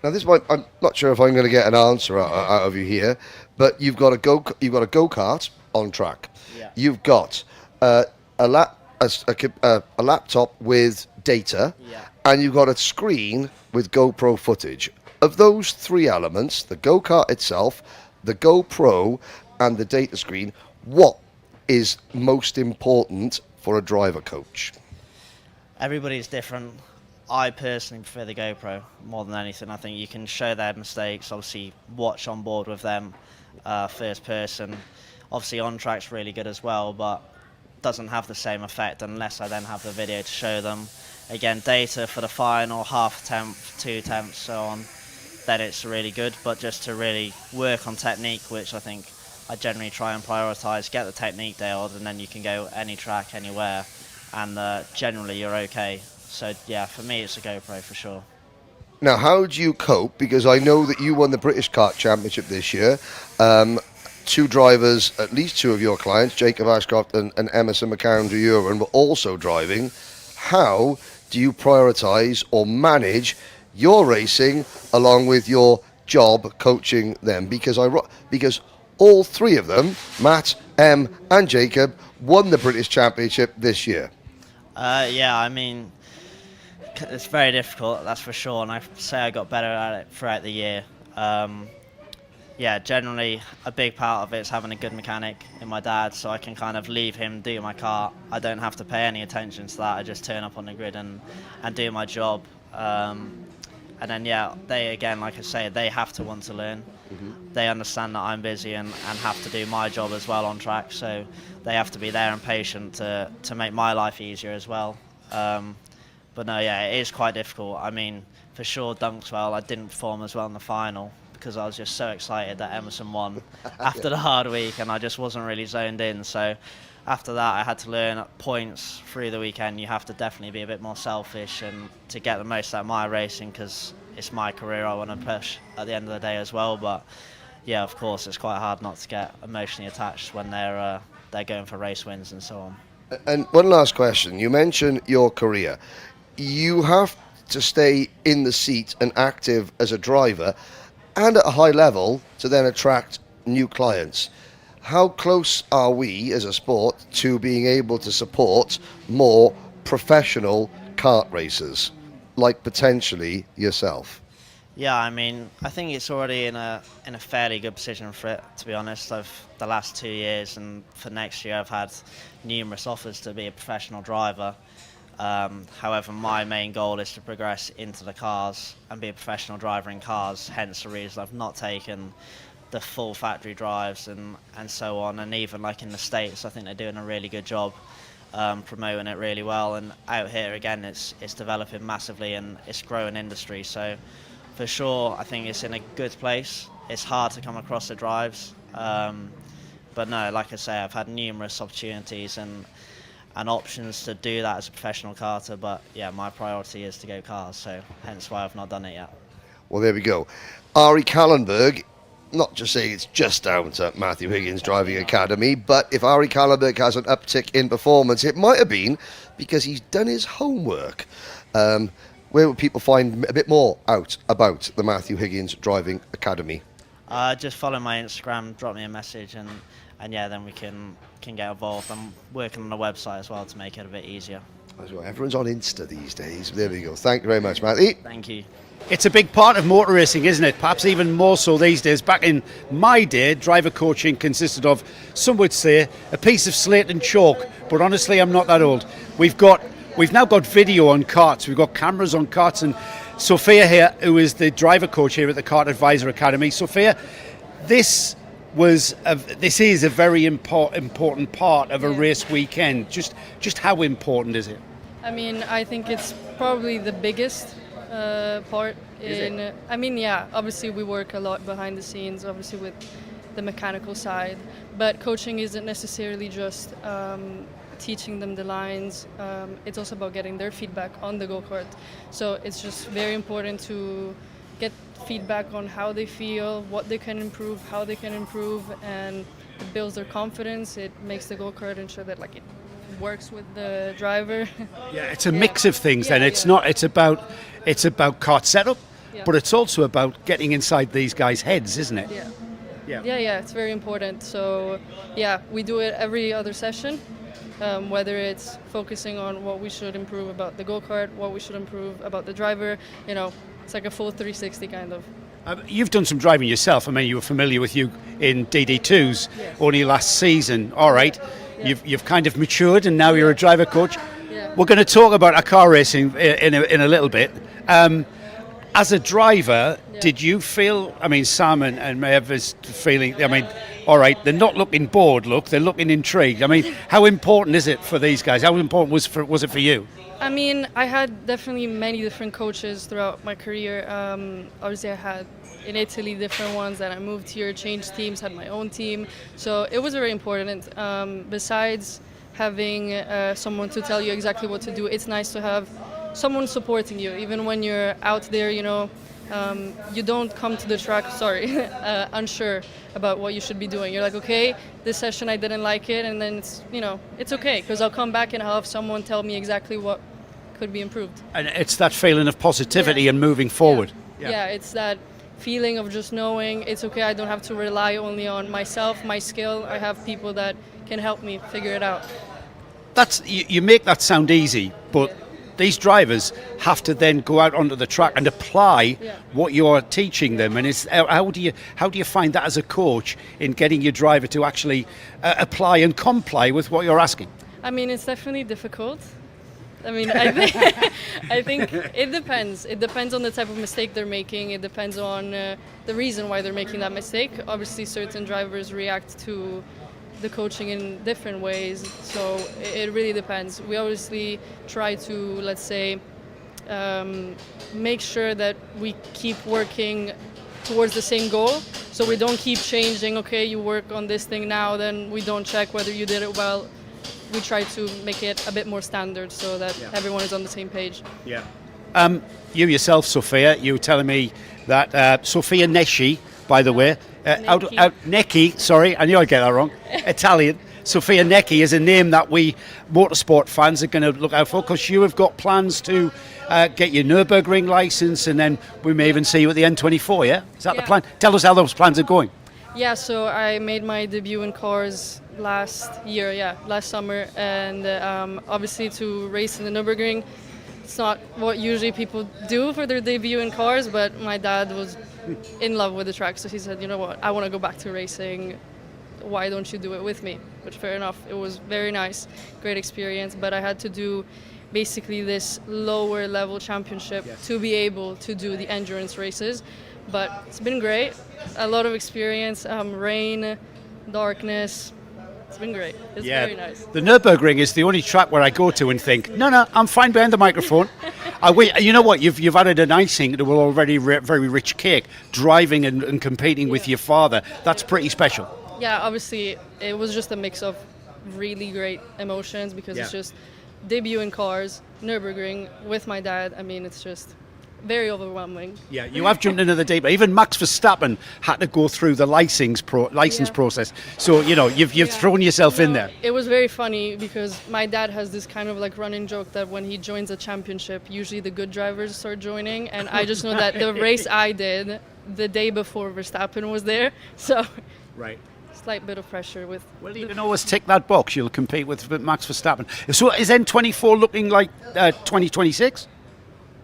Now this might, I'm not sure if I'm going to get an answer out of you here, but you've got a go-kart on track. Yeah. You've got a laptop with data, yeah, and you've got a screen with GoPro footage. Of those three elements, the go-kart itself, the GoPro, and the data screen, what is most important for a driver coach? Everybody's different. I personally prefer the GoPro more than anything. I think you can show their mistakes, obviously watch on board with them first person. Obviously on track's really good as well, but doesn't have the same effect unless I then have the video to show them. Again, data for the final, half attempt, 2 attempts, so on, then it's really good. But just to really work on technique, which I think I generally try and prioritise, get the technique nailed, and then you can go any track, anywhere, and generally you're okay. So yeah, for me it's a GoPro for sure. Now, how do you cope? Because I know that you won the British Kart Championship this year. Two drivers, at least two of your clients, Jacob Ashcroft and Emerson McAndrew-Uren, were also driving. How do you prioritise or manage your racing along with your job coaching them? Because all three of them, Matt, Em and Jacob, won the British Championship this year. Yeah, I mean, it's very difficult, that's for sure, and I say I got better at it throughout the year. Yeah, generally a big part of it is having a good mechanic in my dad, so I can kind of leave him do my car. I don't have to pay any attention to that. I just turn up on the grid and do my job. And then yeah, they again, like I say, they have to want to learn. They understand that I'm busy and have to do my job as well on track, so they have to be there and patient to make my life easier as well. But no, yeah, it is quite difficult. I mean, for sure, Dunkswell, I didn't perform as well in the final because I was just so excited that Emerson won after the hard week, and I just wasn't really zoned in. So after that, I had to learn at points through the weekend. You have to definitely be a bit more selfish and to get the most out of my racing, because it's my career I want to push at the end of the day as well. But yeah, of course, it's quite hard not to get emotionally attached when they're going for race wins and so on. And one last question. You mentioned your career. You have to stay in the seat and active as a driver and at a high level to then attract new clients. How close are we as a sport to being able to support more professional kart racers, like potentially yourself? Yeah, I mean, I think it's already in a fairly good position for it, to be honest. The last 2 years, and for next year I've had numerous offers to be a professional driver. However, my main goal is to progress into the cars and be a professional driver in cars, hence the reason I've not taken the full factory drives and so on. And even like in the States, I think they're doing a really good job promoting it really well. And out here, again, it's developing massively and it's growing industry. So for sure, I think it's in a good place. It's hard to come across the drives. But no, like I say, I've had numerous opportunities and options to do that as a professional karter, but yeah, my priority is to go cars, so hence why I've not done it yet. Well, there we go. Ari Kallenberg not just saying it's just down to Matthew Higgins Driving Academy, but if Ari Kallenberg has an uptick in performance, it might have been because he's done his homework. Where would people find a bit more out about the Matthew Higgins Driving Academy? Just follow my Instagram, drop me a message, and yeah, then we can get involved. I'm working on a website as well to make it a bit easier. Everyone's on Insta these days. There we go. Thank you very much, Matthew. Thank you. It's a big part of motor racing, isn't it? Perhaps even more so these days. Back in my day, driver coaching consisted of, some would say, a piece of slate and chalk. But honestly, I'm not that old. We've now got video on karts. We've got cameras on karts. And Sophia here, who is the driver coach here at the Kart Advisor Academy. Sophia, this is a very important part of a race weekend. Just how important is it? I mean, I think it's probably the biggest part obviously we work a lot behind the scenes, obviously with the mechanical side, but coaching isn't necessarily just teaching them the lines. It's also about getting their feedback on the go-kart. So it's just very important to get feedback on how they feel, what they can improve, how they can improve, and it builds their confidence. It makes the go-kart ensure that it works with the driver. Yeah, it's a mix of things. Then it's not. It's about kart setup, but it's also about getting inside these guys' heads, isn't it? Yeah. It's very important. So we do it every other session. Whether it's focusing on what we should improve about the go-kart, what we should improve about the driver, it's like a full 360 kind of. You've done some driving yourself. I mean, you were familiar with you in DD2s only last season. All right. You've kind of matured and now you're a driver coach. We're going to talk about car racing in a little bit. As a driver, did you feel, I mean, Sam and Maeve is feeling, I mean, all right, they're not looking bored, they're looking intrigued. I mean, how important is it for these guys? How important was it for you? I mean, I had definitely many different coaches throughout my career. Obviously, I had in Italy different ones, then I moved here, changed teams, had my own team. So it was very important. Besides having someone to tell you exactly what to do, it's nice to have someone supporting you, even when you're out there, you don't come to the track, unsure about what you should be doing. You're like, okay, this session I didn't like it, and then it's okay, because I'll come back and I'll have someone tell me exactly what could be improved. And it's that feeling of positivity and moving forward. Yeah, it's that feeling of just knowing it's okay, I don't have to rely only on myself, my skill. I have people that can help me figure it out. You make that sound easy, but these drivers have to then go out onto the track and apply what you're teaching them. And how do you find that as a coach in getting your driver to actually apply and comply with what you're asking? I mean, it's definitely difficult. I mean, I think it depends. It depends on the type of mistake they're making. It depends on the reason why they're making that mistake. Obviously, certain drivers react to the coaching in different ways, so it really depends. We obviously try to, let's say, make sure that we keep working towards the same goal, so we don't keep changing, okay, you work on this thing now, then we don't check whether you did it well. We try to make it a bit more standard so that everyone is on the same page. You yourself, Sophia, you were telling me that Sophia Nesci, by the way, Necchi, sorry, I knew I'd get that wrong, Italian. Sophia Necchi is a name that we motorsport fans are going to look out for, because you have got plans to get your Nürburgring license, and then we may even see you at the N24, yeah? Is that the plan? Tell us how those plans are going. Yeah, so I made my debut in cars last summer, and obviously to race in the Nürburgring, it's not what usually people do for their debut in cars, but my dad was in love with the track, so he said, you know what, I want to go back to racing, why don't you do it with me? Which, fair enough, it was very nice, great experience, but I had to do basically this lower level championship to be able to do the endurance races. But it's been great, a lot of experience, rain, darkness. It's been great. It's very nice. The Nürburgring is the only track where I go to and think, no, I'm fine behind the microphone. You know what? You've added an icing to an already very rich cake. Driving and competing with your father, that's pretty special. Yeah, obviously it was just a mix of really great emotions, because it's just debut in cars, Nürburgring with my dad. I mean, it's just very overwhelming. Yeah, you have jumped into the deep. Even Max Verstappen had to go through the license process. So you've thrown yourself in there. It was very funny because my dad has this kind of like running joke that when he joins a championship, usually the good drivers start joining, and I just know that the race I did the day before Verstappen was there, so right. Slight bit of pressure with. Well, you can always tick that box. You'll compete with Max Verstappen. So is N24 looking like 2026?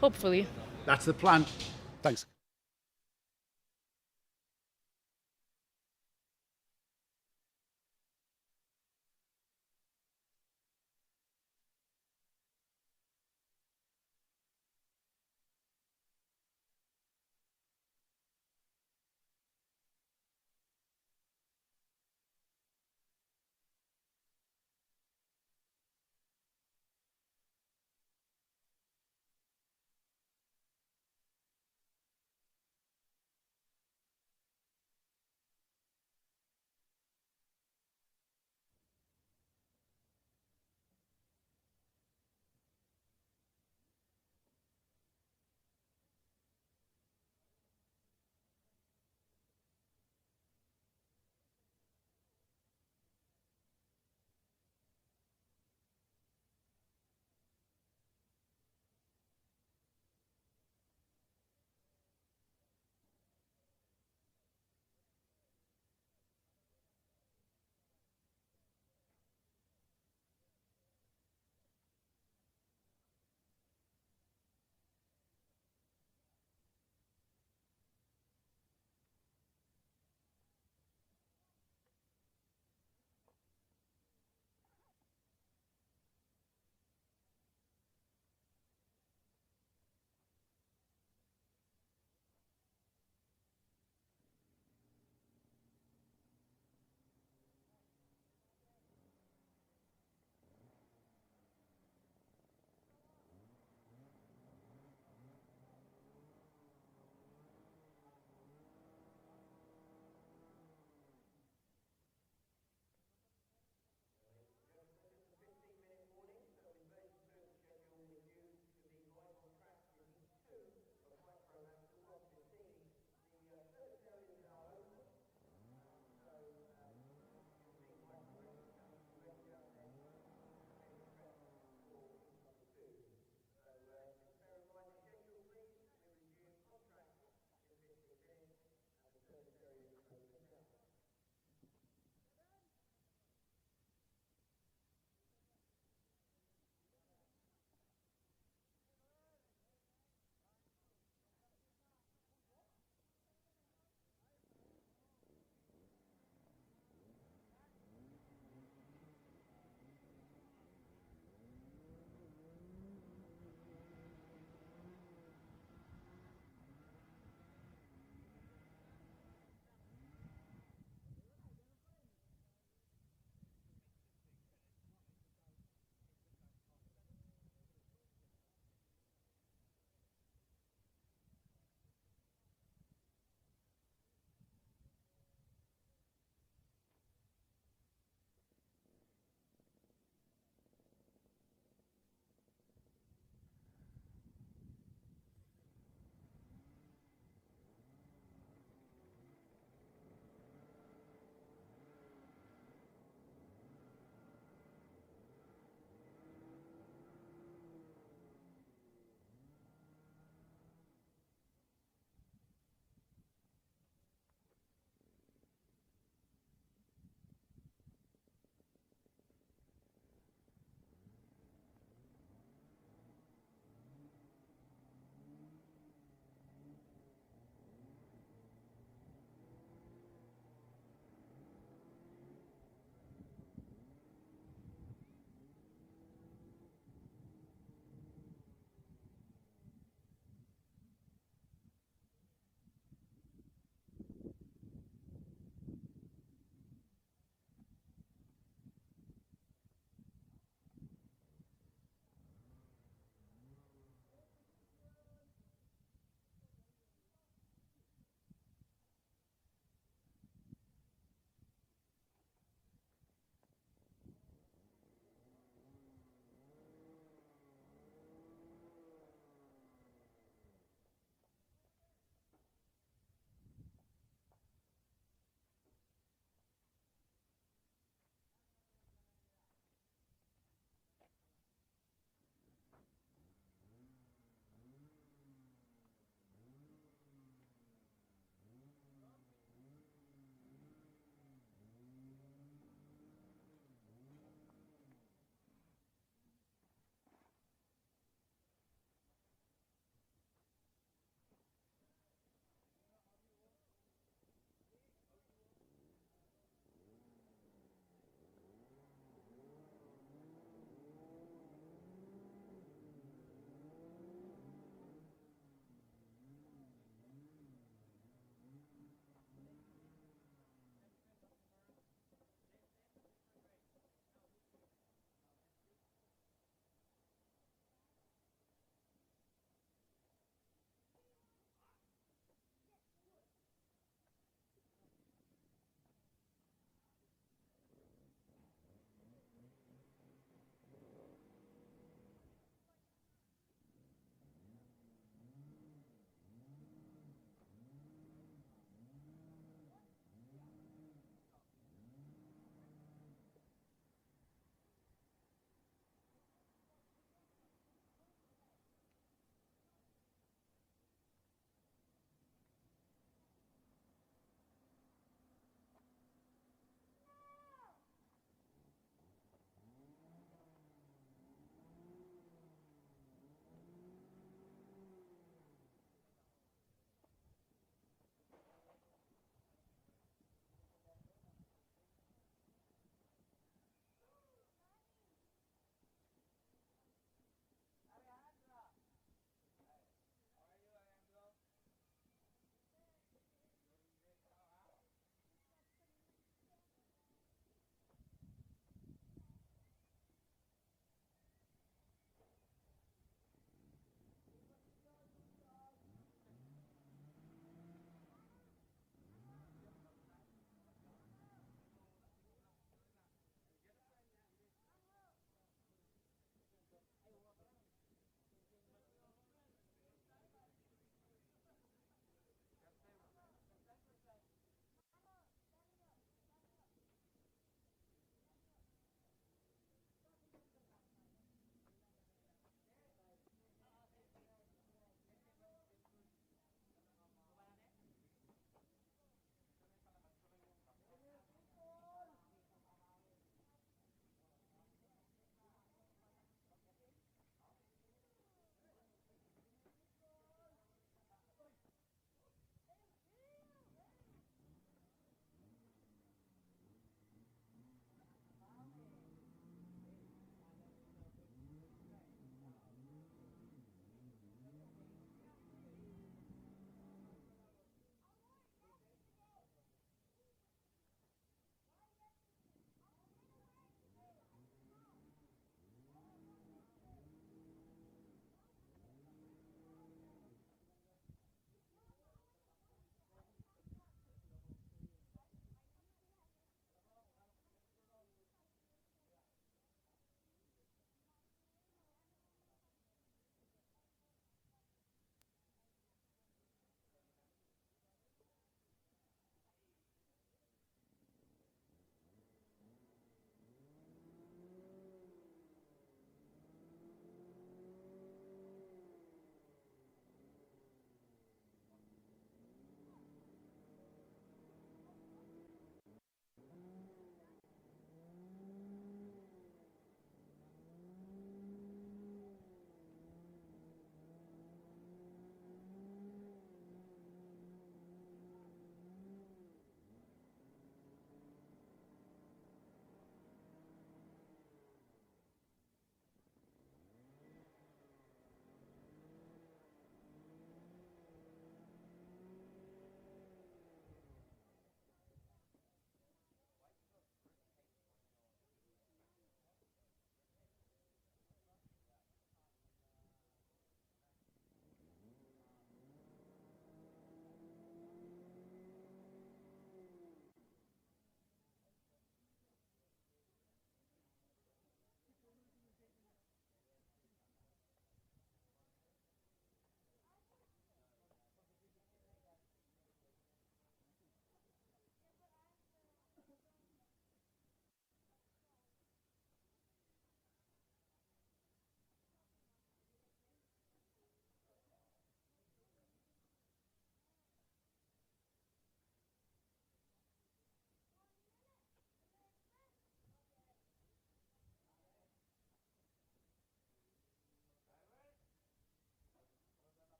Hopefully. That's the plan. Thanks.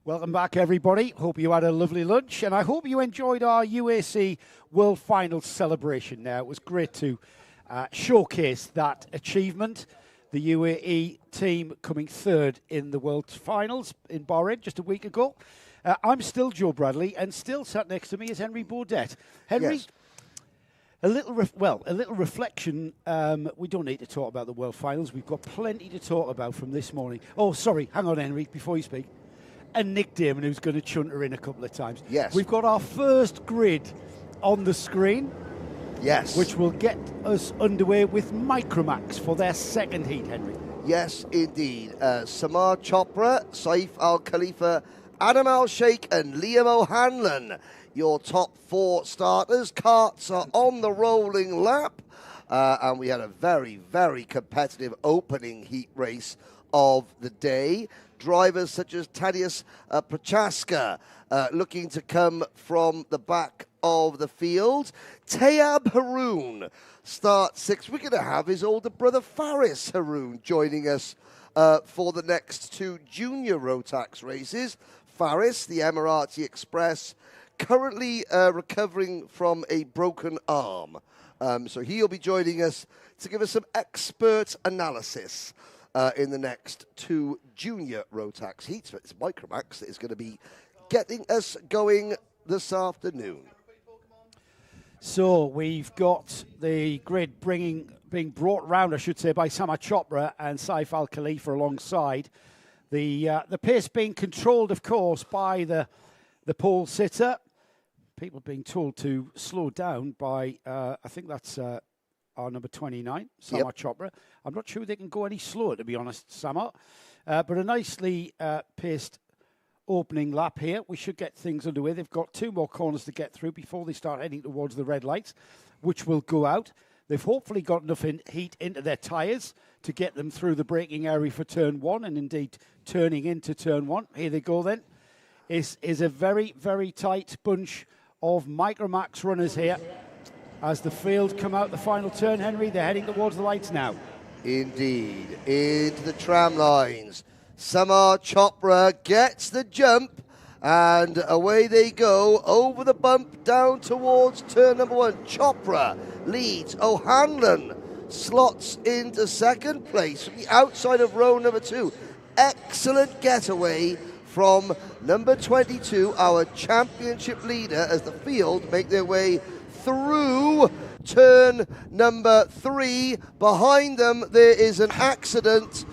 Welcome back, everybody. Hope you had a lovely lunch, and I hope you enjoyed our UAC World Finals celebration. Now, it was great to showcase that achievement. The UAE team coming third in the World Finals in Bahrain just a week ago. I'm still Joe Bradley, and still sat next to me is Henry Baudet. Henry, yes. a little reflection. We don't need to talk about the World Finals. We've got plenty to talk about from this morning. Oh, sorry, hang on, Henry, before you speak. And Nick Damon, who's going to chunter in a couple of times. Yes. We've got our first grid on the screen. Yes. Which will get us underway with Micromax for their second heat, Henry. Yes, indeed. Samar Chopra, Saif Al Khalifa, Adam Al Sheikh, and Liam O'Hanlon. Your top 4 starters. Carts are on the rolling lap. And we had a very, very competitive opening heat race of the day. Drivers such as Tadeusz Prochaska looking to come from the back of the field. Tayab Haroon starts 6th. We're going to have his older brother Faris Haroon joining us for the next 2 junior Rotax races. Faris, the Emirati Express, currently recovering from a broken arm. So he'll be joining us to give us some expert analysis in the next 2 junior Rotax heats. It's Micromax that is going to be getting us going this afternoon. So we've got the grid being brought round, I should say, by Samar Chopra and Saif Al Khalifa alongside. The pace being controlled, of course, by the pole sitter. People being told to slow down by, I think that's our number 29, Samar Chopra. I'm not sure they can go any slower, to be honest, Samar. But a nicely paced opening lap here. We should get things underway. They've got 2 more corners to get through before they start heading towards the red lights, which will go out. They've hopefully got enough heat into their tyres to get them through the braking area for turn 1 and indeed turning into turn 1. Here they go then. Is a very, very tight bunch of Micromax runners here. As the field come out the final turn, Henry, they're heading towards the lights now. Indeed, into the tram lines. Samar Chopra gets the jump, and away they go over the bump down towards turn number 1. Chopra leads. O'Hanlon slots into 2nd place from the outside of row number 2. Excellent getaway from number 22, our championship leader, as the field make their way through turn number 3. Behind them there is an accident.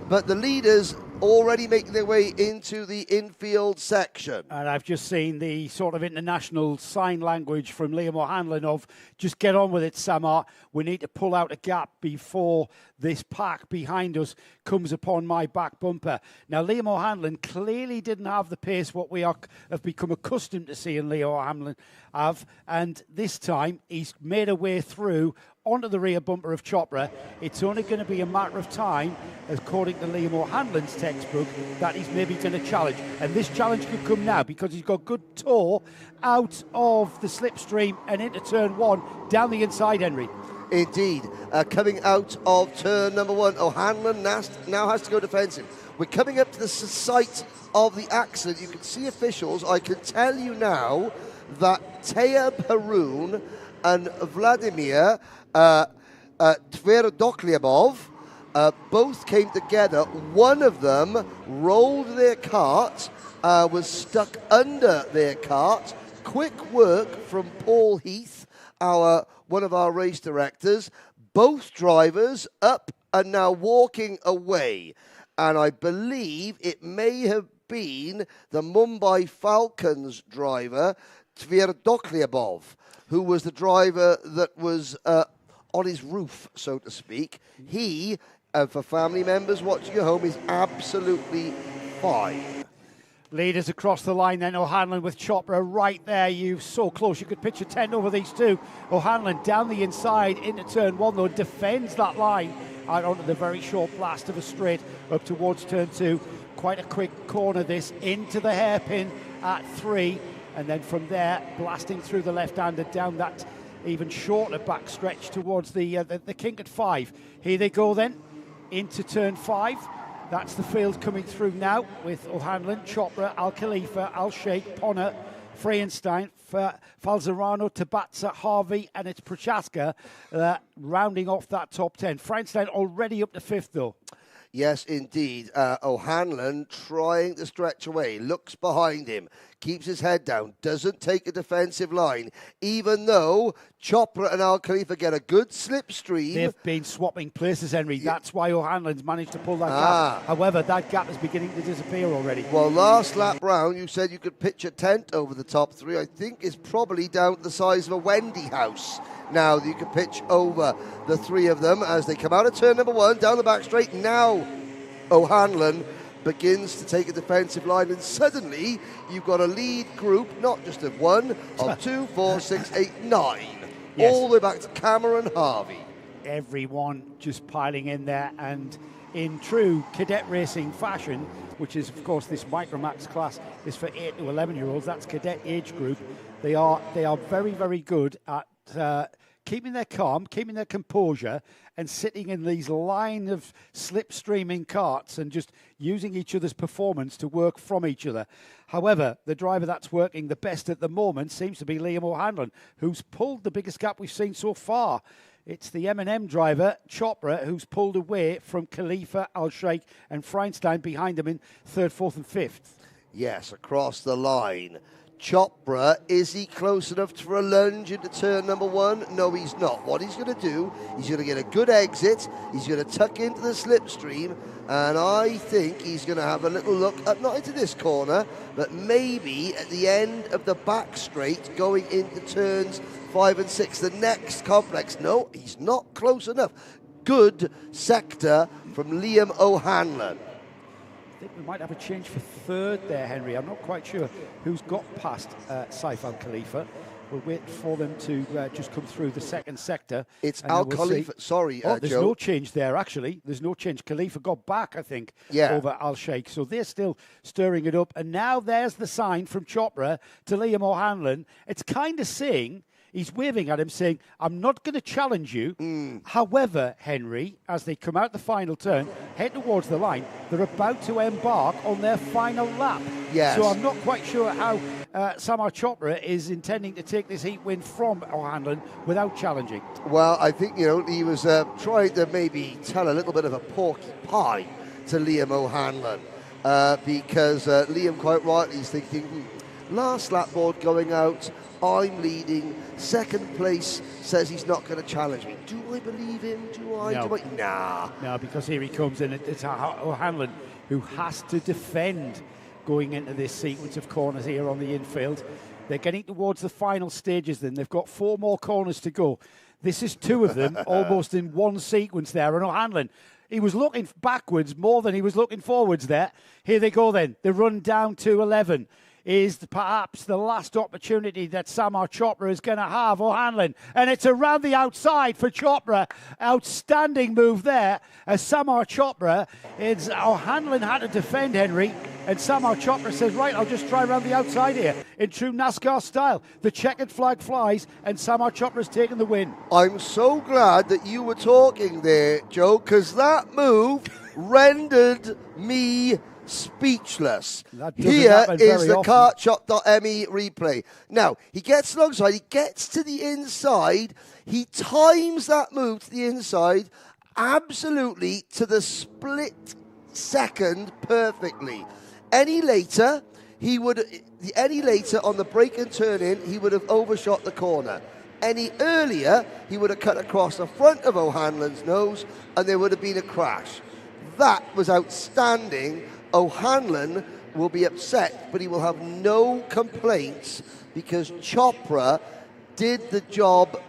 But the leaders already making their way into the infield section. And I've just seen the sort of international sign language from Liam O'Hanlon of just get on with it, Samar. We need to pull out a gap before this pack behind us comes upon my back bumper. Now, Liam O'Hanlon clearly didn't have the pace what we have become accustomed to seeing Liam O'Hanlon have. And this time, he's made a way through onto the rear bumper of Chopra. It's only going to be a matter of time, according to Liam O'Hanlon's textbook, that he's maybe going to challenge. And this challenge could come now because he's got good toe out of the slipstream and into turn 1, down the inside, Henry. Indeed. Coming out of turn number 1, O'Hanlon now has to go defensive. We're coming up to the site of the accident. You can see officials. I can tell you now that Tayab Haroon and Vladimir Tverdoklyabov both came together. One of them rolled their cart, was stuck under their cart. Quick work from Paul Heath, one of our race directors. Both drivers up and now walking away. And I believe it may have been the Mumbai Falcons driver, Tverdoklyabov, who was the driver that was on his roof, so to speak. He, for family members watching at home, is absolutely fine. Leaders across the line then, O'Hanlon with Chopra right there. You so close, you could pitch a tent over these two. O'Hanlon down the inside into turn 1, though, defends that line out onto the very short blast of a straight up towards turn 2. Quite a quick corner this, into the hairpin at 3. And then from there, blasting through the left-hander down that even shorter back stretch towards the kink at 5. Here they go then, into turn 5. That's the field coming through now with O'Hanlon, Chopra, Al Khalifa, Al Sheikh, Ponner, Freienstein, Falzerano, Tabatsa, Harvey, and it's Prochaska rounding off that top 10. Freienstein already up to 5th, though. Yes, indeed. O'Hanlon trying to stretch away, looks behind him, keeps his head down, doesn't take a defensive line, even though Chopra and Al Khalifa get a good slipstream. They've been swapping places, Henry. That's why O'Hanlon's managed to pull that gap. However, that gap is beginning to disappear already. Well, last lap round, you said you could pitch a tent over the top 3. I think it's probably down to the size of a Wendy house. Now you can pitch over the 3 of them as they come out of turn number 1, down the back straight. Now O'Hanlon begins to take a defensive line, and suddenly you've got a lead group, not just of 1, of 2, 4, 6, 8, 9. Yes. All the way back to Cameron Harvey. Everyone just piling in there, and in true cadet racing fashion, which is, of course, this Micromax class is for 8 to 11-year-olds. That's cadet age group. They are very, very good at keeping their calm, keeping their composure, and sitting in these line of slipstreaming carts and just using each other's performance to work from each other. However, the driver that's working the best at the moment seems to be Liam O'Hanlon, who's pulled the biggest gap we've seen so far. It's the M&M driver, Chopra, who's pulled away from Khalifa, Al Sheikh, and Freienstein behind him in 3rd, 4th, and 5th. Yes, across the line. Chopra, is he close enough for a lunge into turn number 1? No, he's not. What he's going to do, he's going to get a good exit, he's going to tuck into the slipstream, and I think he's going to have a little look up, not into this corner, but maybe at the end of the back straight going into turns 5 and 6, the next complex. No, he's not close enough. Good sector from Liam O'Hanlon. I think we might have a change for 3rd there, Henry. I'm not quite sure who's got past Saif Al Khalifa. We'll wait for them to just come through the 2nd sector. It's Al Khalifa. Sorry, there's Joe. no change there, actually. There's no change. Khalifa got back, I think, over Al Sheikh. So they're still stirring it up. And now there's the sign from Chopra to Liam O'Hanlon. It's kind of saying, he's waving at him saying, I'm not going to challenge you. However, Henry, as they come out the final turn, head towards the line, they're about to embark on their final lap. Yes. So I'm not quite sure how Samar Chopra is intending to take this heat win from O'Hanlon without challenging. Well, I think, he was trying to maybe tell a little bit of a porky pie to Liam O'Hanlon because Liam, quite rightly, is thinking, last lap board going out, I'm leading. 2nd place says he's not going to challenge me. Do I believe him? Nah. No, because here he comes in. It's O'Hanlon who has to defend going into this sequence of corners here on the infield. They're getting towards the final stages then. They've got 4 more corners to go. This is 2 of them almost in one sequence there. And O'Hanlon, he was looking backwards more than he was looking forwards there. Here they go then. The run down to 11. Is perhaps the last opportunity that Samar Chopra is going to have, O'Hanlon. And it's around the outside for Chopra. Outstanding move there as Samar Chopra. O'Hanlon had to defend, Henry. And Samar Chopra says, right, I'll just try around the outside here. In true NASCAR style, the checkered flag flies and Samar Chopra's taken the win. I'm so glad that you were talking there, Joe, because that move rendered me speechless. Here is the kartshop.me replay. Now, he gets alongside, he gets to the inside, he times that move to the inside absolutely to the split second perfectly. Any later on the break and turn in, he would have overshot the corner. Any earlier, he would have cut across the front of O'Hanlon's nose and there would have been a crash. That was outstanding. O'Hanlon will be upset, but he will have no complaints because Chopra did the job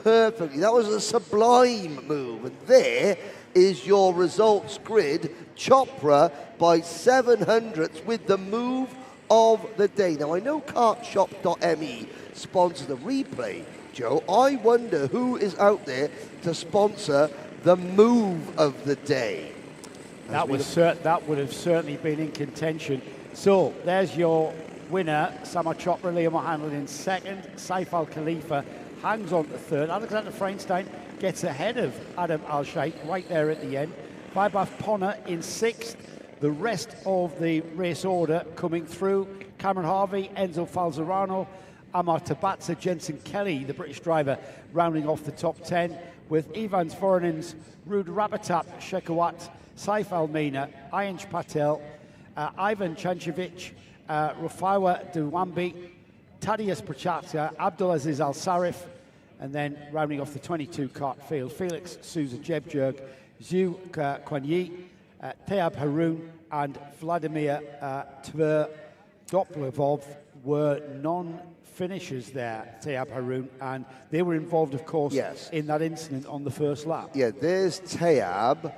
perfectly. That was a sublime move. And there is your results grid. Chopra by 700ths with the move of the day. Now, I know kartshop.me sponsors the replay, Joe. I wonder who is out there to sponsor the move of the day. That would have certainly been in contention. So there's your winner, Samar Chopra. Liam O'Hanlon in 2nd. Saif Al Khalifa hangs on to 3rd. Alexander Freienstein gets ahead of Adam Al Sheikh right there at the end. Vaibhav Ponna in 6th. The rest of the race order coming through: Cameron Harvey, Enzo Falzerano, Amar Tabatsa, Jensen Kelly, the British driver, rounding off the top 10, with Ivans Voronins, Rud Rabatap, Shekhawat, Saif Almina, Ayansh Patel, Ivan Chanchevich, Rufaiwa Duwambi, Tadius Prachata, Abdulaziz Al-Sarif, and then rounding off the 22-cart field, Felix Souza Jebjerg, Zhu Kwanyi, Teab Haroun, and Vladimir Tverdoplavov were non-finishers there, Teab Haroun, and they were involved, of course, in that incident on the first lap. Yeah, there's Teab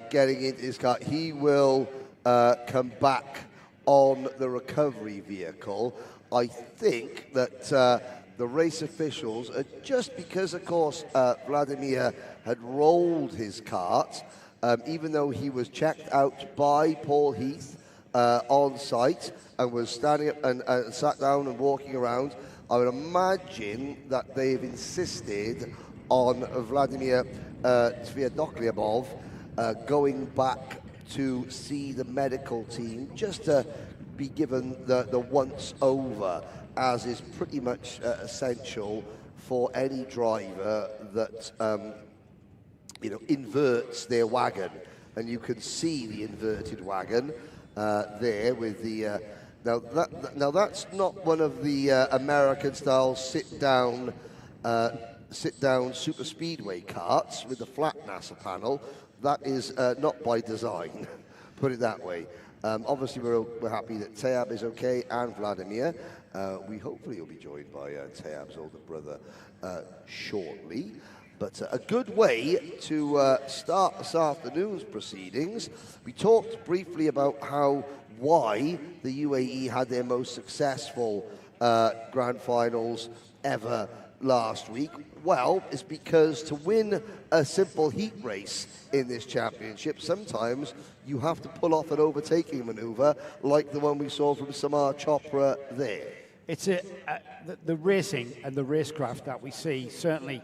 getting into his car. He will come back on the recovery vehicle. I think that the race officials, just because, of course, Vladimir had rolled his cart, even though he was checked out by Paul Heath on site and was standing up and sat down and walking around, I would imagine that they've insisted on Vladimir Tverdoplavov going back to see the medical team, just to be given the once over, as is pretty much essential for any driver that inverts their wagon. And you can see the inverted wagon there with the now that's not one of the American style sit down super speedway carts with the flat NASA panel. That is not by design, put it that way. Obviously, we're happy that Teab is okay, and Vladimir. We hopefully will be joined by Teab's older brother shortly. But a good way to start this afternoon's proceedings. We talked briefly about why the UAE had their most successful grand finals ever last week. Well, it's because to win a simple heat race in this championship, sometimes you have to pull off an overtaking maneuver like the one we saw from Samar Chopra there. It's the racing and the racecraft that we see, certainly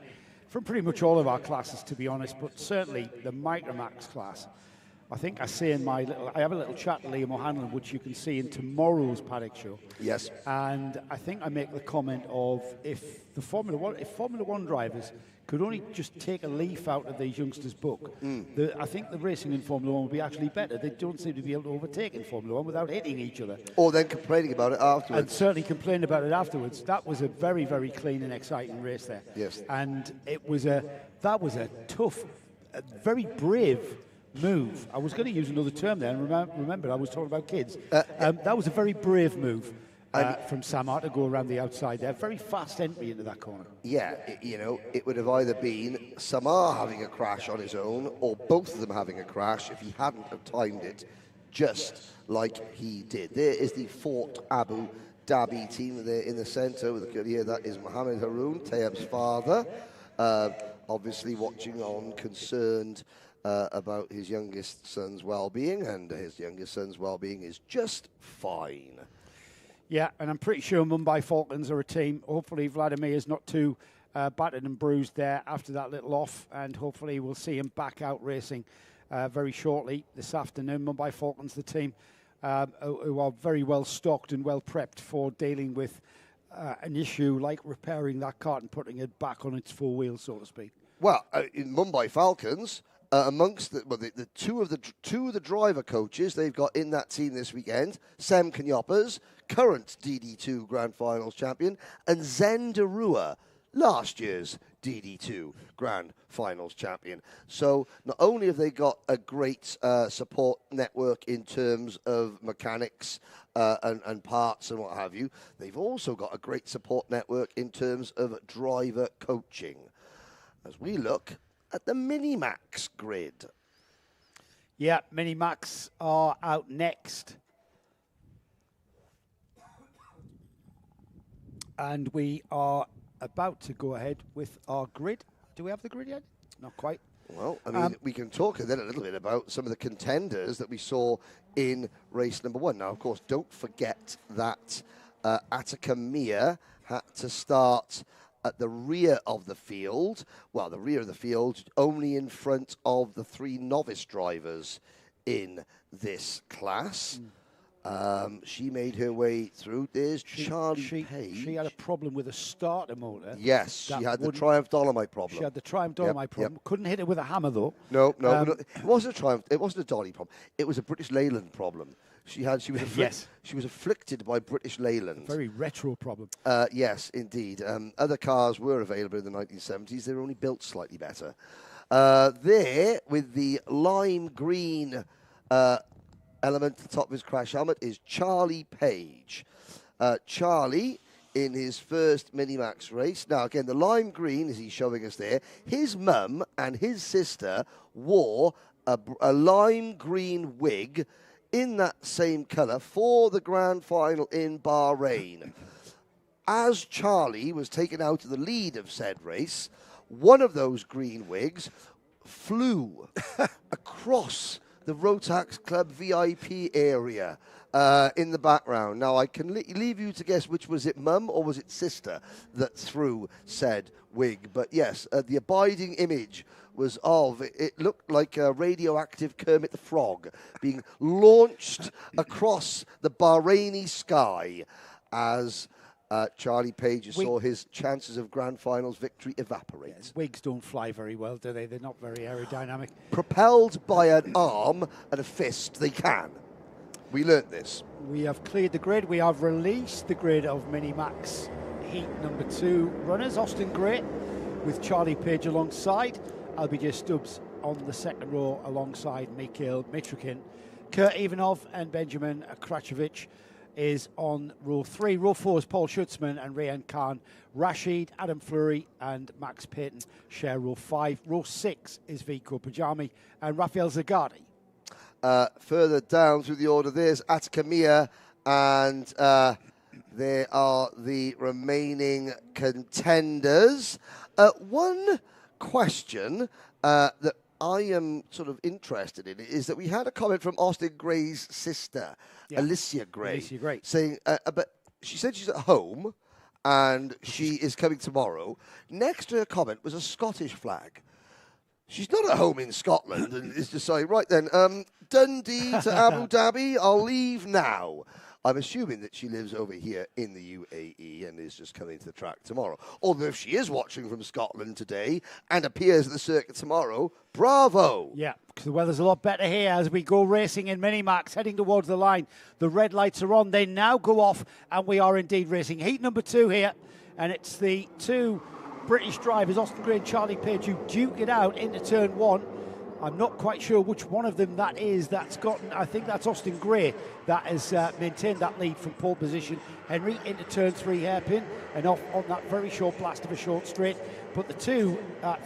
from pretty much all of our classes, to be honest, but certainly the Micromax class. I think I say I have a little chat to Liam O'Hanlon, which you can see in tomorrow's paddock show. Yes. And I think I make the comment of if Formula One drivers could only just take a leaf out of these youngsters' book, I think the racing in Formula One would be actually better. They don't seem to be able to overtake in Formula One without hitting each other. Or then complaining about it afterwards. And certainly complaining about it afterwards. That was a very, very clean and exciting race there. Yes. And that was a tough, very brave move. I was going to use another term there, and remember, I was talking about kids. That was a very brave move from Samar to go around the outside there. Very fast entry into that corner. Yeah, it would have either been Samar having a crash on his own, or both of them having a crash if he hadn't have timed it just like he did. There is the Fort Abu Dhabi team there in the centre with the curly hair. That is Mohammed Haroun, Teab's father, obviously watching on, concerned about his youngest son's well-being, and his youngest son's well-being is just fine. Yeah, and I'm pretty sure Mumbai Falcons are a team. Hopefully Vladimir is not too battered and bruised there after that little off, and hopefully we'll see him back out racing very shortly this afternoon. Mumbai Falcons, the team who are very well stocked and well prepped for dealing with an issue like repairing that cart and putting it back on its four wheels, so to speak. Well, in Mumbai Falcons, amongst the two of the driver coaches they've got in that team this weekend, Sem Kanyopas, current DD2 Grand Finals champion, and Zen Darua, last year's DD2 Grand Finals champion. So not only have they got a great support network in terms of mechanics and parts and what have you, they've also got a great support network in terms of driver coaching. As we look at the Minimax grid. Yeah, Minimax are out next. And we are about to go ahead with our grid. Do we have the grid yet? Not quite. Well, I mean, we can talk then a little bit about some of the contenders that we saw in race number one. Now, of course, don't forget that Attica Mia had to start at the rear of the field. Well, the rear of the field, only in front of the 3 novice drivers in this class. She made her way through. There's Charlie Page. She had a problem with a starter motor. Yes, she had the Triumph Dolomite problem. She had the Triumph Dolomite problem. Couldn't hit it with a hammer, though. No, it wasn't a Triumph. It wasn't a Dolly problem. It was a British Leyland problem. She was afflicted by British Leyland. A very retro problem. Yes, indeed. Other cars were available in the 1970s. They were only built slightly better. There, with the lime green element at the top of his crash helmet, is Charlie Page. Charlie, in his first Minimax race. Now, again, the lime green, as he's showing us there, his mum and his sister wore a lime green wig in that same colour for the grand final in Bahrain. As Charlie was taken out of the lead of said race, one of those green wigs flew across the Rotax Club VIP area in the background. Now, I can leave you to guess which was it, mum or was it sister that threw said wig. But yes, the abiding image was of, it looked like a radioactive Kermit the Frog being launched across the Bahraini sky as Charlie Page saw his chances of grand finals victory evaporate. Yeah, wigs don't fly very well, do they? They're not very aerodynamic. Propelled by an arm and a fist, they can. We learnt this. We have cleared the grid. We have released the grid of Minimax Heat number 2 runners. Austin Gray with Charlie Page alongside. LBJ Stubbs on the second row alongside Mikhail Mitrokin. Kurt Ivanov and Benjamin Kračovic is on row 3. Row 4 is Paul Schutzman and Rayan Khan. Rashid, Adam Fleury and Max Payton share row 5. Row 6 is Vico Pajami and Rafael Zagati. Further down through the order, there's Atakamia, and there are the remaining contenders. One question that I am sort of interested in is that we had a comment from Austin Gray's sister, Alicia Gray, saying, but she said she's at home and she is coming tomorrow. Next to her comment was a Scottish flag. She's not at home in Scotland and is just saying, right then, Dundee to Abu Dhabi, I'll leave now. I'm assuming that she lives over here in the UAE and is just coming to the track tomorrow. Although if she is watching from Scotland today and appears at the circuit tomorrow, bravo. Yeah, because the weather's a lot better here as we go racing in Minimax, heading towards the line. The red lights are on. They now go off, and we are indeed racing. Heat number 2 here, and it's the 2 British drivers, Austin Gray and Charlie Page, who duke it out into turn 1. I'm not quite sure which one of them that is that's gotten, I think that's Austin Gray that has maintained that lead from pole position. Henry into turn 3 hairpin and off on that very short blast of a short straight. But the 2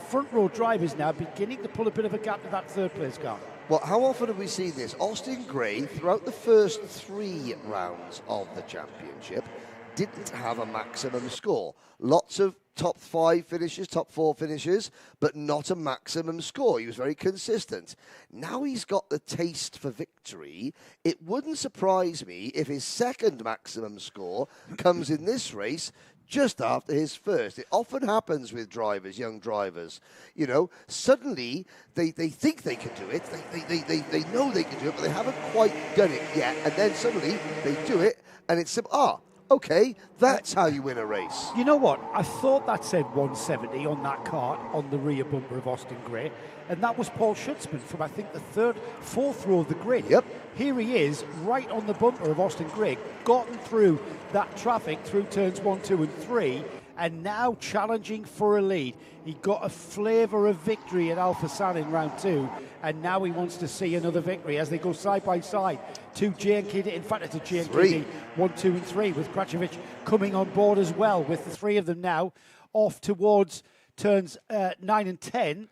front row drivers now beginning to pull a bit of a gap to that third place car. Well, how often have we seen this? Austin Gray, throughout the first 3 rounds of the championship, didn't have a maximum score. Lots of top 5 finishes, top 4 finishes, but not a maximum score. He was very consistent. Now he's got the taste for victory. It wouldn't surprise me if his second maximum score comes in this race just after his first. It often happens with drivers, young drivers. You know, suddenly they think they can do it. They know they can do it, but they haven't quite done it yet. And then suddenly they do it, and it's simple. Okay, that's how you win a race. You know what? I thought that said 170 on that cart on the rear bumper of Austin Gray, and that was Paul Schutzman from, I think, the 3rd, 4th row of the grid. Yep. Here he is, right on the bumper of Austin Gray, gotten through that traffic through turns 1, 2, and 3, and now challenging for a lead. He got a flavour of victory at Alpha San in round 2, and now he wants to see another victory as they go side by side. 2 JNKD, in fact it's a JNKD 1, 2 and 3 with Kračovic coming on board as well, with the 3 of them now off towards turns 9 and 10.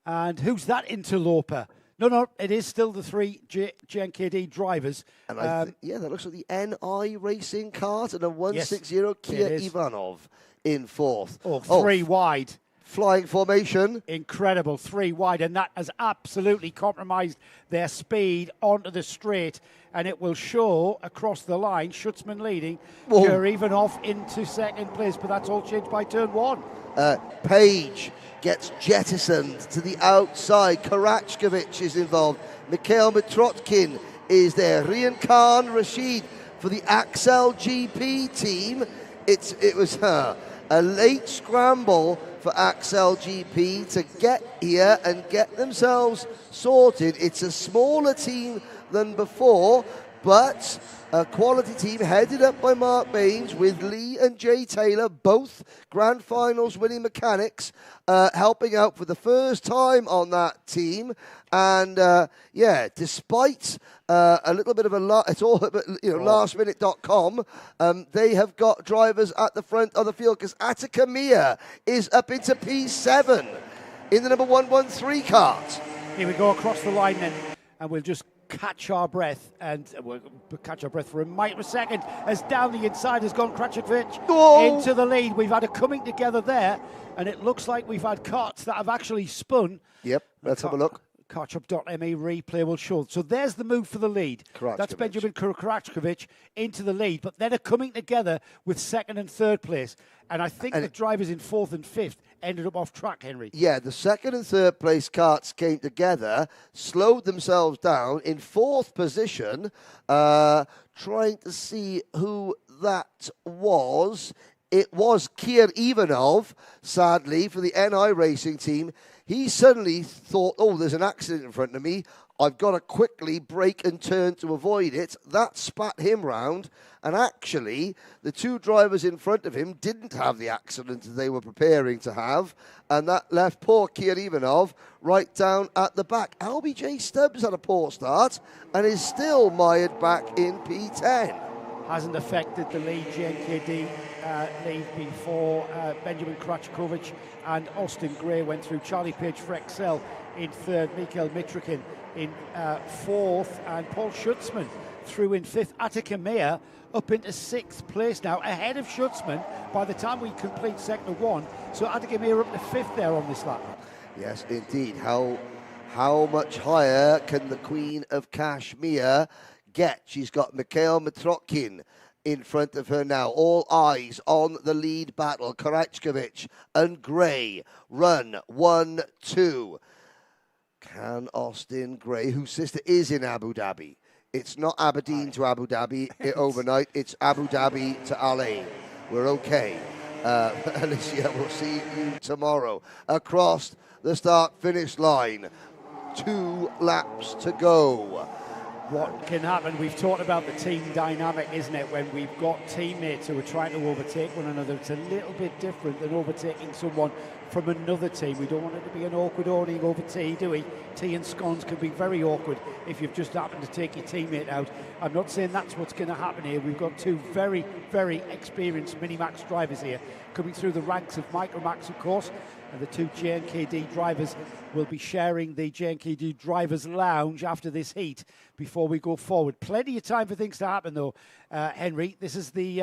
And who's that interloper? No, it is still the 3 JNKD drivers. And that looks like the NI Racing cart and a 160 Kia Ivanov in 4th. Oh, 3 wide. flying formation. Incredible, 3 wide, and that has absolutely compromised their speed onto the straight, and it will show across the line, Schutzman leading, Ivanov into second place, but that's all changed by turn 1. Page gets jettisoned to the outside. Karachkovic is involved. Mikhail Mitrotkin is there. Rian Khan Rashid for the Axel GP team. It was a late scramble for Axel GP to get here and get themselves sorted. It's a smaller team than before, but a quality team headed up by Mark Baines with Lee and Jay Taylor, both Grand Finals winning mechanics, helping out for the first time on that team. And despite a little bit of it's all lastminute.com, they have got drivers at the front of the field because Attica Mia is up into P7 in the number 113 cart. Here we go across the line then, and we'll just catch our breath, and we'll catch our breath for a microsecond as down the inside has gone Krachkovic into the lead. We've had a coming together there, and it looks like we've had carts that have actually spun. Yep, let's have a look. Karchup.me replay will show. So there's the move for the lead. That's Benjamin Karachkovic into the lead, but then are coming together with second and third place. And I think the drivers in fourth and fifth ended up off track, Henry. Yeah, the second and third place carts came together, slowed themselves down in fourth position, trying to see who that was. It was Kier Ivanov, sadly, for the NI Racing team. He suddenly thought, there's an accident in front of me. I've got to quickly brake and turn to avoid it. That spat him round. And actually, the two drivers in front of him didn't have the accident that they were preparing to have. And that left poor Kier Ivanov right down at the back. LBJ Stubbs had a poor start and is still mired back in P10. Hasn't affected the lead. JNKD lead before Benjamin Krachkovic and Austin Gray went through. Charlie Page for Excel in third, Mikhail Mitrokhin in fourth, and Paul Schutzman through in fifth. Attica Mea up into sixth place now, ahead of Schutzman by the time we complete sector 1. So Attica Mea up to fifth there on this lap. Yes, indeed. How much higher can the Queen of Kashmir get? She's got Mikhail Mitrokhin in front of her now. All eyes on the lead battle. Karachkovic and Gray run 1-2. Can Austin Gray, whose sister is in Abu Dhabi? It's not Aberdeen to Abu Dhabi overnight. It's Abu Dhabi to Al Ain. We're okay. Alicia, we'll see you tomorrow. Across the start-finish line. 2 laps to go. What can happen? We've talked about the team dynamic, isn't it? When we've got teammates who are trying to overtake one another, it's a little bit different than overtaking someone from another team. We don't want it to be an awkward awning over tea, do we? Tea and scones can be very awkward if you've just happened to take your teammate out. I'm not saying that's what's going to happen here. We've got 2 very, very experienced Minimax drivers here coming through the ranks of Micromax, of course, and the 2 JNKD drivers will be sharing the JNKD Drivers Lounge after this heat before we go forward. Plenty of time for things to happen, though, Henry. This is the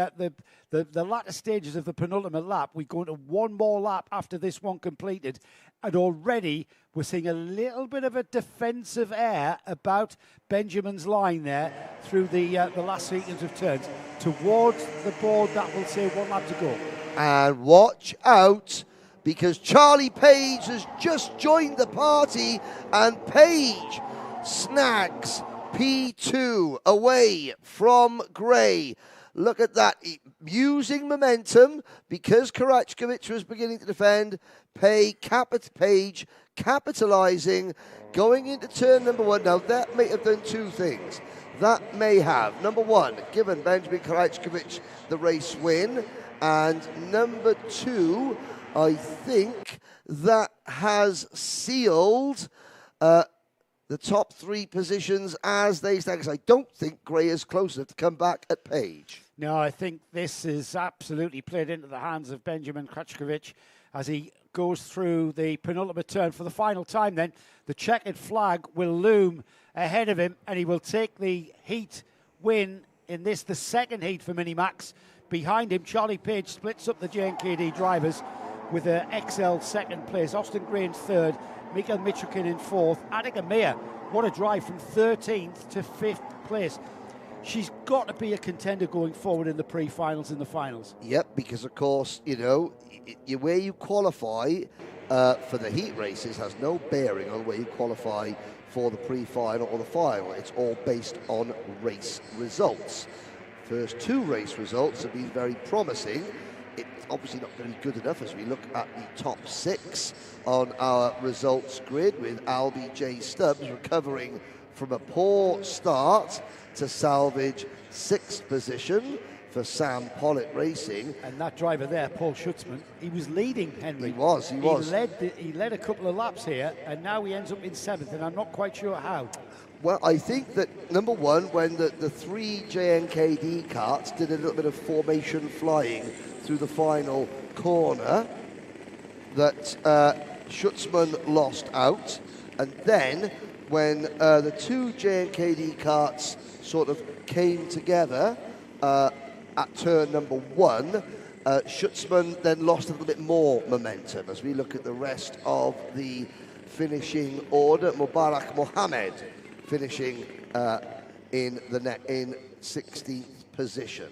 latter stages of the penultimate lap. We go into one more lap after this one completed, and already we're seeing a little bit of a defensive air about Benjamin's line there through the last sequence of turns towards the board that will say 1 lap to go. And watch out, because Charlie Page has just joined the party, and Page snags P2 away from Gray. Look at that, using momentum, because Karachkovic was beginning to defend. Page capitalising, going into turn number 1. Now, that may have done 2 things. That may have, number 1, given Benjamin Karachkovic the race win, and number 2, I think that has sealed the top 3 positions as they stand, because I don't think Gray is close enough to come back at Page. No, I think this is absolutely played into the hands of Benjamin Krachkovic as he goes through the penultimate turn for the final time. Then the checkered flag will loom ahead of him, and he will take the heat win in this, the second heat for Minimax. Behind him, Charlie Page splits up the JNKD drivers with her XL second place. Austin Grange third, Mikael Mitrokin in fourth. Attica Meyer, what a drive from 13th to 5th place. She's got to be a contender going forward in the pre-finals and the finals. Yep, because of course, you know, where you qualify for the heat races has no bearing on where you qualify for the pre-final or the final. It's all based on race results. First 2 race results have been very promising. It's obviously not going to be good enough as we look at the top 6 on our results grid, with Albie J. Stubbs recovering from a poor start to salvage 6th position for Sam Pollitt Racing. And that driver there, Paul Schutzman, he was leading, Henry. He was. He led a couple of laps here, and now he ends up in 7th, and I'm not quite sure how. Well, I think that, number one, when the 3 JNKD karts did a little bit of formation flying through the final corner, that Schutzman lost out, and then when the 2 JNKD karts sort of came together at turn number 1, Schutzman then lost a little bit more momentum. As we look at the rest of the finishing order, Mubarak Mohammed finishing in 16th position.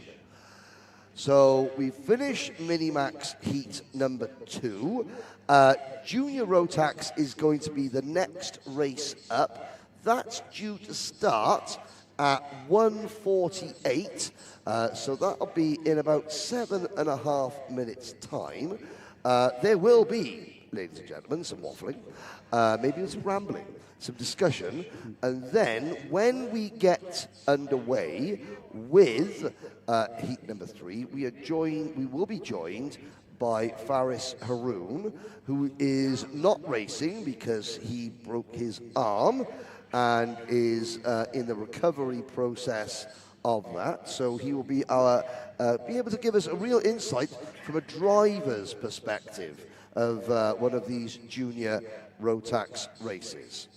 So we finish Minimax Heat number 2. Junior Rotax is going to be the next race up. That's due to start at 1:48. So that'll be in about 7.5 minutes' time. There will be, ladies and gentlemen, some waffling, maybe some rambling, some discussion, and then when we get underway with heat number 3, we will be joined by Faris Haroon, who is not racing because he broke his arm and is in the recovery process of that. So he will be be able to give us a real insight from a driver's perspective of one of these junior Rotax races.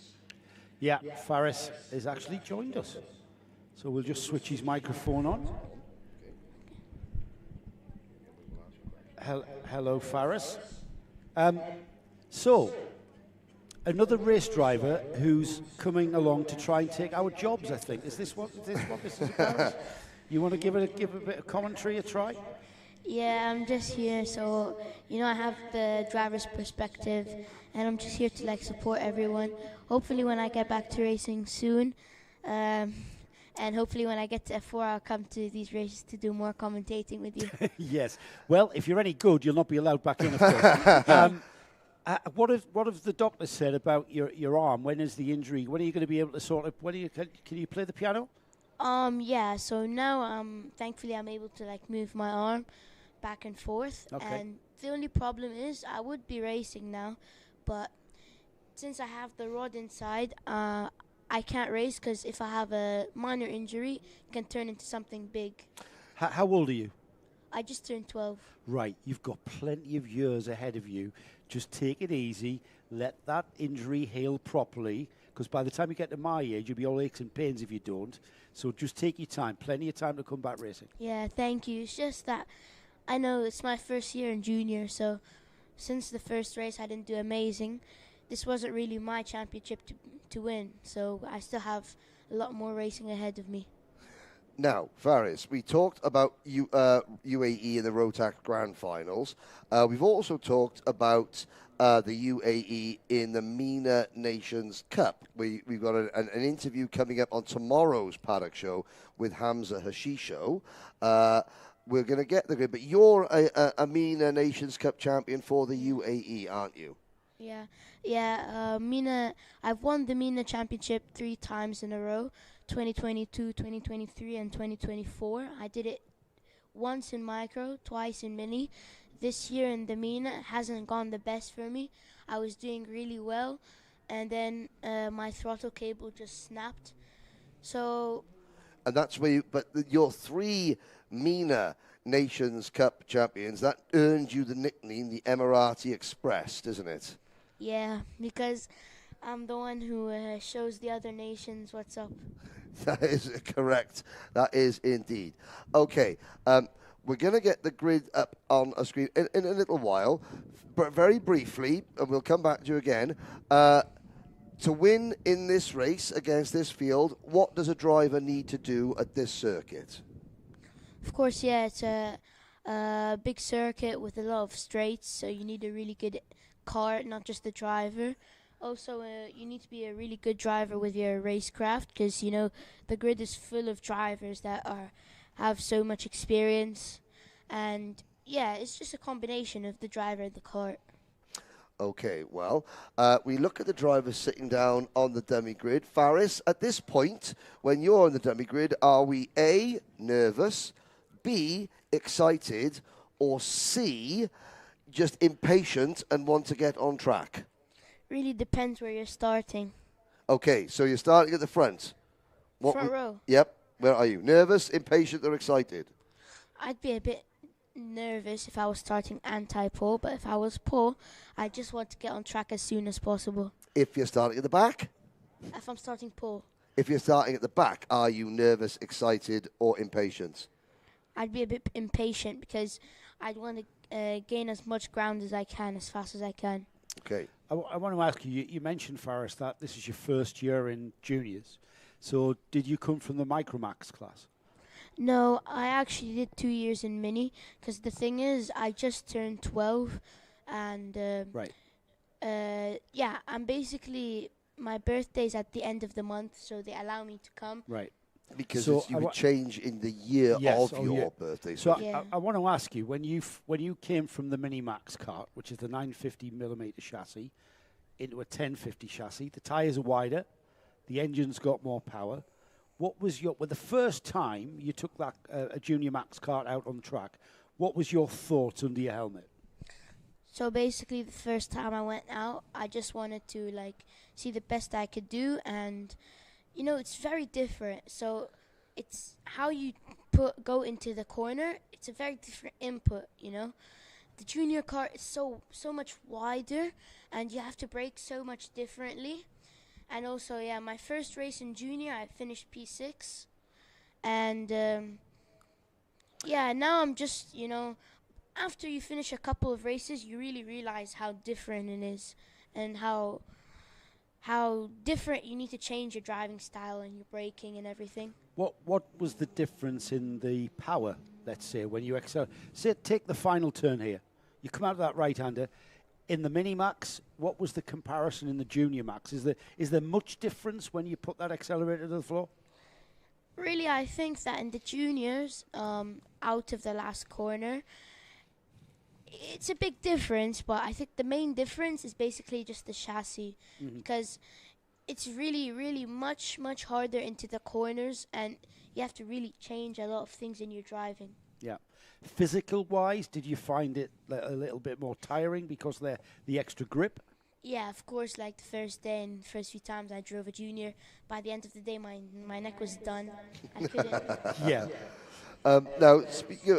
Yeah, Faris has actually joined us. So we'll just switch his microphone on. Hello, Faris. So, another race driver who's coming along to try and take our jobs, I think. Is this what this is about? You want to give a bit of commentary a try? Yeah, I'm just here, so, you know, I have the driver's perspective, and I'm just here to, like, support everyone. Hopefully when I get back to racing soon, and hopefully when I get to F4, I'll come to these races to do more commentating with you. Yes. Well, if you're any good, you'll not be allowed back in, of course. What have the doctors said about your arm? When is the injury? When are you going to be able to sort of, can you play the piano? Yeah, so now, thankfully I'm able to, like, move my arm back and forth. Okay. And the only problem is I would be racing now, but since I have the rod inside, I can't race because if I have a minor injury, it can turn into something big. How old are you? I just turned 12. Right, you've got plenty of years ahead of you. Just take it easy, let that injury heal properly, because by the time you get to my age, you'll be all aches and pains if you don't. So just take your time, plenty of time to come back racing. Yeah, thank you. It's just that I know it's my first year in junior, so since the first race I didn't do amazing, this wasn't really my championship to win, so I still have a lot more racing ahead of me. Now, Faris, we talked about UAE in the Rotax Grand Finals. We've also talked about the UAE in the MENA Nations Cup. We've got an interview coming up on tomorrow's Paddock Show with Hamza Hashisho. We're going to get the grid, but you're a MENA Nations Cup champion for the UAE, aren't you? Yeah. MENA. I've won the MENA Championship 3 times in a row: 2022, 2023, and 2024. I did it once in micro, twice in mini. This year in the MENA hasn't gone the best for me. I was doing really well, and then my throttle cable just snapped. So. And that's where your 3 MENA Nations Cup champions, that earned you the nickname the Emirati Express, doesn't it? Yeah, because I'm the one who shows the other nations what's up. That is correct. That is indeed. Okay. we're going to get the grid up on a screen in a little while, but very briefly, and we'll come back to you again. To win in this race against this field, what does a driver need to do at this circuit? Of course, yeah, it's a big circuit with a lot of straights, so you need a really good car, not just the driver. Also, you need to be a really good driver with your racecraft, because, you know, the grid is full of drivers that have so much experience. And, yeah, it's just a combination of the driver and the car. Okay, well, we look at the drivers sitting down on the dummy grid. Faris, at this point, when you're on the dummy grid, are we A, nervous, B, excited, or C, just impatient and want to get on track? Really depends where you're starting. Okay, so you're starting at the front. Front row. Yep. Where are you? Nervous, impatient, or excited? I'd be a bit nervous if I was starting anti-pole, but if I was pole, I just want to get on track as soon as possible. If you're starting at the back? If I'm starting pole. If you're starting at the back, are you nervous, excited, or impatient? I'd be a bit impatient because I'd want to gain as much ground as I can, as fast as I can. Okay. I want to ask you, you mentioned, Faris, that this is your first year in juniors. So did you come from the Micromax class? No, I actually did 2 years in mini, because the thing is, I just turned 12, and yeah, I'm basically, my birthday's at the end of the month, so they allow me to come. Right. Because so you would change in the year of your birthday. So I want to ask you, when you came from the Minimax kart, which is the 950mm chassis, into a 1050 chassis, the tyres are wider, the engine's got more power. What was the first time you took that a Junior Max kart out on the track, what was your thoughts under your helmet? So basically, the first time I went out, I just wanted to see the best I could do, and you know, it's very different. So it's how you go into the corner. It's a very different input, you know. The junior kart is so much wider, and you have to brake so much differently. And also, yeah, my first race in junior, I finished P6. And, yeah, now I'm just, you know, after you finish a couple of races, you really realize how different it is and how different you need to change your driving style and your braking and everything. What was the difference in the power, let's say, when you take the final turn here. You come out of that right-hander. In the Mini-Max, what was the comparison in the Junior Max? Is there much difference when you put that accelerator to the floor? Really, I think that in the juniors, out of the last corner, it's a big difference, but I think the main difference is basically just the chassis, because it's really, really much, much harder into the corners, and you have to really change a lot of things in your driving. Yeah. Physical-wise, did you find it a little bit more tiring because of the extra grip? Yeah, of course, like the first day and first few times I drove a junior, by the end of the day, my neck was done. I couldn't. Yeah. Now,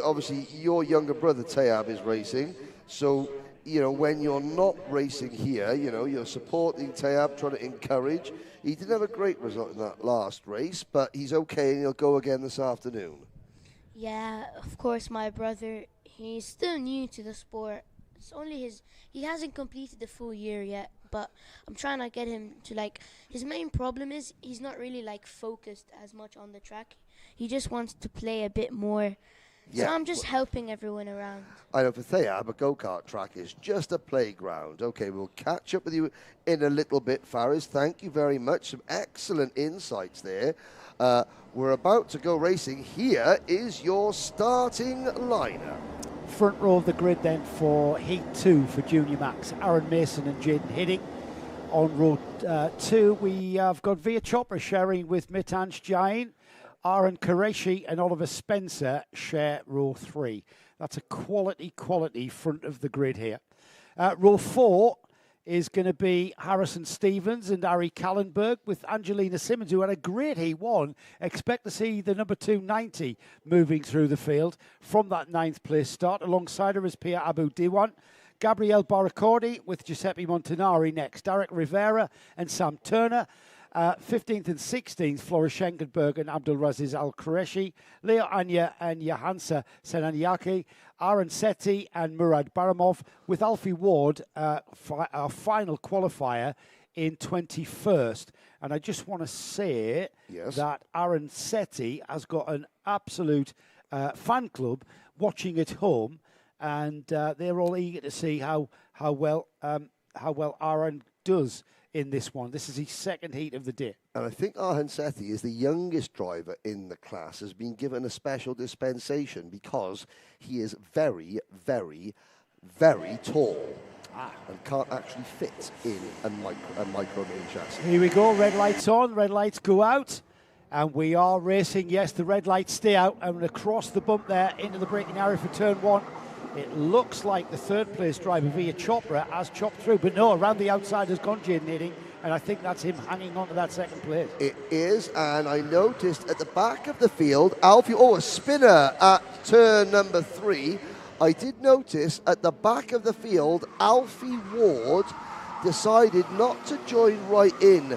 obviously, your younger brother, Tayab, is racing. So, you know, when you're not racing here, you know, you're supporting Tayab, trying to encourage. He didn't have a great result in that last race, but he's okay and he'll go again this afternoon. Yeah, of course, my brother, he's still new to the sport. It's only he hasn't completed the full year yet, but I'm trying to get him to, his main problem is he's not really, focused as much on the track. He just wants to play a bit more. Yeah, so I'm just helping everyone around. I know for Thayab, a go-kart track is just a playground. Okay, we'll catch up with you in a little bit, Faris. Thank you very much. Some excellent insights there. We're about to go racing. Here is your starting lineup. Front row of the grid then for Heat 2 for Junior Max. Aaron Mason and Jaden Hidding. On row 2, we have got Via Chopra sharing with Mitansh Jain. Aaron Qureshi and Oliver Spencer share row 3. That's a quality front of the grid here. Row 4 is going to be Harrison Stevens and Ari Kallenberg with Angelina Simmons, who had a great Heat 1. Expect to see the number 290 moving through the field from that 9th place start. Alongside her is Pia Abu Diwan. Gabrielle Baracordi with Giuseppe Montanari next. Derek Rivera and Sam Turner. 15th and 16th, Flora Schenkenberg and Abdulaziz Al-Qureshi. Leo Anya and Johansa Senanyaki. Aaron Sethi and Murad Baramov. With Alfie Ward, our final qualifier in 21st. And I just want to say that Aaron Sethi has got an absolute fan club watching at home, and they're all eager to see how well Aaron does in this one. This is his second heat of the day. And I think Arhan Sethi is the youngest driver in the class, has been given a special dispensation because he is very, very, very tall. And can't actually fit in a micro mini chassis. Here we go, red lights on, red lights go out, and we are racing. Yes, the red lights stay out, and across the bump there into the braking area for turn 1. It looks like the third place driver, Via Chopra, has chopped through, but no, around the outside has gone Jaden Hitting, and I think that's him hanging on to that second place. It is, and I noticed at the back of the field, Alfie, a spinner at turn number 3. I did notice at the back of the field, Alfie Ward decided not to join right in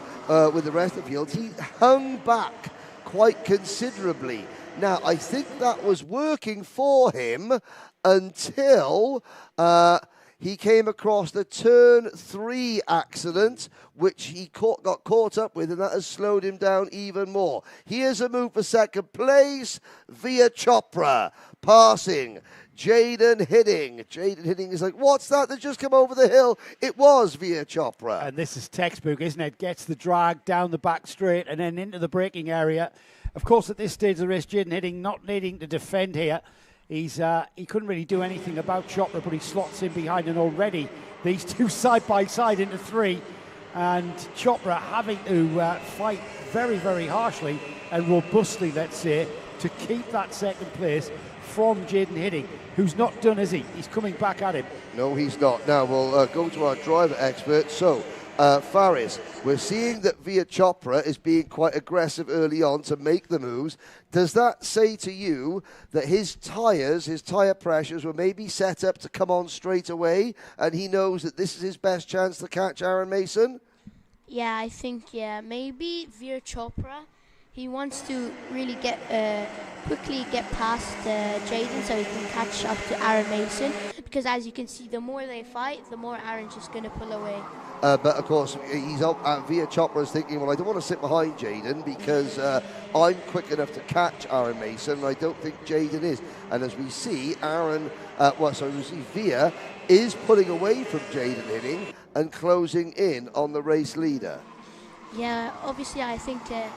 with the rest of the field. He hung back quite considerably. Now, I think that was working for him until he came across the turn 3 accident, which he got caught up with, and that has slowed him down even more. Here's a move for second place, Via Chopra, passing Jaden Hitting. Jaden Hitting is like, what's that just come over the hill? It was Via Chopra. And this is textbook, isn't it? Gets the drag down the back straight and then into the braking area. Of course, at this stage of the race, Jaden Hitting not needing to defend here. He couldn't really do anything about Chopra, but he slots in behind, and already these two side by side into 3, and Chopra having to fight very, very harshly and robustly, let's say, to keep that second place from Jaden Hitting, who's not done, is he? He's coming back at him. No, he's not. Now we'll go to our driver expert. So, Faris, we're seeing that Via Chopra is being quite aggressive early on to make the moves. Does that say to you that his tyre pressures were maybe set up to come on straight away, and he knows that this is his best chance to catch Aaron Mason? Yeah, I think, maybe Via Chopra, he wants to really quickly get past Jaden so he can catch up to Aaron Mason, because as you can see, the more they fight, the more Aaron's just going to pull away. But of course, he's Via Chopra's thinking, well, I don't want to sit behind Jaden because I'm quick enough to catch Aaron Mason, and I don't think Jaden is. And as we see, Via is pulling away from Jaden Hitting and closing in on the race leader. Yeah, obviously, I think Jaden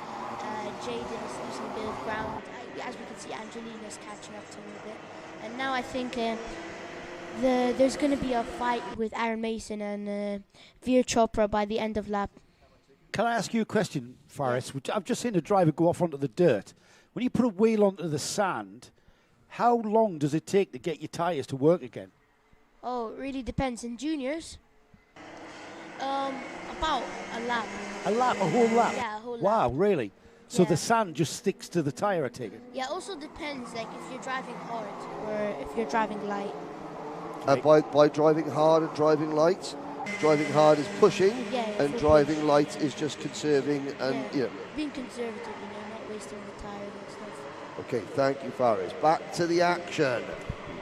is losing a bit of ground. As we can see, Angelina's catching up to him a bit. And now I think there's going to be a fight with Aaron Mason and Via Chopra by the end of lap. Can I ask you a question, Faris? Yeah. I've just seen a driver go off onto the dirt. When you put a wheel onto the sand, how long does it take to get your tyres to work again? Oh, it really depends. In juniors, about a lap. A lap? A whole lap? Yeah, a whole lap. Wow, really? So the sand just sticks to the tyre, I take it? Yeah, it also depends, like if you're driving hard or if you're driving light. By driving hard and driving light? Driving hard is pushing, and driving light is just conserving and, being conservative, not wasting the tyre and stuff. Okay, thank you, Faris. Back to the action.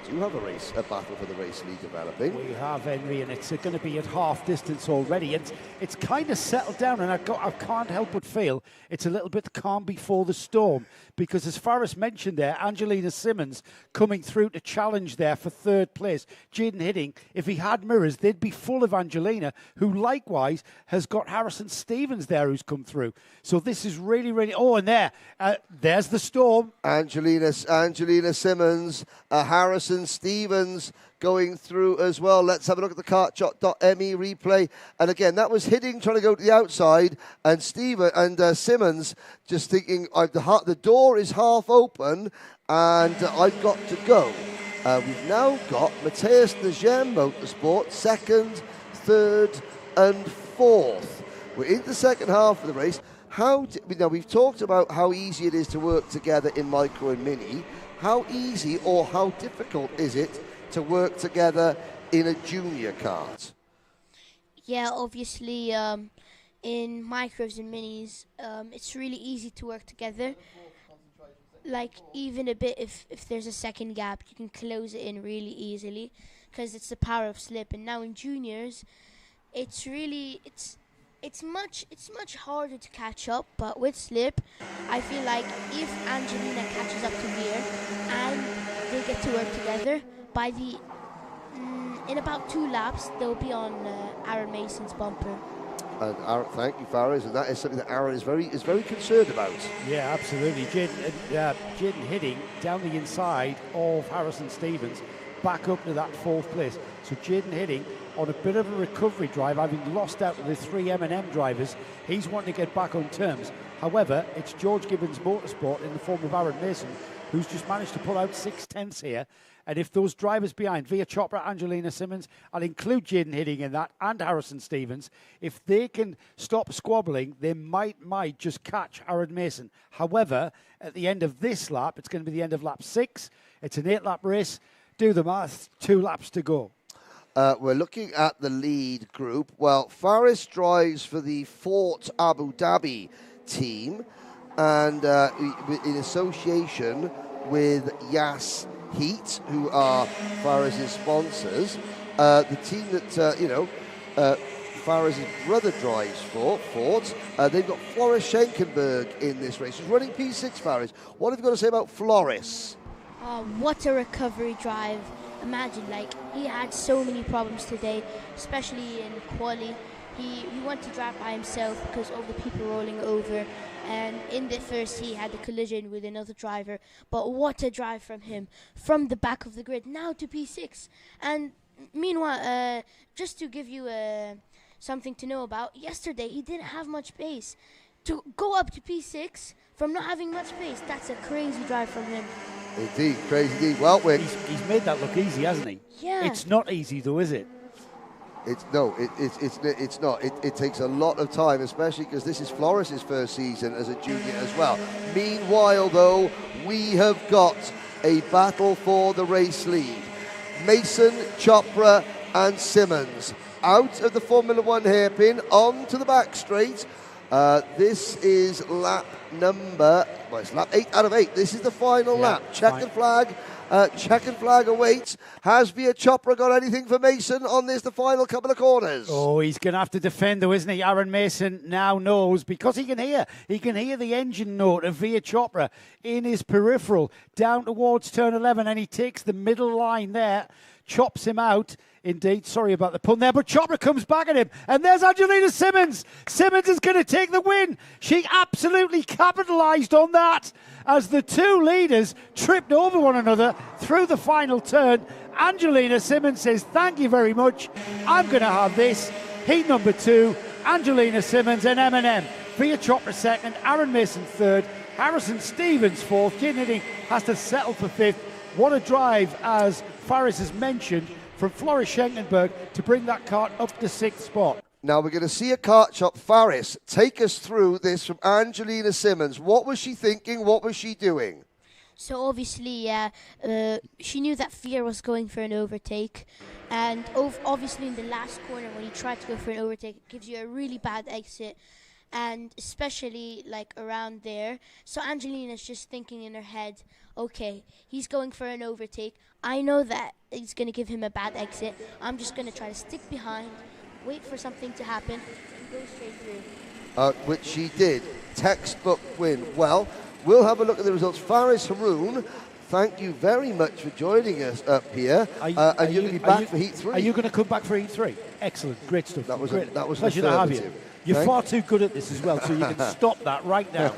We do have a battle for the race lead developing. We have, Henry, and it's going to be at half distance already. It's kind of settled down, and I can't help but feel it's a little bit calm before the storm, because as Faris mentioned there, Angelina Simmons coming through to challenge there for third place. Jaden Hitting, if he had mirrors, they'd be full of Angelina, who likewise has got Harrison Stevens there who's come through. So this is really, really... Oh, and there's the storm. Angelina Simmons, Harrison Stevens going through as well. Let's have a look at the kartshot.me replay. And again, that was Hitting trying to go to the outside, and Simmons just thinking, the door is half open and I've got to go. We've now got Matthias Negem Motorsport, second, third and fourth. We're in the second half of the race. We've talked about how easy it is to work together in micro and mini. How easy or how difficult is it to work together in a junior kart? Yeah, obviously, in micros and minis, it's really easy to work together. Like, even a bit, if there's a second gap, you can close it in really easily because it's the power of slip. And now in juniors, it's much harder to catch up. But with slip, I feel like if Angelina catches up to Veer and they get to work together, by in about 2 laps, they'll be on Aaron Mason's bumper. And Aaron, thank you, Faris, and that is something that Aaron is very concerned about. Yeah, absolutely. Jaden hitting down the inside of Harrison Stevens, back up to that 4th place. So Jaden hitting on a bit of a recovery drive, having lost out to the 3 M&M drivers. He's wanting to get back on terms. However, it's George Gibbons Motorsport in the form of Aaron Mason, who's just managed to pull out 6/10 here. And if those drivers behind, Via Chopra, Angelina Simmons, I'll include Jaden Hitting in that, and Harrison Stevens, if they can stop squabbling, they might just catch Aaron Mason. However, at the end of this lap, it's going to be the end of lap 6. It's an 8-lap race. Do the math, 2 laps to go. We're looking at the lead group. Well, Faris drives for the Fort Abu Dhabi team, and in association with Yas Heat, who are Faris's sponsors. The team that, Faris's brother drives for, Fort, they've got Floris Schenkenberg in this race. He's running P6, Faris. What have you got to say about Floris? What a recovery drive. Imagine, he had so many problems today, especially in quali. He wanted to drive by himself because of the people rolling over. And in the first, he had a collision with another driver. But what a drive from him. From the back of the grid, now to P6. And meanwhile, just to give you something to know about, yesterday he didn't have much pace. To go up to P6 from not having much pace, that's a crazy drive from him. Indeed, crazy indeed. Well, he's made that look easy, hasn't he? Yeah. It's not easy, though, is it? It's not. It takes a lot of time, especially because this is Floris's first season as a junior as well. Meanwhile, though, we have got a battle for the race lead. Mason, Chopra and Simmons out of the Formula 1 hairpin, on to the back straight. This is lap it's lap 8 out of 8. This is the final lap. Checkered flag awaits. Has Via Chopra got anything for Mason on this, the final couple of corners? Oh, he's going to have to defend, though, isn't he? Aaron Mason now knows, because he can hear the engine note of Via Chopra in his peripheral down towards turn 11, and he takes the middle line there, chops him out. Indeed, sorry about the pun there, but Chopra comes back at him, and there's Angelina Simmons. Simmons is going to take the win. She absolutely capitalised on that as the two leaders tripped over one another through the final turn. Angelina Simmons says, thank you very much. I'm going to have this. Heat number 2, Angelina Simmons and M&M. Via Chopra second, Aaron Mason third, Harrison Stevens fourth. Jaden Hitting has to settle for 5th. What a drive, as Faris has mentioned, from Floris Schenkenberg to bring that kart up to 6th spot. Now we're going to see a kart shop. Faris, take us through this from Angelina Simmons. What was she thinking? What was she doing? So obviously, she knew that Veer was going for an overtake. And obviously in the last corner when he tried to go for an overtake, it gives you a really bad exit. And especially around there. So Angelina's just thinking in her head, okay, he's going for an overtake. I know that he's going to give him a bad exit. I'm just going to try to stick behind, wait for something to happen, and go straight through. Which she did. Textbook win. Well, we'll have a look at the results. Faris Haroon, thank you very much for joining us up here. And you're going to be back for Heat 3. Are you going to come back for Heat 3? Excellent. Great stuff. That was pleasure to have you. You're far too good at this as well, so you can stop that right now.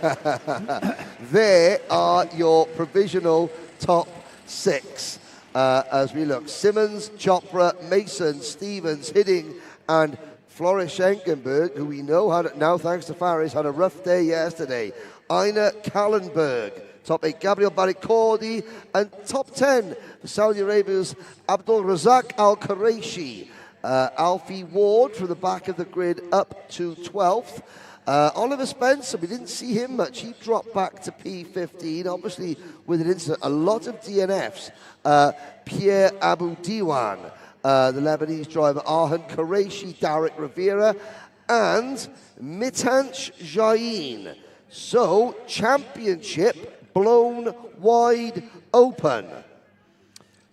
There are your provisional top 6 as we look. Simmons, Chopra, Mason, Stevens, Hitting, and Floris Schenkenberg, who we know had, now thanks to Faris, had a rough day yesterday. Ina Kallenberg, top 8, Gabriel Barricordi, and top 10 for Saudi Arabia's Abdul Razak Al Qureshi. Alfie Ward from the back of the grid up to 12th. Oliver Spencer, we didn't see him much. He dropped back to P15, obviously with an incident. A lot of DNFs. Pierre Abu Diwan, the Lebanese driver, Arhan Qureshi, Derek Rivera, and Mitanch Jain. So, championship blown wide open.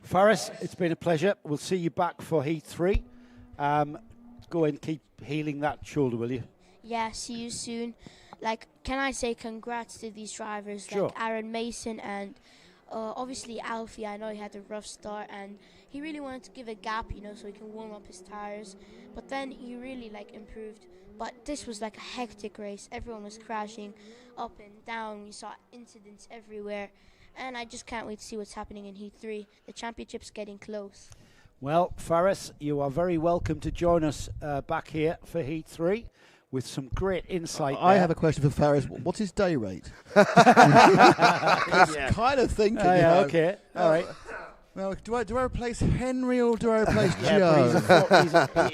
Faris, it's been a pleasure. We'll see you back for Heat 3. Go and keep healing that shoulder, will you? Yeah, see you soon. Like, can I say congrats to these drivers, Sure. like Aaron Mason and obviously Alfie. I know he had a rough start and he really wanted to give a gap, you know, so he can warm up his tires. But then he really like improved. But this was like a hectic race. Everyone was crashing up and down. We saw incidents everywhere. And I just can't wait to see what's happening in Heat 3. The championship's getting close. Well, Faris, you are very welcome to join us back here for Heat 3 with some great insight. I have a question for Faris. What's his day rate? Kind of thinking. Yeah, okay, all right. Well, do I replace Henry or do I replace Yeah, Joe? but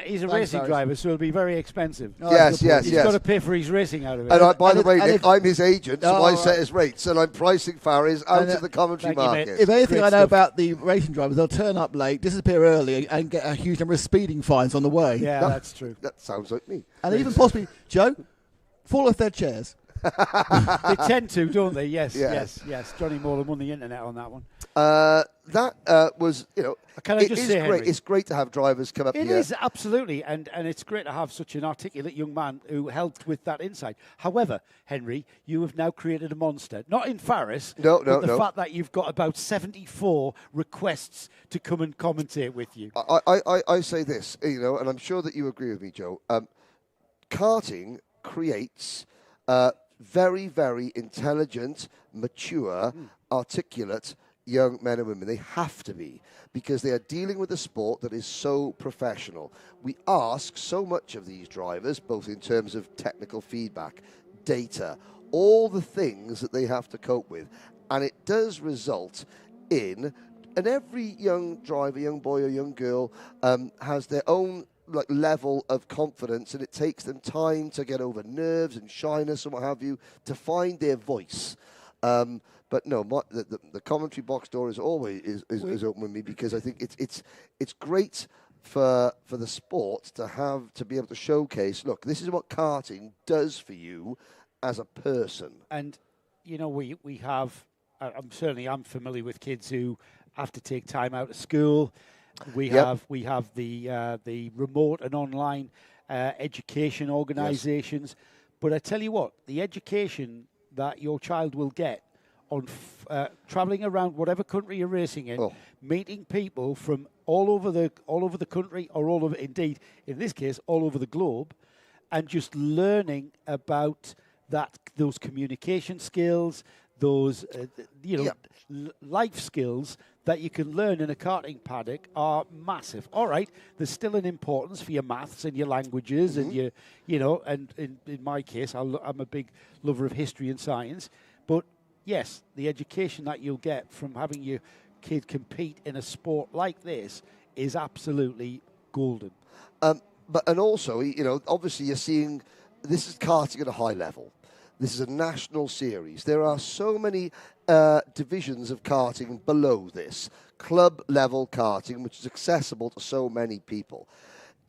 he's a racing driver, so it'll be very expensive. Yes. He's got to pay for his racing out of it. And by the way, Nick, I'm his agent, so I set his rates, and I'm pricing Faris out of the commentary market. If anything I know about the racing drivers, they'll turn up late, disappear early, and get a huge number of speeding fines on the way. Yeah, that's true. That sounds like me. And even possibly, Joe, fall off their chairs. They tend to, don't they? Yes. Johnny Moore won the internet on that one. That was, you know, Can I just say, great. Henry, It's great to have drivers come up here. It is, absolutely, and it's great to have such an articulate young man who helped with that insight. However, Henry, you have now created a monster. Not in Faris, but the fact that you've got about 74 requests to come and commentate with you. I say this, you know, and I'm sure that you agree with me, Joe. Karting creates very, very intelligent, mature, articulate young men and women. They have to be, because they are dealing with a sport that is so professional. We ask so much of these drivers, both in terms of technical feedback, data, all the things that they have to cope with. And it does result in, and every young driver, young boy or young girl has their own level of confidence, and it takes them time to get over nerves and shyness and what have you to find their voice. But no, the commentary box door is always is open with me, because I think it's great for the sport to be able to showcase. Look, this is what karting does for you as a person. And you know, we have. I'm familiar with kids who have to take time out of school. We have the remote and online education organisations. Yes. But I tell you what, the education that your child will get on travelling around whatever country you're racing in, meeting people from all over the country, or indeed in this case all over the globe, and just learning about those communication skills, those life skills that you can learn in a karting paddock are massive. All right, there's still an importance for your maths and your languages, and and in my case, I'm a big lover of history and science. But yes, the education that you'll get from having your kid compete in a sport like this is absolutely golden. And also, you know, obviously you're seeing this is karting at a high level. This is a national series. There are so many divisions of karting below this. Club level karting, which is accessible to so many people.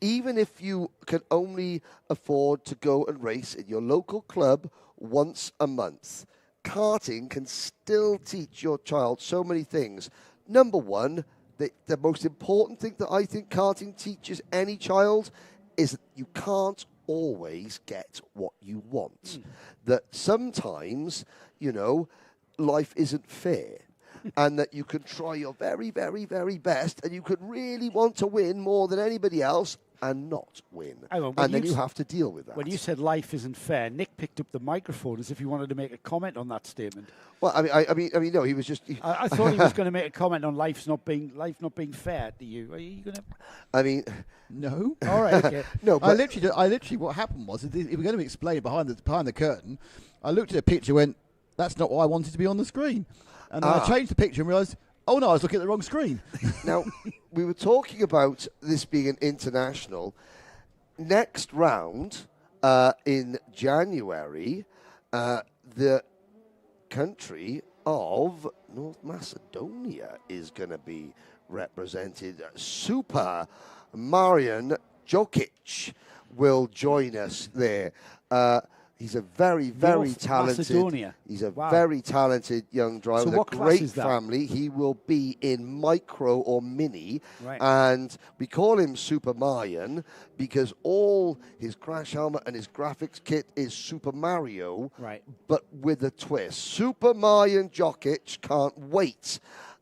Even if you can only afford to go and race in your local club once a month, karting can still teach your child so many things. Number one, the most important thing that I think karting teaches any child is that you can't always get what you want. That sometimes, you know, life isn't fair. And that you can try your very, very, very best, and you could really want to win more than anybody else and not win. And then you have to deal with that. When you said life isn't fair, Nick picked up the microphone as if he wanted to make a comment on that statement. Well, I mean, no, he was just. I thought he was going to make a comment on life not being fair to you. Are you going to? I mean, no. All right. Okay. No, but I literally, what happened was, if we're going to explain it behind the curtain, I looked at a picture, went, that's not what I wanted to be on the screen, and then I changed the picture and realised, oh no, I was looking at the wrong screen. Now, we were talking about this being an international. Next round, in January, the country of North Macedonia is going to be represented. Super Marian Jokic will join us there. He's a very, very talented. Macedonia. He's a Wow. very talented young driver So with what a class great is that? family. He will be in micro or mini, Right. and we call him Super Mayan because all his crash helmet and his graphics kit is Super Mario, Right. but with a twist. Super Mayan Jokic can't wait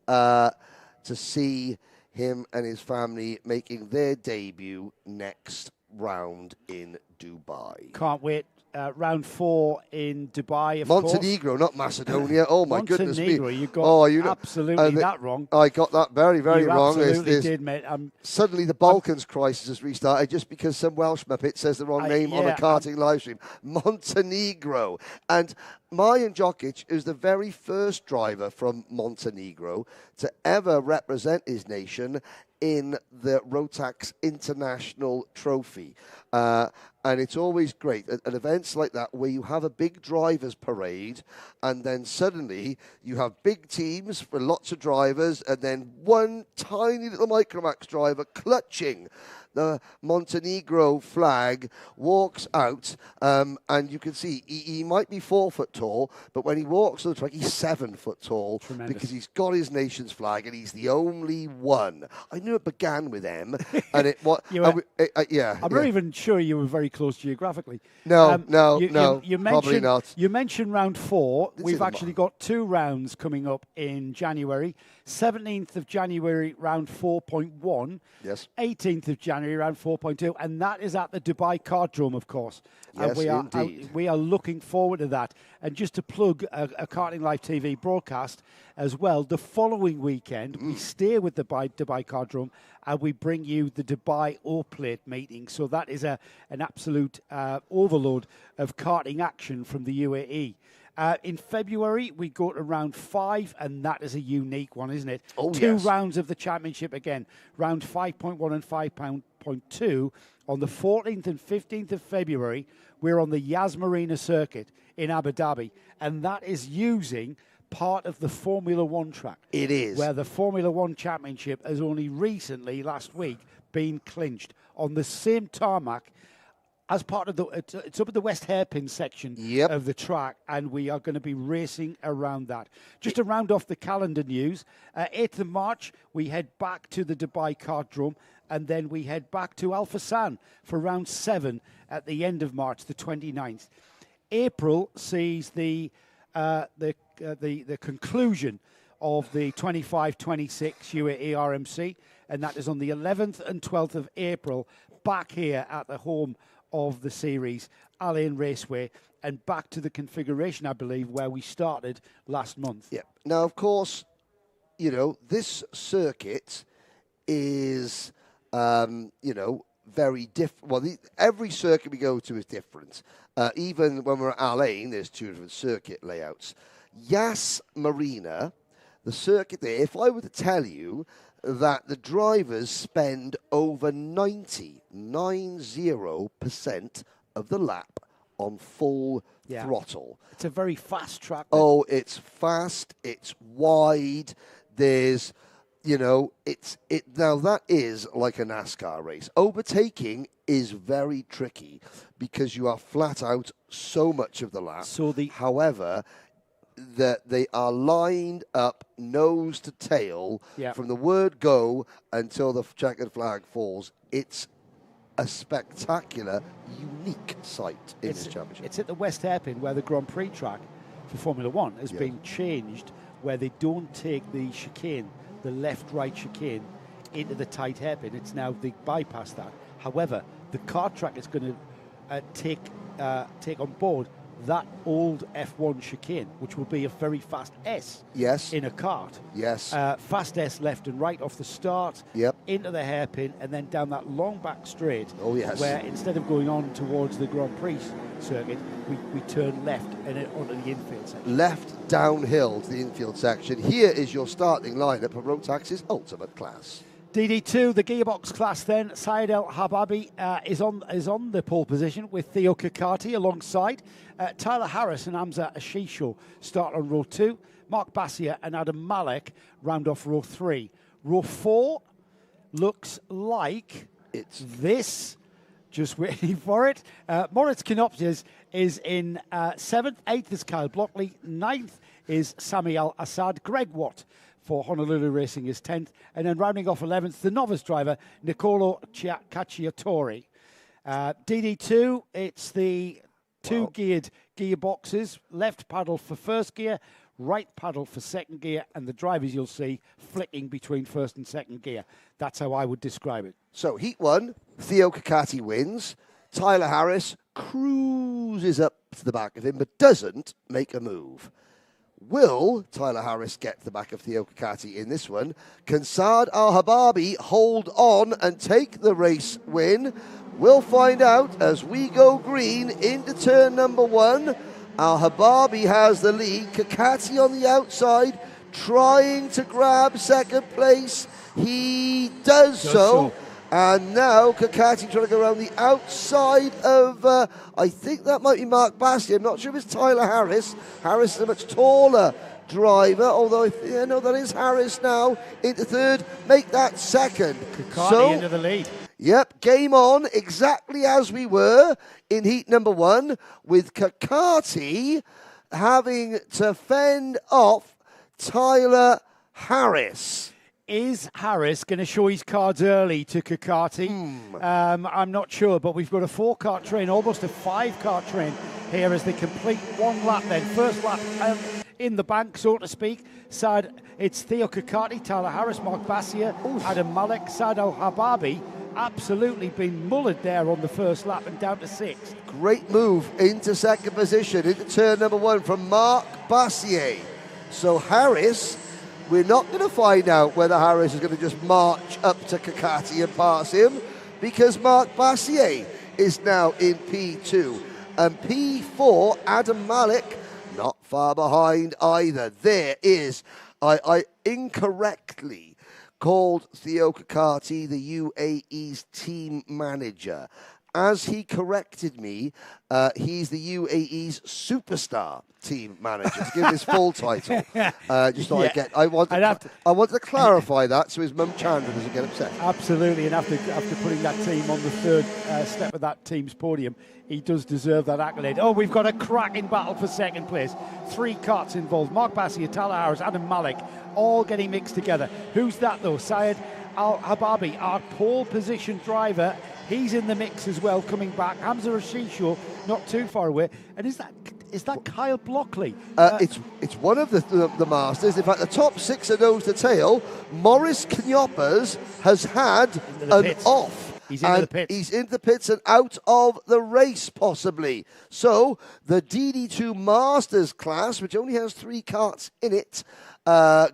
to see him and his family making their debut next round in Dubai. Can't wait. Round 4 in Dubai, of course. Montenegro, not Macedonia. Oh, my goodness me. Montenegro, you got absolutely that wrong. I got that very, very You wrong. absolutely did, mate. Suddenly the Balkans crisis has restarted just because some Welsh muppet says the wrong name on a karting live stream. Montenegro. And Marjan Djokic is the very first driver from Montenegro to ever represent his nation in the Rotax International Trophy. And it's always great at events like that where you have a big drivers parade and then suddenly you have big teams for lots of drivers and then one tiny little Micromax driver clutching the Montenegro flag walks out, and you can see he might be 4 foot tall, but when he walks on the track, he's 7 foot tall. Tremendous. Because he's got his nation's flag and he's the only one. I knew it began with M, and it what? Yeah, I'm not even sure you were very close geographically. No, You probably not. You mentioned round 4. We've actually got 2 rounds coming up in January. 17th of January, round 4.1. Yes. 18th of January, round 4.2. And that is at the Dubai Kartdrome, of course. Yes, and indeed. we are looking forward to that. And just to plug a Karting Live TV broadcast as well, the following weekend, we stay with the Dubai Kartdrome and we bring you the Dubai O-Plate meeting. So that is an absolute overload of karting action from the UAE. In February, we go to round 5, and that is a unique one, isn't it? Oh, 2 yes. rounds of the championship again, round 5.1 and 5.2. On the 14th and 15th of February, we're on the Yas Marina circuit in Abu Dhabi, and that is using part of the Formula One track. It is. Where the Formula One championship has only recently, last week, been clinched on the same tarmac as part of it's up at the West Hairpin section of the track, and we are going to be racing around that. Just to round off the calendar news, 8th of March, we head back to the Dubai Kartdrome, and then we head back to Al Fassan for round 7 at the end of March, the 29th. April sees the conclusion of the 25-26 UAE RMC, and that is on the 11th and 12th of April, back here at the home of the series, Al Ain Raceway, and back to the configuration, I believe, where we started last month. Yeah. Now, of course, you know, this circuit is, very different. Well, every circuit we go to is different. Even when we're at Al Ain, there's 2 different circuit layouts. Yas Marina, the circuit there, if I were to tell you that the drivers spend over 90% of the lap on full throttle. It's a very fast track. Oh, it's fast, it's wide, there's, now that is like a NASCAR race. Overtaking is very tricky because you are flat out so much of the lap. However, that they are lined up nose to tail from the word go until the checkered flag falls. It's a spectacular, unique sight in this championship. It's at the West Hairpin where the Grand Prix track for Formula One has been changed, where they don't take the chicane, the left-right chicane, into the tight hairpin. It's now they bypass that. However, the kart track is going to take on board that old F1 chicane, which will be a very fast S in a kart. Yes. Fast S left and right off the start, into the hairpin, and then down that long back straight. Oh, yes. Where instead of going on towards the Grand Prix circuit, we turn left and onto the infield section. Left downhill to the infield section. Here is your starting lineup of Rotax's ultimate class. DD2, the gearbox class then. Syed El Hababi is on the pole position with Theo Kakati alongside. Tyler Harris and Hamza Ashisho start on row 2. Mark Bassier and Adam Malek round off row 3. Row 4 looks like it's this Just waiting for it. Moritz Knopfjes is in 7th. 8th is Kyle Blockley. 9th is Sami Al-Assad. Greg Watt for Honolulu Racing is 10th. And then rounding off 11th, the novice driver, Nicolo Cacciatore. DD2, it's the two-geared gearboxes. Left paddle for first gear, right paddle for second gear, and the drivers you'll see flicking between first and second gear. That's how I would describe it. So Heat 1, Theo Kakati wins. Tyler Harris cruises up to the back of him, but doesn't make a move. Will Tyler Harris get to the back of Theo Kakati in this one? Can Saad Al-Hababi hold on and take the race win? We'll find out as we go green into turn number 1. Al-Hababi has the lead. Kakati on the outside, trying to grab second place. He does so. And now Kakati trying to go around the outside of, I think that might be Mark Bassey. I'm not sure if it's Tyler Harris. Harris is a much taller driver, although that is Harris now into third. Make that second. Kakati into the lead. Yep, game on, exactly as we were in heat number 1, with Kakati having to fend off Tyler Harris. Is Harris going to show his cards early to Kakati? I'm not sure, but we've got a 4-car train, almost a 5-car train here as they complete one lap then. First lap in the bank, so to speak. Side, it's Theo Kakati, Tyler Harris, Mark Bassier, Adam Malik, Saad Al-Hababi. Absolutely been mullered there on the first lap and down to 6th. Great move into second position, into turn number 1 from Mark Bassier. So Harris, we're not going to find out whether Harris is going to just march up to Kakati and pass him, because Mark Bassier is now in P2. And P4, Adam Malik, not far behind either. There is, I incorrectly called Theo Kakati the UAE's team manager. As he corrected me, he's the UAE's superstar team manager. To give him his full title. Just so I want to clarify that so his mum Chandra doesn't get upset. Absolutely, and after putting that team on the third step of that team's podium, he does deserve that accolade. Oh, we've got a cracking battle for second place. 3 carts involved. Mark Bassier, Tyler Harris, Adam Malik, all getting mixed together. Who's that though? Syed Al-Hababi, our pole position driver. He's in the mix as well, coming back. Hamza Rashisho, not too far away. And is that Kyle Blockley? It's one of the masters. In fact, the top 6 are nose to tail. Maurice Knopfjes has had an off. He's into the pits. He's into the pits and out of the race, possibly. So, the DD2 Masters class, which only has 3 carts in it,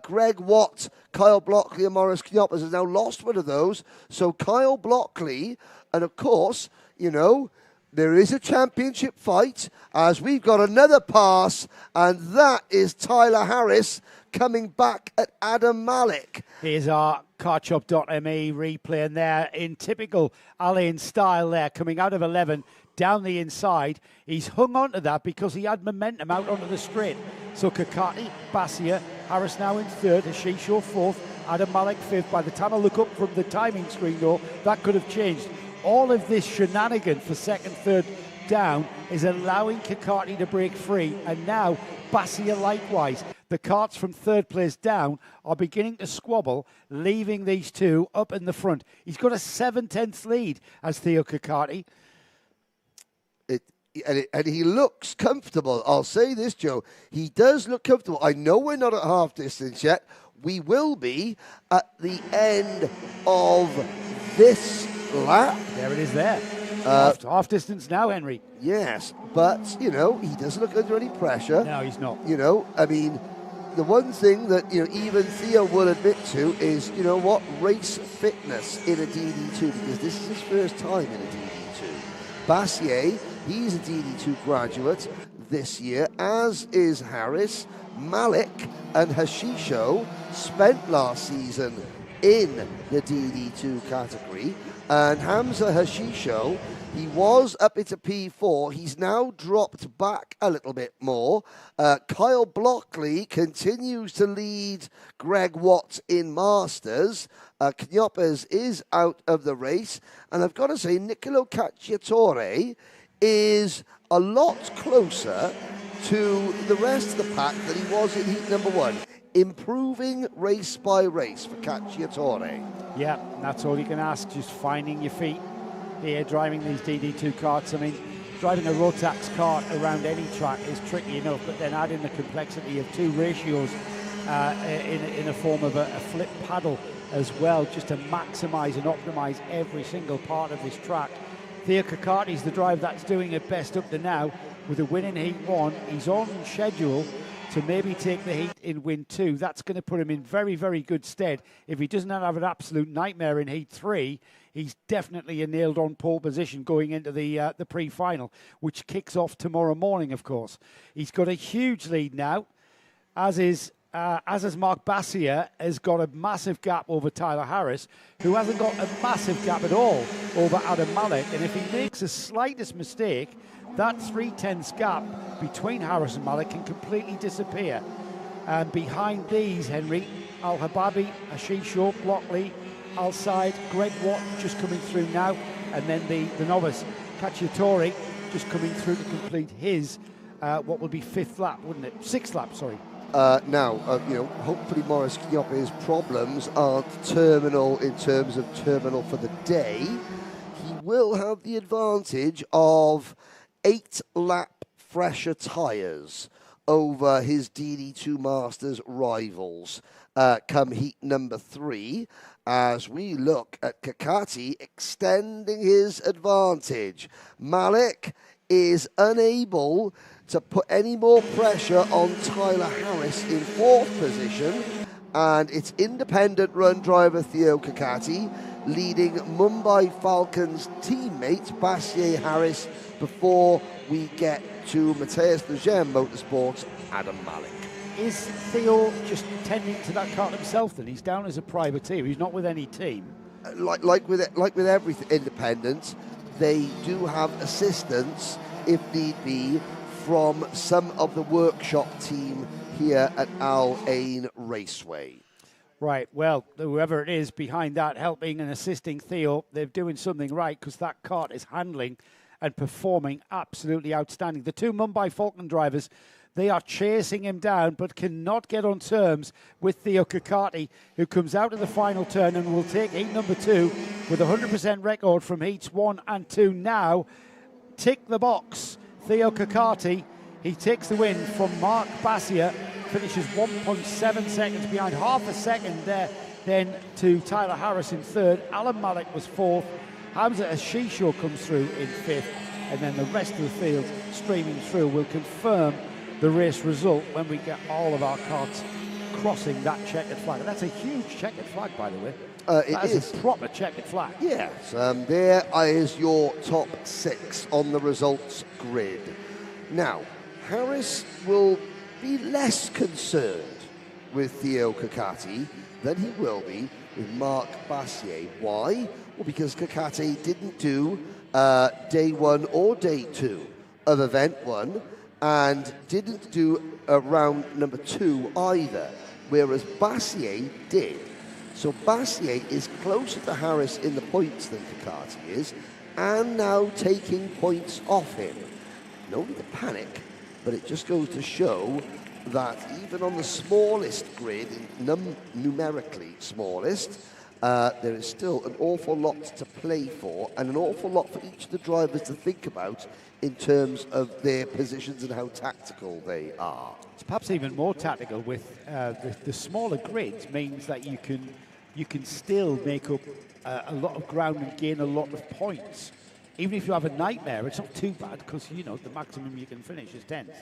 Greg Watt, Kyle Blockley and Maurice Knopfjes has now lost one of those. So, Kyle Blockley, and of course, there is a championship fight as we've got another pass, and that is Tyler Harris coming back at Adam Malik. Here's our carchop.me replay, and there in typical Alain style there, coming out of 11 down the inside. He's hung on to that because he had momentum out onto the straight. So Kakati, Bassier, Harris now in 3rd, Hashisho 4th, Adam Malik 5th. By the time I look up from the timing screen though, that could have changed. All of this shenanigan for 2nd, 3rd down is allowing Kakati to break free, and now Bassier likewise. The carts from 3rd place down are beginning to squabble, leaving these 2 up in the front. He's got a 7/10 lead as Theo Kakati. And he looks comfortable. I'll say this, Joe. He does look comfortable. I know we're not at half distance yet. We will be at the end of this lap. There it is there. Half distance now, Henry. Yes, but, he doesn't look under any pressure. No, he's not. The one thing that, even Theo will admit to is, race fitness in a DD2, because this is his first time in a DD2. Bassier, he's a DD2 graduate this year, as is Harris. Malik and Hashisho spent last season in the DD2 category, and Hamza Hashisho, He was up into P4. He's now dropped back a little bit more. Kyle Blockley continues to lead Greg Watt in Masters. Knyoppers is out of the race. And I've got to say, Nicolo Cacciatore is a lot closer to the rest of the pack than he was in heat number 1. Improving race by race for Cacciatore. Yeah, that's all you can ask, just finding your feet here, driving these DD2 karts. I mean, driving a Rotax kart around any track is tricky enough, but then adding the complexity of 2 ratios in a form of a flip paddle as well, just to maximise and optimise every single part of this track. Theo Kakati's the driver that's doing it best up to now, with a win in Heat 1. He's on schedule to maybe take the Heat in win 2. That's going to put him in very, very good stead. If he doesn't have an absolute nightmare in Heat 3, he's definitely a nailed-on pole position going into the pre-final, which kicks off tomorrow morning, of course. He's got a huge lead now, as is Mark Bassier has got a massive gap over Tyler Harris, who hasn't got a massive gap at all over Adam Malik. And if he makes the slightest mistake, that 3/10 gap between Harris and Malik can completely disappear. And behind these, Henry, Al-Hababi, Ashisho, Blockley, Al-Said, Greg Watt just coming through now, and then the novice, Cacciatore, just coming through to complete his, what will be 5th lap, wouldn't it? 6th lap, sorry. Now, hopefully Maurice Knyopp's problems aren't terminal in terms of terminal for the day. He will have the advantage of 8-lap fresher tyres over his DD2 Masters rivals come heat number 3, as we look at Kakati extending his advantage. Malik is unable to put any more pressure on Tyler Harris in 4th position, and it's independent run driver Theo Kakati leading Mumbai Falcons teammate Bassier Harris before we get to Matthias Legem Motorsports Adam Malik. Is Theo just tending to that kart himself then? He's down as a privateer, he's not with any team. Like with everything independent, they do have assistance, if need be, from some of the workshop team here at Al Ain Raceway. Right, well, whoever it is behind that helping and assisting Theo, they're doing something right, because that kart is handling and performing absolutely outstanding. The 2 Mumbai Falcon drivers, they are chasing him down, but cannot get on terms with Theo Kakati, who comes out of the final turn and will take heat number 2 with a 100% record from heats 1 and 2 now. Tick the box. Theo Kakati, he takes the win from Mark Bassier, finishes 1.7 seconds behind, half a second there then to Tyler Harris in 3rd. Alan Malik was 4th. Hamza Ashisho comes through in 5th. And then the rest of the field streaming through will confirm the race result when we get all of our carts crossing that checkered flag. And that's a huge checkered flag, by the way. That is a proper checkered flag. Yes, there is your top 6 on the results grid. Now, Harris will be less concerned with Theo Kakati than he will be with Mark Bassier. Why? Well, because Kakati didn't do day 1 or day 2 of event 1 and didn't do round number 2 either, whereas Bassier did. So Bassier is closer to Harris in the points than Kakati is, and now taking points off him. No need to panic, but it just goes to show that even on the smallest grid, numerically smallest, there is still an awful lot to play for and an awful lot for each of the drivers to think about in terms of their positions and how tactical they are. It's perhaps even more tactical with the smaller grids, means that you can still make up a lot of ground and gain a lot of points. Even if you have a nightmare, it's not too bad, because, you know, the maximum you can finish is 10th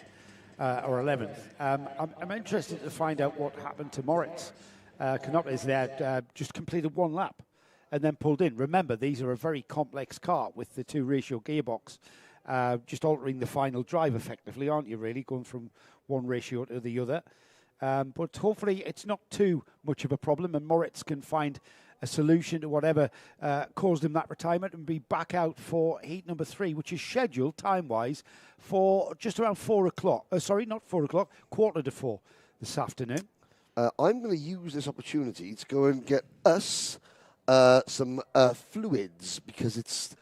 or 11th. I'm interested to find out what happened to Moritz. Knyoppers there just completed 1 lap and then pulled in. Remember, these are a very complex kart with the 2 ratio gearbox, just altering the final drive effectively, aren't you, really, going from one ratio to the other. But hopefully it's not too much of a problem, and Moritz can find a solution to whatever caused him that retirement and be back out for heat number 3, which is scheduled time-wise for just around 4 o'clock. Sorry, not 4 o'clock, 3:45 this afternoon. I'm going to use this opportunity to go and get us some fluids, because it's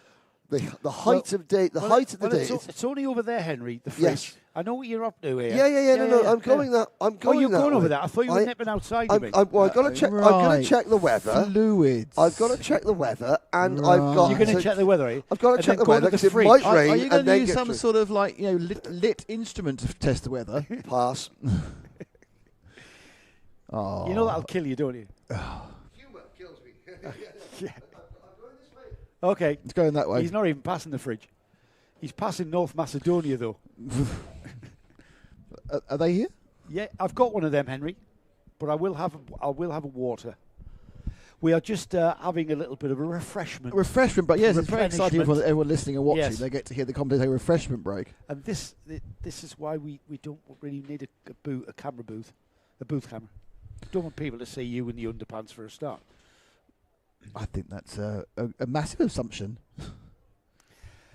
the height of day. Height of the day. It's only over there, Henry. The fridge. Yes. I know what you're up to here. Yeah. No. I'm going that. I'm going. Oh, you're that going way. over there. I thought you were nipping outside. I've got to check. Right. I'm going to check the weather. Fluids. I've got to check the weather, and Right. I've got. You're going to check the weather, are you? I've got to And check then the go weather to the because it fridge. might Are rain. you going and to then use get some through. sort of like lit instrument to test the weather? Pass. Oh. You know that'll kill you, don't you? Humour kills me. Yeah. Okay. It's going that way. He's not even passing the fridge. He's passing North Macedonia, though. Are they here? Yeah, I've got one of them, Henry, but I will have a water. We are just having a little bit of a refreshment. Refreshment break. Yes, it's very exciting for Replenishment. everyone listening and watching. Yes. They get to hear the commentator refreshment break. And this is why we don't really need a camera booth, a booth camera. Don't want people to see you in the underpants for a start. I think that's a massive assumption.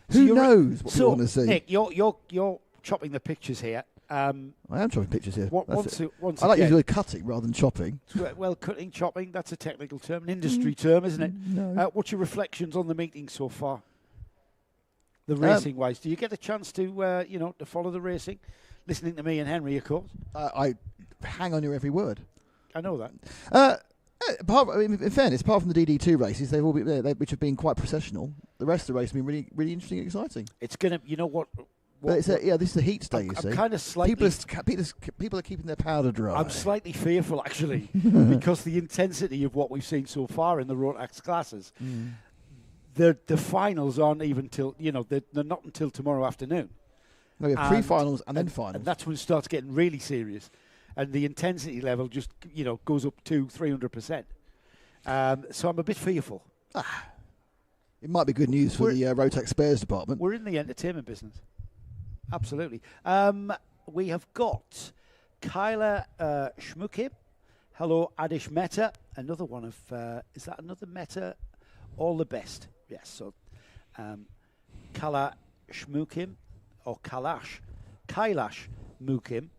So Who knows what we want to see? Nick, you're chopping the pictures here. I am chopping pictures here. Once I like again, using cutting rather than chopping. Well, cutting, chopping, that's a technical term, an industry term, isn't it? No. What's your reflections on the meeting so far? The racing-wise, do you get a chance to to follow the racing? Listening to me and Henry, of course. I hang on your every word. I know that. In fairness, apart from the DD2 races, they've all been which have been quite processional. The rest of the race have been really, really interesting and exciting. It's gonna, you know what? But this is the heat stage. I'm kind of slightly. People are keeping their powder dry. I'm slightly fearful, actually, because the intensity of what we've seen so far in the Rotax classes. The finals aren't even till they're not until tomorrow afternoon. No, we have pre-finals and then finals. And that's when it starts getting really serious. And the intensity level just, goes up to 300%. So I'm a bit fearful. It might be good news for the Rotax spares department. We're in the entertainment business. Absolutely. We have got Kyla Schmukim. Hello, Adish Mehta. Another one of, is that another Mehta? All the best. Yes. So Kyla Schmukim, or Kailash Mukim.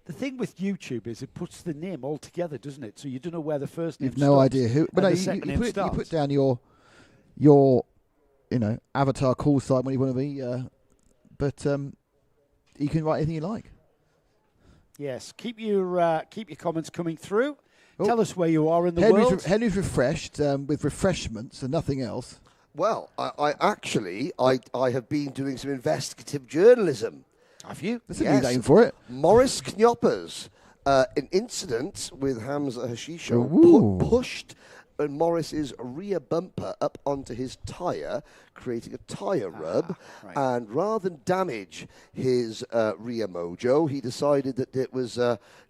The thing with YouTube is it puts the name all together, doesn't it? So you don't know where the first name You've no idea who. But no, you put down your avatar call sign when you want to be, but you can write anything you like. Yes, keep your comments coming through. Tell us where you are in the world. Henry's refreshed with refreshments and nothing else. Well, I actually have been doing some investigative journalism. Have you? That's a new name for it. Morris Knoppers, an incident with Hamza Hashisho pushed Morris's rear bumper up onto his tyre, creating a tyre rub. Right. And rather than damage his rear mojo, he decided that it was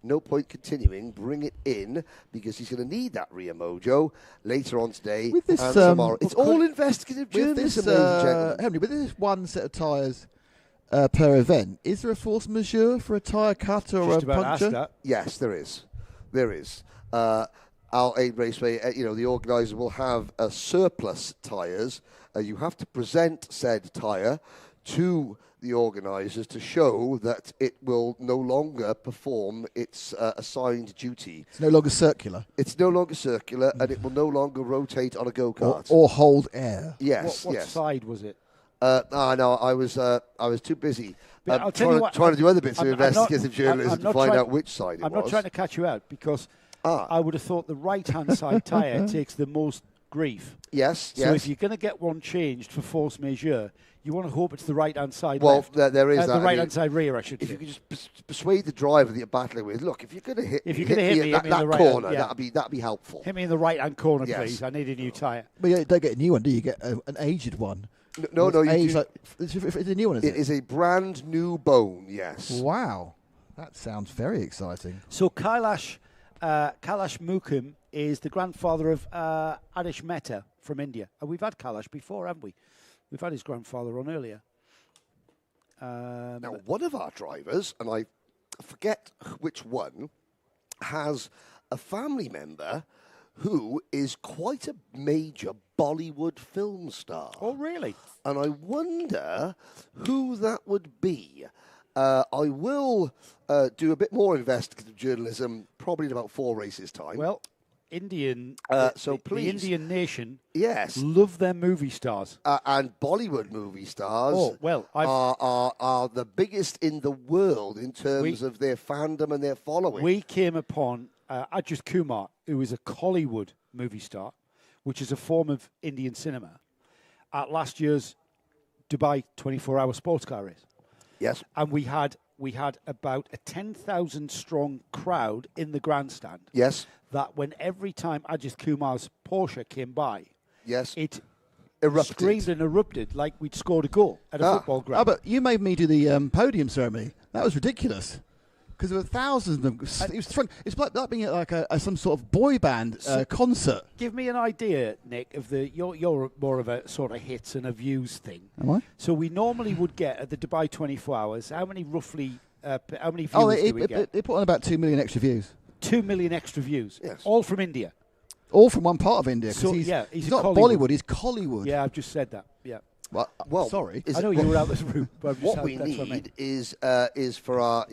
no point continuing, bring it in, because he's going to need that rear mojo later on today With this, and tomorrow. It's all investigative journalism, ladies and gentlemen. Henry, with this one set of tyres per event, is there a force majeure for a tyre cut or Just a about puncture? asked that. Yes, there is. There is. Al Aid Raceway, the organiser will have surplus tyres. You have to present said tyre to the organisers to show that it will no longer perform its assigned duty. It's no longer circular. It's no longer circular, and it will no longer rotate on a go-kart. Or hold air. Yes, What yes. side was it? No, I was too busy I'll tell you what, trying to do other bits of I'm not- investigative journalism to find out which side it was. I'm not trying to catch you out, because I would have thought the right-hand side tyre takes the most grief. Yes, So yes. if you're going to get one changed for force majeure, you want to hope it's the right-hand side Well, left. there is that. The right-hand side rear, I should If say. you could just persuade the driver that you're battling with, look, if you're going to hit If you're me going to hit me at in that the right corner, hand, yeah. that'd be helpful. Hit me in the right-hand corner, Yes. please. I need a new tyre. But you don't get a new one, do you? You get an aged one. No, you aged, do. It's a new one, is it? It is a brand new bone, yes. Wow. That sounds very exciting. So Kailash Mukim is the grandfather of Adish Mehta from India. And we've had Kailash before, haven't we? We've had his grandfather on earlier. Now, one of our drivers, and I forget which one, has a family member who is quite a major Bollywood film star. Oh, really? And I wonder who that would be. I will do a bit more investigative journalism probably in about 4 races' time. Well, Indian, so please, the Indian nation, yes, love their movie stars, and Bollywood movie stars. Oh, well, are the biggest in the world in terms of their fandom and their following. We came upon Ajit Kumar, who is a Kollywood movie star, which is a form of Indian cinema, at last year's Dubai 24-hour sports car race. Yes, and we had about a 10,000 strong crowd in the grandstand. Yes. That when every time Ajit Kumar's Porsche came by, yes, it erupted. Screamed and erupted like we'd scored a goal at a football ground. But you made me do the podium ceremony. That was ridiculous. Because there were thousands of them. It was it's like being at like some sort of boy band concert. Give me an idea, Nick, of you're more of a sort of hits and a views thing. Am I? So we normally would get at the Dubai 24 hours, how many views do we get? They put on about 2 million extra views. 2 million extra views. Yes. All from India. All from one part of India. So, he's Collywood. not Bollywood, he's Kollywood. Yeah, I've just said that. Yeah. Well, sorry. I know you were out this route, but what we need is for our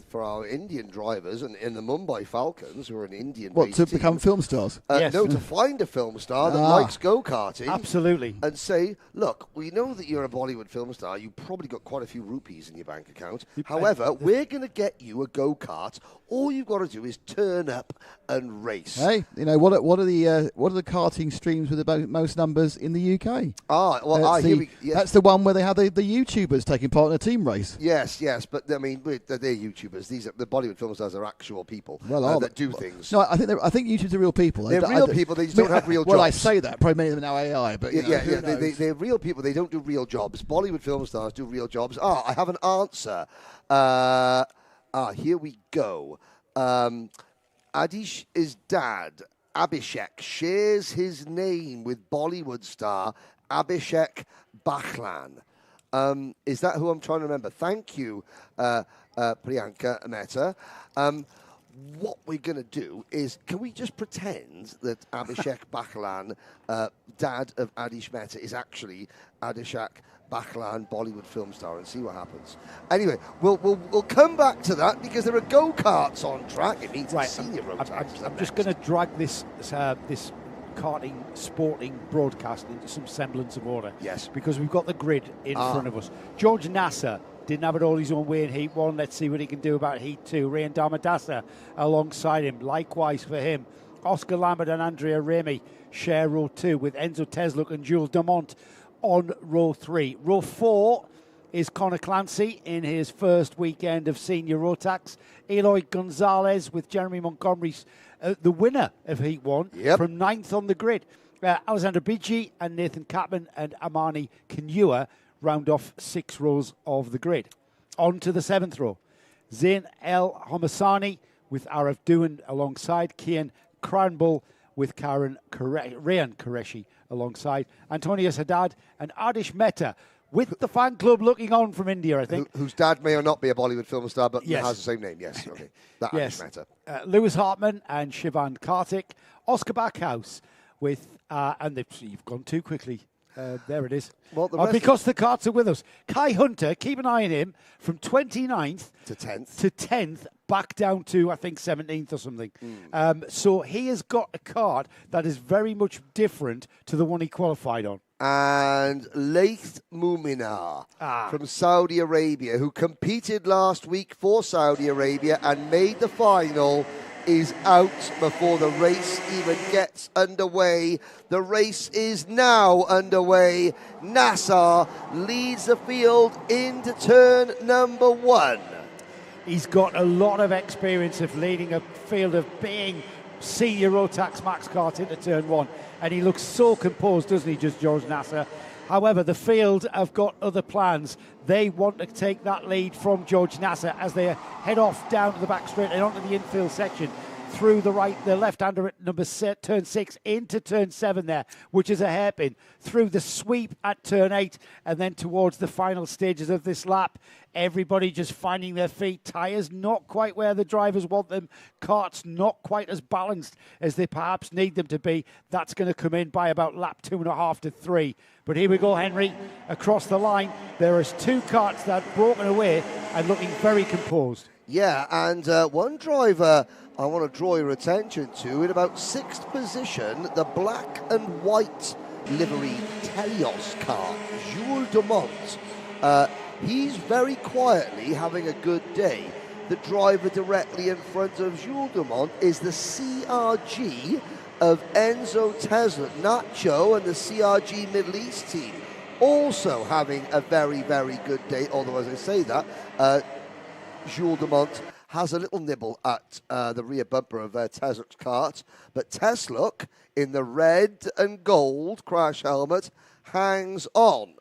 for our Indian drivers and in the Mumbai Falcons, who are an Indian. What, to become film stars? Yes. No, to find a film star that likes go-karting. Absolutely. And say, look, we know that you're a Bollywood film star. You probably got quite a few rupees in your bank account. However, we're going to get you a go-kart. All you've got to do is turn up and race. Hey, what are the karting streams with the most numbers in the UK? That's the one where they have the YouTubers taking part in a team race. Yes, but I mean, they're YouTubers. These are the Bollywood film stars are actual people that do things. No, I think YouTubers are real people. They're real people. They just don't have real jobs. Well, I say that probably many of them now AI, but they're real people. They don't do real jobs. Bollywood film stars do real jobs. I have an answer. Here we go. Adish's dad, Abhishek, shares his name with Bollywood star Abhishek Bachchan. Is that who I'm trying to remember? Thank you, Priyanka Mehta. What we're going to do is, can we just pretend that Abhishek Bachchan, dad of Adish Mehta, is actually Abhishek Bachchan, Bollywood film star, and see what happens. Anyway, we'll come back to that because there are go-karts on track. It needs senior road tracks. I'm just going to drag this karting sporting broadcast into some semblance of order. Yes. Because we've got the grid in front of us. George Nasser didn't have it all his own way in Heat 1. Let's see what he can do about Heat 2. Rayan Damadasa alongside him. Likewise for him. Oscar Lambert and Andrea Remy share row 2 with Enzo Tesluk and Jules Dumont on row 3. Row 4 is Connor Clancy in his first weekend of senior Rotax. Eloy Gonzalez with Jeremy Montgomery's the winner of Heat 1 from 9th on the grid. Alexander Bigi and Nathan Kapman and Amani Kanua round off 6 rows of the grid. On to the 7th row. Zain El Homasani with Arif Doohan alongside. Kian Cranbull with Rayan Qureshi alongside. Antonius Haddad and Adish Mehta with the fan club looking on from India, I think. Whose dad may or not be a Bollywood film star, but has the same name. Yes, okay. That Adish Mehta. Lewis Hartman and Shivan Kartik. Oscar Backhouse with, you've gone too quickly. There it is. Well, because the carts are with us. Kai Hunter, keep an eye on him, from 29th to 10th, back down to, I think, 17th or something. So he has got a cart that is very much different to the one he qualified on. And Laith Muminar from Saudi Arabia, who competed last week for Saudi Arabia and made the final, is out before the race even gets underway. The race is now underway. Nassar leads the field into turn number 1. He's got a lot of experience of leading a field of being senior Rotax Max Kart into turn 1. And he looks so composed, doesn't he, just George Nasser? However, the field have got other plans. They want to take that lead from George Nasser as they head off down to the back straight and onto the infield section. through the left-hander at turn 6 into turn 7 there, which is a hairpin, through the sweep at turn 8, and then towards the final stages of this lap. Everybody just finding their feet. Tyres not quite where the drivers want them. Karts not quite as balanced as they perhaps need them to be. That's going to come in by about lap 2.5 to 3. But here we go, Henry, across the line. There is 2 karts that have broken away and looking very composed. Yeah, and one driver I want to draw your attention to in about 6th position, the black and white livery Telios car, Jules Dumont. He's very quietly having a good day. The driver directly in front of Jules Dumont is the CRG of Enzo Tesla, Nacho, and the CRG Middle East team. Also having a very, very good day, although as I say that, Jules Dumont has a little nibble at the rear bumper of Tesluk's kart, but Tesluk, in the red and gold crash helmet, hangs on.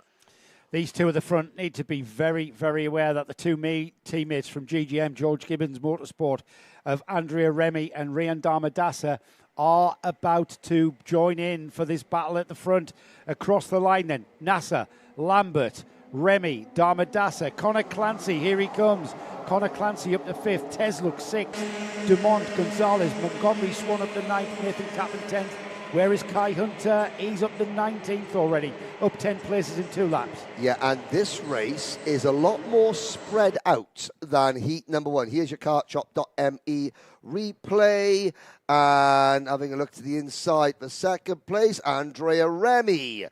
These 2 at the front need to be very, very aware that the 2 teammates from GGM, George Gibbons Motorsport, of Andrea Remy and Rian Damadasa, are about to join in for this battle at the front. Across the line then, Nasser, Lambert, Remy, Damadasa, Connor Clancy, here he comes. Connor Clancy up to 5th, Tesluk 6th, Dumont, Gonzalez, Montgomery Swan up to 9th, Nathan Caplan 10th. Where is Kai Hunter? He's up to 19th already, up 10 places in 2 laps. Yeah, and this race is a lot more spread out than heat number 1. Here's your kartshop.me replay, and having a look to the inside for 2nd place, Andrea Remy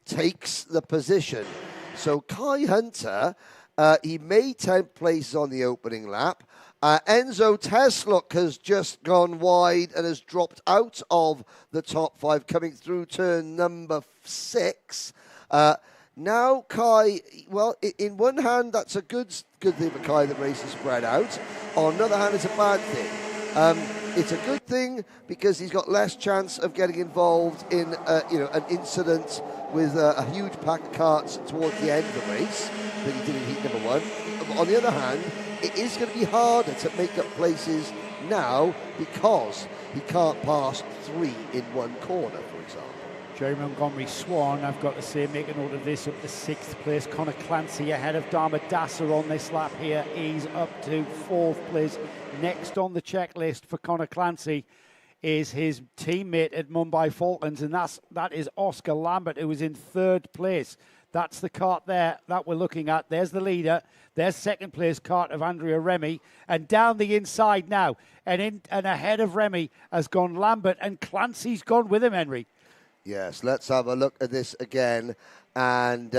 takes the position. So Kai Hunter, he made 10th places on the opening lap. Enzo Tesluk has just gone wide and has dropped out of the top 5, coming through turn number 6. Now Kai, well, in one hand, that's a good thing for Kai, the race is spread out. On the other hand, it's a bad thing. It's a good thing because he's got less chance of getting involved in an incident with a huge pack of karts towards the end of the race that he did in heat number 1. On the other hand, it is going to be harder to make up places now because he can't pass 3 in one corner, for example. Jerry Montgomery Swan, I've got to say, make a note of this, up to 6th place. Connor Clancy ahead of Damadasa on this lap here. He's up to 4th place. Next on the checklist for Connor Clancy is his teammate at Mumbai Falcons, and that is Oscar Lambert, who is in 3rd place. That's the kart there that we're looking at. There's the leader. There's 2nd place kart of Andrea Remy. And down the inside now, and ahead of Remy has gone Lambert, and Clancy's gone with him, Henry. Yes, let's have a look at this again. And,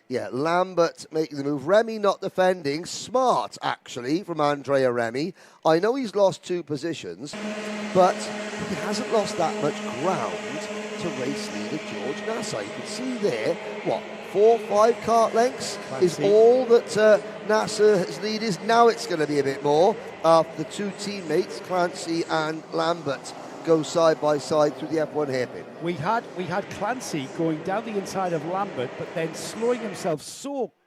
Lambert making the move. Remy not defending. Smart, actually, from Andrea Remy. I know he's lost 2 positions, but he hasn't lost that much ground to race leader George Nassar. You can see there, 4 or 5 kart lengths is all that Nassar's lead is. Now it's going to be a bit more after the 2 teammates, Clancy and Lambert, go side by side through the F1 hairpin. We had Clancy going down the inside of Lambert, but then slowing himself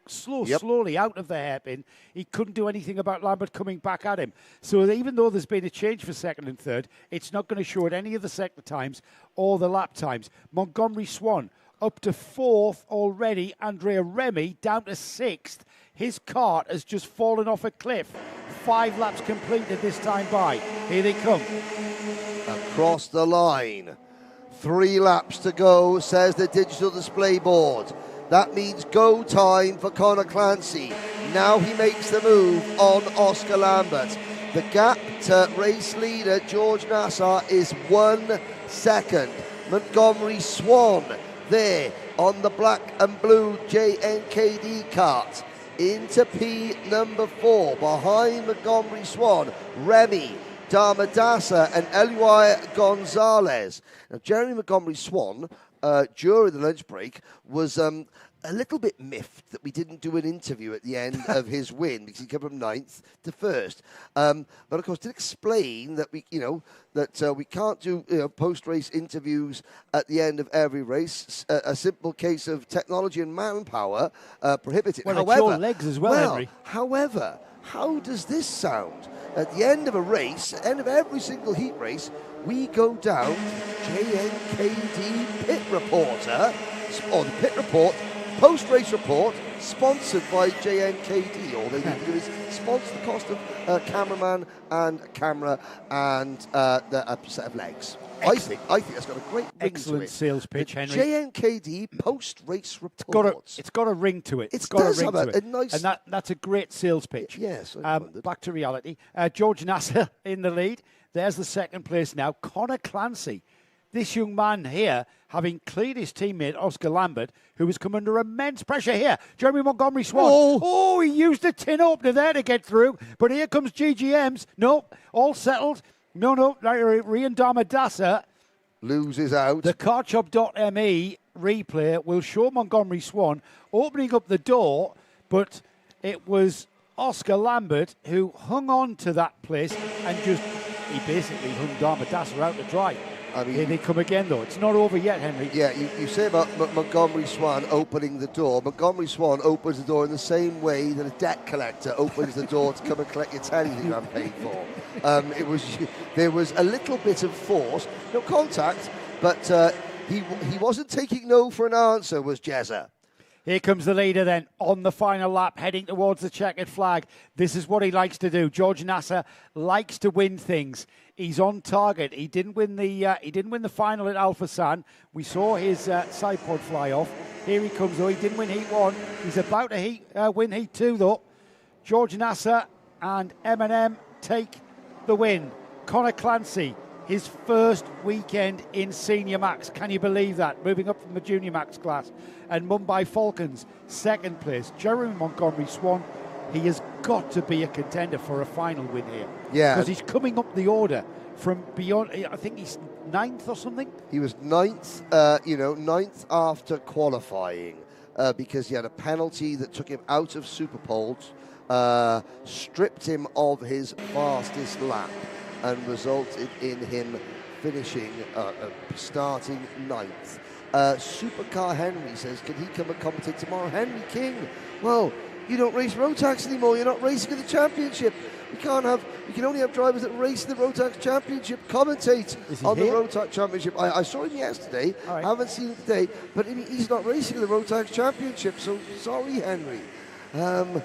slowly out of the hairpin. He couldn't do anything about Lambert coming back at him. So even though there's been a change for 2nd and 3rd, it's not going to show at any of the sector times or the lap times. Montgomery Swan up to 4th already. Andrea Remy down to 6th. His kart has just fallen off a cliff. 5 laps completed this time by. Here they come. Across the line. 3 laps to go, says the digital display board. That means go time for Connor Clancy. Now he makes the move on Oscar Lambert. The gap to race leader George Nassar is 1 second. Montgomery Swan there on the black and blue JNKD kart into P number 4. Behind Montgomery Swan, Remy, Damadasa and Eloy Gonzalez. Now, Jeremy Montgomery Swan, during the lunch break, was a little bit miffed that we didn't do an interview at the end of his win because he came from 9th to 1st. But of course, did explain that we can't do post-race interviews at the end of every race. A simple case of technology and manpower prohibited. Well, however, it's your legs as well, Henry. However, how does this sound? at the end of a race, at the end of every single heat race, we go down to JNKD pit reporter, or the pit report, post-race report, sponsored by JNKD. All they need to do is sponsor the cost of cameraman and camera and a set of legs. I think that's got a great ring excellent to it. sales pitch, Henry. JNKD post-race report. It's got a ring to it. It does have a nice... And that's a great sales pitch. Yes. Back to reality. George Nasser in the lead. There's the second place now. Connor Clancy. This young man here, having cleared his teammate Oscar Lambert, who was come under immense pressure here. Jeremy Montgomery Swan. Oh, he used a tin opener there to get through. But here comes GGM's. No, all settled. No, Rian Damadasa loses out. The carshop.me replay will show Montgomery Swan opening up the door, but it was Oscar Lambert who hung on to that place and he basically hung Damadasa out to dry. I mean, here they come again, though. It's not over yet, Henry. Yeah, you say about Montgomery Swan opening the door. Montgomery Swan opens the door in the same way that a debt collector opens the door to come and collect your telly that you haven't paid for. There was a little bit of force, no contact, but he wasn't taking no for an answer, was Jezza. Here comes the leader then on the final lap, heading towards the checkered flag. This is what he likes to do. George Nasser likes to win things. He's on target. He didn't win the final at Al Fassan. We saw his side pod fly off. Here he comes though. He didn't win Heat 1. He's about to win Heat 2 though. George Nasser and Eminem take the win. Connor Clancy, his first weekend in Senior Max. Can you believe that? Moving up from the Junior Max class. And Mumbai Falcons, second place. Jeremy Montgomery Swan, he has got to be a contender for a final win here. Yeah. Because he's coming up the order from beyond, I think he's 9th or something? He was 9th, 9th after qualifying because he had a penalty that took him out of Superpole, stripped him of his fastest lap, and resulted in him finishing, starting 9th. Supercar Henry says, can he come and commentate tomorrow? Henry King, well, you don't race Rotax anymore. You're not racing in the championship. We can only have drivers that race the Rotax Championship commentate on the Rotax Championship. I saw him yesterday. I haven't seen him today, but he's not racing in the Rotax Championship. So sorry, Henry. Here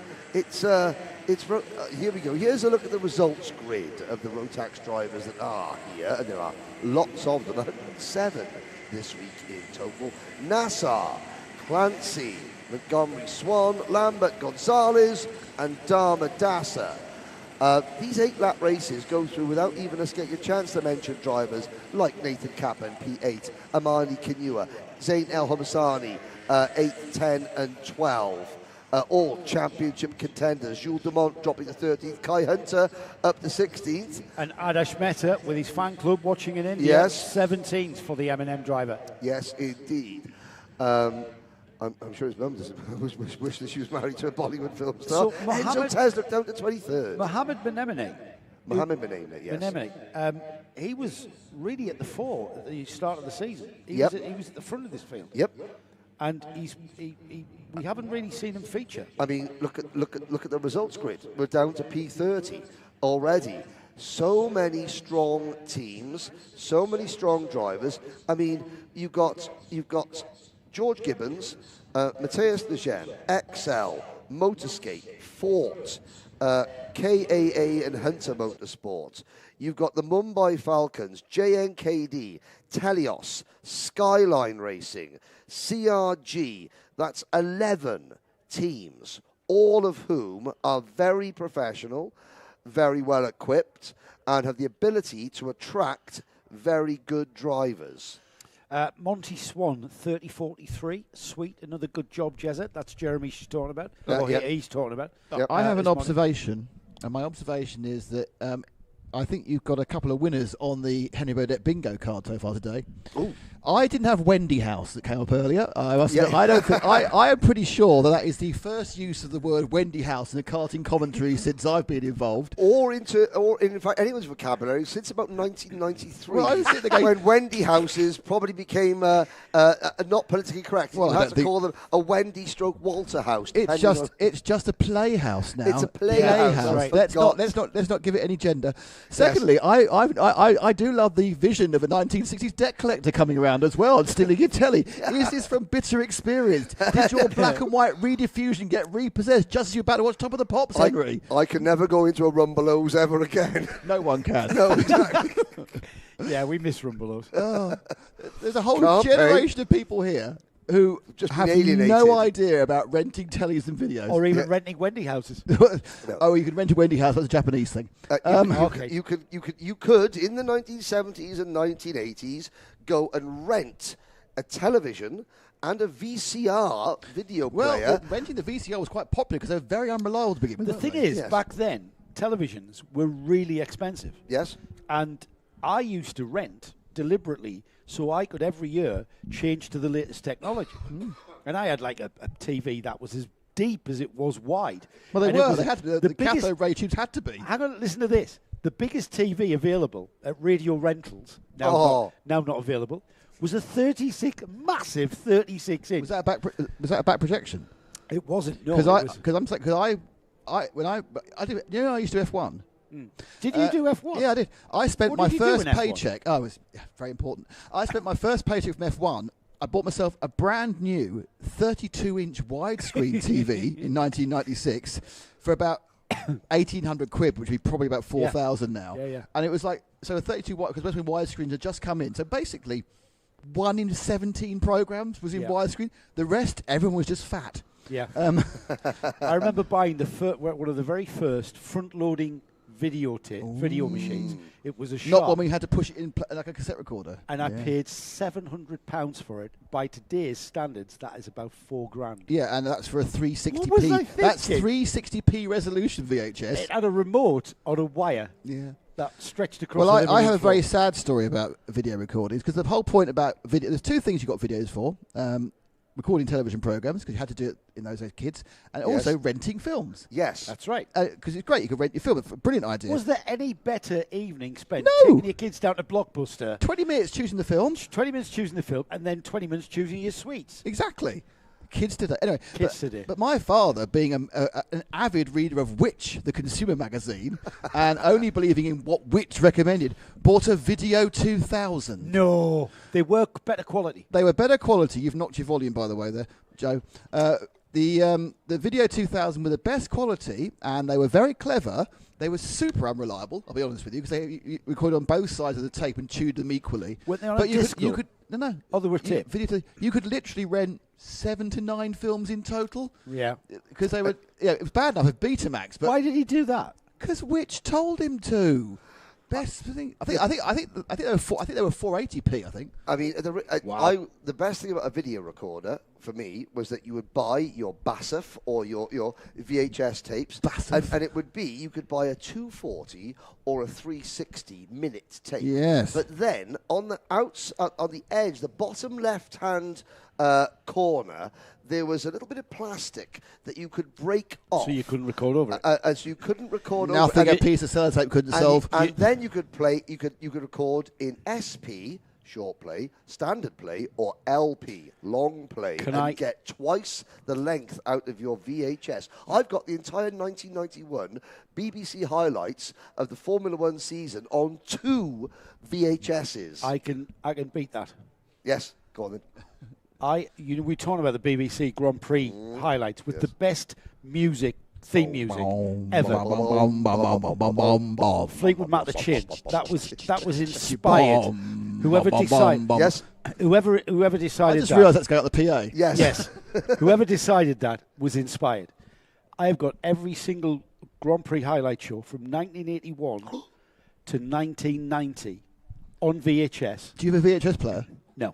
we go. Here's a look at the results grid of the Rotax drivers that are here, and there are lots of them. 107 this week in total. Nassar, Clancy, Montgomery Swan, Lambert, Gonzalez, and Damadasa. These 8-lap races go through without even us getting a chance to mention drivers like Nathan Kaplan, P8, Amani Kinua, Zayn El Hamasani, 8, 10, and 12. All championship contenders. Jules Dumont dropping to 13th, Kai Hunter up to 16th. And Adash Mehta with his fan club watching in India. Yes. 17th for the M&M driver. Yes, indeed. I'm sure his mum doesn't wish that she was married to a Bollywood film star. So Enzo Tesla down to 23rd. Mohammed Benemene. Mohammed Benemene, yes. Benemene. He was really at the fore at the start of the season. He was at the front of this field. Yep. And we haven't really seen him feature. I mean, look at the results grid. We're down to P30 already. So many strong teams, so many strong drivers. I mean, you've got George Gibbons, Matthias Lejeune, XL, Motorscape, Fort, KAA and Hunter Motorsport. You've got the Mumbai Falcons, JNKD, Telios, Skyline Racing, CRG. That's 11 teams, all of whom are very professional, very well equipped, and have the ability to attract very good drivers. Monty Swan, 30-43. Sweet, another good job, Jezza. That's Jeremy she's talking about. He's talking about. I have an observation, and my observation is that I think you've got a couple of winners on the Henry Burdett bingo card so far today. I didn't have Wendy House that came up earlier. I don't think. I am pretty sure that is the first use of the word Wendy House in a karting commentary since I've been involved. Or in fact anyone's vocabulary since about 1993. Well, I was sitting there going, when Wendy Houses probably became not politically correct. Well, you had to call them a Wendy stroke Walter House. It's just a playhouse now. It's a playhouse. Right. Let's not give it any gender. Secondly, I do love the vision of a 1960s debt collector coming around as well and stealing your telly. Is this from bitter experience? Did your black and white rediffusion get repossessed just as you're about to watch Top of the Pops, Henry? I can never go into a Rumbelows ever again. No one can. No, exactly. Yeah, we miss Rumbelows. There's a whole generation of people here who just have no idea about renting tellies and videos. Or even renting Wendy Houses. Oh, you could rent a Wendy House. That's a Japanese thing. You could in the 1970s and 1980s go and rent a television and a VCR video player. Well, renting the VCR was quite popular because they were very unreliable to begin with. The thing is, back then, televisions were really expensive. Yes. And I used to rent deliberately so I could every year change to the latest technology. And I had like a TV that was as deep as it was wide. Well, they were. They had to, the cathode ray tubes had to be. Hang on, listen to this. The biggest TV available at Radio Rentals, now not available, was a massive 36 inch. Was that a back projection? It wasn't. No, I used to F1. Did you do F1? Yeah, I did. I spent What my did you do first in F1? paycheck. Oh, it was very important. I spent my first paycheck from F1. I bought myself a brand new 32-inch widescreen TV in 1996 for about 1,800 quid, which would be probably about 4,000 now. Yeah. And it was like, so a 32 watt, because most of the widescreens had just come in. So basically, 1 in 17 programs was in widescreen. The rest, everyone was just fat. Yeah. I remember buying one of the very first front-loading video machines. It was a Sharp. Not one where you had to push it in like a cassette recorder. And I paid £700 for it. By today's standards, that is about $4,000. Yeah, and that's for a 360p. What was I thinking? That's 360p resolution VHS. It had a remote on a wire. Yeah. That stretched across. Well, I have a very sad story about video recordings because the whole point about video. There's two things you got videos for. Recording television programs because you had to do it in those days, kids, and also renting films. Yes, that's right. Because it's great, you could rent your film. It's a brilliant idea. Was there any better evening spent taking your kids down to Blockbuster? 20 minutes choosing the film. 20 minutes choosing the film, and then 20 minutes choosing your sweets. Exactly. Kids did that. Anyway, kids did it. But my father, being an avid reader of Which, the consumer magazine, and only believing in what Which recommended, bought a Video 2000. No, they were better quality. They were better quality. You've knocked your volume, by the way, there, Joe. The Video 2000 were the best quality, and they were very clever. They were super unreliable, I'll be honest with you, because they recorded on both sides of the tape and chewed them equally. Weren't they on a disc? You could no. Oh, they were taped. You could literally rent 7 to 9 films in total. Yeah. Because they were. Yeah, it was bad enough with Betamax, but why did he do that? Because Which told him to. Best thing. I think they were 480p. I think. I mean, the best thing about a video recorder for me was that you would buy your BASF or your VHS tapes, and it would be you could buy a 240 or a 360 minute tape. Yes. But then on the on the edge, the bottom left hand corner, there was a little bit of plastic that you could break off. So you couldn't record over it. And so you couldn't record Nothing over it. a piece of sellotape couldn't solve. And then you could play. You could record in SP, short play, standard play, or LP, long play, get twice the length out of your VHS. I've got the entire 1991 BBC highlights of the Formula One season on 2 VHSs. I can beat that. Yes, go on then. We're talking about the BBC Grand Prix highlights with the best theme music ever. Fleetwood Mac the Change. That was inspired. Whoever decided I just that. realised that's going out the PA. Yes. Whoever decided that was inspired. I have got every single Grand Prix highlight show from 1981 to 1990 on VHS. Do you have a VHS player? No.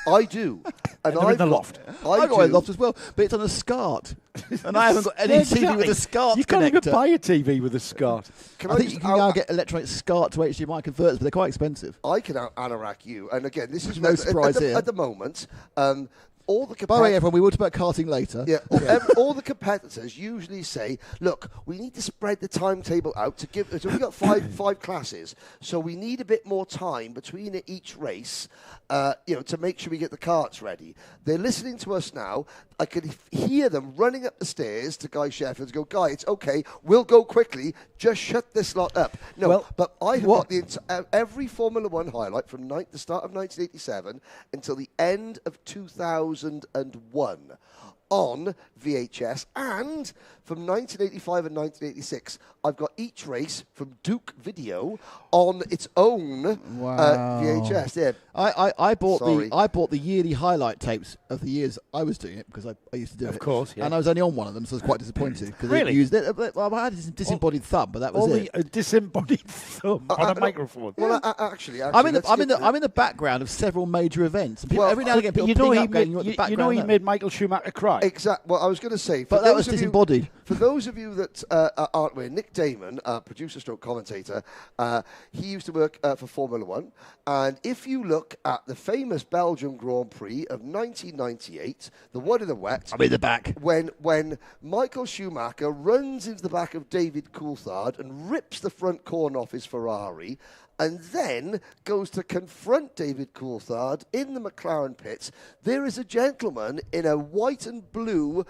I do. And they're in the loft. I got a loft as well, but it's on a SCART. And I haven't got any TV with a SCART You can't even buy a TV with a SCART. I think you can now get electronic SCART to HDMI converters, but they're quite expensive. I can anorak you, and again, this is no surprise here. At the moment, all the by the way, everyone, we will talk about karting later. Yeah, all the competitors usually say, "Look, we need to spread the timetable out to give." So we've got five classes, so we need a bit more time between each race, to make sure we get the karts ready. They're listening to us now. I could hear them running up the stairs to Guy Sheffield and go, "Guy, it's okay. We'll go quickly. Just shut this lot up." No, but I have got every Formula One highlight from the start of 1987 until the end of 2001 on VHS, and from 1985 and 1986, I've got each race from Duke Video on its own VHS. Yeah, I bought the yearly highlight tapes of the years I was doing it because I used to do it. Of course, yeah. And I was only on one of them, so I was quite disappointed. Really? Well, I had a disembodied thumb, but that was it. A disembodied thumb on a microphone. Well, actually, I'm in the background of several major events. And every now and again, people he made Michael Schumacher cry. Exactly. Well, I was going to say, but that was disembodied. For those of you that aren't aware, Nick Damon, producer stroke commentator, he used to work for Formula One. And if you look at the famous Belgian Grand Prix of 1998, the one in the wet. I'm in the back. When Michael Schumacher runs into the back of David Coulthard and rips the front corner off his Ferrari, and then goes to confront David Coulthard in the McLaren pits, there is a gentleman in a white and blue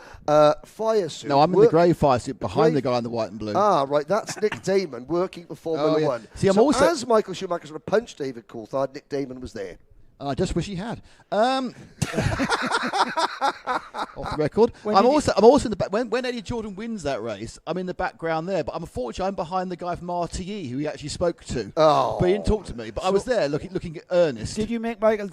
fire suit. No, I'm in the grey fire suit behind the guy in the white and blue. Ah, right, that's Nick Damon working for Formula One. See, as Michael Schumacher sort of punched David Coulthard, Nick Damon was there. I just wish he had. Off the record. I'm also in the back. When Eddie Jordan wins that race, I'm in the background there. But unfortunately, I'm behind the guy from RTE who he actually spoke to. Oh. But he didn't talk to me. But I was there looking at Ernest. Did you make Michael...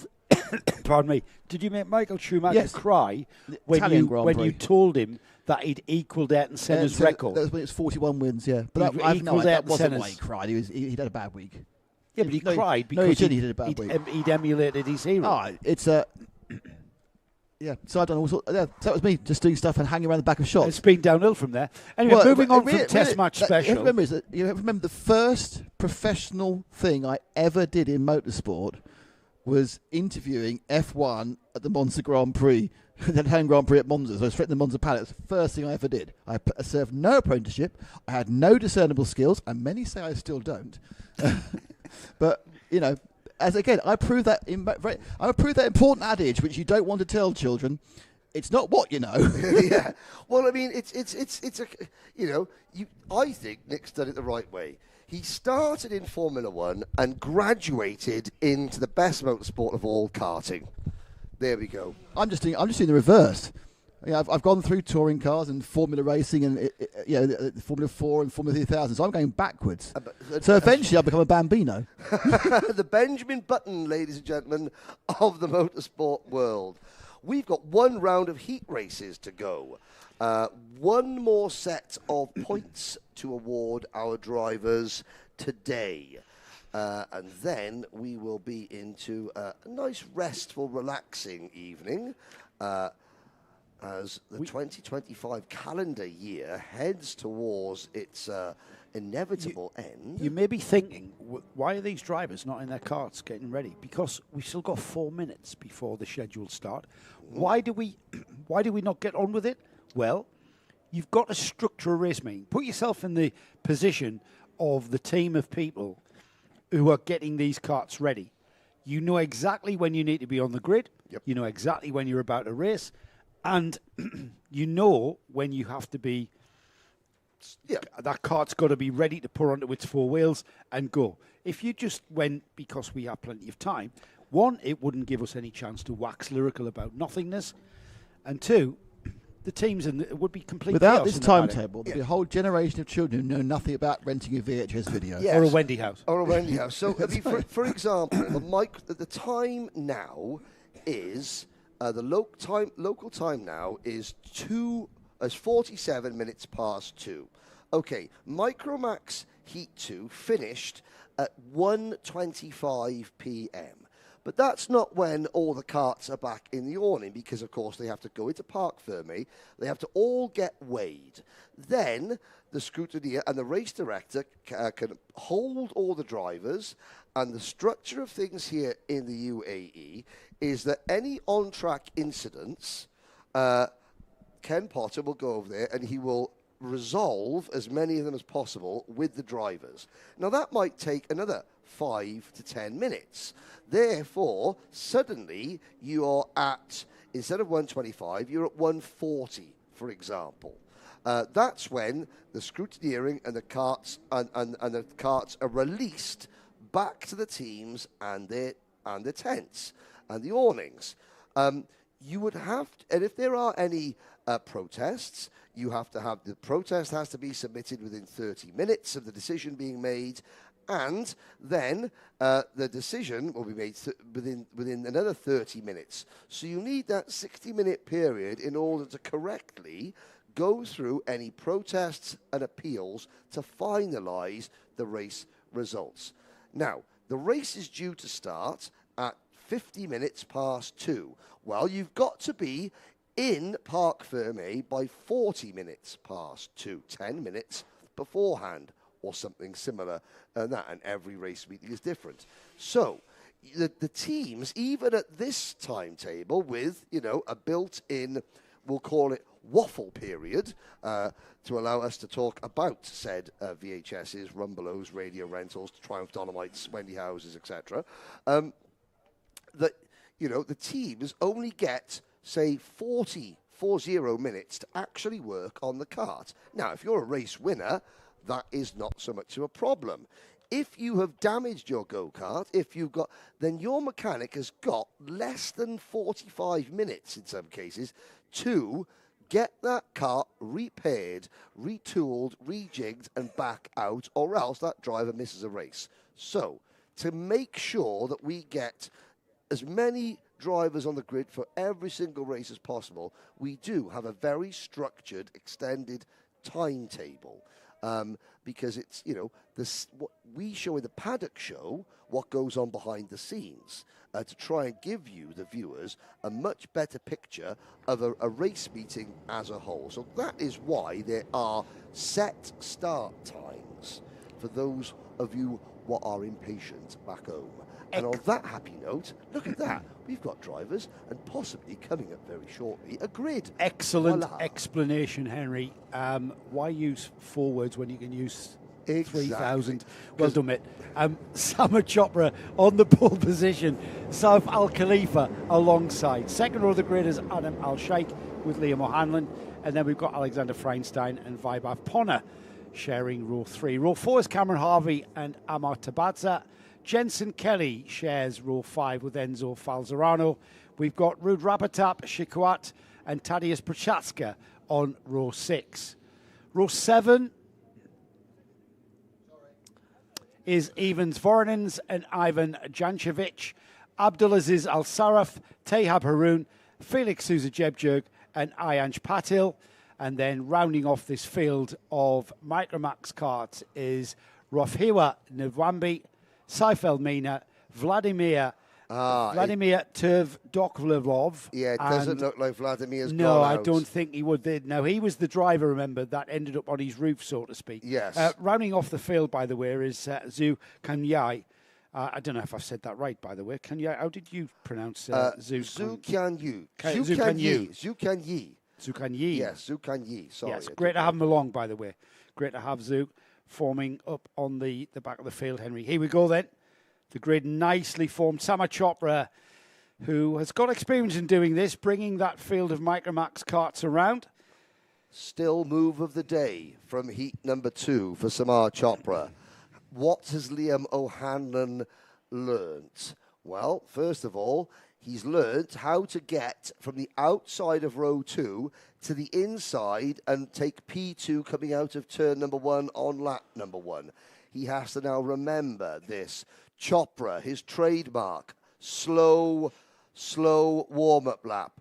Pardon me. Did you make Michael Schumacher cry when you told him that he'd equaled Ayrton Senna's record? That was when it was 41 wins, yeah. But that wasn't why he cried. He'd had a bad week. Yeah, but he cried because he did a bad week. He'd emulated his hero. Oh, it's a... Yeah, so I've done all sorts. So that was me just doing stuff and hanging around the back of shots. It's been downhill from there. Anyway, moving on from Test Match Special. Remember the first professional thing I ever did in motorsport was interviewing F1 at the Monza Grand Prix, the home Grand Prix at Monza. So I was straight in the Monza paddock. It's the first thing I ever did. I served no apprenticeship. I had no discernible skills, and many say I still don't. But, I prove that important adage which you don't want to tell children. It's not what you know. Yeah. Well, I mean, I think Nick's done it the right way. He started in Formula One and graduated into the best motorsport of all, karting. There we go. I'm just doing the reverse. I've gone through touring cars and Formula racing and Formula 4 and Formula 3000, so I'm going backwards. So eventually I'll become a bambino. The Benjamin Button, ladies and gentlemen, of the motorsport world. We've got one round of heat races to go. One more set of points to award our drivers today. And then we will be into a nice, restful, relaxing evening. As the 2025 calendar year heads towards its inevitable end. You may be thinking, why are these drivers not in their karts getting ready? Because we've still got 4 minutes before the scheduled start. Why do we not get on with it? Well, you've got to structure a race meeting. Put yourself in the position of the team of people who are getting these karts ready. You know exactly when you need to be on the grid. Yep. You know exactly when you're about to race. And you know when you have to be, that kart's got to be ready to put onto its 4 wheels and go. If you just went because we have plenty of time, one, it wouldn't give us any chance to wax lyrical about nothingness. And two, the teams it would be complete without chaos this timetable, there'd be a whole generation of children who know nothing about renting a VHS video. Yes. Or a Wendy house. So, I mean, for example, the time now is... the local time now is 47 minutes past 2. Okay, Micromax Heat 2 finished at 1:25 p.m. But that's not when all the karts are back in the awning, because, of course, they have to go into Parc Fermé. They have to all get weighed. Then the scrutineer and the race director can hold all the drivers, and the structure of things here in the UAE is that any on-track incidents, Ken Potter will go over there and he will resolve as many of them as possible with the drivers. Now, that might take another 5 to 10 minutes. Therefore, suddenly you are at, instead of 125, you're at 140, for example. That's when the scrutineering and the karts and the karts are released back to the teams and their tents and the awnings. You would have, and if there are any protests, you have to have, the protest has to be submitted within 30 minutes of the decision being made, and then the decision will be made within another 30 minutes. So you need that 60-minute period in order to correctly go through any protests and appeals to finalise the race results. Now, the race is due to start at 50 minutes past 2. Well, you've got to be in Parc Fermé by 40 minutes past 2, 10 minutes beforehand, or something similar, and every race meeting is different. So the teams, even at this timetable, with a built-in, we'll call it waffle period, to allow us to talk about said VHSs, Rumbelows, radio rentals, Triumph Dolomites, Wendy Houses, etc. The teams only get, say, 40 minutes to actually work on the kart. Now, if you're a race winner, that is not so much of a problem. If you have damaged your go-kart, then your mechanic has got less than 45 minutes in some cases to get that kart repaired, retooled, rejigged, and back out, or else that driver misses a race. So, to make sure that we get as many drivers on the grid for every single race as possible, we do have a very structured, extended timetable. Because it's, what we show in the paddock show, what goes on behind the scenes, to try and give you, the viewers, a much better picture of a race meeting as a whole. So that is why there are set start times for those of you what are impatient back home. And on that happy note, look at that. We've got drivers and possibly coming up very shortly a grid. Excellent explanation, Henry. Why use 4 words when you can use 3,000? Well done, mate. Sama Chopra on the pole position. Saif Al Khalifa alongside. Second row of the grid is Adam Al Sheikh with Liam O'Hanlon. And then we've got Alexander Freinstein and Vaibhav Ponna sharing row 3. Row 4 is Cameron Harvey and Amar Tabadza. Jensen Kelly shares row 5 with Enzo Falzerano. We've got Rud Rapatap, Shikwat, and Tadeusz Prochaska on row 6. Row 7 is Evans Voronins and Ivan Janchevich, Abdulaziz Al-Saraf, Tehab Haroon, Felix Sousa Jebjerg, and Ayanch Patil. And then rounding off this field of Micromax karts is Rofhiwa Nwambi, Saif El-Mina, Vladimir Turdokvlov. Yeah, it doesn't look like Vladimir's gone No, out. I don't think he would. No, he was the driver, remember, that ended up on his roof, so to speak. Yes. Rounding off the field, by the way, is Zhu Kanyai. I don't know if I've said that right, by the way. Kanyai, how did you pronounce Zhu Kanyai? Zhu Kanyai. Yes, Zhu Kanyai. Sorry. Yes, great to have him along, by the way. Great to have Zhu forming up on the back of the field, Henry. Here we go then. The grid nicely formed. Sama Chopra, who has got experience in doing this, bringing that field of Micromax karts around. Still move of the day from heat number 2 for Samar Chopra. What has Liam O'Hanlon learnt? Well, first of all, he's learnt how to get from the outside of row 2 to the inside and take P2 coming out of turn number 1 on lap number 1. He has to now remember this. Chopra, his trademark, slow warm-up lap.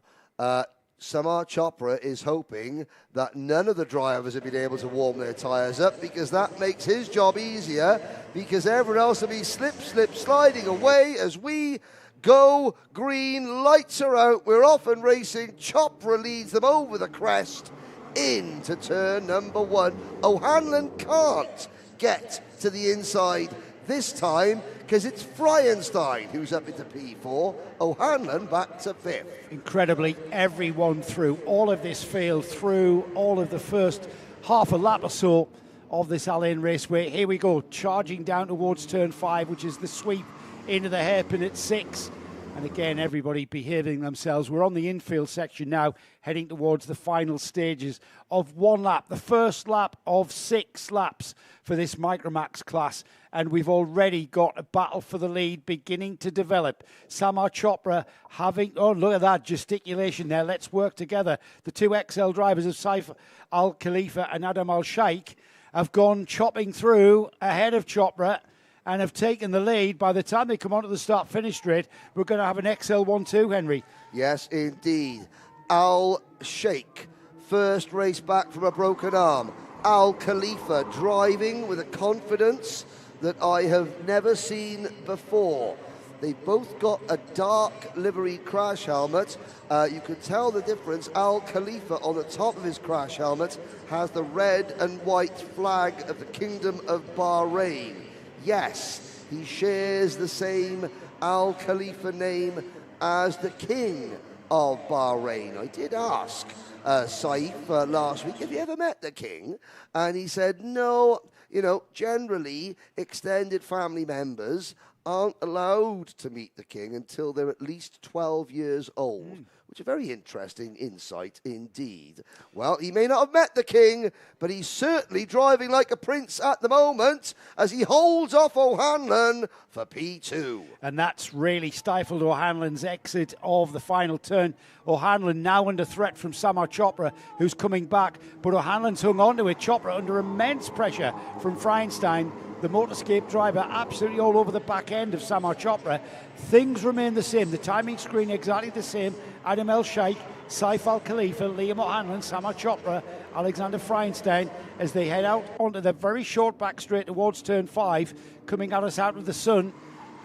Samar Chopra is hoping that none of the drivers have been able to warm their tyres up, because that makes his job easier, because everyone else will be sliding away as we Go green, lights are out, we're off and racing. Chopra leads them over the crest into turn number 1. O'Hanlon can't get to the inside this time because it's Fryenstein who's up into P4. O'Hanlon back to 5th. Incredibly, everyone through all of this field, through all of the first half a lap or so of this Al-Ain Raceway. Here we go, charging down towards turn 5, which is the sweep into the hairpin at 6. And again, everybody behaving themselves. We're on the infield section now, heading towards the final stages of 1 lap, the first lap of 6 laps for this Micromax class. And we've already got a battle for the lead beginning to develop. Samar Chopra having, oh, look at that gesticulation there. Let's work together. The 2 XL drivers of Saif Al Khalifa and Adam Al Sheikh have gone chopping through ahead of Chopra and have taken the lead. By the time they come onto the start-finish straight, we're going to have an XL1-2, Henry. Yes, indeed. Al Sheikh, first race back from a broken arm. Al Khalifa driving with a confidence that I have never seen before. They've both got a dark livery crash helmet. You can tell the difference. Al Khalifa on the top of his crash helmet has the red and white flag of the Kingdom of Bahrain. Yes, he shares the same Al Khalifa name as the King of Bahrain. I did ask Saif last week, have you ever met the King? And he said, no, you know, generally extended family members aren't allowed to meet the King until they're at least 12 years old, which is a very interesting insight indeed. Well, he may not have met the King, but he's certainly driving like a prince at the moment as he holds off O'Hanlon for P2. And that's really stifled O'Hanlon's exit of the final turn. O'Hanlon now under threat from Samar Chopra, who's coming back, but O'Hanlon's hung on to it. Chopra under immense pressure from Fryenstein, the Motorscape driver, absolutely all over the back end of Samar Chopra. Things remain the same. The timing screen exactly the same. Adam El Sheikh, Saif Al Khalifa, Liam O'Hanlon, Samar Chopra, Alexander Fryenstein as they head out onto the very short back straight towards turn 5, coming at us out of the sun.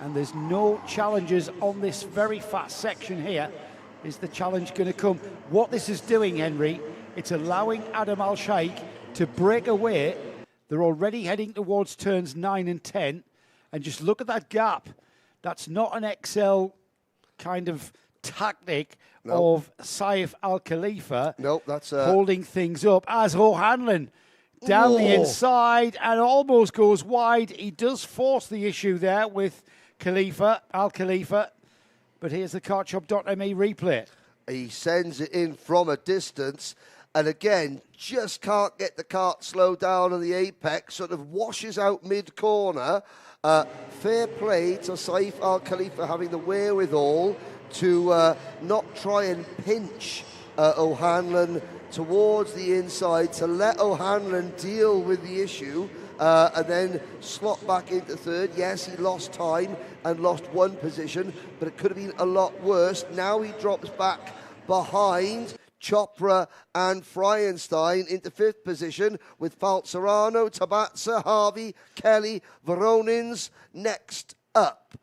And there's no challenges on this very fast section here. Is the challenge going to come? What this is doing, Henry, it's allowing Adam Al Sheikh to break away. They're already heading towards turns 9 and 10. And just look at that gap. That's not an XL kind of tactic of Saif Al Khalifa. Nope, that's holding things up as O'Hanlon down the inside and almost goes wide. He does force the issue there with Al Khalifa. But here's the kartshop.me replay. He sends it in from a distance. And again, just can't get the kart slowed down on the apex, sort of washes out mid-corner. Fair play to Saif Al Khalifa having the wherewithal to not try and pinch O'Hanlon towards the inside, to let O'Hanlon deal with the issue and then slot back into third. Yes, he lost time and lost 1 position, but it could have been a lot worse. Now he drops back behind Chopra and Fryenstein into 5th position with Falzarano, Tabatsa, Harvey, Kelly, Veronins next up.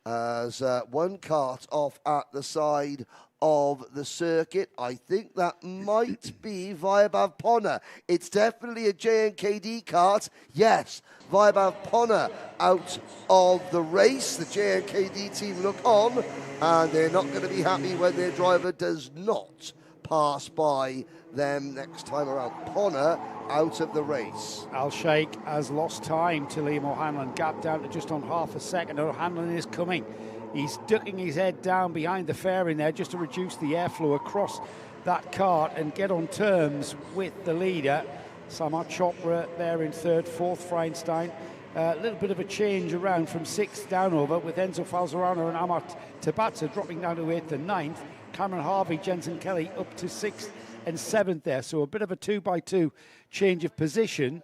As 1 kart off at the side of the circuit. I think that might be Vaibhav Ponna. It's definitely a JNKD kart. Yes, Vaibhav Ponna out of the race. The JNKD team look on, and they're not going to be happy when their driver does not pass by them next time around. Ponna out of the race. Al Sheikh has lost time to Liam O'Hanlon, gap down to just on half a second. O'Hanlon is coming. He's ducking his head down behind the fairing there just to reduce the airflow across that kart and get on terms with the leader. Samar Chopra there in 3rd, 4th Fryenstein. A little bit of a change around from 6th down over with Enzo Falzarano and Amar Tabatsa dropping down to 8th and 9th. Cameron Harvey, Jensen Kelly up to 6th and 7th there. So a bit of a 2x2 change of position.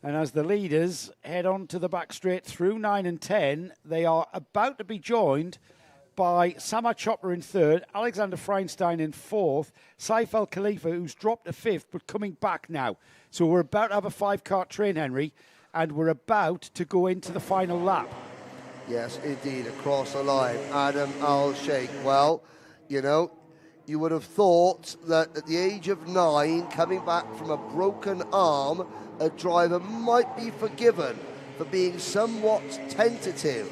And as the leaders head on to the back straight through 9 and 10, they are about to be joined by Samar Chopra in 3rd, Alexander Fryenstein in 4th, Saif Al Khalifa, who's dropped to 5th, but coming back now. So we're about to have a 5-kart train, Henry, and we're about to go into the final lap. Yes, indeed, across the line. Adam Al-Sheikh. Well, you know, you would have thought that at the age of 9, coming back from a broken arm, a driver might be forgiven for being somewhat tentative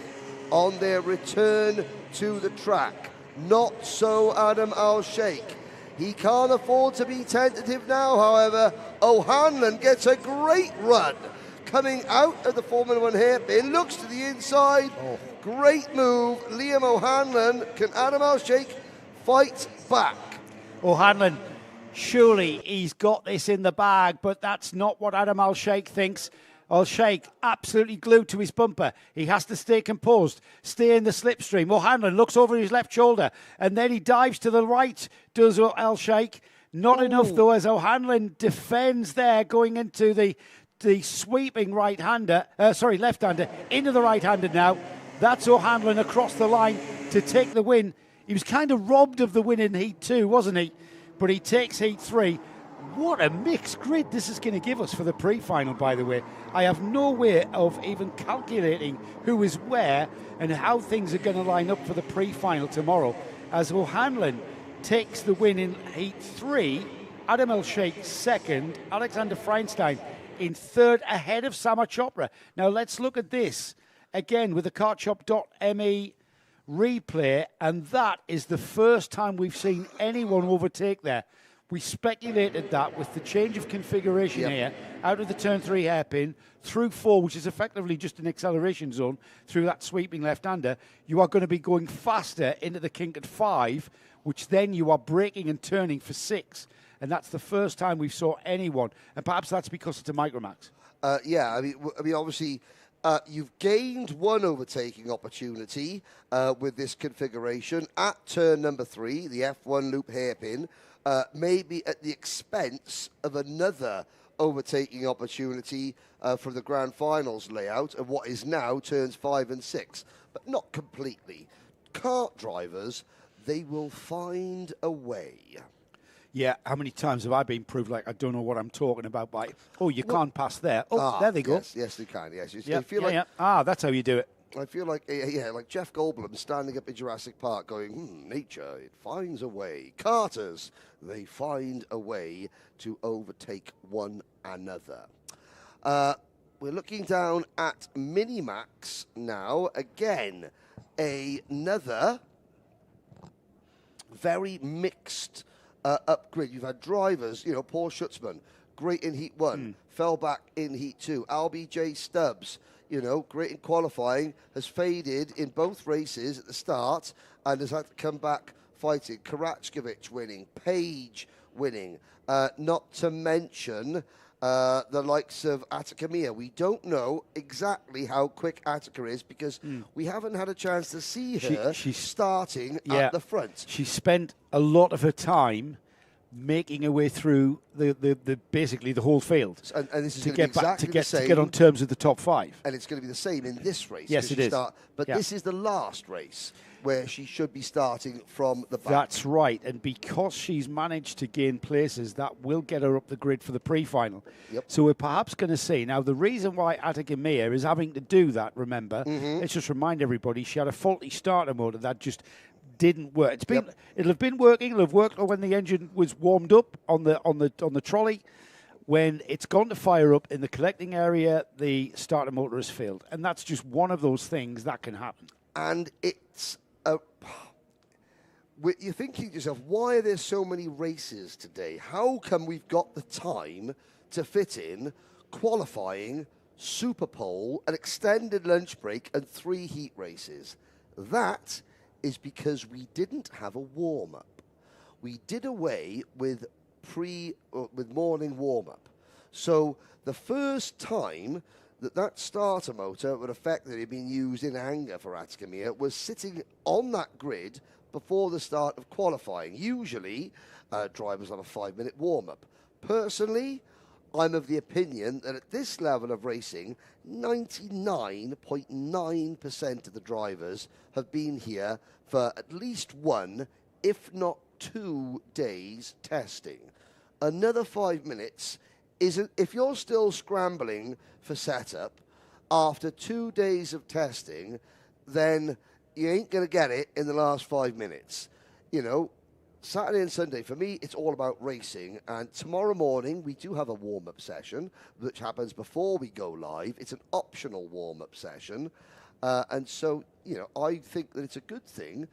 on their return to the track. Not so Adam Al-Sheikh. He can't afford to be tentative now, however. O'Hanlon gets a great run coming out of the Formula 1 hairpin, looks to the inside. Great move, Liam O'Hanlon. Can Adam Al-Sheikh fight back? O'Hanlon, surely he's got this in the bag, but that's not what Adam Al-Sheikh thinks. Al-Sheikh absolutely glued to his bumper. He has to stay composed, stay in the slipstream. O'Hanlon looks over his left shoulder, and then he dives to the right, does Al-Sheikh. Not enough, though, as O'Hanlon defends there, going into the sweeping left-hander into the right-hander now. That's O'Hanlon across the line to take the win. He was kind of robbed of the win in Heat 2, wasn't he? But he takes Heat 3. What a mixed grid this is going to give us for the pre-final, by the way. I have no way of even calculating who is where and how things are going to line up for the pre-final tomorrow. As O'Hanlon takes the win in Heat 3, Adam Al-Sheikh second, Alexander Feinstein in third, ahead of Sama Chopra. Now let's look at this again with the kartshop.me replay, and that is the first time we've seen anyone overtake there. We speculated that with the change of configuration here, out of the turn 3 hairpin, through 4, which is effectively just an acceleration zone, through that sweeping left-hander, you are going to be going faster into the kink at 5, which then you are braking and turning for 6. And that's the first time we saw anyone. And perhaps that's because it's a Micromax. I mean, obviously, you've gained one overtaking opportunity with this configuration at turn number 3, the F1 loop hairpin, maybe at the expense of another overtaking opportunity for the Grand Finals layout of what is now turns 5 and 6, but not completely. Kart drivers, they will find a way. Yeah, how many times have I been proved like I don't know what I'm talking about by, you can't pass there. There they go. Yes, they can, yes. I feel like that's how you do it. I feel like, like Jeff Goldblum standing up in Jurassic Park going, nature, it finds a way. Carters, they find a way to overtake one another. We're looking down at Minimax now. Again, another very mixed upgrade. You've had drivers, Paul Schutzman, great in Heat 1, fell back in Heat 2. LBJ Stubbs, great in qualifying, has faded in both races at the start and has had to come back fighting. Karachkovic winning, Page winning, not to mention the likes of Attica. We don't know exactly how quick Attica is because we haven't had a chance to see her starting at the front. She spent a lot of her time making her way through the basically the whole field, and this is to get back to get on terms with the top 5. And it's going to be the same in this race. Yes, it is. But this is the last race where she should be starting from the back. That's right, and because she's managed to gain places, that will get her up the grid for the pre-final. So we're perhaps going to see. Now, the reason why Attica Mia is having to do that, remember, let's just remind everybody, she had a faulty starter motor that just didn't work. It'll have been working. It'll have worked when the engine was warmed up on the trolley. When it's gone to fire up in the collecting area, the starter motor has failed, and that's just one of those things that can happen. And it's you're thinking to yourself, why are there so many races today? How come we've got the time to fit in qualifying, Superpole, an extended lunch break, and 3 heat races? That is because we didn't have a warm-up. We did away with morning warm-up. So the first time that starter motor would effectively have been used in anger for Attica Mia was sitting on that grid before the start of qualifying. Usually, drivers have a 5-minute warm-up. Personally, I'm of the opinion that at this level of racing, 99.9% of the drivers have been here for at least 1, if not 2 days testing. Another 5 minutes isn't, if you're still scrambling for setup after 2 days of testing, then you ain't going to get it in the last 5 minutes. You know, Saturday and Sunday, for me, it's all about racing. And tomorrow morning, we do have a warm-up session, which happens before we go live. It's an optional warm-up session. And so, you know, I think that it's a good thing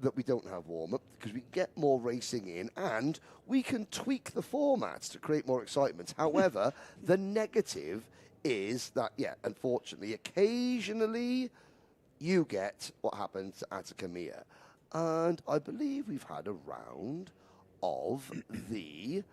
that we don't have warm-up because we get more racing in and we can tweak the formats to create more excitement. However, the negative is that, yeah, unfortunately, occasionally you get what happened to Attica Mia. And I believe we've had a round of the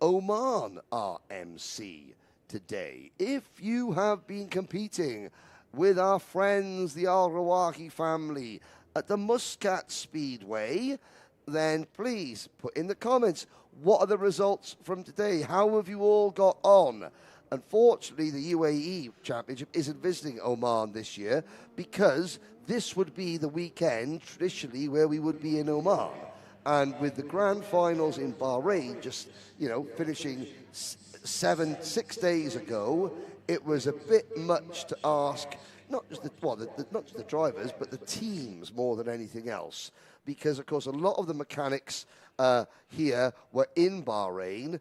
Oman RMC today. If you have been competing with our friends, the Al Rawahi family, at the Muscat Speedway, then please put in the comments, what are the results from today? How have you all got on? Unfortunately, the UAE Championship isn't visiting Oman this year because this would be the weekend traditionally where we would be in Oman. And with the grand finals in Bahrain just, you know, finishing 6 days ago, it was a bit much to ask not just not just the drivers, but the teams more than anything else. Because, of course, a lot of the mechanics here were in Bahrain.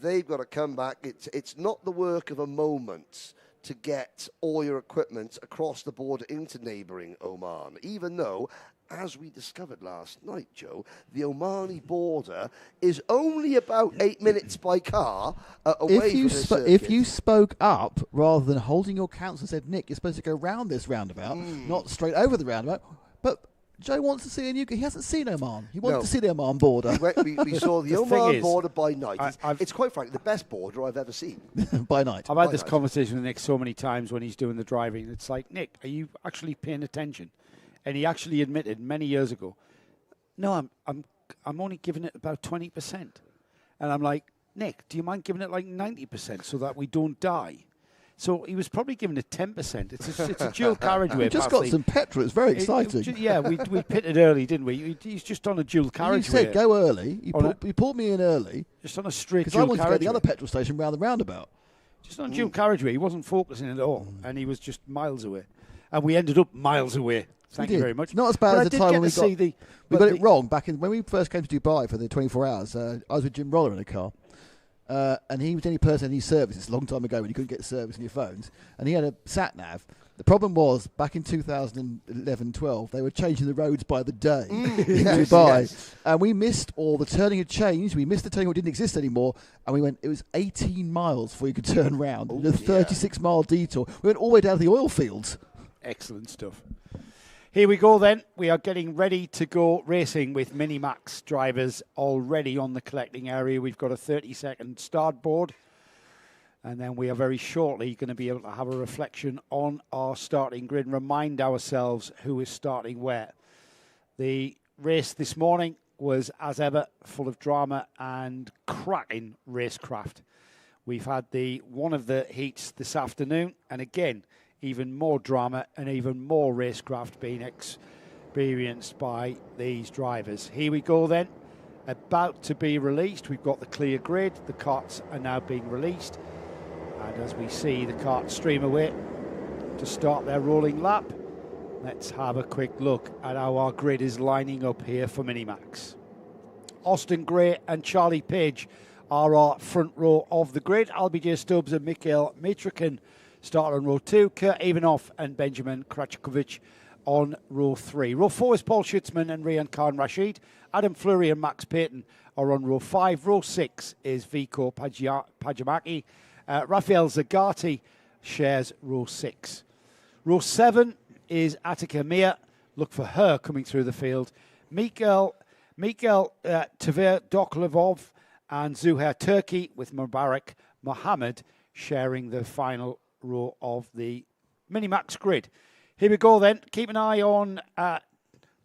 They've got to come back. It's not the work of a moment to get all your equipment across the border into neighbouring Oman, even though, as we discovered last night, Joe, the Omani border is only about 8 minutes by car away from the circuit. If you spoke up rather than holding your counsel and said, Nick, you're supposed to go round this roundabout, not straight over the roundabout, but Joe wants to see a new... He hasn't seen Oman. He wants to see the Oman border. We saw the Oman border by night. It's quite frankly the best border I've ever seen. By night. I've had this conversation with Nick so many times when he's doing the driving. It's like, Nick, are you actually paying attention? And he actually admitted many years ago, no, I'm only giving it about 20%. And I'm like, Nick, do you mind giving it like 90% so that we don't die? So he was probably giving it 10%. It's a dual carriageway. We just got some petrol. It's very exciting. We pitted early, didn't we? He's just on a dual carriageway. You said go early. You pulled me in early. Just on a straight dual carriageway. Because I wanted to go to the other petrol station round the roundabout. Just on a dual carriageway. He wasn't focusing at all. And he was just miles away. And we ended up miles away. Thank you very much. Not as bad as the time when we got it wrong back in when we first came to Dubai for the 24 hours. I was with Jim Roller in a car, and he was the only person in his service. It's a long time ago when you couldn't get service in your phones, and he had a sat nav. The problem was back in 2011-12, they were changing the roads by the day in Dubai, and we missed all the turning had changed. We missed the turning that didn't exist anymore, and we went. It was 18 miles before you could turn round. A 36-mile detour. We went all the way down to the oil fields. Excellent stuff. Here we go then. We are getting ready to go racing with Minimax drivers already on the collecting area. We've got a 30-second start board. And then we are very shortly going to be able to have a reflection on our starting grid and remind ourselves who is starting where. The race this morning was, as ever, full of drama and cracking racecraft. We've had one of the heats this afternoon. And again, even more drama and even more racecraft being experienced by these drivers. Here we go then, about to be released. We've got the clear grid. The karts are now being released. And as we see the karts stream away to start their rolling lap, let's have a quick look at how our grid is lining up here for Minimax. Austin Gray and Charlie Page are our front row of the grid. Albie Stubbs and Mikhail Mitrikin start on row 2, Kurt Evanoff and Benjamin Krachkovic on row 3. Row 4 is Paul Schutzman and Rian Khan Rashid. Adam Fleury and Max Payton are on row 5. Row 6 is Vico Pajamaki. Rafael Zagati shares row 6. Row 7 is Attica Mia. Look for her coming through the field. Mikael Tver Doklovov and Zuhair Turkey with Mubarak Mohammed sharing the final row of the Minimax grid. Here we go then. Keep an eye on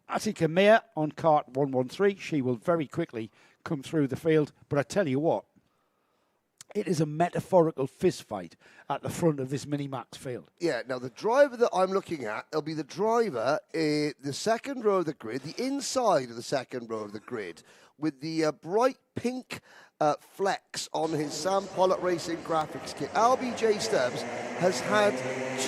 Attica Mia on kart 113. She will very quickly come through the field. But I tell you what, it is a metaphorical fist fight at the front of this Minimax field. Yeah, now the driver that I'm looking at, it'll be the driver in the second row of the grid, the inside of the second row of the grid, with the bright pink flex on his Sam Pollock Racing graphics kit. LBJ Stubbs has had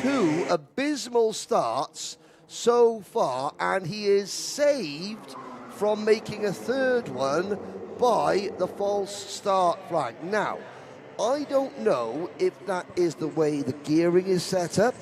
2 abysmal starts so far, and he is saved from making a third one by the false start flag. Now, I don't know if that is the way the gearing is set up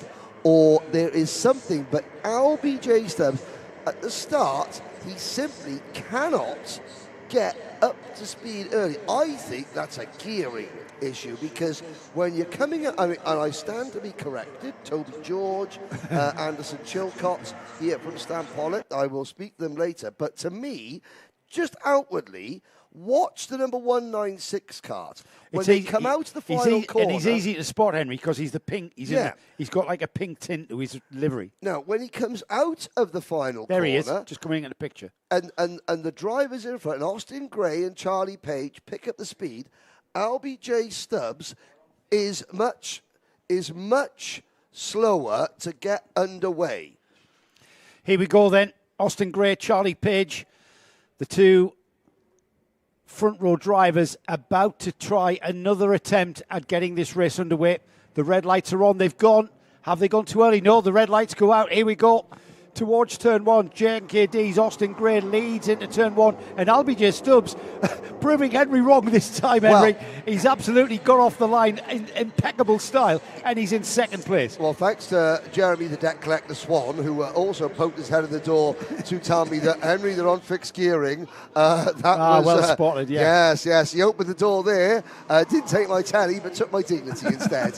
or there is something, but LBJ Stubbs, at the start, he simply cannot get up to speed early. I think that's a gearing issue, because when you're coming up, and I stand to be corrected, Toby George, Anderson Chilcott here from Stan Pollock, I will speak to them later, but to me, just outwardly, watch the number 196 cart. When they come out to the final corner. And he's easy to spot, Henry, because he's the pink. He's got like a pink tint to his livery. Now, when he comes out of the final corner. There he is, just coming in the picture. And the drivers in front, and Austin Gray and Charlie Page pick up the speed. LBJ Stubbs is much slower to get underway. Here we go then. Austin Gray, Charlie Page, the two front row drivers about to try another attempt at getting this race underway. The red lights are on. They've gone. Have they gone too early? No, the red lights go out. Here we go. Towards turn one, J&KD's Austin Gray leads into turn one, and LBJ Stubbs proving Henry wrong this time, Henry. Well, he's absolutely got off the line in impeccable style, and he's in second place. Well, thanks to Jeremy the Debt Collector Swan, who also poked his head in the door to tell me that, Henry, they're on fixed gearing. That was well spotted, yeah. Yes, he opened the door there, didn't take my telly, but took my dignity instead.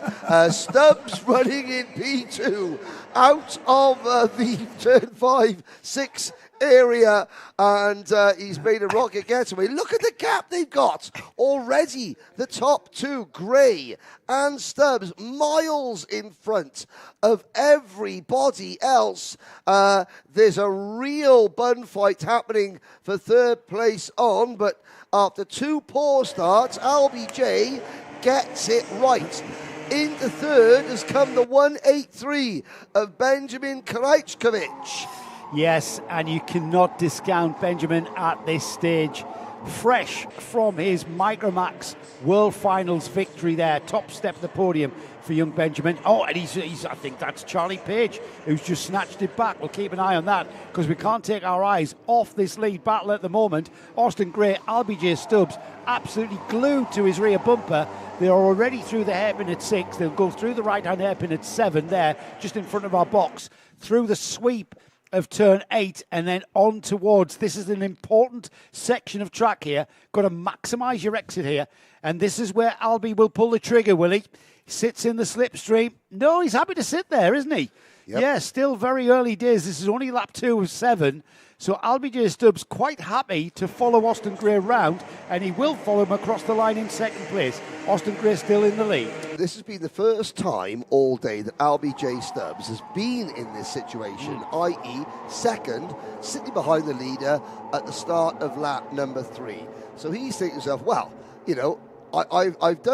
Stubbs running in P2, out of the turn 5, 6 area, and he's made a rocket getaway. Look at the gap they've got already. The top two, Gray and Stubbs, miles in front of everybody else. There's a real bun fight happening for third place on, but after two poor starts, LBJ gets it right. Into third has come the 183 of Benjamin Krajčković. Yes, and you cannot discount Benjamin at this stage. Fresh from his Micromax World Finals victory there. Top step of the podium for young Benjamin. Oh, and he's I think that's Charlie Page, who's just snatched it back. We'll keep an eye on that, because we can't take our eyes off this lead battle at the moment. Austin Gray, LBJ Stubbs, absolutely glued to his rear bumper. They're already through the hairpin at 6. They'll go through the right-hand hairpin at 7 there, just in front of our box, through the sweep of turn 8, and then on towards, this is an important section of track here. Got to maximise your exit here, and this is where Albie will pull the trigger, will he? Sits in the slipstream. No, he's happy to sit there, isn't he? Yep. Yeah, still very early days. This is only lap 2 of 7. So LBJ Stubbs quite happy to follow Austin Gray round, and he will follow him across the line in second place. Austin Gray still in the lead. This has been the first time all day that LBJ Stubbs has been in this situation, i.e. second, sitting behind the leader at the start of lap number 3. So he's thinking to himself, well, you know, I've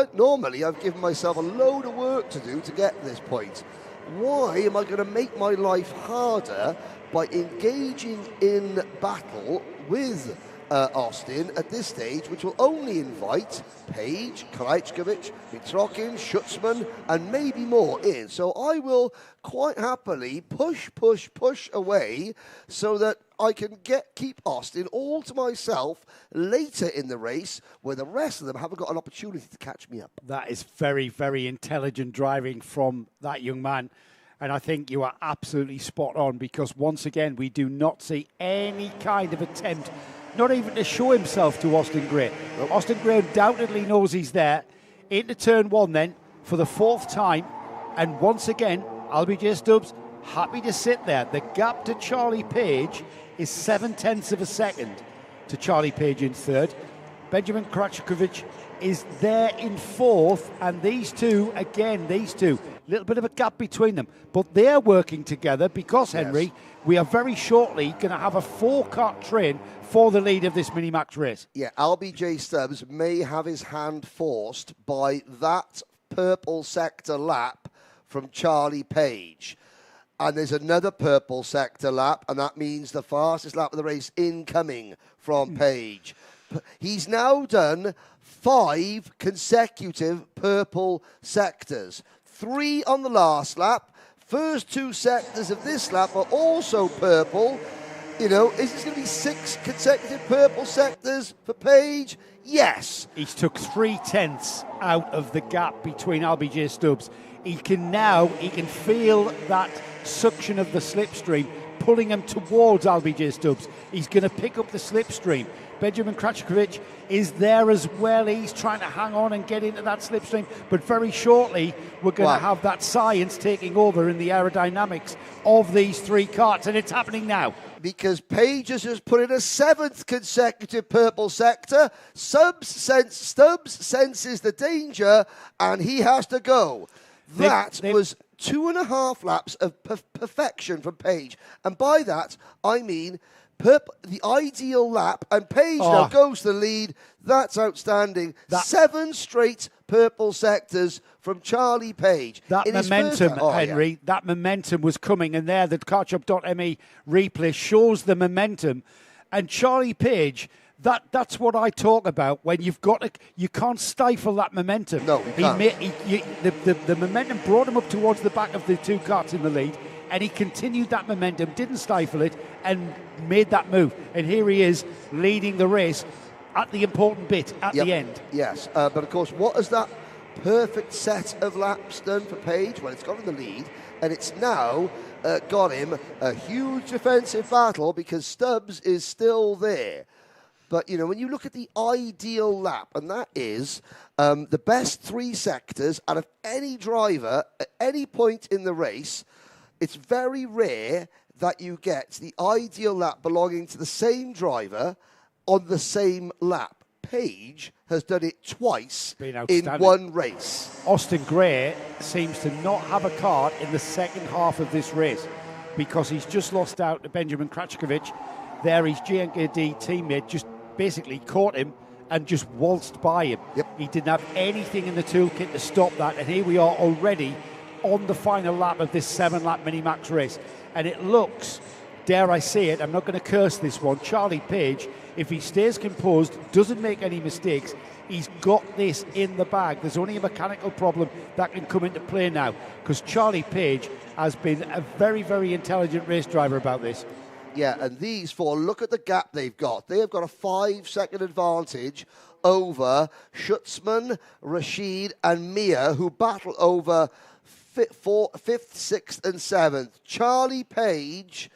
given myself a load of work to do to get to this point. Why am I going to make my life harder by engaging in battle with Austin at this stage, which will only invite Page, Krajčković, Mitrokin, Schutzman, and maybe more in. So I will quite happily push away so that I can keep Austin all to myself later in the race, where the rest of them haven't got an opportunity to catch me up. That is very, very intelligent driving from that young man. And I think you are absolutely spot on, because once again, we do not see any kind of attempt, not even to show himself to Austin Gray. Austin Gray undoubtedly knows he's there. Into turn 1 then, for the 4th time. And once again, LBJ Stubbs happy to sit there. The gap to Charlie Page is 0.7 of a second to Charlie Page in third. Benjamin Krajčković is there in 4th, and these two, little bit of a gap between them, but they're working together because, Henry, we are very shortly going to have a 4-kart train for the lead of this mini-max race. Yeah, LBJ Stubbs may have his hand forced by that purple sector lap from Charlie Page. And there's another purple sector lap, and that means the fastest lap of the race incoming from Page. He's now done 5 consecutive purple sectors. 3 on the last lap, first 2 sectors of this lap are also purple. You know, is this going to be 6 consecutive purple sectors for Page? Yes. He's took 3/10 out of the gap between LBJ Stubbs. He can feel that suction of the slipstream pulling him towards LBJ Stubbs. He's going to pick up the slipstream. Benjamin Kracikovic is there as well. He's trying to hang on and get into that slipstream. But very shortly, we're going to have that science taking over in the aerodynamics of these 3 karts. And it's happening now. Because Page has just put in a 7th consecutive purple sector. Stubbs senses the danger, and he has to go. That was 2.5 laps of perfection from Page. And by that, I mean the ideal lap, and Page now goes to the lead. That's outstanding. 7 straight purple sectors from Charlie Page. That momentum, Henry, that momentum was coming, and there the cartshop.me replay shows the momentum. And Charlie Page, that's what I talk about. When you can't stifle that momentum. No, you can't. The momentum brought him up towards the back of the 2 karts in the lead, and he continued that momentum, didn't stifle it, and made that move. And here he is leading the race at the important bit at the end. Yes, but of course, what has that perfect set of laps done for Page? Well, it's got him the lead, and it's now got him a huge defensive battle because Stubbs is still there. But, you know, when you look at the ideal lap, and that is the best 3 sectors out of any driver at any point in the race, it's very rare that you get the ideal lap belonging to the same driver on the same lap. Page has done it twice in one race. Austin Gray seems to not have a card in the second half of this race because he's just lost out to Benjamin Kracikovic. There his GNKD teammate just basically caught him and just waltzed by him. He didn't have anything in the toolkit to stop that, and here we are already on the final lap of this 7-lap mini-max race. And it looks, dare I say it, I'm not going to curse this one, Charlie Page, if he stays composed, doesn't make any mistakes, he's got this in the bag. There's only a mechanical problem that can come into play now, because Charlie Page has been a very, very intelligent race driver about this. Yeah, and these 4, look at the gap they've got. They have got a 5-second advantage over Schutzman, Rashid, and Mia, who battle over 5th, 6th, and 7th. Charlie Page,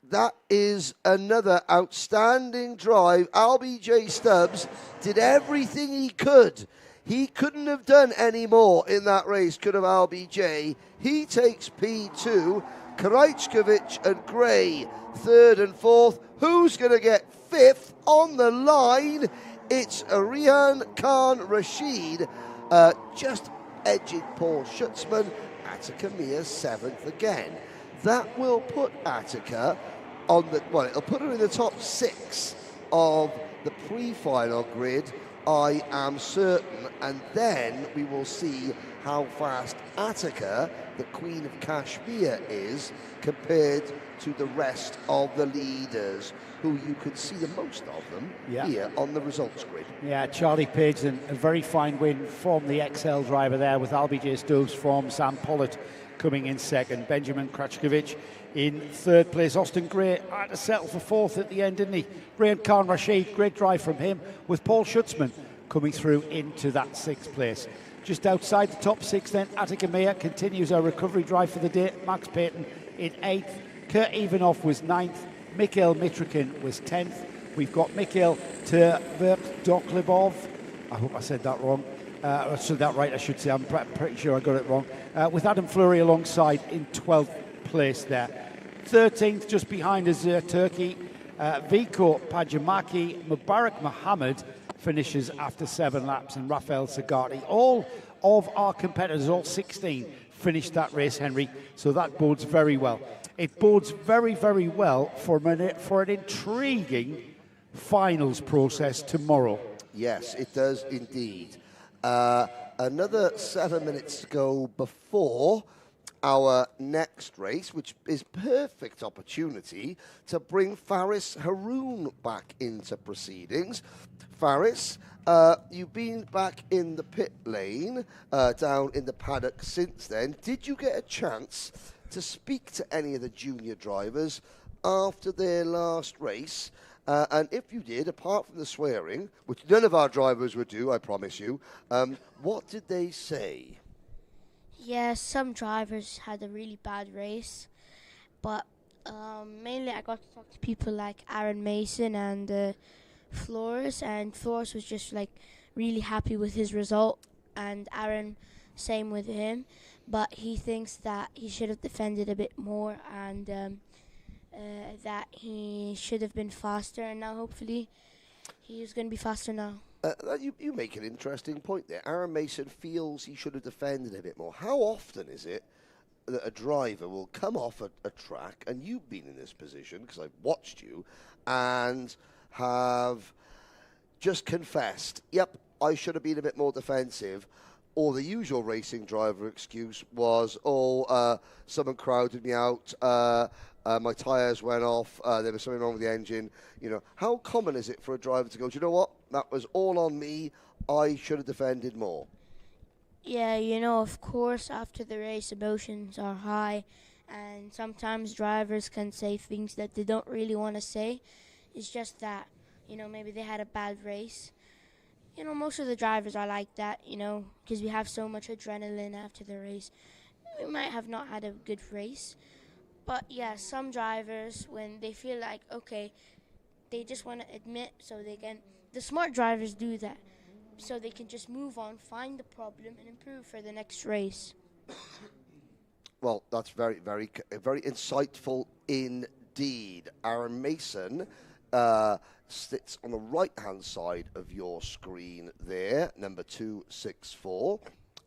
that is another outstanding drive. LBJ Stubbs did everything he could. He couldn't have done any more in that race, could have LBJ. He takes P2. Krajčkovic and Gray, 3rd and 4th. Who's going to get 5th on the line? It's Rihan Khan Rashid, just edging Paul Schutzman. Attica Mia 7th again. That will put Attica on the, well, it'll put her in the top 6 of the pre-final grid, I am certain, and then we will see how fast Attica, the Queen of Kashmir, is compared to the rest of the leaders, who you could see the most of them here on the results grid. Yeah, Charlie Page, and a very fine win from the XL driver there, with LBJ Stubbs from Sam Pollitt coming in 2nd. Benjamin Kracikovic in 3rd place. Austin Gray had to settle for 4th at the end, didn't he? Rihan Khan Rashid, great drive from him, with Paul Schutzman coming through into that 6th place. Just outside the top 6 then, Attica Mia continues her recovery drive for the day. Max Payton in 8th. Kurt Ivanov was 9th. Mikhail Mitrokin was 10th. We've got Mikhail Tverdoklibov. I hope I said that wrong. I said that right, I should say. I'm pretty sure I got it wrong. With Adam Fleury alongside in 12th place there. 13th, just behind us, Turkey. Viko Pajamaki, Mubarak Mohammed finishes after 7 laps, and Rafael Sagati. All of our competitors, all 16, finished that race, Henry, so that bodes very well. It bodes very, very well for an intriguing finals process tomorrow. Yes, it does indeed. Another 7 minutes to go before our next race, which is perfect opportunity to bring Faris Haroun back into proceedings. Faris, you've been back in the pit lane, down in the paddock since then. Did you get a chance to speak to any of the junior drivers after their last race? And if you did, apart from the swearing, which none of our drivers would do, I promise you, what did they say? Yeah, some drivers had a really bad race, but mainly I got to talk to people like Aaron Mason and Flores, and Flores was just like really happy with his result, and Aaron, same with him, but he thinks that he should have defended a bit more, and that he should have been faster, and now hopefully he's going to be faster now. You make an interesting point there. Aaron Mason feels he should have defended a bit more. How often is it that a driver will come off a track, and you've been in this position because I've watched you, and have just confessed, yep, I should have been a bit more defensive, or the usual racing driver excuse was, someone crowded me out, my tyres went off, there was something wrong with the engine. You know, how common is it for a driver to go, do you know what, that was all on me, I should have defended more? Yeah, you know, of course, after the race, emotions are high, and sometimes drivers can say things that they don't really want to say. It's just that, you know, maybe they had a bad race. You know, most of the drivers are like that, you know, because we have so much adrenaline after the race. We might have not had a good race. But, yeah, some drivers, when they feel like, okay, they just want to admit so they can... The smart drivers do that, so they can just move on, find the problem, and improve for the next race. Well, that's very, very, very insightful indeed. Aaron Mason sits on the right-hand side of your screen there, number 264.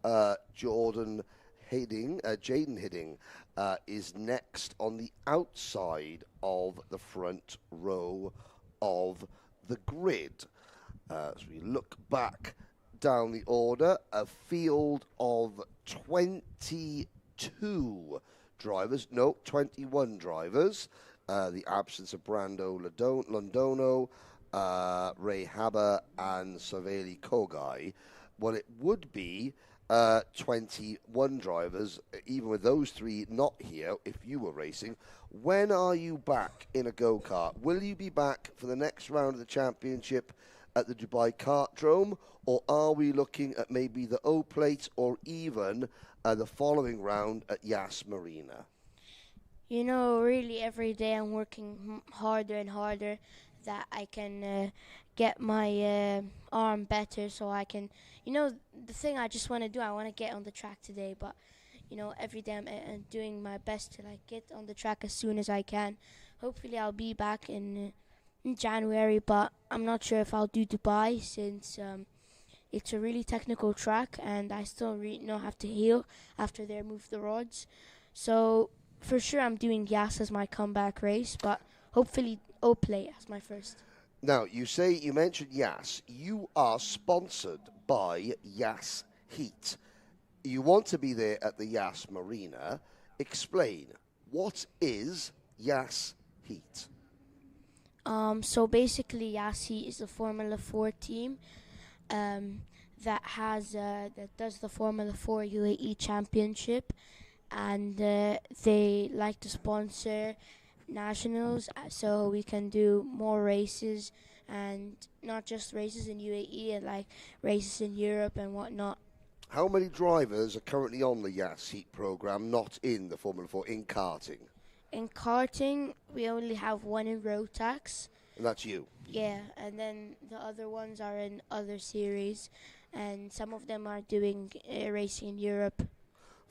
Jaden Hidding is next on the outside of the front row of the grid. As we look back down the order, a field of 21 drivers. The absence of Brando Londono, Ray Haber, and Saveli Kogai. Well, it would be 21 drivers, even with those three not here, if you were racing. When are you back in a go-kart? Will you be back for the next round of the championship at the Dubai Kartdrome, or are we looking at maybe the O-Plate or even the following round at Yas Marina? You know, really every day I'm working harder and harder that I can get my arm better, so I can, you know, the thing I just want to do, I want to get on the track today, but, you know, every day I'm doing my best to, like, get on the track as soon as I can. Hopefully I'll be back in January, but I'm not sure if I'll do Dubai, since it's a really technical track, and I still have to heal after they remove the rods. So for sure I'm doing Yas as my comeback race, but hopefully O-Play as my first. Now, you mentioned Yas. You are sponsored by Yas Heat. You want to be there at the Yas Marina. Explain, what is Yas Heat? So basically Yas Heat is a Formula 4 team that does the Formula 4 UAE Championship, and they like to sponsor nationals so we can do more races, and not just races in UAE, and like races in Europe and whatnot. How many drivers are currently on the Yas Heat program, not in the Formula 4, in karting? In karting, we only have one in Rotax. And that's you? Yeah, and then the other ones are in other series, and some of them are doing racing in Europe.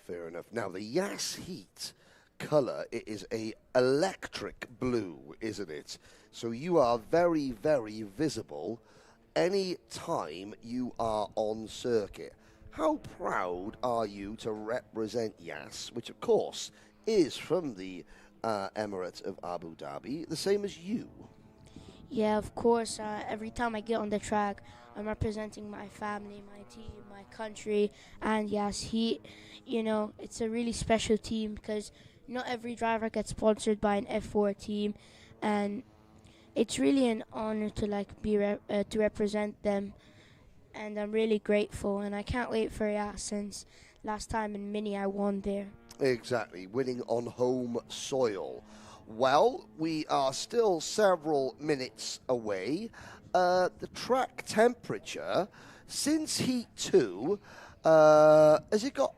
Fair enough. Now, the Yas Heat colour, it is a electric blue, isn't it? So you are very, very visible any time you are on circuit. How proud are you to represent Yas, which of course is from the Emirate of Abu Dhabi, the same as you? Yeah, of course. Every time I get on the track, I'm representing my family, my team, my country, and Yas Heat. You know, it's a really special team because not every driver gets sponsored by an F4 team, and It's really an honor to to represent them, and I'm really grateful, and I can't wait for it since last time in Mini I won there. Exactly, winning on home soil. Well, we are still several minutes away. The track temperature since Heat 2, has it got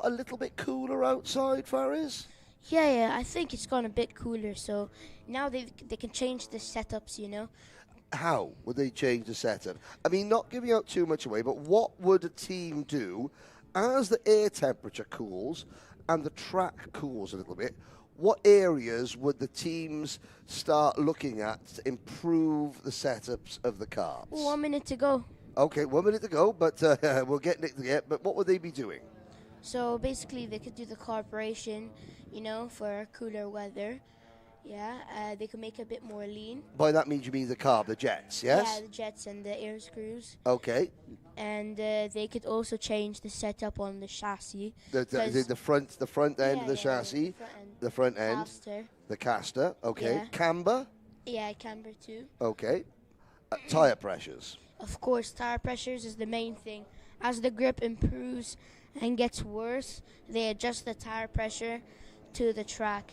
a little bit cooler outside, Faris? Yeah, I think it's gone a bit cooler, so now they can change the setups, you know. How would they change the setup? I mean, not giving out too much away, but what would a team do as the air temperature cools and the track cools a little bit? What areas would the teams start looking at to improve the setups of the cars? 1 minute to go. Okay, 1 minute to go, but we'll get Nick to get. But what would they be doing? So basically, they could do the carburation, you know, for cooler weather. Yeah, they could make it a bit more lean. By that means you mean the carb, the jets, yes? Yeah, the jets and the air screws. Okay. And they could also change the setup on the chassis. The front end of the chassis, the front end, caster. The caster. Okay. Yeah. Camber. Yeah, camber too. Okay. Tire pressures. Of course, tire pressures is the main thing. As the grip improves and gets worse, they adjust the tire pressure to the track.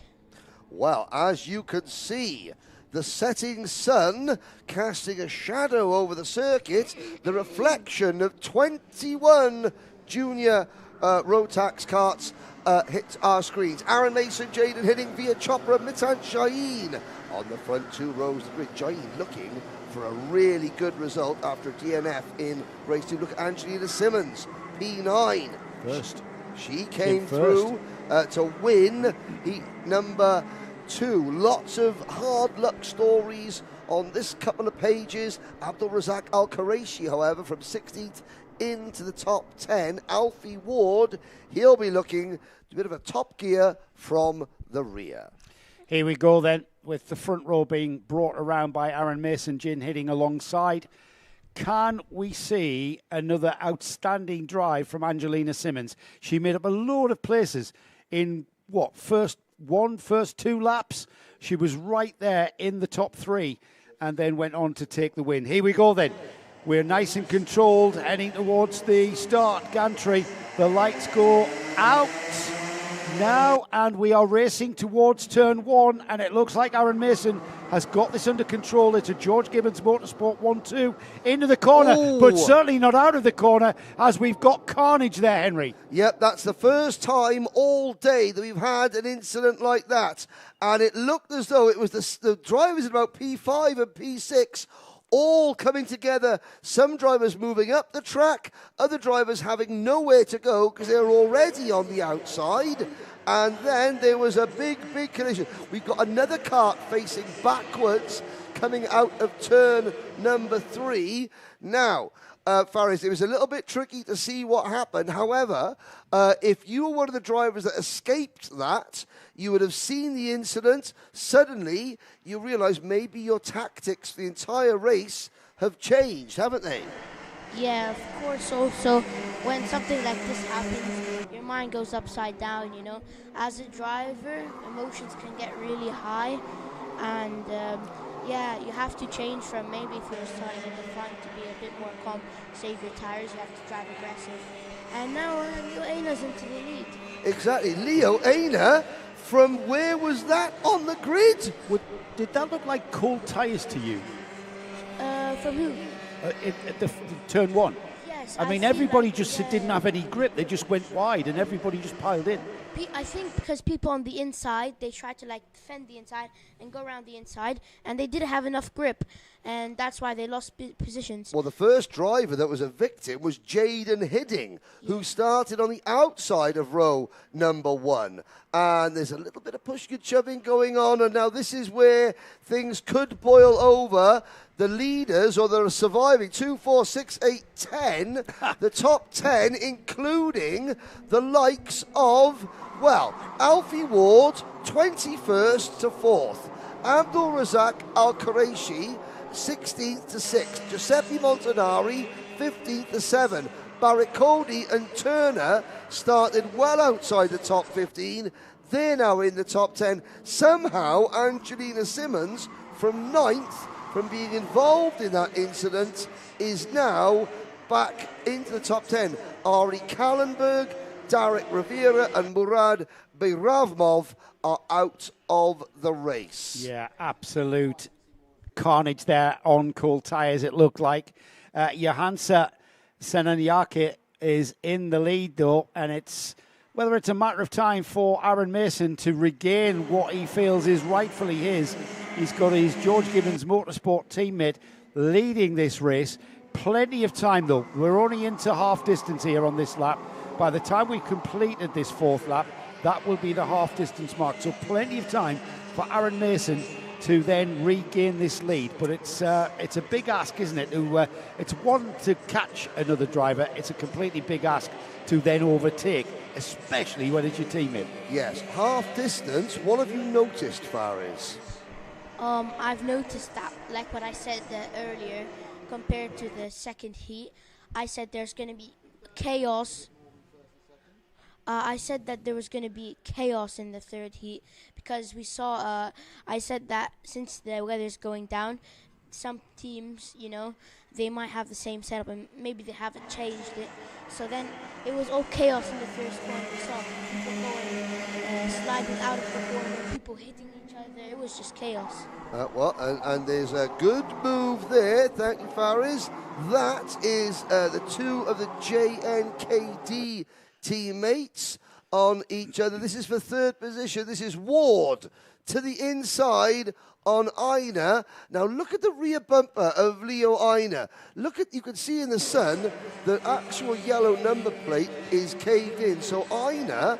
Well, as you can see, the setting sun casting a shadow over the circuit, the reflection of 21 junior Rotax karts hit our screens. Aaron Mason, Jaden Hidding via Chopra, Mitan Shaheen on the front 2 rows of the grid. Shaheen looking for a really good result after a DNF in race 2. Look at Angelina Simmons, P9. First. She came through to win heat number 2. Lots of hard luck stories on this couple of pages. Abdul Razak Al Qureshi, however, from 16th into the top 10. Alfie Ward, he'll be looking a bit of a top gear from the rear. Here we go then, with the front row being brought around by Aaron Mason, Jin hitting alongside. Can we see another outstanding drive from Angelina Simmons? She made up a load of places in, first 2 laps. She was right there in the top 3 and then went on to take the win. Here we go then. We're nice and controlled, heading towards the start gantry. The lights go out now, and we are racing towards turn 1, and it looks like Aaron Mason has got this under control. It's a George Gibbons Motorsport 1-2 into the corner, but certainly not out of the corner, as we've got carnage there, Henry. Yep, that's the first time all day that we've had an incident like that, and it looked as though it was the drivers at about P5 and P6 all coming together, some drivers moving up the track, other drivers having nowhere to go because they were already on the outside, and then there was a big collision. We've got another kart facing backwards coming out of turn number 3. Now, Faris, it was a little bit tricky to see what happened. However, if you were one of the drivers that escaped that, you would have seen the incident. Suddenly, you realise maybe your tactics for the entire race have changed, haven't they? Yeah, of course. Also, when something like this happens, your mind goes upside down, you know. As a driver, emotions can get really high, and yeah, you have to change from maybe if you're starting in the front to be a bit more calm, save your tires, you have to drive aggressive. And now Leo Ayna's into the lead. Exactly. Leo Ayna, from where was that on the grid? Did that look like cold tyres to you? From who? At the turn 1. Yes. I mean, everybody just didn't have any grip. They just went wide and everybody just piled in. I think because people on the inside, they tried to defend the inside and go around the inside, and they didn't have enough grip, and that's why they lost positions. Well, the first driver that was a victim was Jaden Hidding, who started on the outside of row number 1. And there's a little bit of pushing and shoving going on, and now this is where things could boil over. The leaders, or the surviving, 2, 4, 6, 8, 10, the top 10, including the likes of, Alfie Ward, 21st to 4th. Abdul Razak Al Qureshi, 16th to 6th. Giuseppe Montanari, 15th to 7th. Barrett Cody and Turner started well outside the top 15. They're now in the top 10. Somehow, Angelina Simmons from 9th, from being involved in that incident, is now back into the top 10. Ari Kallenberg, Darek Rivera and Murad Beyravmov are out of the race. Yeah, absolute carnage there on cold tyres, it looked like. Johansa Senanyake is in the lead, though, and it's whether it's a matter of time for Aaron Mason to regain what he feels is rightfully his. He's got his George Gibbons Motorsport teammate leading this race. Plenty of time, though. We're only into half distance here on this lap. By the time we've completed this 4th lap, that will be the half distance mark. So plenty of time for Aaron Mason to then regain this lead. But it's a big ask, isn't it? It's one to catch another driver. It's a completely big ask to then overtake, especially when it's your teammate. Yes, half distance. What have you noticed, Faris? I've noticed that, like what I said earlier, compared to the second heat, I said there's going to be chaos. I said that there was going to be chaos in the 3rd heat because we saw, I said that since the weather's going down, some teams, you know, they might have the same setup and maybe they haven't changed it. So then it was all chaos in the first corner. We saw people going, sliding out of the corner, people hitting each other. It was just chaos. And there's a good move there. Thank you, Faris. That is the 2 of the JNKD teammates on each other. This is for 3rd position. This is Ward to the inside on Aina. Now look at the rear bumper of Leo Aina. You can see in the sun the actual yellow number plate is caved in. So Aina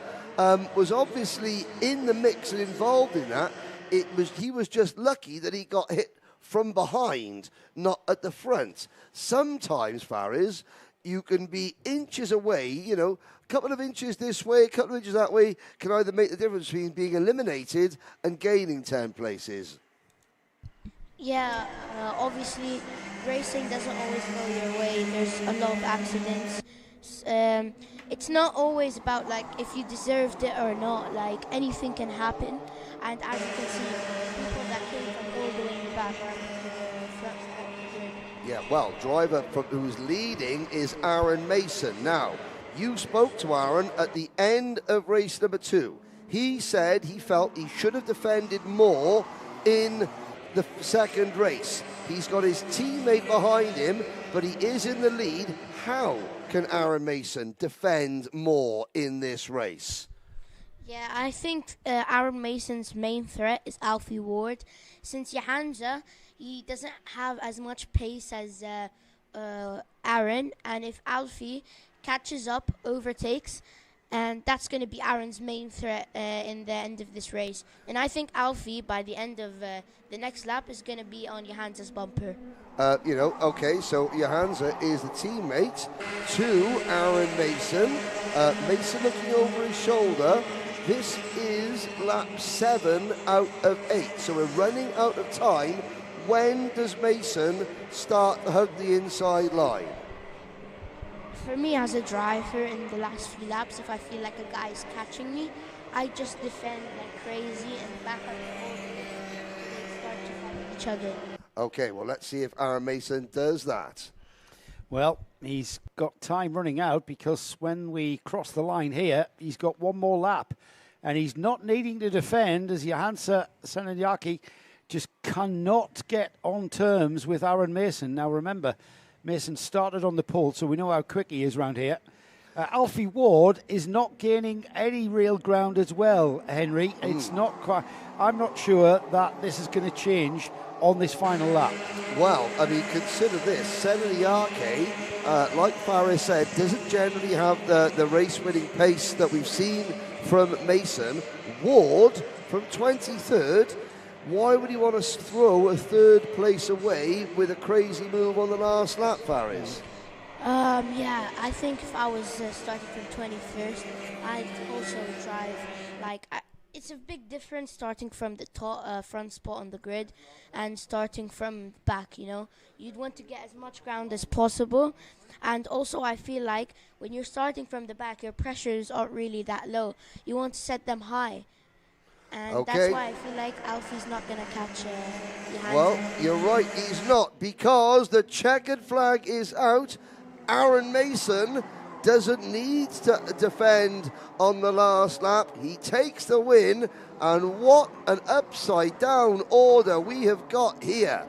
was obviously in the mix and involved in that. He was just lucky that he got hit from behind, not at the front. Sometimes, Faris, you can be inches away, you know, a couple of inches this way, a couple of inches that way, can either make the difference between being eliminated and gaining 10 places. Yeah, obviously, racing doesn't always go your way. There's a lot of accidents. It's not always about, like, if you deserved it or not. Like, anything can happen. And as you can see, people that came from all the way in the back are front. Yeah, well, driver who's leading is Aaron Mason. Now, you spoke to Aaron at the end of race number 2. He said he felt he should have defended more in the second race. He's got his teammate behind him, but he is in the lead. How can Aaron Mason defend more in this race? Yeah, I think Aaron Mason's main threat is Alfie Ward. Since Johansa, he doesn't have as much pace as Aaron, and if Alfie catches up, overtakes, and that's going to be Aaron's main threat in the end of this race. And I think Alfie, by the end of the next lap, is going to be on Johansa's bumper. Okay, so Johansa is the teammate to Aaron Mason. Mason looking over his shoulder. This is lap 7 out of 8, so we're running out of time. When does Mason start to hug the inside line? For me as a driver in the last few laps, if I feel like a guy is catching me, I just defend like crazy and back up the whole thing. They start to fight each other. Okay, well, let's see if Aaron Mason does that. Well, he's got time running out because when we cross the line here, he's got one more lap. And he's not needing to defend as Johansa Senanyake just cannot get on terms with Aaron Mason. Now, remember, Mason started on the pole, so we know how quick he is around here. Alfie Ward is not gaining any real ground as well, Henry. It's not quite... I'm not sure that this is going to change on this final lap. Well, I mean, consider this. Senanyake, like Faris said, doesn't generally have the race-winning pace that we've seen from Mason. Ward, from 23rd, why would he want to throw a 3rd place away with a crazy move on the last lap, Faris? Yeah, I think if I was starting from 21st, I'd also drive like... It's a big difference starting from the top, front spot on the grid and starting from the back, you know. You'd want to get as much ground as possible. And also I feel like when you're starting from the back, your pressures aren't really that low. You want to set them high. And that's why I feel like Alfie's not going to catch behind Well, him. you're right, he's not, because the checkered flag is out. Aaron Mason doesn't need to defend on the last lap. He takes the win, and what an upside-down order we have got here.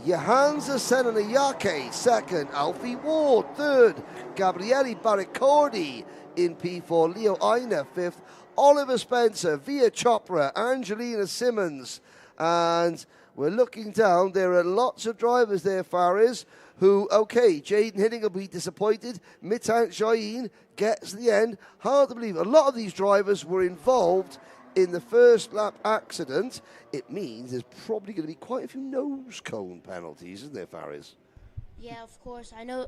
Johansa Senanayake second, Alfie Ward third, Gabriele Barricordi in P4, Leo Aina fifth, Oliver Spencer, Via Chopra, Angelina Simmons, and we're looking down. There are lots of drivers there, Faris, who, okay, Jaden Hidding will be disappointed. Mitan Shaheen gets the end. Hard to believe. A lot of these drivers were involved in the first lap accident. It means there's probably going to be quite a few nose cone penalties, isn't there, Faris? Yeah, of course. I know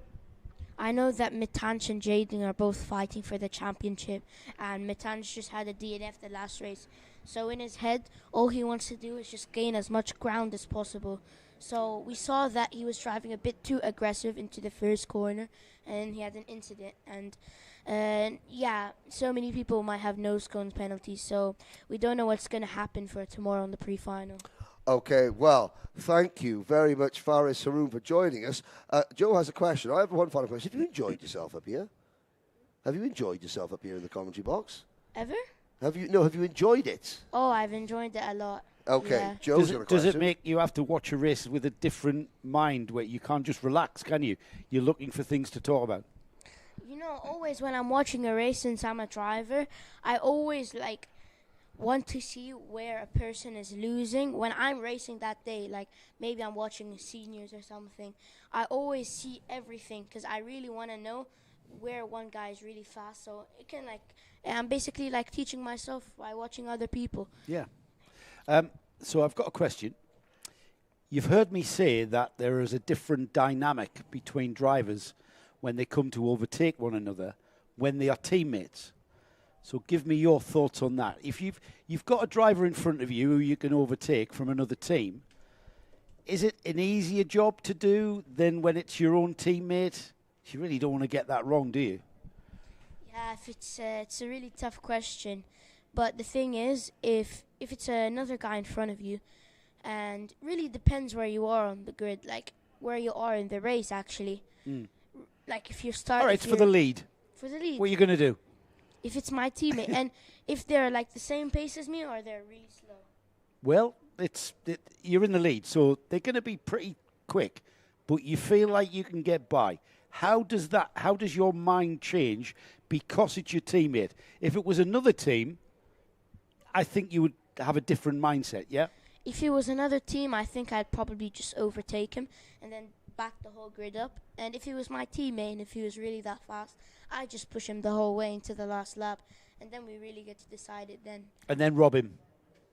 that Mitanch and Jaden are both fighting for the championship, and Mitanch just had a DNF the last race. So in his head, all he wants to do is just gain as much ground as possible. So we saw that he was driving a bit too aggressive into the first corner, and he had an incident. And yeah, so many people might have nose cones penalties, so we don't know what's going to happen for tomorrow in the pre-final. Okay, well, thank you very much, Faris Haroon, for joining us. Joe has a question. I have one final question. Have you enjoyed yourself up here? Have you enjoyed yourself up here in the commentary box? Ever? Have you enjoyed it? Oh, I've enjoyed it a lot. Okay, Yeah. Joe's got a question. Does it make you have to watch a race with a different mind where you can't just relax, can you? You're looking for things to talk about. You know, always when I'm watching a race, since I'm a driver, I always want to see where a person is losing. When I'm racing that day, like maybe I'm watching seniors or something, I always see everything because I really want to know where one guy is really fast. So it can I'm basically teaching myself by watching other people. Yeah. So I've got a question. You've heard me say that there is a different dynamic between drivers when they come to overtake one another when they are teammates. So give me your thoughts on that. If you've got a driver in front of you who you can overtake from another team, is it an easier job to do than when it's your own teammate? You really don't want to get that wrong, do you? Yeah, it's a really tough question. But the thing is, if it's another guy in front of you, and really depends where you are on the grid, where you are in the race, actually. If you're starting... All right, it's for the lead. For the lead. What are you going to do? If it's my teammate, and if they're the same pace as me or they're really slow. Well, you're in the lead, so they're going to be pretty quick, but you feel like you can get by. How does your mind change because it's your teammate? If it was another team, I think you would have a different mindset, yeah? If it was another team, I think I'd probably just overtake him and then back the whole grid up. And if he was my teammate and if he was really that fast, I'd just push him the whole way into the last lap. And then we really get to decide it then. And then rob him.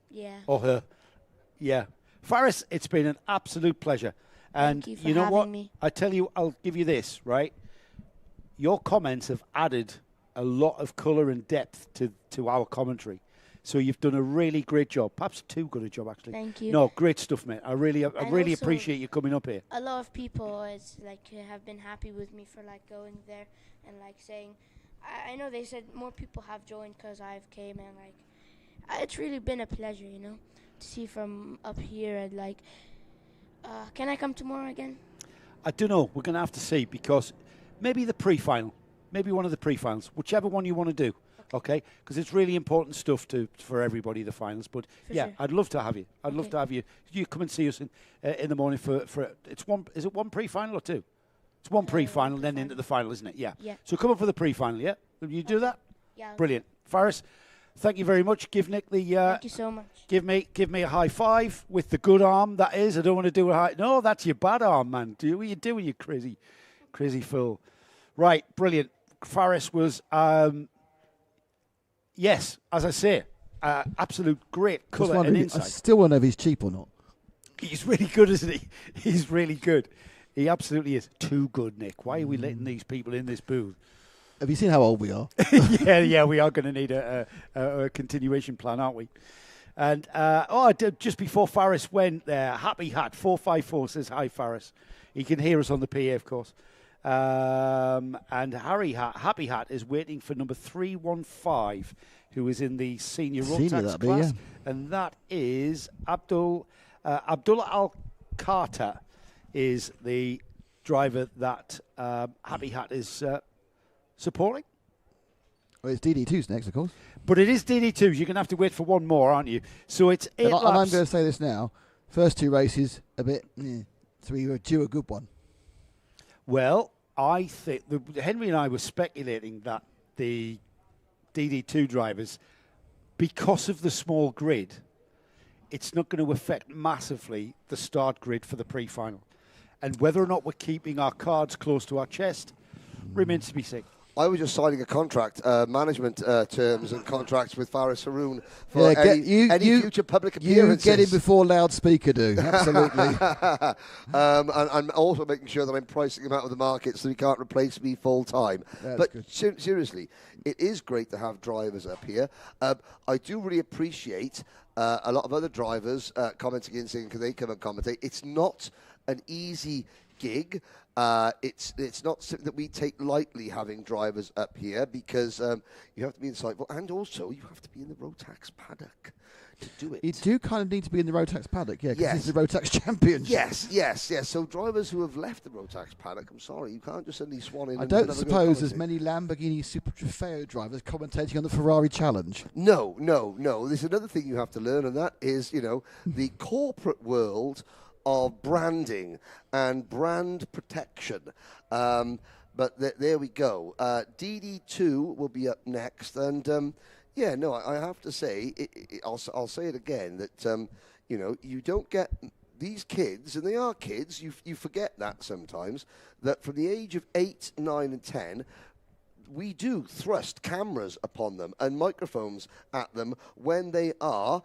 Yeah. Or her. Yeah. Faris, it's been an absolute pleasure. And Thank you for know having what? me. I tell you, I'll give you this, right? Your comments have added a lot of colour and depth to our commentary. So you've done a really great job. Perhaps too good a job, actually. Thank you. No, great stuff, mate. I really And also, appreciate you coming up here. A lot of people have been happy with me for going there and saying, I know they said more people have joined because I've came and it's really been a pleasure, to see from up here and can I come tomorrow again? I don't know. We're going to have to see because maybe the pre-final, maybe one of the pre-finals, whichever one you want to do. Okay, because it's really important stuff for everybody, the finals. But Sure. I'd love to have you. I'd love to have you. You come and see us in the morning for it's one. Is it one pre-final or two? It's one pre-final, then into the final, isn't it? Yeah. Yeah. So come up for the pre-final. Yeah. Will you do that? Yeah. Brilliant, Faris. Thank you very much. Give Nick the. Thank you so much. Give me a high five with the good arm. That is. I don't want to do a high. No, that's your bad arm, man. What are you doing, you crazy fool? Right. Brilliant. Faris was. Yes, as I say, absolute great colour and insight. I still wonder if he's cheap or not. He's really good, isn't he? He's really good. He absolutely is. Too good, Nick. Why are we letting these people in this booth? Have you seen how old we are? yeah, we are going to need a continuation plan, aren't we? And just before Faris went there, Happy Hat 454 says hi, Faris. He can hear us on the PA, of course. And Happy Hat is waiting for number 315, who is in the senior road tax class. And that is Abdullah Al-Carter is the driver that Happy Hat is supporting. Well, it's DD2's next, of course. But it is DD2's. You're going to have to wait for one more, aren't you? So it's 8 laps. And I'm going to say this now. First 2 races, a bit, so we were due a good one. Well, I think Henry and I were speculating that the DD2 drivers, because of the small grid, it's not going to affect massively the start grid for the pre-final. And whether or not we're keeping our cards close to our chest remains to be seen. I was just signing a contract, management terms and contracts with Faris Haroon for any future public appearances. You get in before loudspeaker do, absolutely. And I'm also making sure that I'm pricing him out of the market so he can't replace me full time. But seriously, it is great to have drivers up here. I do really appreciate a lot of other drivers commenting and saying, can they come and commentate? It's not an easy gig. It's not something that we take lightly, having drivers up here, because you have to be insightful, and also you have to be in the road tax paddock to do it. You do kind of need to be in the road tax paddock, because this is the road tax championship. Yes. So drivers who have left the road tax paddock, I'm sorry, you can't just suddenly swan in. I don't suppose there's many Lamborghini Super Trofeo drivers commentating on the Ferrari Challenge. No. There's another thing you have to learn, and that is, the corporate world of branding and brand protection. But there we go. DD2 will be up next. And, I have to say, I'll say it again, that, you don't get these kids, and they are kids, you forget that sometimes, that from the age of 8, 9 and 10, we do thrust cameras upon them and microphones at them when they are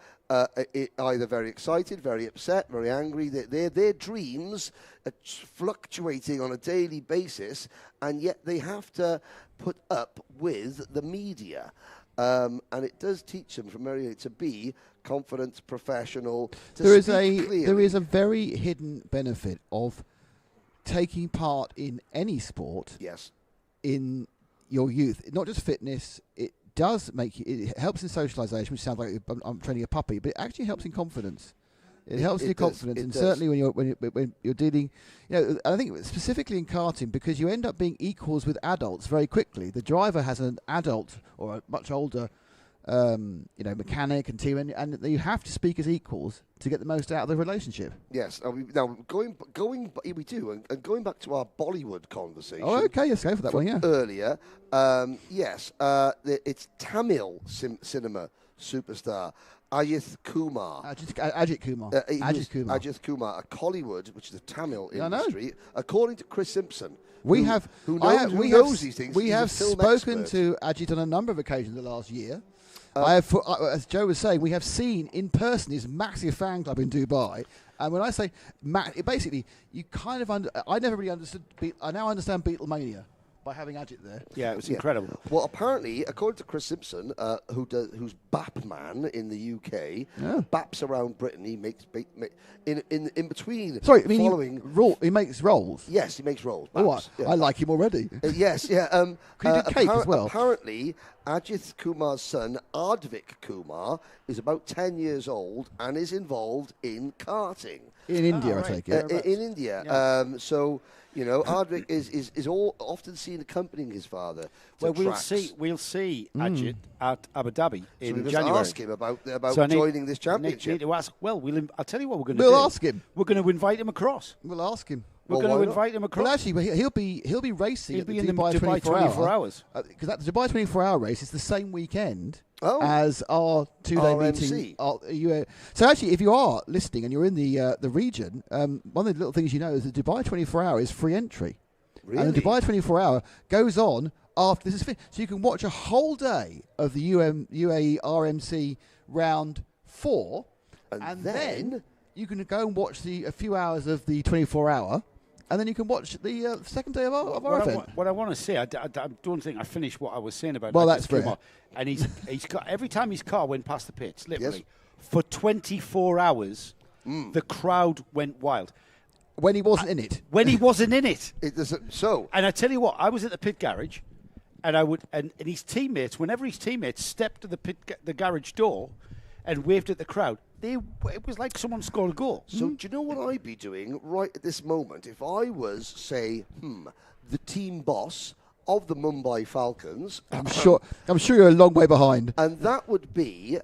either very excited, very upset, very angry. Their dreams are fluctuating on a daily basis, and yet they have to put up with the media. And it does teach them from very early to be confident, professional. There is a very hidden benefit of taking part in any sport. Yes. In your youth, not just fitness, it does make you, it helps in socialisation, which sounds like I'm training a puppy, but it actually helps in confidence. It helps in your confidence, and certainly when you're dealing, I think specifically in karting, because you end up being equals with adults very quickly. The driver has an adult or a much older, mechanic and team, and you have to speak as equals to get the most out of the relationship. Yes. Now going, we do, and going back to our Bollywood conversation. Oh, okay, let's go for that one. Yeah. Earlier, it's Tamil cinema superstar Ajith Kumar. Ajit Kumar, a Collywood, which is the Tamil industry. According to Chris Simpson, who knows these things. We have spoken to Ajit on a number of occasions the last year. As Joe was saying, we have seen in person his massive fan club in Dubai. And when I say, basically, you kind of I never really understood. I now understand Beatlemania by having Ajit there. Yeah, it was incredible. Well, apparently, according to Chris Simpson, who's BAP-man in the UK, BAPs around Britain. He makes in between. Sorry, he makes rolls. Yes, he makes rolls. Oh, I like him already. Yes, yeah. Can you do cake as well? Apparently, Ajit Kumar's son, Ardvik Kumar, is about 10 years old and is involved in karting. In India, I take it. In India. Yeah. Ardvik is often seen accompanying his father. We'll see Ajit at Abu Dhabi in January. Ask him about joining this championship. Need to ask. Well, I'll tell you what we're going to do. We'll ask him. We're going to invite him across. We'll ask him. We're going to invite him across. Well, actually, he'll be racing. He'll be in the Dubai 24 hours. Because that Dubai 24-hour race is the same weekend as our two-day meeting. So actually, if you are listening and you're in the region, one of the little things you know is the Dubai 24-hour is free entry. Really? And the Dubai 24-hour goes on after this is finished. So you can watch a whole day of the UAE RMC Round 4, and then you can go and watch a few hours of the 24-hour, and then you can watch the second day of our event. What I want to say, I don't think I finished what I was saying about. Well, that's fair. And he's got every time his car went past the pits, literally for 24 hours, the crowd went wild. When he wasn't in it. When he wasn't in it. So. And I tell you what, I was at the pit garage, And and his teammates, whenever his teammates stepped to the garage door and waved at the crowd, it was like someone scored a goal. So do you know what I'd be doing right at this moment if I was, say, the team boss of the Mumbai Falcons? I'm sure you're a long way behind. And that would be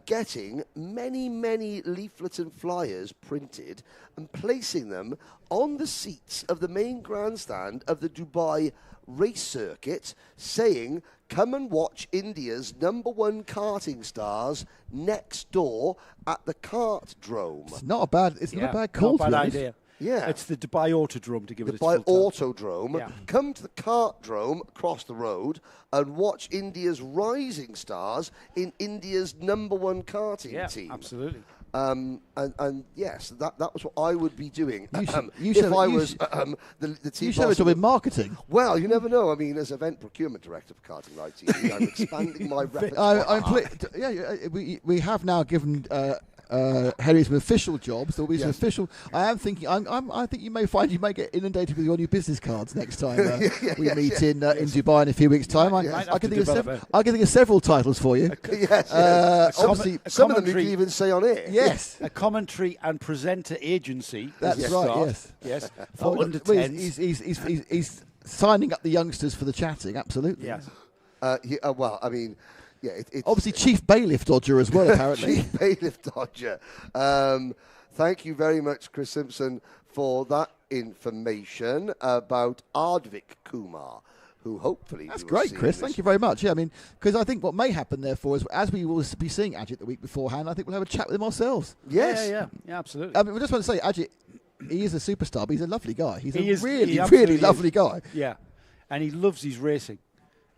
getting many, many leaflets and flyers printed and placing them on the seats of the main grandstand of the Dubai race circuit, saying, come and watch India's #1 karting stars next door at the kart drome. It's not a bad call. Not a bad idea. Yeah. It's the Dubai Autodrome, to give it a Dubai full Autodrome. Yeah. Come to the kart-drome across the road and watch India's rising stars in India's #1 karting team. Absolutely. And yes, that was what I would be doing the team. You should have a job in marketing. Well, you never know. I mean, as event procurement director for Karting Live TV, I'm expanding my repertoire. We have now given Henry some official jobs. There'll be some official. I think you may find you may get inundated with your new business cards next time we meet in Dubai in a few weeks' time. I can think of several titles for you. Obviously, some of them you can even say on air. Yes, a commentary and presenter agency. That's right. Yes. For under 10s. He's signing up the youngsters for the chatting. Absolutely. Yes. Well, I mean. Yeah, it's obviously Chief Bailiff Dodger as well, apparently. Chief Bailiff Dodger. Thank you very much, Chris Simpson, for that information about Ardvik Kumar, who hopefully... That's great, Chris. Thank you very much. Yeah, I mean, because I think what may happen, therefore, is as we will be seeing Ajit the week beforehand, I think we'll have a chat with him ourselves. Yes. Yeah, absolutely. I mean, we just want to say, Ajit, he is a superstar, but he's a lovely guy. He's a really lovely guy. Yeah, and he loves his racing.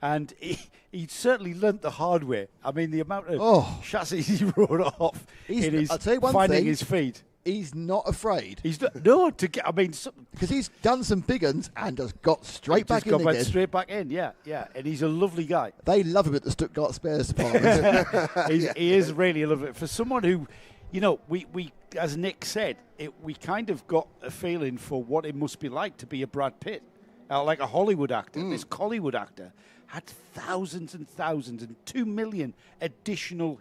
And he certainly learnt the hard way. I mean, the amount of chassis he rode off I'll tell you one finding thing, his feet. He's not afraid. Because he's done some big uns and has got straight back in again. Straight back in, yeah. And he's a lovely guy. They love him at the Stuttgart Spares department. He is really lovely. For someone who, we as Nick said, we kind of got a feeling for what it must be like to be a Brad Pitt, like a Hollywood actor. This Hollywood actor had thousands and thousands and 2 million additional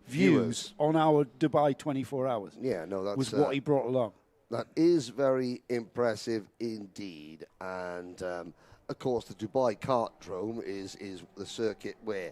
views on our Dubai 24 hours. Yeah, no, that was what he brought along. That is very impressive indeed. And, of course, the Dubai Kart Drome is the circuit where,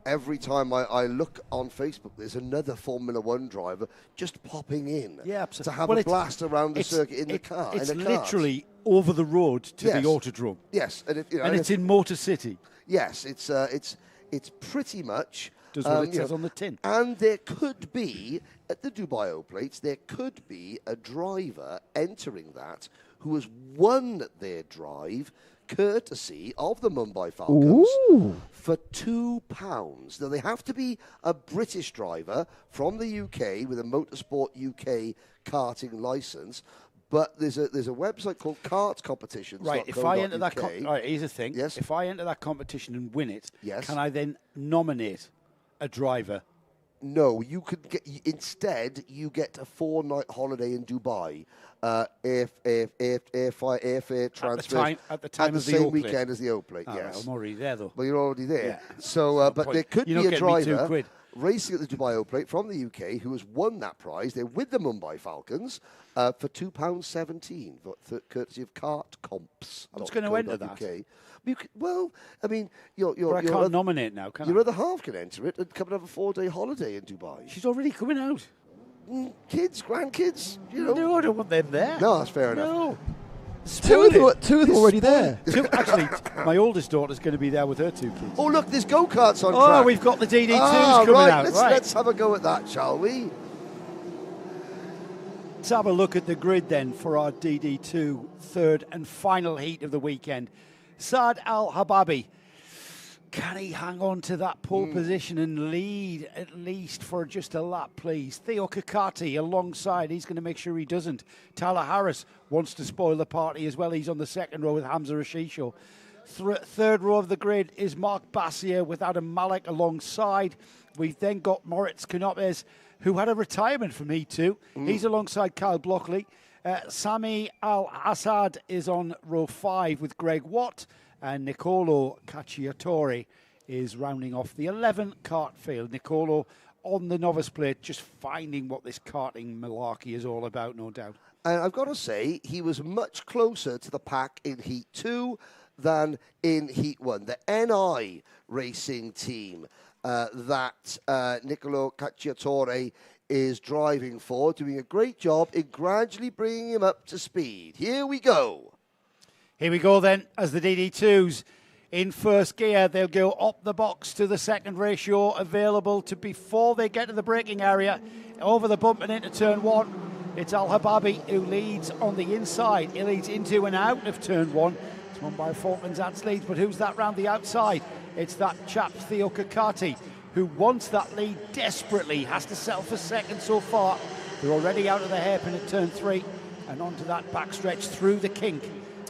every time I look on Facebook, there's another Formula One driver just popping in to have a blast around the circuit in the car. It's literally over the road to the Autodrome. Yes. And it's in Motor City. Yes, it's pretty much... Does what it says on the tin. And there could be, at the Dubai O-Plates, there could be a driver entering that who has won their drive courtesy of the Mumbai Falcons for £2. Now, they have to be a British driver from the UK with a Motorsport UK karting licence. But there's a website called Kart Competitions. Right, if I enter that here's the thing. Yes. If I enter that competition and win it, yes. Can I then nominate a driver? No, you could get. Instead, you get a 4-night holiday in Dubai. Airfare transfer at the time of the same weekend as the O-Plate. Oh, yes, right, I'm already there though. Well, you're already there. Yeah. So, but there could be a driver racing at the Dubai O-Plate from the UK who has won that prize. They're with the Mumbai Falcons for £2.17, courtesy of Kart Comps. I'm just going to enter that. Well, I mean, I can't nominate now, can I? Your other half can enter it and come and have a 4-day holiday in Dubai. She's already coming out. Kids, grandkids, No, I don't want them there. No, that's fair enough. No. Two of them already there. Actually, my oldest daughter's going to be there with her 2 kids. Oh, look, there's go-karts on track. Oh, we've got the DD2s coming out. Let's have a go at that, shall we? Let's have a look at the grid then for our DD2 third and final heat of the weekend. Saad Al-Hababi. Can he hang on to that pole position and lead at least for just a lap, please? Theo Kakati alongside. He's going to make sure he doesn't. Tyler Harris wants to spoil the party as well. He's on the second row with Hamza Rashisho. Third row of the grid is Mark Bassier with Adam Malik alongside. We've then got Moritz Canopes, who had a retirement from Heat 2. He's alongside Kyle Blockley. Sami Al-Assad is on row 5 with Greg Watt. and Nicolo Cacciatore is rounding off the 11th kart field. Nicolo on the novice plate, just finding what this karting malarkey is all about, no doubt. And I've got to say, he was much closer to the pack in Heat 2 than in Heat 1. The NI racing team that Nicolo Cacciatore is driving for, doing a great job in gradually bringing him up to speed. Here we go. Here we go then, as the DD2s in first gear. They'll go up the box to the second ratio available to before they get to the braking area, over the bump and into turn 1. It's Al Hababi who leads on the inside. He leads into and out of turn 1. It's won by Falklands leads, but who's that round the outside? It's that chap Theo Kakati, who wants that lead desperately, has to settle for second so far. They're already out of the hairpin at turn 3 and onto that backstretch through the kink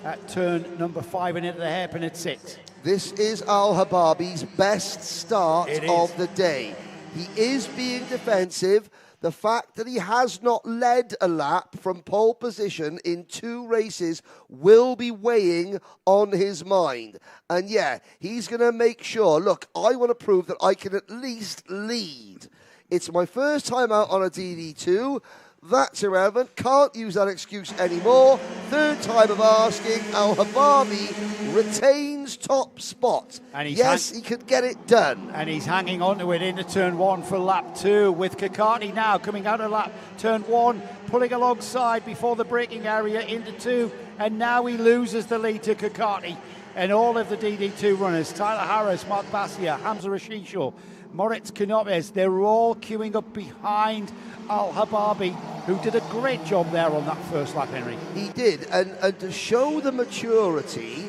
at turn number 5 and into the hairpin at 6. This is Al Hababi's best start of the day. He is being defensive. The fact that he has not led a lap from pole position in 2 races will be weighing on his mind. And yeah, he's going to make sure, look, I want to prove that I can at least lead. It's my first time out on a DD2. That's irrelevant. Can't use that excuse anymore. Third time of asking. Al Hababi retains top spot. And yes, he could get it done. And he's hanging on to it into turn 1 for lap 2, with Kakati now coming out of lap turn 1, pulling alongside before the braking area into 2. And now he loses the lead to Kakati. And all of the DD2 runners, Tyler Harris, Mark Basia, Hamza Rashisho, Moritz Canopes, they're all queuing up behind Al Hababi, who did a great job there on that first lap, Henry. He did, and to show the maturity,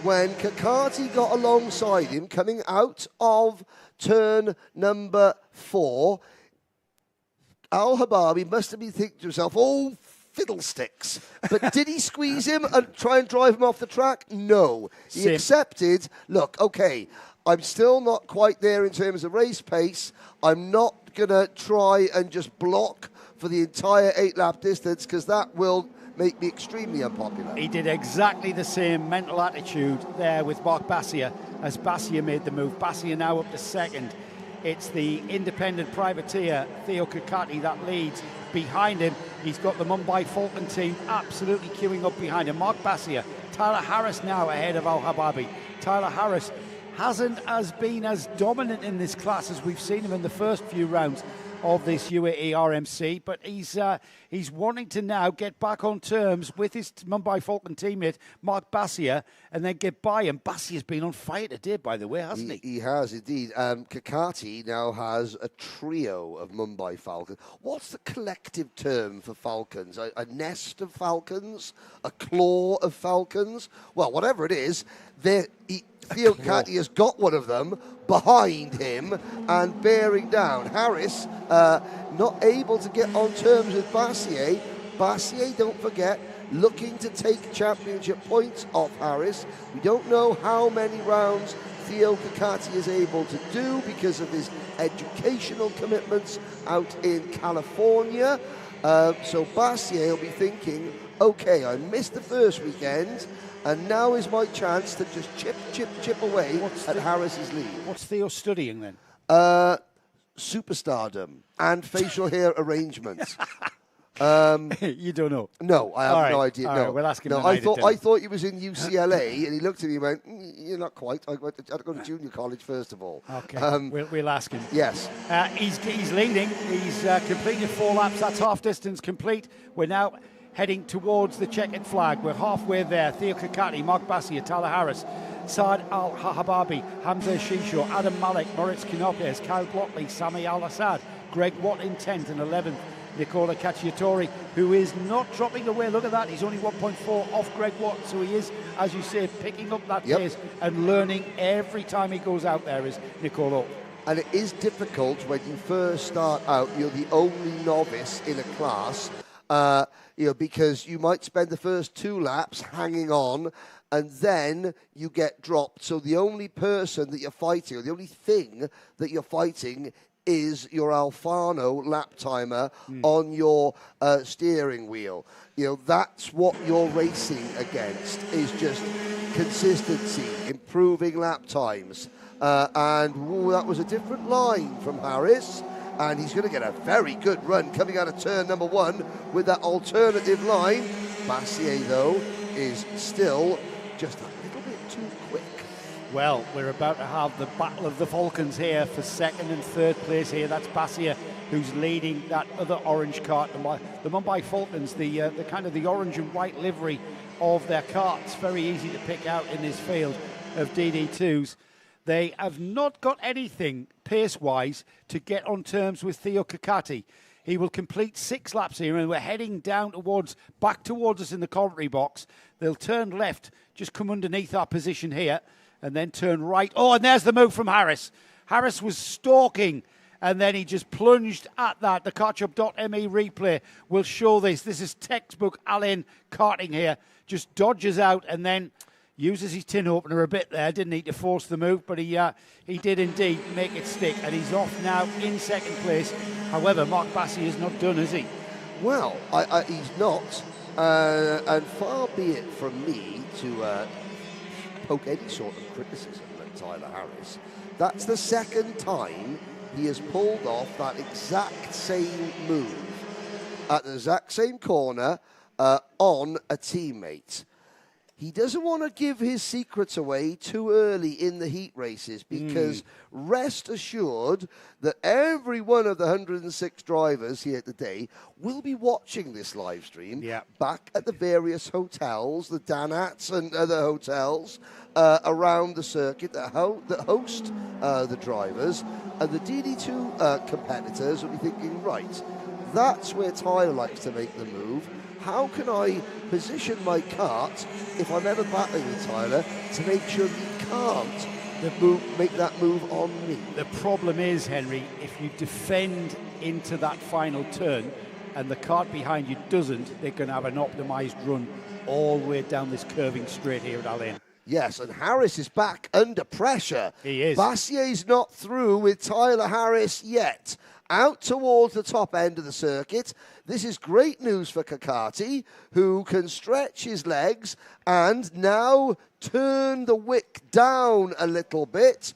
when Kakati got alongside him coming out of turn number 4, Al Hababi must have been thinking to himself, oh, fiddlesticks. But did he squeeze him and try and drive him off the track? No. He accepted, look, okay, I'm still not quite there in terms of race pace. I'm not going to try and just block for the entire 8-lap distance, because that will make me extremely unpopular. He did exactly the same mental attitude there with Mark Basia as Basia made the move. Basia now up to second. It's the independent privateer, Theo Kakati, that leads. Behind him, he's got the Mumbai Falcon team absolutely queuing up behind him. Mark Basia, Tyler Harris now ahead of Al Hababi. Tyler Harris hasn't been as dominant in this class as we've seen him in the first few rounds of this UAE RMC, but he's wanting to now get back on terms with his Mumbai Falcon teammate Mark Basia and then get by him. Basia's been on fire today, by the way, hasn't he? He has indeed. Kakati now has a trio of Mumbai Falcons. What's the collective term for Falcons? A nest of Falcons? A claw of Falcons? Well, whatever it is, Theo Kakati has got one of them behind him and bearing down. Harris not able to get on terms with Bassier. Bassier, don't forget, looking to take championship points off Harris. We don't know how many rounds Theo Kakati is able to do because of his educational commitments out in California. So Bassier will be thinking, okay, I missed the first weekend, and now is my chance to just chip away at Harris's lead. What's Theo studying then? Superstardom and facial hair arrangements. You don't know? No, I have no idea. All no, right, we'll ask him. No, I thought he was in UCLA, and he looked at me and went, "You're not quite. I had to go to junior college first of all." Okay, we'll ask him. Yes, he's leading. He's completed 4 laps. That's half distance complete. We're now heading towards the checkered flag. We're halfway there. Theo Kakati, Mark Basia, Tyler Harris, Saad Al Hababi, Hamza Shisho, Adam Malik, Moritz Kinopes, Kyle Blockley, Sami Al Assad, Greg Watt in 10th and 11th. Nicola Cacciatore, who is not dropping away. Look at that. He's only 1.4 off Greg Watt. So he is, as you say, picking up that pace and learning every time he goes out there, is Nicolo. And it is difficult when you first start out. You're the only novice in a class, because you might spend the first 2 laps hanging on, and then you get dropped. So the only person that you're fighting, or the only thing that you're fighting, is your Alfano lap timer on your steering wheel. You know, that's what you're racing against, is just consistency, improving lap times. That was a different line from Harris, and he's going to get a very good run coming out of turn number 1 with that alternative line. Bassier, though, is still just a little bit too quick. Well, we're about to have the battle of the Falcons here for second and third place here. That's Bassier who's leading that other orange kart, the Mumbai Falcons, the kind of the orange and white livery of their karts. Very easy to pick out in this field of DD2s. They have not got anything pace-wise to get on terms with Theo Kakati. He will complete 6 laps here, and we're heading down back towards us in the commentary box. They'll turn left, just come underneath our position here, and then turn right. Oh, and there's the move from Harris. Harris was stalking, and then he just plunged at that. The kartshop.me replay will show this. This is textbook Alain karting here. Just dodges out and then uses his tin opener a bit there. Didn't need to force the move, but he did indeed make it stick, and he's off now in second place. However, Mark Bassier is not done, is he? Well, he's not, and far be it from me to poke any sort of criticism at Tyler Harris. That's the second time he has pulled off that exact same move at the exact same corner on a teammate. He doesn't want to give his secrets away too early in the heat races, because rest assured that every one of the 106 drivers here today will be watching this live stream back at the various hotels, the Danats and other hotels around the circuit that host the drivers. And the DD2 competitors will be thinking, right, that's where Tyler likes to make the move. How can I position my kart, if I'm ever battling with Tyler, to make sure he can't make that move on me? The problem is, Henry, if you defend into that final turn and the kart behind you doesn't, they're going to have an optimised run all the way down this curving straight here at Alain. Yes, and Harris is back under pressure. He is. Bassier's not through with Tyler Harris yet. Out towards the top end of the circuit. This is great news for Kakati, who can stretch his legs and now turn the wick down a little bit.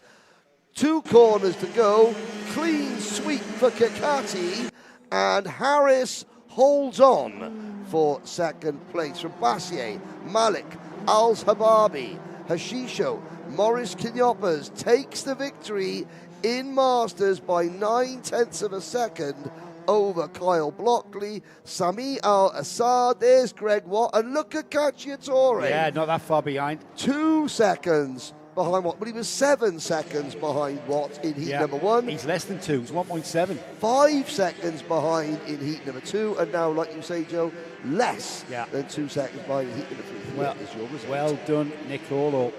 2 corners to go. Clean sweep for Kakati, and Harris holds on for second place. From Bassier, Malik, Al-Hababi, Hashisho, Morris Knyoppers takes the victory in Masters by 9/10 of a second over Kyle Blockley. Sami Al-Assad, there's Greg Watt, and look at Cacciatore. Yeah, not that far behind. 2 seconds behind Watt, but he was 7 seconds behind Watt in heat number 1. He's less than 2, it's 1.7. 5 seconds behind in heat number 2, and now, like you say, Joe, less than 2 seconds behind in heat number 3. Well done, Nicolo.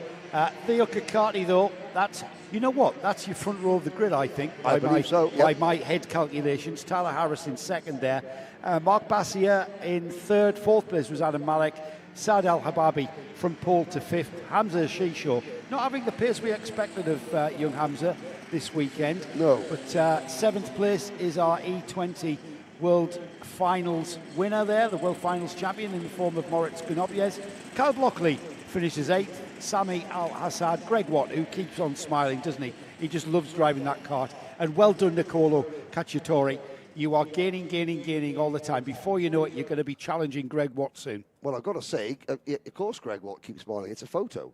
Theo Kakati, though, that's, you know what, that's your front row of the grid, I think. I believe so, yep. By my head calculations. Tyler Harris in second there. Mark Bassier in third. Fourth place was Adam Malik. Saad Al-Hababi from pole to fifth. Hamza Shisho, not having the pace we expected of young Hamza this weekend. No. But seventh place is our E20 World Finals winner there, the World Finals champion in the form of Moritz Gnobjes. Kyle Blockley finishes 8th. Sami Al-Assad, Greg Watt, who keeps on smiling, doesn't he? He just loves driving that kart. And well done, Nicolo Cacciatore. You are gaining all the time. Before you know it, you're going to be challenging Greg Watt soon. Well, I've got to say, of course, Greg Watt keeps smiling. It's a photo.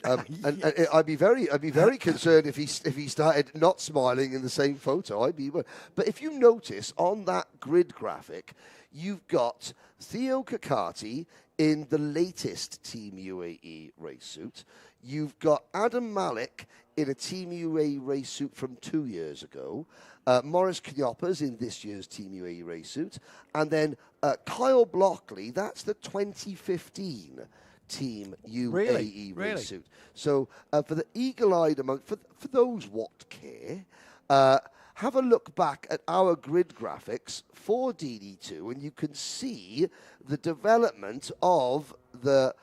And I'd be very concerned if he started not smiling in the same photo. But if you notice on that grid graphic, you've got Theo Kakati in the latest Team UAE race suit. You've got Adam Malik in a Team UAE race suit from 2 years ago. Morris Knyoppers in this year's Team UAE race suit. And then Kyle Blockley, that's the 2015 Team UAE race suit. So for the eagle-eyed among, for those what care, have a look back at our grid graphics for DD2, and you can see the development of the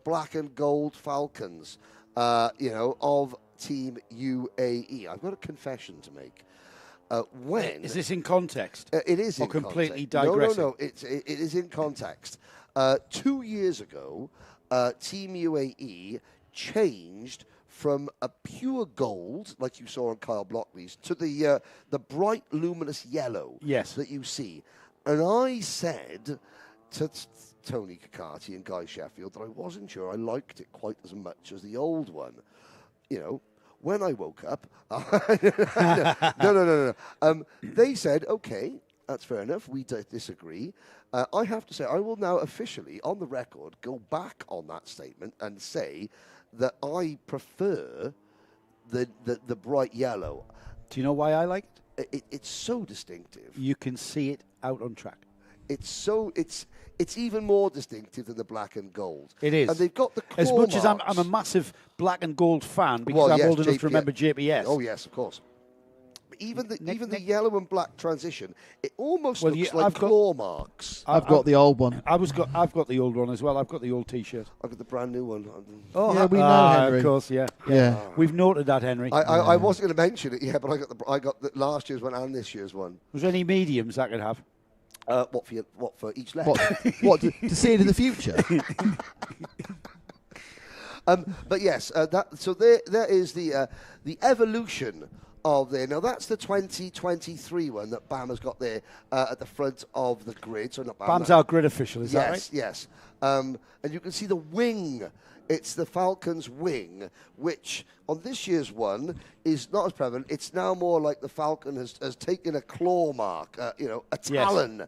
black and gold Falcons, of Team UAE. I've got a confession to make. when... Is this in context? It is or in completely context. digressing? No, it is in context. 2 years ago, Team UAE changed from a pure gold, like you saw on Kyle Blockley's, to the bright, luminous yellow that you see. And I said to Tony Kakati and Guy Sheffield that I wasn't sure I liked it quite as much as the old one. You know, when I woke up... No. They said, OK, that's fair enough, we disagree. I have to say, I will now officially, on the record, go back on that statement and say that I prefer the bright yellow. Do you know why I like it? It's so distinctive. You can see it out on track. It's even more distinctive than the black and gold. It is. And they've got the claw as much as I'm marks. a massive black and gold fan because I'm old enough to remember JPS. Oh yes, of course. Even the yellow and black transition, it almost looks like claw marks. I've got the old one. I've got the old one as well. I've got the old T-shirt. I've got the brand new one. Oh, yeah, we know, Henry. Of course, yeah. We've noted that, Henry. I wasn't going to mention it, but I got the last year's one and this year's one. Was there any mediums I could have? What for each leg? What to see it in the future? But yes, so there is the evolution of there. Now that's the 2023 one that BAM has got there at the front of the grid. So not BAM. BAM's our grid official, is that right? Yes. And you can see the wing. It's the Falcon's wing, which on this year's one is not as prevalent. It's now more like the Falcon has taken a claw mark, a talon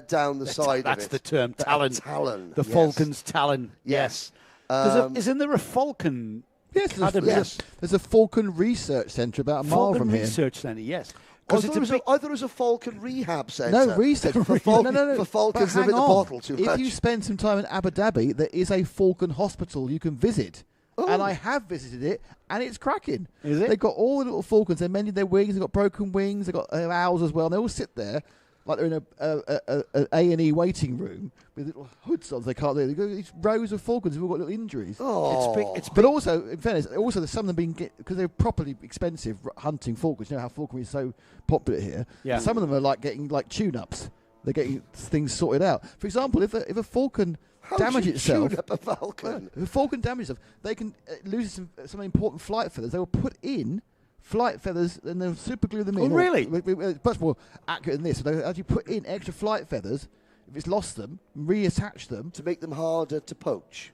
down the side of it. That's the term, talon. Talon. The Falcon's talon. Yes. Isn't there a Falcon? Yes, there's a Falcon Research Centre about a mile from here. Research Centre, yes. I thought there was a Falcon Rehab Centre. No, research. For Falcons that are in the bottle too much. If you spend some time in Abu Dhabi, there is a Falcon hospital you can visit. Oh. And I have visited it, and it's cracking. Is it? They've got all the little Falcons. They're mending their wings. They've got broken wings. They've got owls as well. And they all sit there like they're in an A&E waiting room with little hoods on. They can't. They've got these rows of Falcons who've all got little injuries. Oh, but also, in fairness, there's some of them because they're properly expensive hunting Falcons. You know how falconry is so popular here. Yeah. Some of them are getting tune-ups. They're getting things sorted out. For example, if a Falcon damages itself, tune up a Falcon? If a Falcon damages itself, they can lose some important flight feathers. They will put in flight feathers and they'll super glue them in. Oh, really? Much more accurate than this. So they actually put in extra flight feathers. If it's lost them, reattach them to make them harder to poach,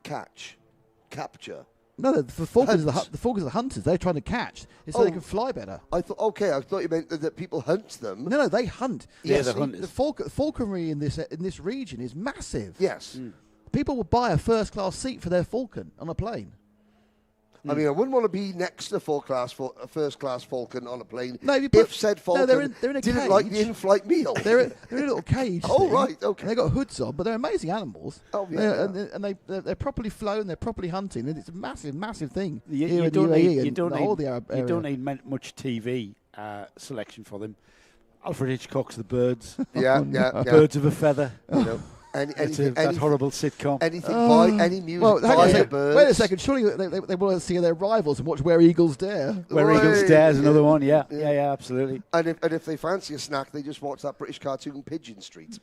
capture. No, the Falcons are the hunters. They're trying to catch, so they can fly better. I thought you meant that people hunt them. No, they hunt. Yes, the falconry in this region is massive. Yes, people will buy a first-class seat for their Falcon on a plane. I mean, I wouldn't want to be next to a first-class Falcon on a plane. No, if said Falcon they're in a didn't cage. like the in-flight meal. They're in a little cage. Oh, right, okay. They've got hoods on, but they're amazing animals. Oh, yeah. And they're properly flown, they're properly hunting, and it's a massive, massive thing You here in don't the UAE need, and all the Arab area. You don't need much TV selection for them. Alfred Hitchcock's The Birds. Yeah. Birds of a Feather. You know. That horrible sitcom. Anything by any music by the Birds. Wait a second. Surely they want to see their rivals and watch Where Eagles Dare. Where Eagles Dare is another one. Yeah, absolutely. And if they fancy a snack, they just watch that British cartoon Pigeon Street.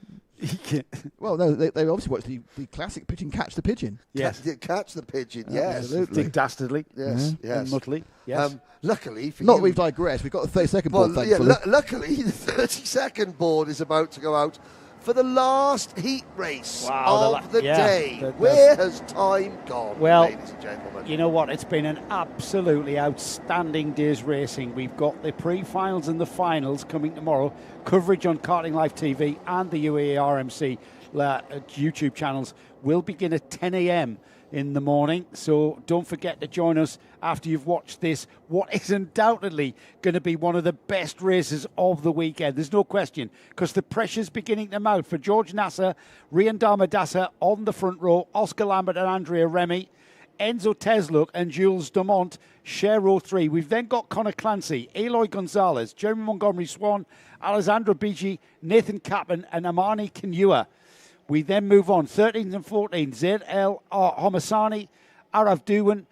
Well, no, they obviously watch the classic Pigeon, Catch the Pigeon. Yes, Catch the Pigeon. Yes, absolutely. Dick Dastardly. Yes, And Muttley. Yes. Luckily for Not you, we've digressed. We've got the 30-second board. Thankfully, luckily the 30-second board is about to go out for the last heat race of the day. Where has time gone, ladies and gentlemen? You know what? It's been an absolutely outstanding day's racing. We've got the pre-finals and the finals coming tomorrow. Coverage on Karting Live TV and the UAE RMC YouTube channels will begin at 10 a.m. in the morning. So don't forget to join us after you've watched this, what is undoubtedly going to be one of the best races of the weekend. There's no question, because the pressure's beginning to mount for George Nasser, Rian Darmadasa on the front row, Oscar Lambert and Andrea Remy, Enzo Tesluk and Jules Dumont share row 3. We've then got Connor Clancy, Eloy Gonzalez, Jeremy Montgomery Swan, Alessandro Bigi, Nathan Kaplan and Amani Kinua. We then move on, 13th and 14th, ZL Homasani, Arav Duwan,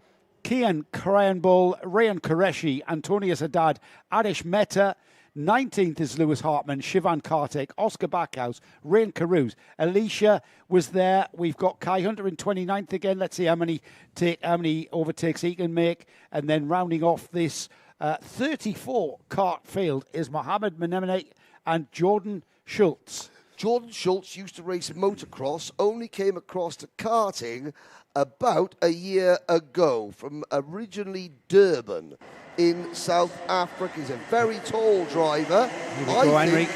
Kian Krayanbol, Rayan Qureshi, Antonius Haddad, Adish Mehta. 19th is Lewis Hartman, Shivan Kartik, Oscar Backhouse, Rain Carews. Alicia was there. We've got Kai Hunter in 29th again. Let's see how many overtakes he can make. And then rounding off this 34 kart field is Mohammed Menemene and Jordan Schultz. Jordan Schultz used to race motocross, only came across to karting about a year ago from originally Durban in South Africa. He's a very tall driver. I think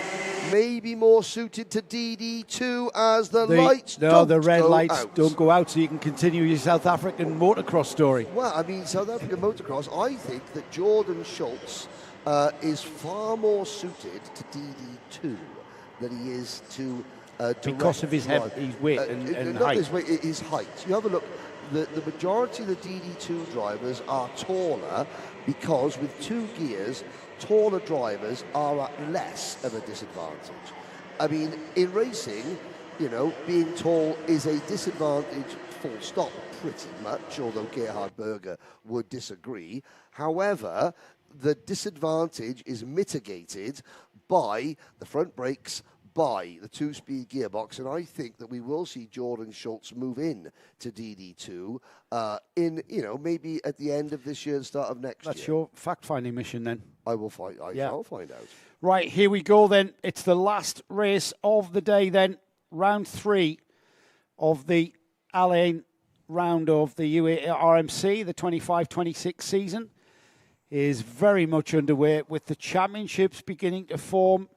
maybe more suited to DD2 as the lights don't the red go lights out. don't go out, so you can continue your South African motocross story. Well, I mean, South African motocross, I think that Jordan Schultz is far more suited to DD2 than he is to because of his weight and not height. His weight, his height. You have a look. The majority of the DD2 drivers are taller because with 2 gears, taller drivers are at less of a disadvantage. I mean, in racing, you know, being tall is a disadvantage, full stop, pretty much, although Gerhard Berger would disagree. However, the disadvantage is mitigated by the front brakes, by the 2-speed gearbox, and I think that we will see Jordan Schultz move in to DD2 in, you know, maybe at the end of this year and start of next year. That's your fact-finding mission then. I will find. I'll find out. Right, here we go then. It's the last race of the day then. Round 3 of the Al Ain round of the UAE RMC, the 25-26 season, is very much underway with the championships beginning to form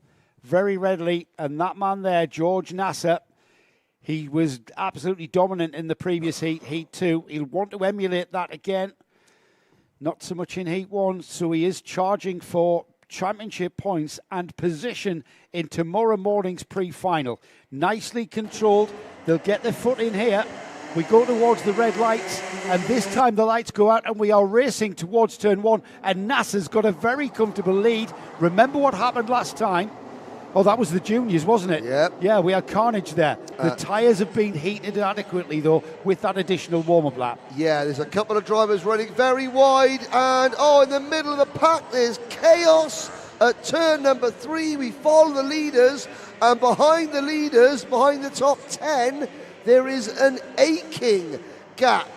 very readily, and that man there, George Nasser, he was absolutely dominant in the previous heat, Heat 2. He'll want to emulate that again. Not so much in Heat 1, so he is charging for championship points and position in tomorrow morning's pre-final. Nicely controlled. They'll get their foot in here. We go towards the red lights, and this time the lights go out, and we are racing towards turn 1, and Nasser's got a very comfortable lead. Remember what happened last time? Oh, that was the juniors, wasn't it? Yep. Yeah, we had carnage there. The tyres have been heated adequately, though, with that additional warm-up lap. Yeah, there's a couple of drivers running very wide, and, in the middle of the pack, there's chaos at turn number 3. We follow the leaders, and behind the leaders, behind the top 10, there is an aching gap,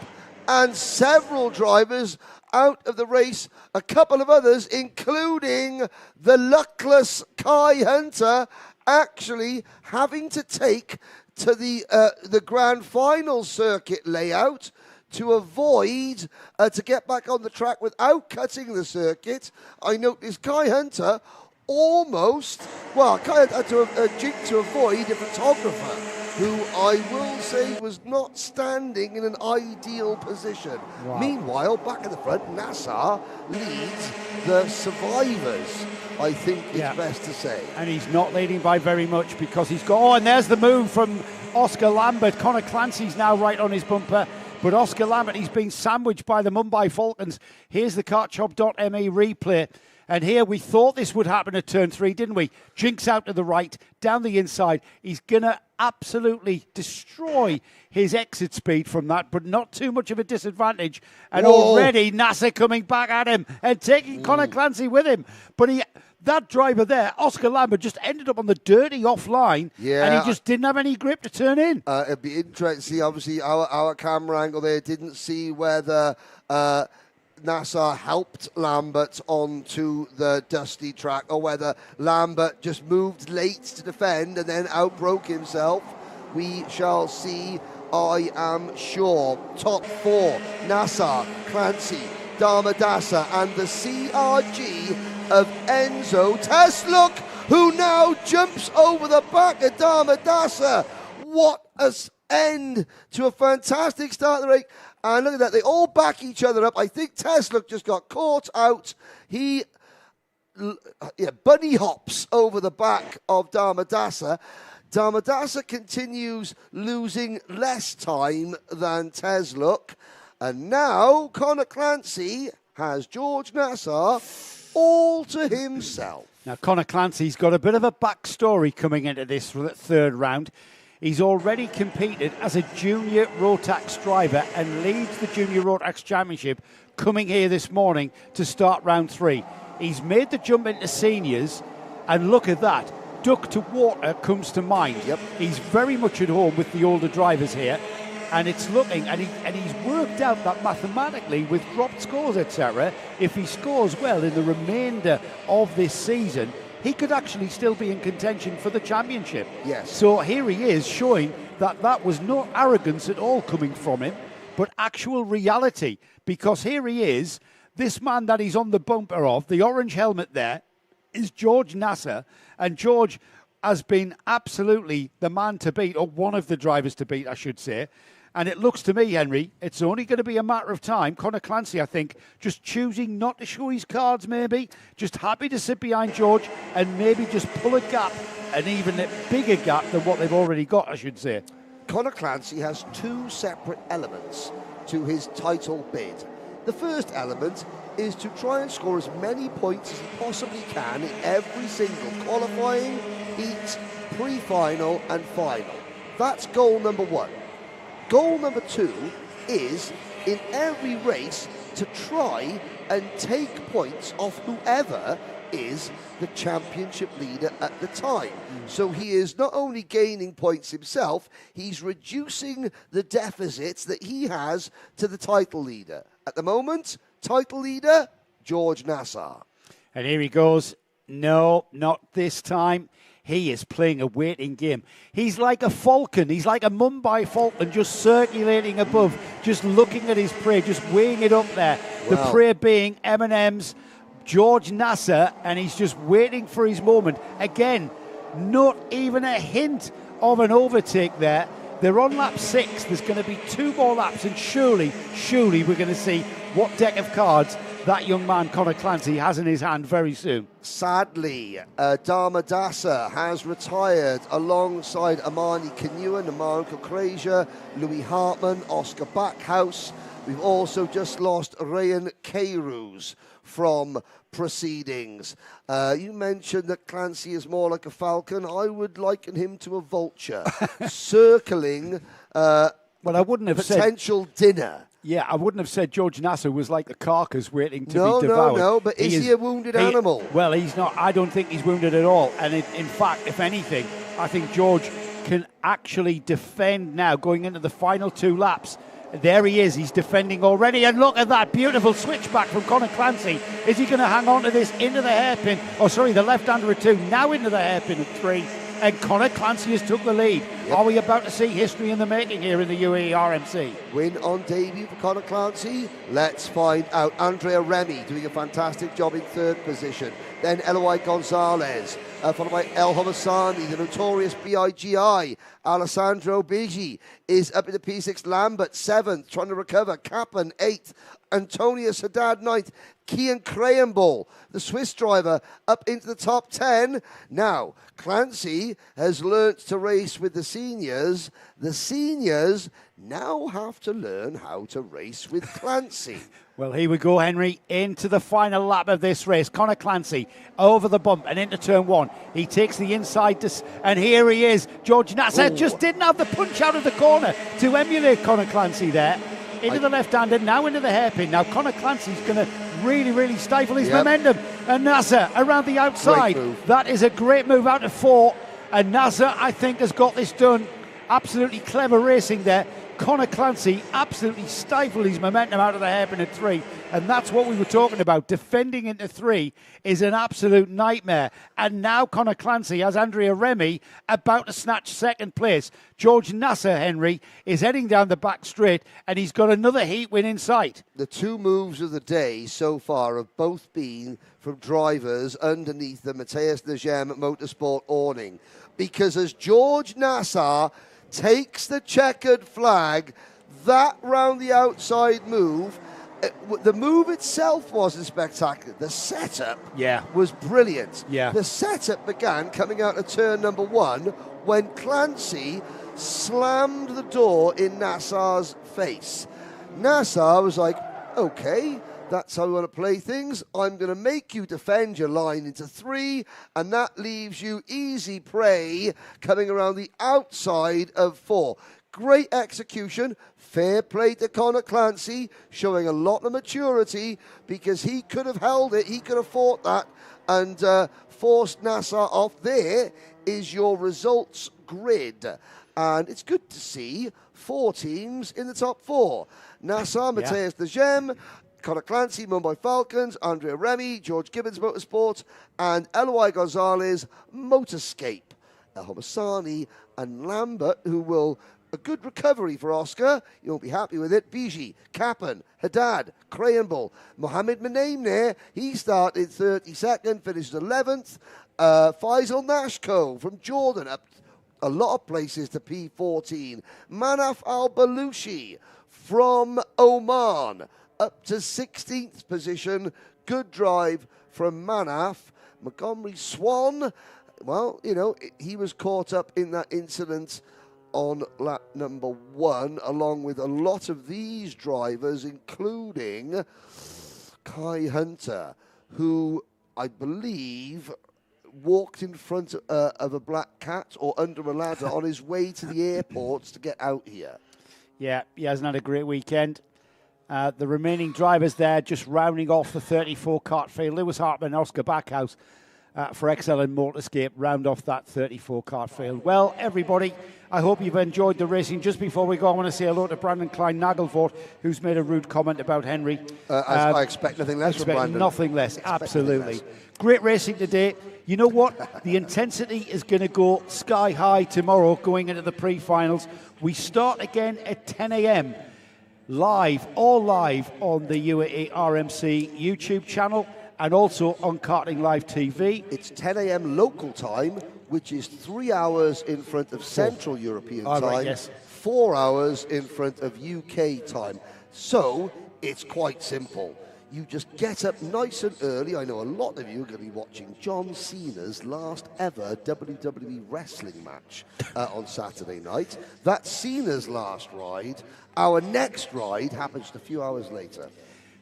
and several drivers out of the race, a couple of others, including the luckless Kai Hunter, actually having to take to the grand final circuit layout to avoid, to get back on the track without cutting the circuit. I noticed Kai Hunter Kai Hunter had to jig to avoid a photographer who I will say was not standing in an ideal position. Wow. Meanwhile, back at the front, Nasser leads the survivors, I think it's best to say. And he's not leading by very much because he's got... and there's the move from Oscar Lambert. Connor Clancy's now right on his bumper. But Oscar Lambert, he's been sandwiched by the Mumbai Falcons. Here's the kartshop.me replay. And here we thought this would happen at turn 3, didn't we? Jinx out to the right, down the inside. He's going to absolutely destroy his exit speed from that, but not too much of a disadvantage. And already Nasser coming back at him and taking Connor Clancy with him. But that driver there, Oscar Lambert, just ended up on the dirty offline, and he just didn't have any grip to turn in. It'd be interesting. Obviously, our camera angle there didn't see whether Nasser helped Lambert onto the dusty track, or whether Lambert just moved late to defend and then outbroke himself. We shall see, I am sure. Top 4, Nasser, Clancy, Dharmadasa, and the CRG of Enzo Tesluk, who now jumps over the back of Dharmadasa. What an end to a fantastic start of the race. And look at that, they all back each other up. I think Tesluk just got caught out. He bunny hops over the back of Dharmadasa. Dharmadasa continues losing less time than Tesluk. And now Connor Clancy has George Nasser all to himself. Now, Connor Clancy's got a bit of a backstory coming into this third round. He's already competed as a junior Rotax driver and leads the Junior Rotax Championship, coming here this morning to start round 3. He's made the jump into seniors, and look at that. Duck to water comes to mind. Yep. He's very much at home with the older drivers here, and it's looking, and he's worked out that mathematically with dropped scores, etc., if he scores well in the remainder of this season, he could actually still be in contention for the championship. Yes. So here he is showing that that was not arrogance at all coming from him, but actual reality. Because here he is, this man that he's on the bumper of, the orange helmet there, is George Nasser. And George has been absolutely the man to beat, or one of the drivers to beat, I should say. And it looks to me, Henry, it's only going to be a matter of time. Conor Clancy, I think, just choosing not to show his cards, maybe. Just happy to sit behind George and maybe just pull a gap, an even bigger gap than what they've already got, I should say. Conor Clancy has 2 separate elements to his title bid. The first element is to try and score as many points as he possibly can in every single qualifying, heat, pre-final and final. That's goal number 1. Goal number 2 is, in every race, to try and take points off whoever is the championship leader at the time. So he is not only gaining points himself, he's reducing the deficits that he has to the title leader. At the moment, title leader, George Nasser. And here he goes. No, not this time. He is playing a waiting game. He's like a falcon. He's like a Mumbai falcon, just circulating above, just looking at his prey, just weighing it up there. Wow. The prey being M&M's George Nasser, and he's just waiting for his moment. Again, not even a hint of an overtake there. They're on lap 6. There's going to be 2 more laps, and surely we're going to see what deck of cards that young man, Conor Clancy, has in his hand very soon. Sadly, Dharma Dasa has retired alongside Amani Kanua, Namaran Kokrasia, Louis Hartman, Oscar Backhouse. We've also just lost Ryan Cairuz from proceedings. You mentioned that Clancy is more like a falcon. I would liken him to a vulture circling well, I wouldn't have potential dinner. Yeah, I wouldn't have said George Nasser was like a carcass waiting to be devoured. No, but is he a wounded animal? Well, he's not. I don't think he's wounded at all. And in fact, if anything, I think George can actually defend now going into the final 2 laps. There he is. He's defending already. And look at that beautiful switchback from Conor Clancy. Is he going to hang on to this into the hairpin? Oh, sorry, the left-hander at 2, now into the hairpin at 3. And Conor Clancy has took the lead. Yep. Are we about to see history in the making here in the UAE RMC? Win on debut for Conor Clancy? Let's find out. Andrea Remy doing a fantastic job in 3rd position. Then Eloy Gonzalez, followed by El Homassani, the notorious BIGI. Alessandro Bigi is up in the P6. Lambert, 7th, trying to recover. Kappen, 8th. Antonio Sadat, 9th. Kian Krahenbull, the Swiss driver, up into the top 10. Now, Clancy has learnt to race with the seniors. The seniors now have to learn how to race with Clancy. Well, here we go, Henry, into the final lap of this race. Conor Clancy over the bump and into turn 1. He takes the inside, and here he is. George Nasser just didn't have the punch out of the corner to emulate Conor Clancy there. Into the left-hander, now into the hairpin. Now Conor Clancy's going to really stifle his momentum. And Nasser around the outside. That is a great move out of 4. And Nasser, I think, has got this done. Absolutely clever racing there. Conor Clancy absolutely stifled his momentum out of the hairpin at 3. And that's what we were talking about. Defending into 3 is an absolute nightmare. And now Conor Clancy has Andrea Remy about to snatch 2nd place. George Nasser, Henry, is heading down the back straight, and he's got another heat win in sight. The 2 moves of the day so far have both been from drivers underneath the Matthias Negem Motorsport awning. Because as George Nasser takes the checkered flag, that round the outside move, the move itself wasn't spectacular. The setup was brilliant. Yeah. The setup began coming out of turn number 1 when Clancy slammed the door in Nasser's face. Nasser was like, okay, That's how we want to play things. I'm going to make you defend your line into 3, and that leaves you easy prey coming around the outside of 4. Great execution. Fair play to Connor Clancy, showing a lot of maturity because he could have held it. He could have fought that and forced Nassar off. There is your results grid. And it's good to see 4 teams in the top 4. Nassar, Matthias de Gem, Connor Clancy, Mumbai Falcons, Andrea Remy, George Gibbons Motorsport, and Eloy Gonzalez Motorscape. El Homasani and Lambert, who will... A good recovery for Oscar. You won't be happy with it. Biji, Kappen, Haddad, Crayenbull, Mohamed Menaim there. He started 32nd, finished 11th. Faisal Nashko from Jordan up a lot of places to P14. Manaf Al-Balushi from Oman up to 16th position. Good drive from Manaf. Montgomery Swan, well, you know, he was caught up in that incident on lap number 1, along with a lot of these drivers, including Kai Hunter, who I believe walked in front of a black cat or under a ladder on his way to the airports to get out here. Yeah, he hasn't had a great weekend. The remaining drivers there just rounding off the 34 kart field. Lewis Hartman and Oscar Backhouse for XL and Motorscape round off that 34 kart field. Well, everybody, I hope you've enjoyed the racing. Just before we go, I want to say hello to Brandon Klein-Nagelvoort, who's made a rude comment about Henry. I expect nothing less from Brandon. Nothing less, absolutely. Great racing today. You know what? The intensity is going to go sky high tomorrow going into the pre-finals. We start again at 10 a.m. live, all live on the UAE RMC YouTube channel and also on Karting Live TV. It's 10 a.m. local time, which is 3 hours in front of Central European time, right, yes. 4 hours in front of UK time. So it's quite simple. You just get up nice and early. I know a lot of you are going to be watching John Cena's last ever WWE wrestling match on Saturday night. That's Cena's last ride. Our next ride happens a few hours later.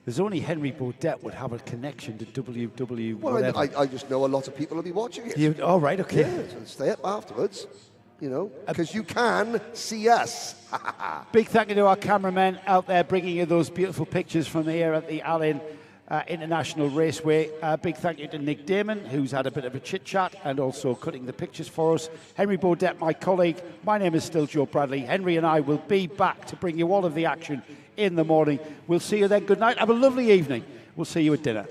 There's only Henry Baudet would have a connection to WWE. Well, I just know a lot of people will be watching it. All right, okay. Yeah, so stay up afterwards, you know, because you can see us. Big thank you to our cameramen out there bringing you those beautiful pictures from here at the Allen International Raceway. Big thank you to Nick Damon, who's had a bit of a chit-chat and also cutting the pictures for us. Henry Baudet, my colleague. My name is still Joe Bradley. Henry and I will be back to bring you all of the action in the morning. We'll see you then. Good night. Have a lovely evening. We'll see you at dinner.